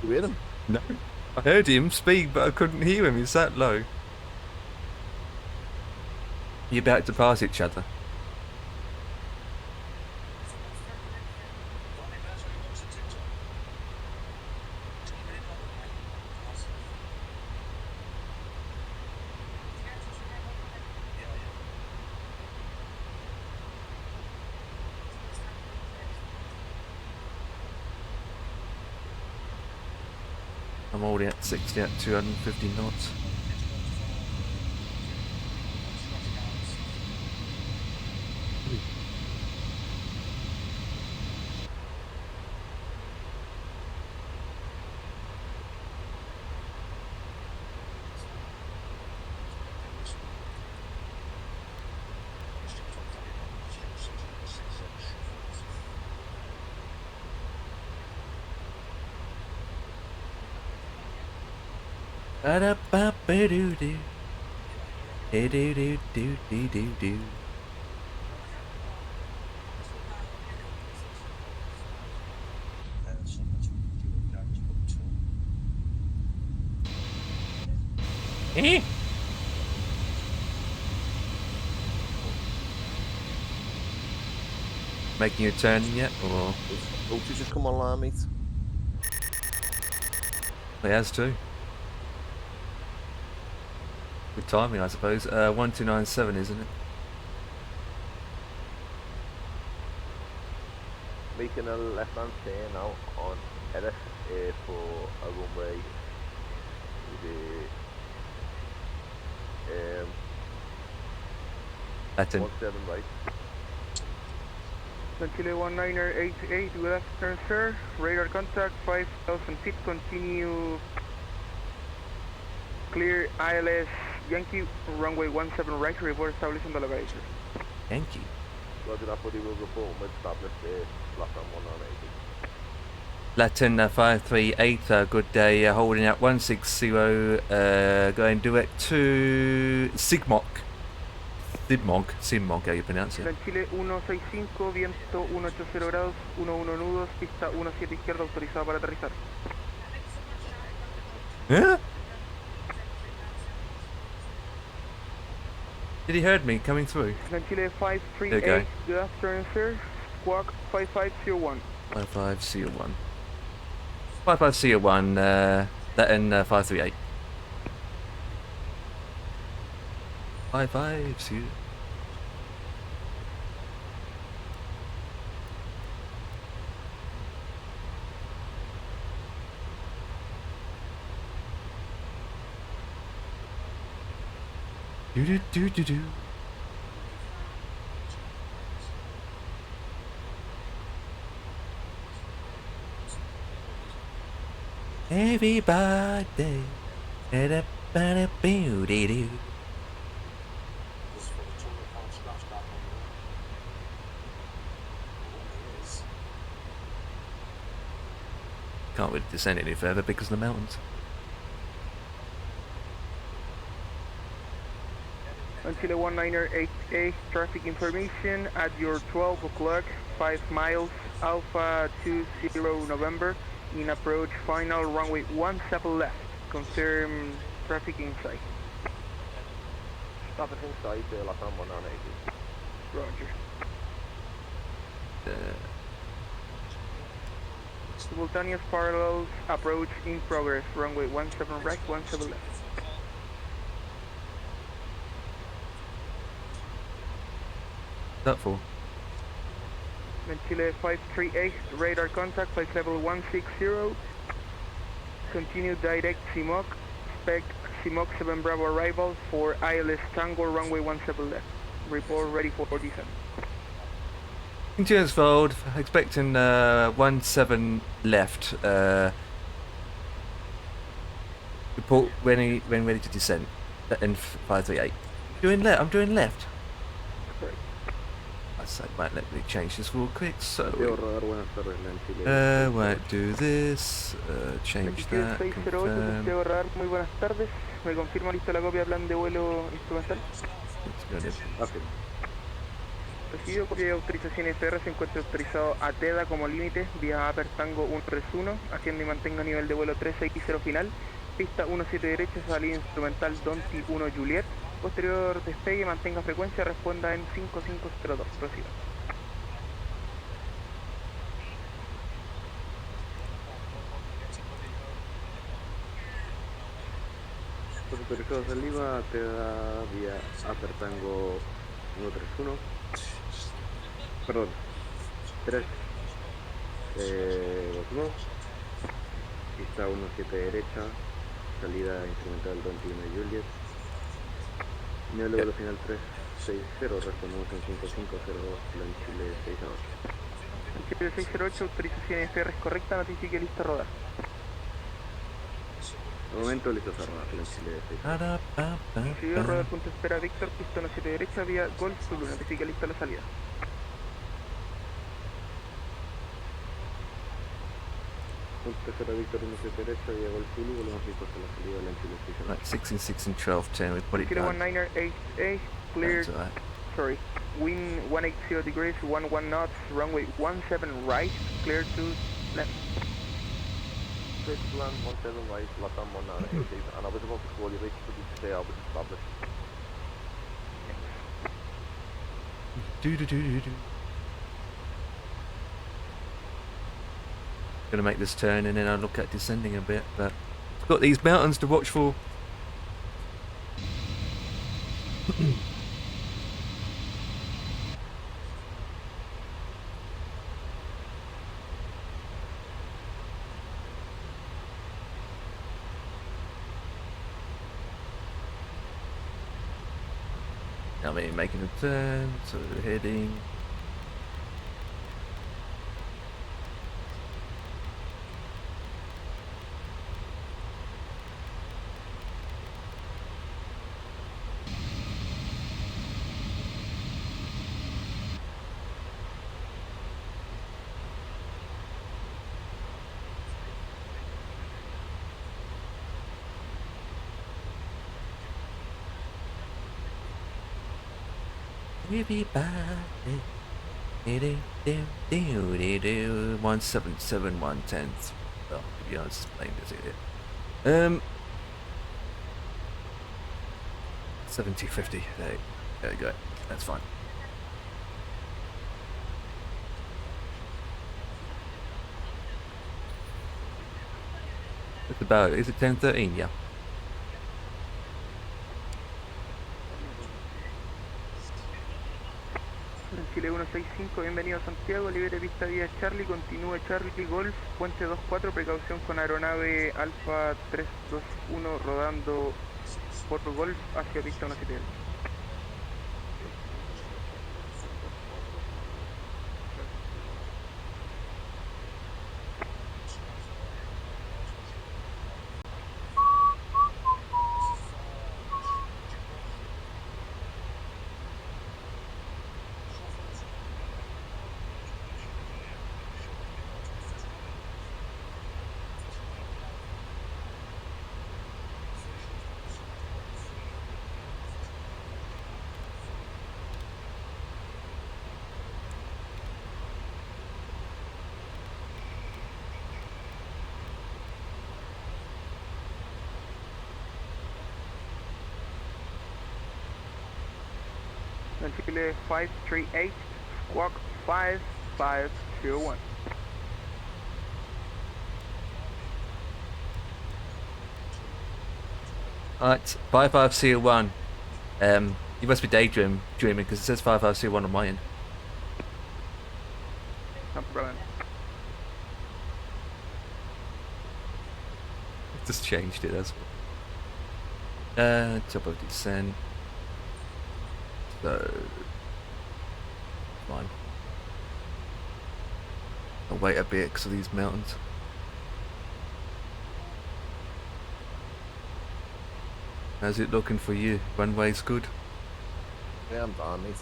You hear him? No. I heard him speak, but I couldn't hear him. He's that low. You're about to pass each other. I'm already at 60 at 250 knots. Ba-da-ba-ba-doo-doo. Do-do-do-do-do-do-do. Eh? Making a turn yet, or Don't you just come online, mate? he has too. Good timing, I suppose. 1297, isn't it? Making a left-hand turn now on Edith for a runway with LATAM. 17 right. Chile 1988, good afternoon, sir. Radar contact 5,000 feet, continue clear ILS Yankee, runway 17 right, report establishing the location. Yankee. Roger that, buddy, we'll report with established LATAM 198. Latin 538, good day, holding at 160, going direct to Sigmog. Sigmog, how you pronounce it? Chile 165, viento 180 grados, 11 nudos, pista 17 izquierda, autorizado para aterrizar. Huh? Did he heard me coming through? Chile 538, good afternoon, sir. Squawk 5501. 5501. 5501, Latin 538. 55. Do do do do do. Everybody, da-da-ba-da-boo-dee-doo. Can't really descend any further because of the mountains. Chile 1988, traffic information at your 12 o'clock, 5 miles, Alpha 20 November, in approach final runway 17 left. Confirm traffic inside. Traffic inside, LATAM 198. Roger. Simultaneous parallels, approach in progress, runway 17 right, 17 left. That for? Chile 538, radar contact, flight level 160. Continue direct CMOC, expect CMOC 7 Bravo arrival for ILS Tango, runway 17 left. Report ready for descent. Continuous fold, expecting 17 left. Report when ready to descend. And 538. I'm doing left. So it won't let me change this real quick, so Rodar, buenas tardes, LAN Chile. won't do this, change that, 608, confirm. Santiago Radar, muy buenas tardes. ¿Me confirma listo la copia de plan de vuelo instrumental? It's gonna Afirmo. Recibido copia de autorización FR, se encuentra autorizado a TEDA como límite, vía Upper Tango 131, haciendo y mantenga nivel de vuelo 360 final, pista 17 derecha, salida instrumental Donti 1 Juliet, posterior despegue, mantenga frecuencia, responda en 5502, prosiga. Autorizado salida, te da vía Upper Tango 131. Perdón. 3. 2. Pista 17 derecha. Salida instrumental 21 Juliet. Nivel de vuelo final 360. Respondemos en 550. Plan Chile 608. Chile 608, autorización FR es correcta, notifique listo a rodar. De momento listo a rodar, Plan Chile 608. Recibido rodar punto espera Víctor, pista 17 derecha, vía Golf Zulu, notifique listo la salida. Punto espera Víctor 17 derecha, vía Golf Zulu, volvemos listos a la salida, Plan Chile 608. Right, 6 and 6 and 12, 10, we put it Kilo down. 19er 8A, cleared, That's alright. sorry, wind 180 degrees, 11 knots, runway 17 right, clear to left. Six land 17 right, LATAM 1988, and I was about to call you right to stay out with established. Gonna make this turn and then I'll look at descending a bit, but I've got these mountains to watch for. Now I'm making a turn, so heading. Everybody. 177 110. Well, to be honest, it's plain as it. 70-50. There we go. That's fine. It's about. Is it 10:13? Yeah. Chile 165, bienvenido a Santiago, libere pista vía Charlie, continúe Charlie, Golf, puente 24, precaución con aeronave Alfa 321 rodando por Golf hacia pista 17. Chile 538, squawk 5501. Alright, 55CO1. You must be daydreaming because it says 55CO1 on my end. No problem. Just changed it, that's top of descent. So fine. I'll wait a bit because of these mountains. How's it looking for you? Runway's good? Yeah, I'm done, mate.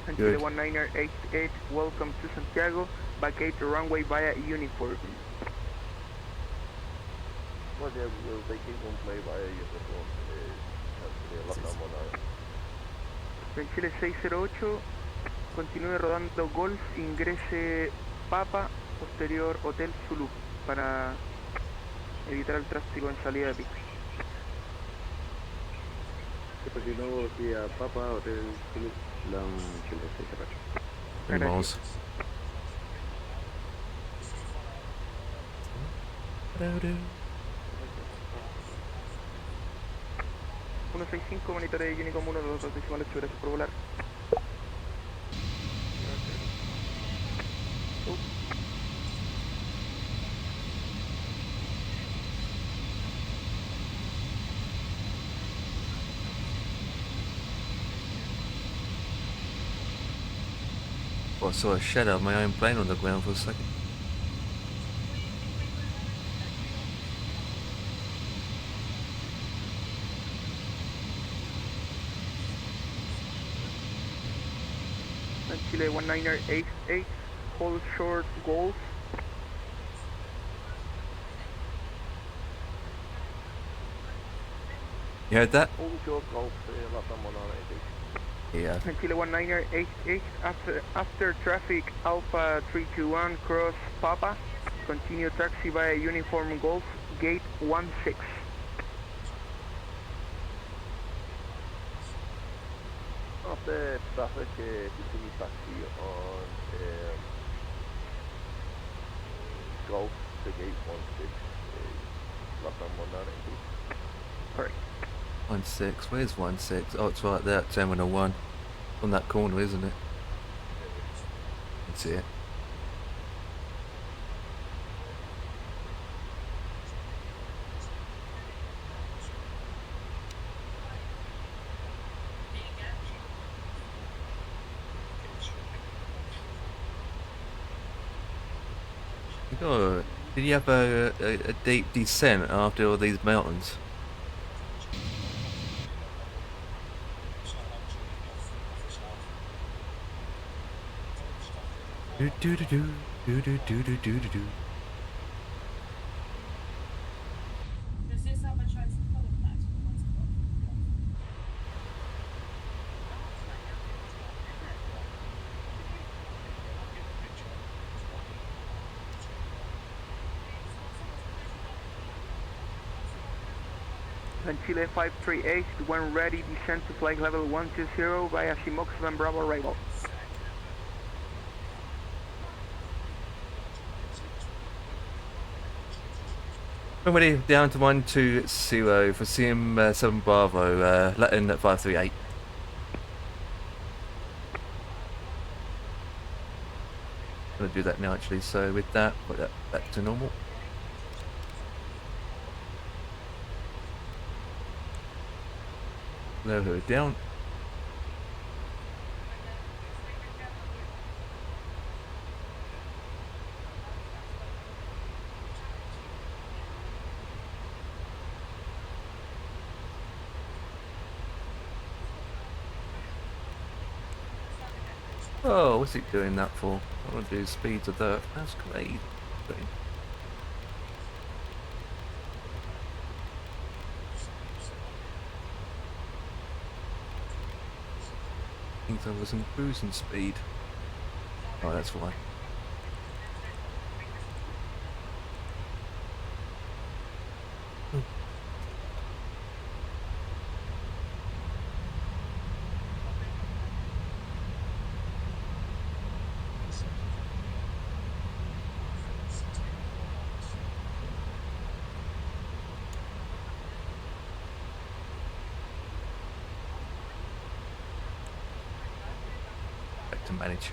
And Good. Chile 1988, welcome to Santiago. Vacate the runway via uniform. Roger, we'll vacate runway via uniform. LATAM 19. En Chile 608, continúe rodando Golf, ingrese Papa, posterior Hotel Zulu, para evitar el tráfico en salida de pista. Continúo via Papa, Hotel Zulu, Long Chile 608. 20 miles. 165, monitoreo de Unicom 1, 2 decimales, gracias por volar. Oh, I saw a shadow of my own plane on the ground for a second. And Chile 1988, hold short Golf. You heard that? Hold short Golf, LATAM 19. Yeah. And Chile 1988, after traffic Alpha 321, cross Papa, continue taxi via uniform Golf, gate 16. After traffic, continue taxi on Golf to gate 16, LATAM 19. Correct. 16. Where's 16? Oh, it's right there at Terminal 1. On that corner, isn't it? That's it. Oh, did you have a deep descent after all these mountains? Do do do do do do do do do do. And Chile 538, when ready, descend to flight level 120 via Simox and Bravo arrival. Already down to 120 for CM 7 Bravo, Latin at 538. I'm gonna do that now actually, so with that, put that back to normal. Lower her down. Oh, what's it doing that for? I want to do speeds of that. That's great. I think there was in cruising speed. Oh, that's why. Back to manage.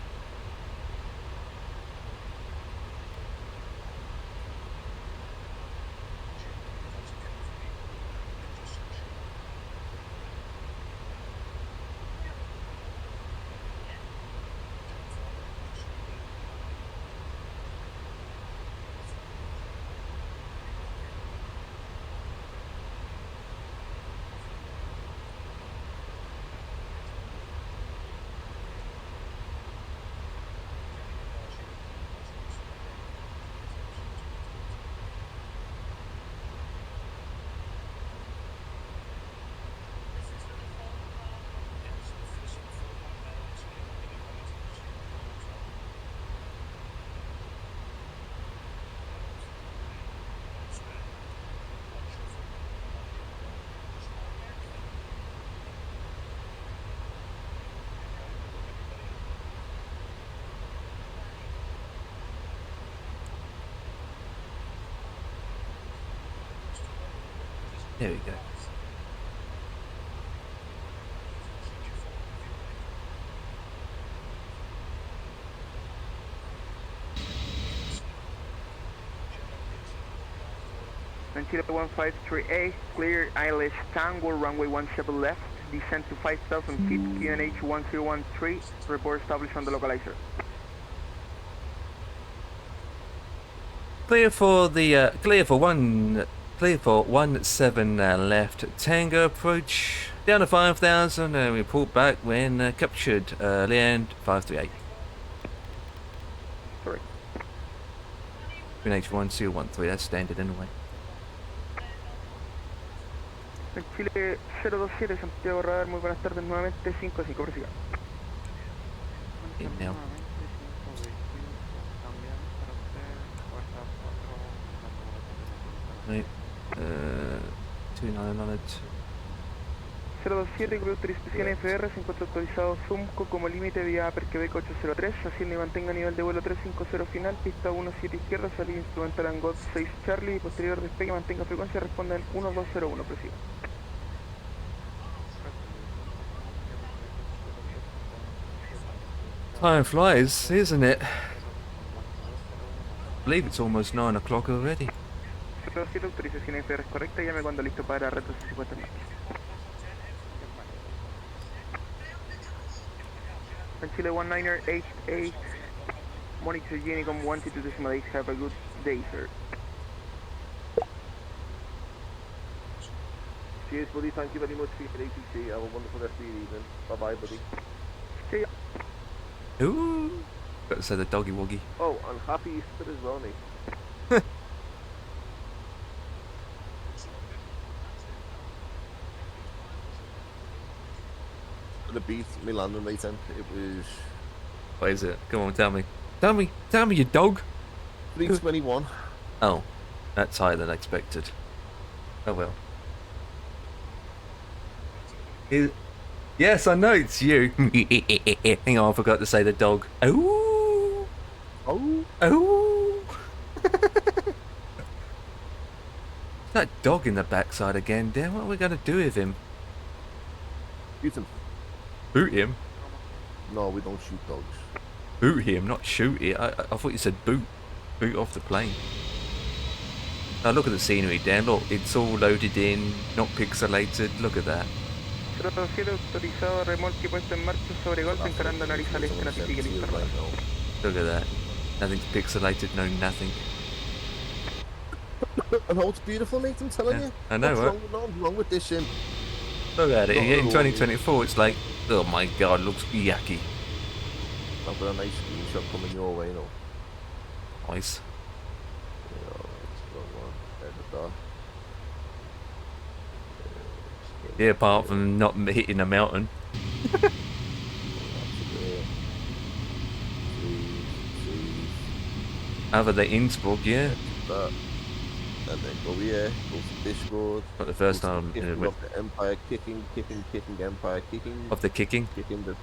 There we go. Santia 153A, clear ILS Tango, runway 17 left, descend to 5,000 feet, QNH 1013, report established on the localizer. Clear for the clear for 17 left Tango approach down to 5,000 and report back when captured. Land 538. Sorry. QNH 1013. That's standard anyway. Chile 027, Santiago Radar, muy buenas tardes nuevamente, 5-5, prosiga. In now. Right. 2992. 027, Grupo Autorización FR, se encuentra autorizado Zumco como límite vía Perquebec 803, asciende y mantenga nivel de vuelo 350 final, pista 17 izquierda, salida instrumental Angot 6 Charlie y posterior despegue mantenga frecuencia, responda en 1201, prosiga. Time flies, isn't it? I believe it's almost 9 o'clock already. 07, autorización FR es correcta, llame cuando listo para retroceso 50 marchas. Chile 1988, monitor Unicom 122.8, have a good day, sir. Cheers, buddy. Thank you very much for your ATC. Have a wonderful rest of your evening. Bye-bye, buddy. See ya. Ooh! Got to say the doggy woggy. Oh, and happy Easter as well, mate. The beat me landing rate, it was... What is it? Come on, tell me. Tell me, you dog! 321. Oh, that's higher than expected. Oh well. Yes, I know it's you. Hang on, I forgot to say the dog. Oh! Oh! Oh! That dog in the backside again, dear. What are we going to do with him? Shoot him. Boot him? No, we don't shoot dogs. Boot him, not shoot it. I thought you said boot. Boot off the plane. Now look at the scenery, Dan. Look, it's all loaded in, not pixelated. Look at that. 07, autorizado remolque puesto en marcha sobre golpe encarando nariz al este, notifique listo. Look at that. Nothing's pixelated, no nothing. I know it's beautiful, mate, I'm telling you. I know, right? Nothing's wrong with this sim. Look at it. In 2024, it's like, oh my god, looks yucky. I've got a nice screenshot coming your way, no? Nice. Yeah, it's the wrong one. Edit that. Yeah, apart from not hitting a mountain. Other than Innsbruck, yeah. That. And then go here, go to Discord. Not the first time. The Empire kicking, Empire kicking. Of the kicking? Kicking of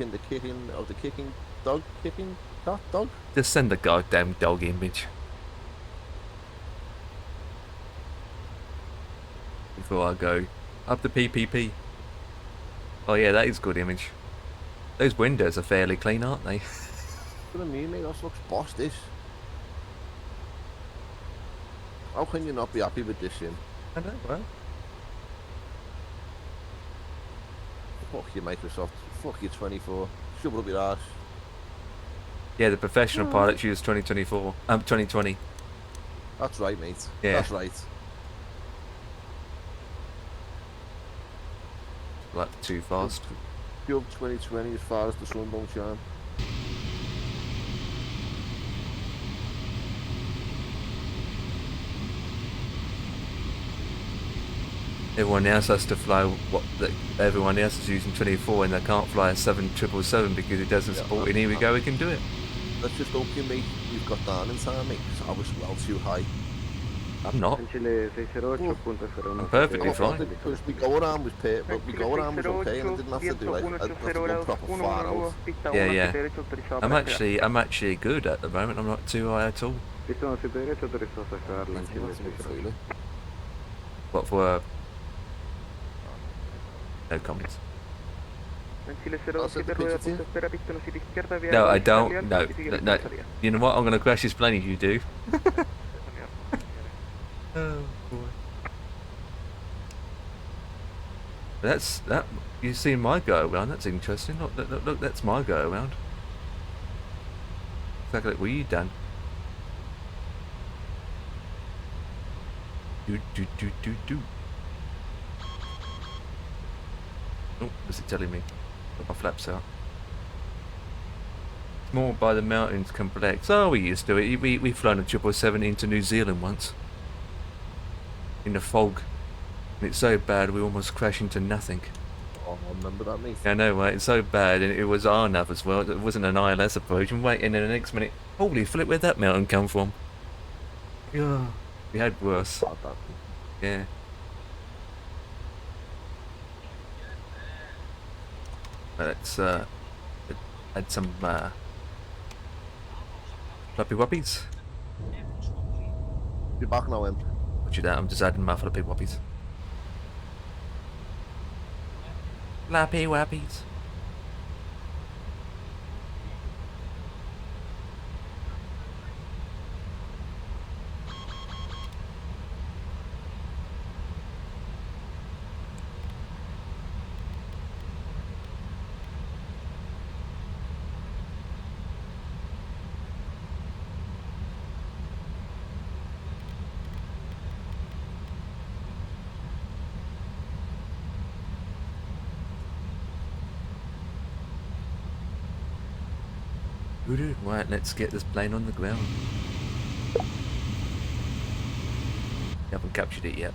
the kicking, dog kicking, cat dog. Just send the goddamn dog image. Before I go. Up the PPP. Oh yeah, that is good image. Those windows are fairly clean, aren't they? What do you mean, mate? That looks boss, this. How can you not be happy with this sim? I know, well. Fuck you, Microsoft. Fuck you, 24. Shove it up your ass. Yeah, the professional pilots use 2020. That's right, mate. Yeah. That's right. Like too fast. Pure 2020 as far as the sun don't shine. Everyone else has to fly everyone else is using 24 and they can't fly a 777 because it doesn't support it. And here we go, we can do it. Let's just hope you, mate, you've got down in time, mate, because I was well too high. I'm not. I'm perfectly fine. Because we go around was okay, and I didn't have to do like a proper far out. Yeah. I'm actually good at the moment. I'm not too high at all. What for? No comments. En Chile 027, rueda pulso espera, pista 7 izquierda, vía No, I Charlie don't. Alfa, No, y sigue no, pista no. de salida. You know what? I'm gonna crash this plane if you do. Oh boy. That's that. You seen my go around? That's interesting. Look, look, look, look, that's my go around. Exactly what you done. Do. Oh, what's it telling me? Got my flaps out. It's more by the mountains complex. Oh, we used to it. We've flown a 777 into New Zealand once. In the fog. And it's so bad we almost crashed into nothing. Oh, I remember that, mate. I know, right? It's so bad, and it was our nav as well. It wasn't an ILS approach. And wait, and then the next minute, holy flip, where'd that mountain come from? Yeah, we had worse. Yeah. Let's add some fluffy wuppies. You're back now, Em. Watch that, I'm just adding my fluffy wuppies. Fluffy wuppies. Right, let's get this plane on the ground. Haven't captured it yet.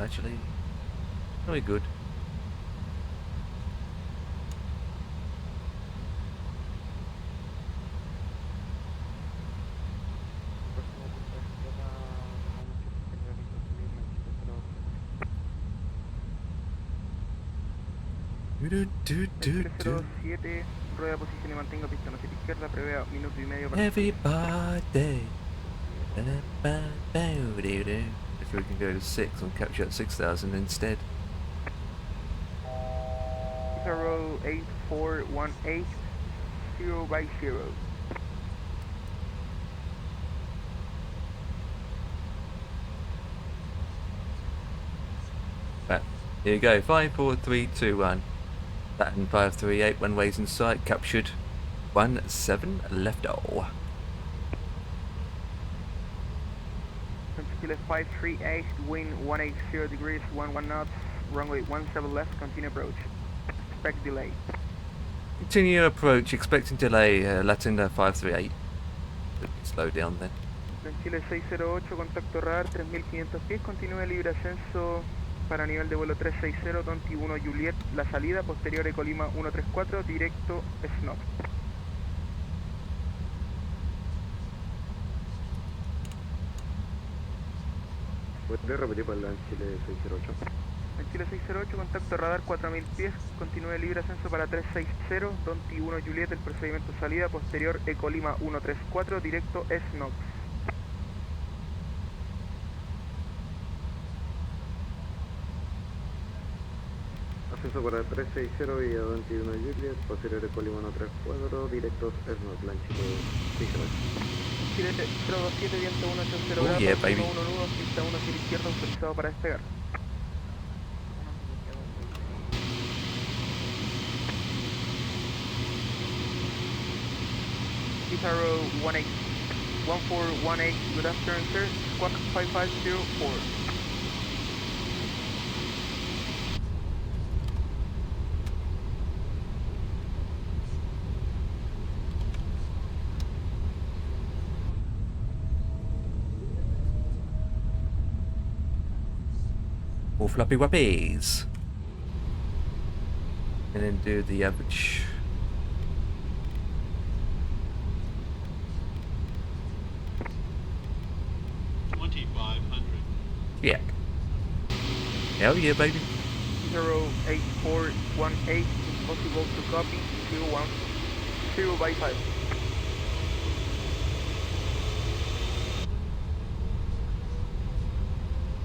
Actually, very good. Chile 07, rueda posición y mantenga pista 7 izquierda, prevea minuto y medio para... Everybody. If we can go to 6 and capture at 6,000 instead. 08418, 0 by 0. Right, here you go. 5, 4, 3, 2, 1. LATAM 538, one ways in sight, captured 17 left. Oh. Chile 538, wind 180 degrees, 11 knots, runway 17 left, continue approach. Expect delay. Continue approach, expecting delay, LATAM 538. Slow down then. Chile 608, contacto radar 3500 pies, continúe libre ascenso para nivel de vuelo 360, 21 Juliet, la salida posterior de Colima 134, directo SNOP. ¿Puedes repetir para el Chile 608? En Chile 608, contacto radar 4000 pies, continúe libre ascenso para 360, 21 Juliet, el procedimiento salida posterior de Colima 134, directo SNOP. Ascenso para 360 y a 21 Juliet, posterior de Colima 134, directos SNOP, plan Chile 608. Chile 027, viento 180 Oh, grados, yeah, 1 baby. nudo, pista 1 hacia la izquierda, autorizado para despegar. Pizarro 1418, good afternoon sir, squawk 5504. All floppy wuppies. And then do the average. Yeah. Hell yeah, baby. 08418, impossible to copy, 010 by 5.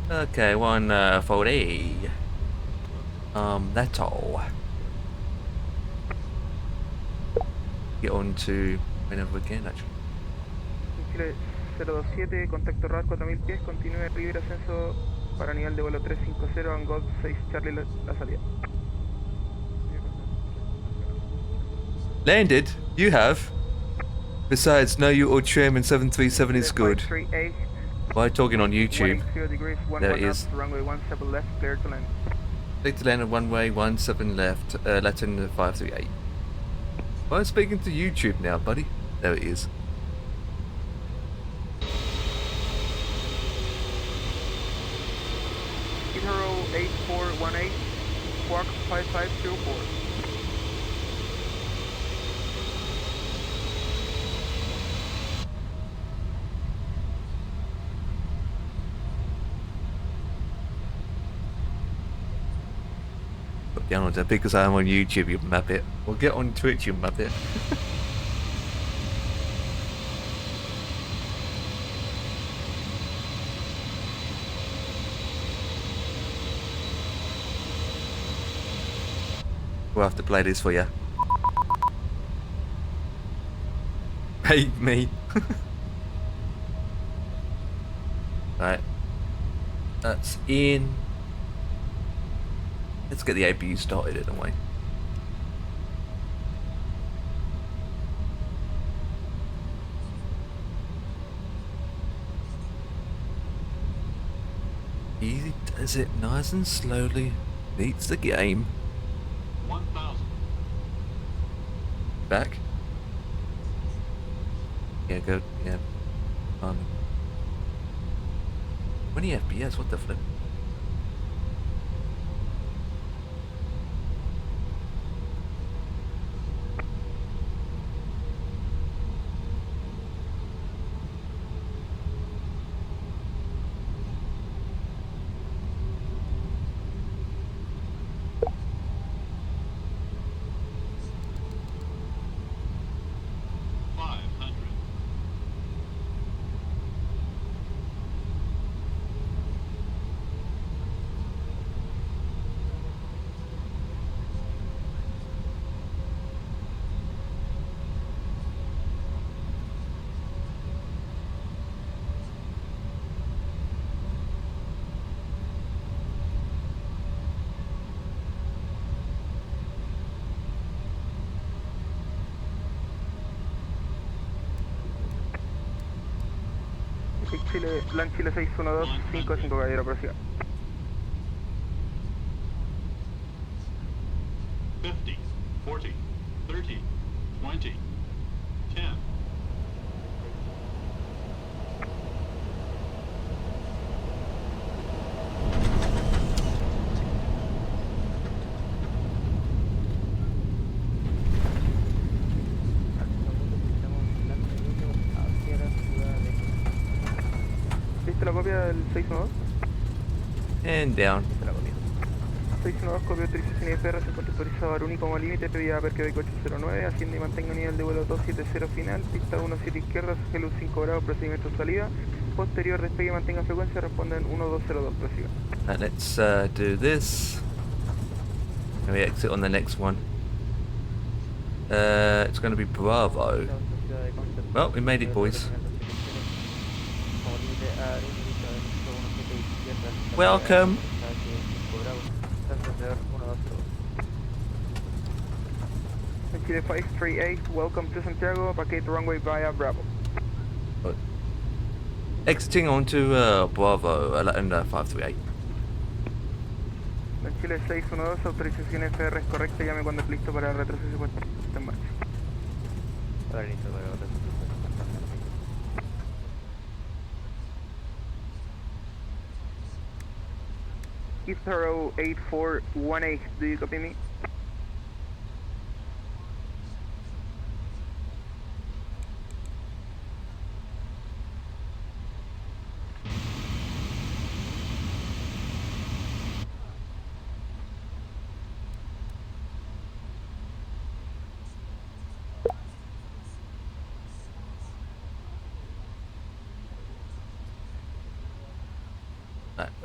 Okay, 140. That's all. Get on to whenever we can, actually. Chile 027, contacto RAR 4000 pies, continúe libre ascenso para nivel de vuelo 350 en Gold 6 Charlie la salida. Landed? You have? Besides, no, you old chairman 737 is good. 538, Why talking on YouTube? 180 degrees, 11 There it knots, is. runway 17 left, clear to land. Take to land at one way, 17 left, Latin 538. Well, I'm speaking to YouTube now, buddy. There it is. Heathrow 8418, Quark 5504. Put down on that because I'm on YouTube, you muppet. Or get on Twitch, you muppet. We'll have to play this for you. Hate me. Right. That's in. Let's get the APU started in a way. Easy does it, nice and slowly. Beats the game. 1,000. Back. Yeah, go. Yeah. 20 FPS, what the flip? Chile, Plan Chile 61255, caballero, prosiga. 50, 40, 30, 20, 10. ¿Viste la copia del 612? And down. 612, copia de autorización IFR, se encuentra autorizado a único como límite, vía Perque de 809, asciende y mantenga nivel de vuelo 270 final, pista 17 izquierda, GLU 5 grados, procedimiento de salida, posterior despegue, mantenga frecuencia, responden 1202, prosiga. Let's do this. And we exit on the next one. It's going to be Bravo. Well, we made it, boys. Welcome. Chile 538, welcome to Santiago, vacate runway via Bravo. Exiting onto Bravo, Latin 538. Chile 612, autorización FR es correcta, llame cuando es listo para retroceso y puesta en marcha. Heathrow 8418, do you copy me?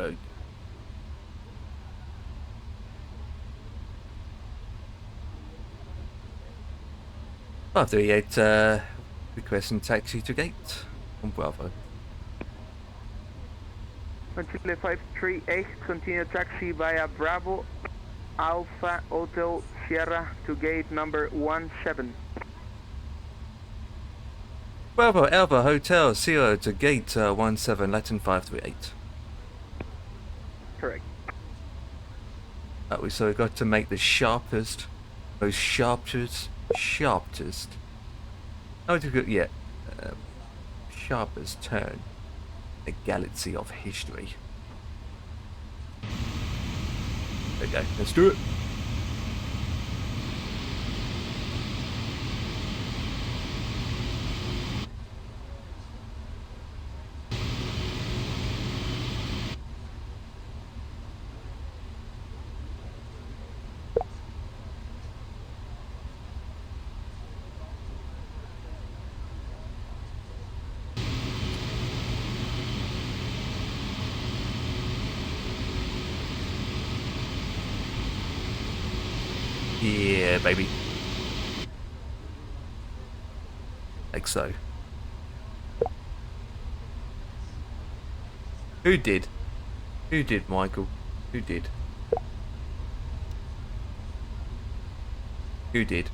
Road. After 38, requesting taxi to gate on Bravo. Chile 538, continue taxi via Bravo Alpha Hotel Sierra to gate number 17. Bravo Alpha Hotel Sierra to gate 17 Latin 538. Correct. So we got to make the sharpest, most sharpest. How would you go? Yeah, sharpest turn. The galaxy of history. Okay, let's do it. Yeah, baby. Like so. Who did? Who did, Michael? Who did? Who did?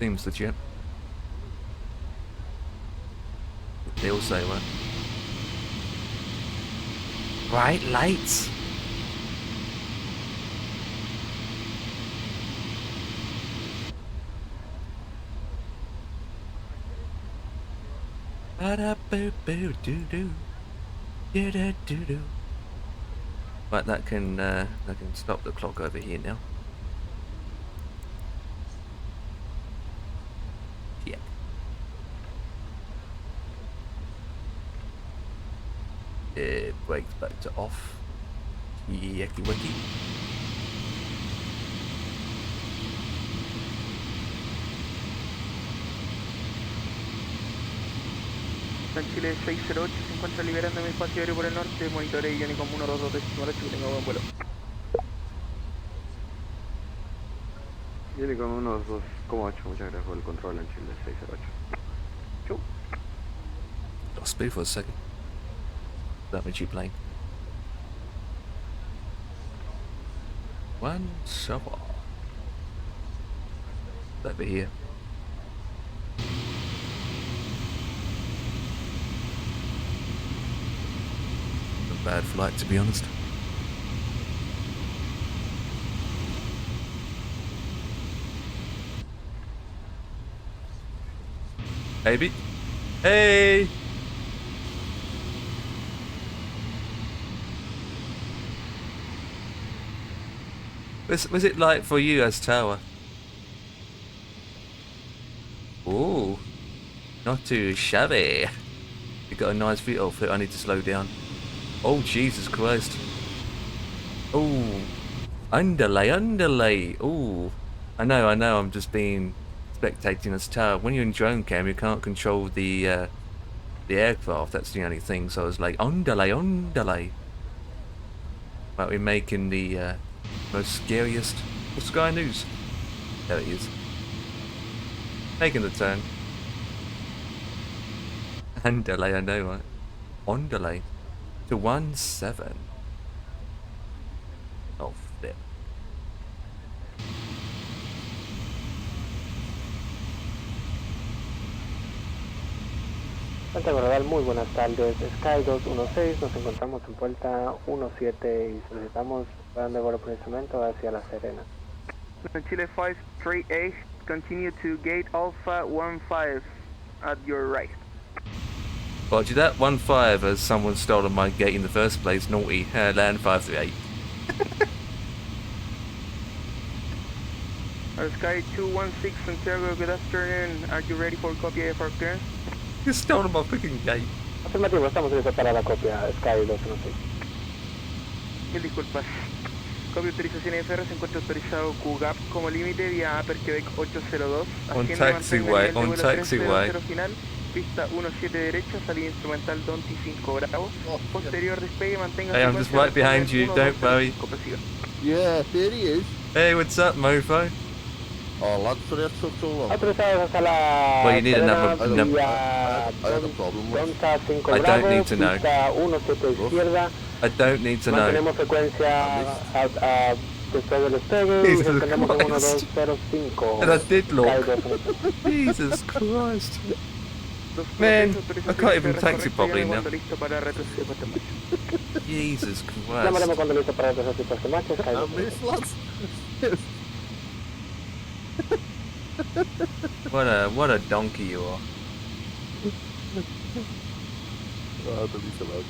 Seems legit. They all say what? Bright lights. Ba-da-boo-boo-doo-doo. Do-do-do-do. Right, that can stop the clock over here now. Yeah. It breaks back to off. Yucky wucky. Chile 608 se encuentra liberando mi espacio aéreo por el norte, monitoreo iónico 122 decimal 8, que tenga buen vuelo. Viene con unos 2,8, muchas gracias por el control en Chile 608. Chau. Lost speed for a second. That means you playing. One shot. Over here. A bad flight, to be honest. Baby. Hey! Was it like for you as Tower? Ooh. Not too shabby. You got a nice view. Oh, I need to slow down. Oh, Jesus Christ. Oh. Underlay. Oh. I know, I'm just being spectating as Tower. When you're in drone cam, you can't control the aircraft. That's the only thing. So I was like, underlay. Like we're making the most scariest Sky News. There it is. Taking the turn. Underlay, I know, right? Underlay. To 17. Oh, flip. Santa Coronel, muy buenas tardes. Sky 216, nos encontramos en puerta 17 y solicitamos plan de vuelo por instrumento hacia La Serena. Chile 538, continue to gate Alpha 15 at your right. Roger that. 15 as someone stolen my gate in the first place. Naughty. Land 538. Sky 216, Santiago, good afternoon. Are you ready for copy for clearance? You stole my freaking gate. Afirmativo, estamos listos para la copia Sky 216. Mil disculpas. Copia autorización FR, se encuentra autorizado QGAP como límite vía Upper Quebec 802. On Hacienda taxiway, mantenga nivel de on vuelo taxiway. 300 final. Pista 17 derecha, salida instrumental Donti 5 Bravo. Posterior despegue, mantenga Hey, I'm just secuencia right behind you, don't worry. 1205, prosiga. Yeah, there he is. Hey, what's up, mofo? Oh, lads, sorry I took so long. Autorizados hasta la Well, you need Serena another number. vía I had a problem with Donta 5 I Bravo, don't need to know. pista 17 izquierda. I don't need to know. Mantenemos frecuencia después del despegue y Jesus descendemos en Christ. 1205. And I did look. Sky 216. Jesus Christ. Man, I can't even taxi properly now. Jesus Christ. Llamaremos cuando listo para retroceder y puesto en marcha. Sky 216. What a donkey you are. Oh, don't be so loud.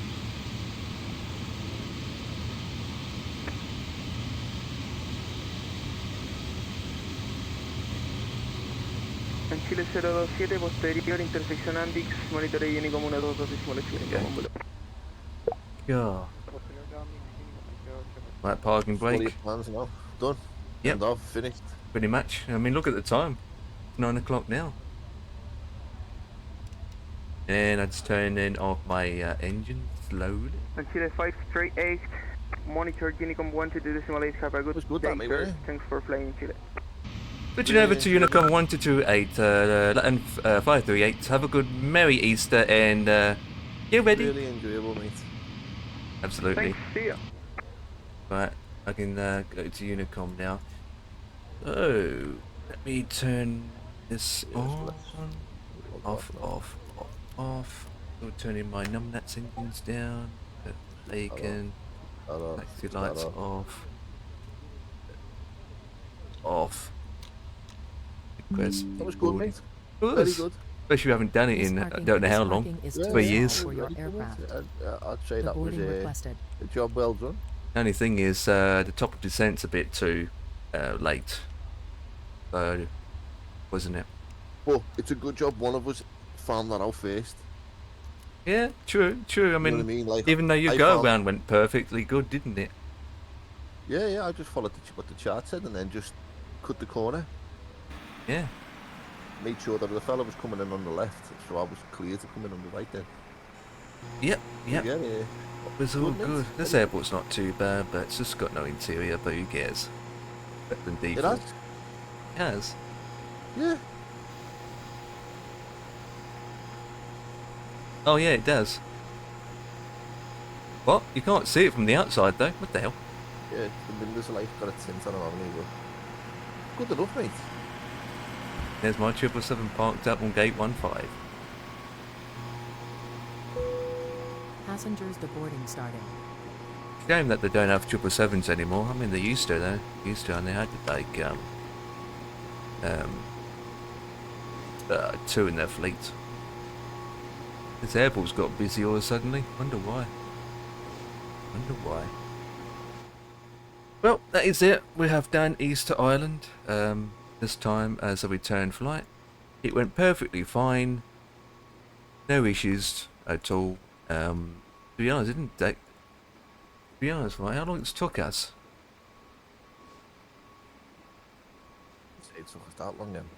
En Chile 027, posterior, intersección Andix, monitoreo Unicom 122 God. Right, parking What are your brake. plans now? Done? Yep. End off, finished? Pretty much. I mean, look at the time. 9 o'clock now. And I just turned in off my engine slowly. En Chile 538, monitor Unicom 122.8, have a good Good, day, that, mate, sir. wasn't Thanks for flying Chile. Switching over to Unicom 1228, LATAM 538. Have a good Merry Easter and you ready? Really enjoyable, mate. Absolutely. Thanks, see ya. Right, I can go to Unicom now. So, let me turn this on. Off. We'll turn in my numbnuts engines down. Bacon. Taxi lights off. Off. Request. That was good, mate. Very Very good. Especially we haven't done it in I don't know how long. Is Yeah, 3 too years. small for your Very good, aircraft. mate. I'd say The that was boarding requested. a job well done. The only thing is the top of descent's a bit too late. So, wasn't it? But it's a good job one of us found that out first. Yeah, true. I You know mean, what I mean? Like, even though your I go found- round went perfectly good, didn't it? Yeah, I just followed what the chart said and then just cut the corner. Yeah. Made sure that the fella was coming in on the left, so I was clear to come in on the right then. Yep. Yeah. It was all Good, mate. good. This airport's not too bad, but it's just got no interior, but who cares? Better than It default. has. It has. Yeah. Oh yeah, it does. What? You can't see it from the outside though. What the hell? Yeah, the windows are like got a tint on them, haven't they? But good enough, mate. There's my 777 parked up on gate 15. Passengers deboarding starting. Shame that they don't have 777s anymore. I mean, they used to, though. And they had like 2 in their fleet. This airport's got busy all of a sudden. Wonder why. Well, that is it. We have done Easter Island. This time as a return flight. It went perfectly fine. No issues at all. To be honest, it didn't take. To be honest, right? How long it took us? It took us that long then.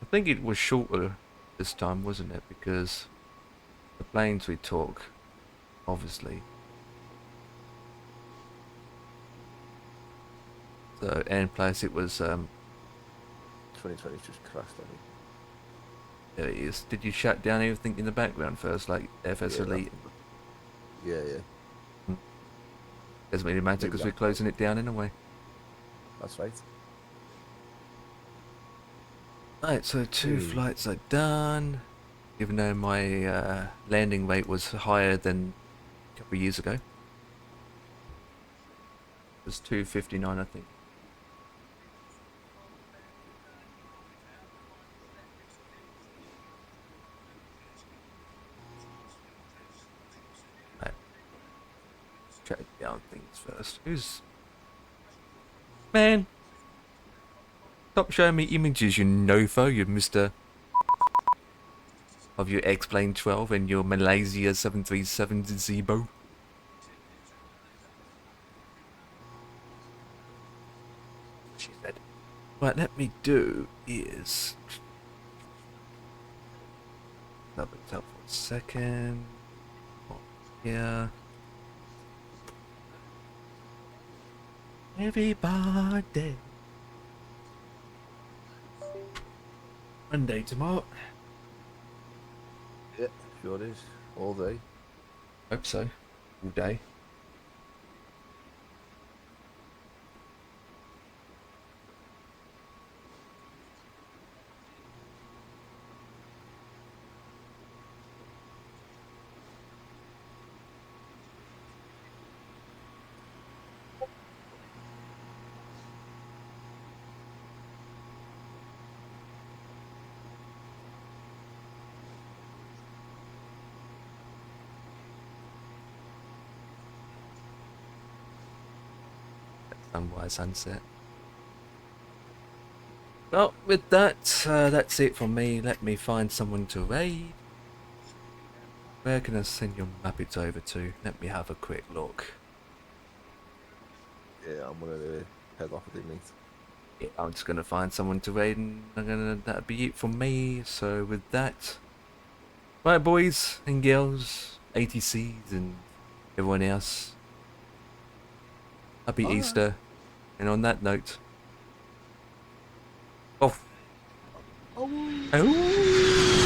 I think it was shorter this time, wasn't it? Because the planes we took, obviously. So, and plus it was 2020 just crashed, I think. there it is. Did you shut down everything in the background first, like FS Elite? Yeah. Doesn't really matter because we're closing it down anyway. That's right. Right, so 2 flights are done. Even though my landing rate was higher than a couple of years ago. It was 259, I think. Right. Check down things first. Who's... Man! Stop showing me images, you nofo, you Mr. Of your X-Plane 12 and your Malaysia 737 Zebo. she said. What let me do is double tap for a second. Here. Everybody. Monday tomorrow. Yeah, sure is. All day. Hope so. All day. Sunrise, sunset. Well, with that, that's it for me. Let me find someone to raid. Where can I send your Muppets over to? Let me have a quick look. Yeah, I'm gonna head off with it, mate. Yeah, I'm just gonna find someone to raid, and that'll be it for me. So with that, right, boys and girls, ATCs and everyone else. Happy Easter. And on that note, off. Oh. Oh.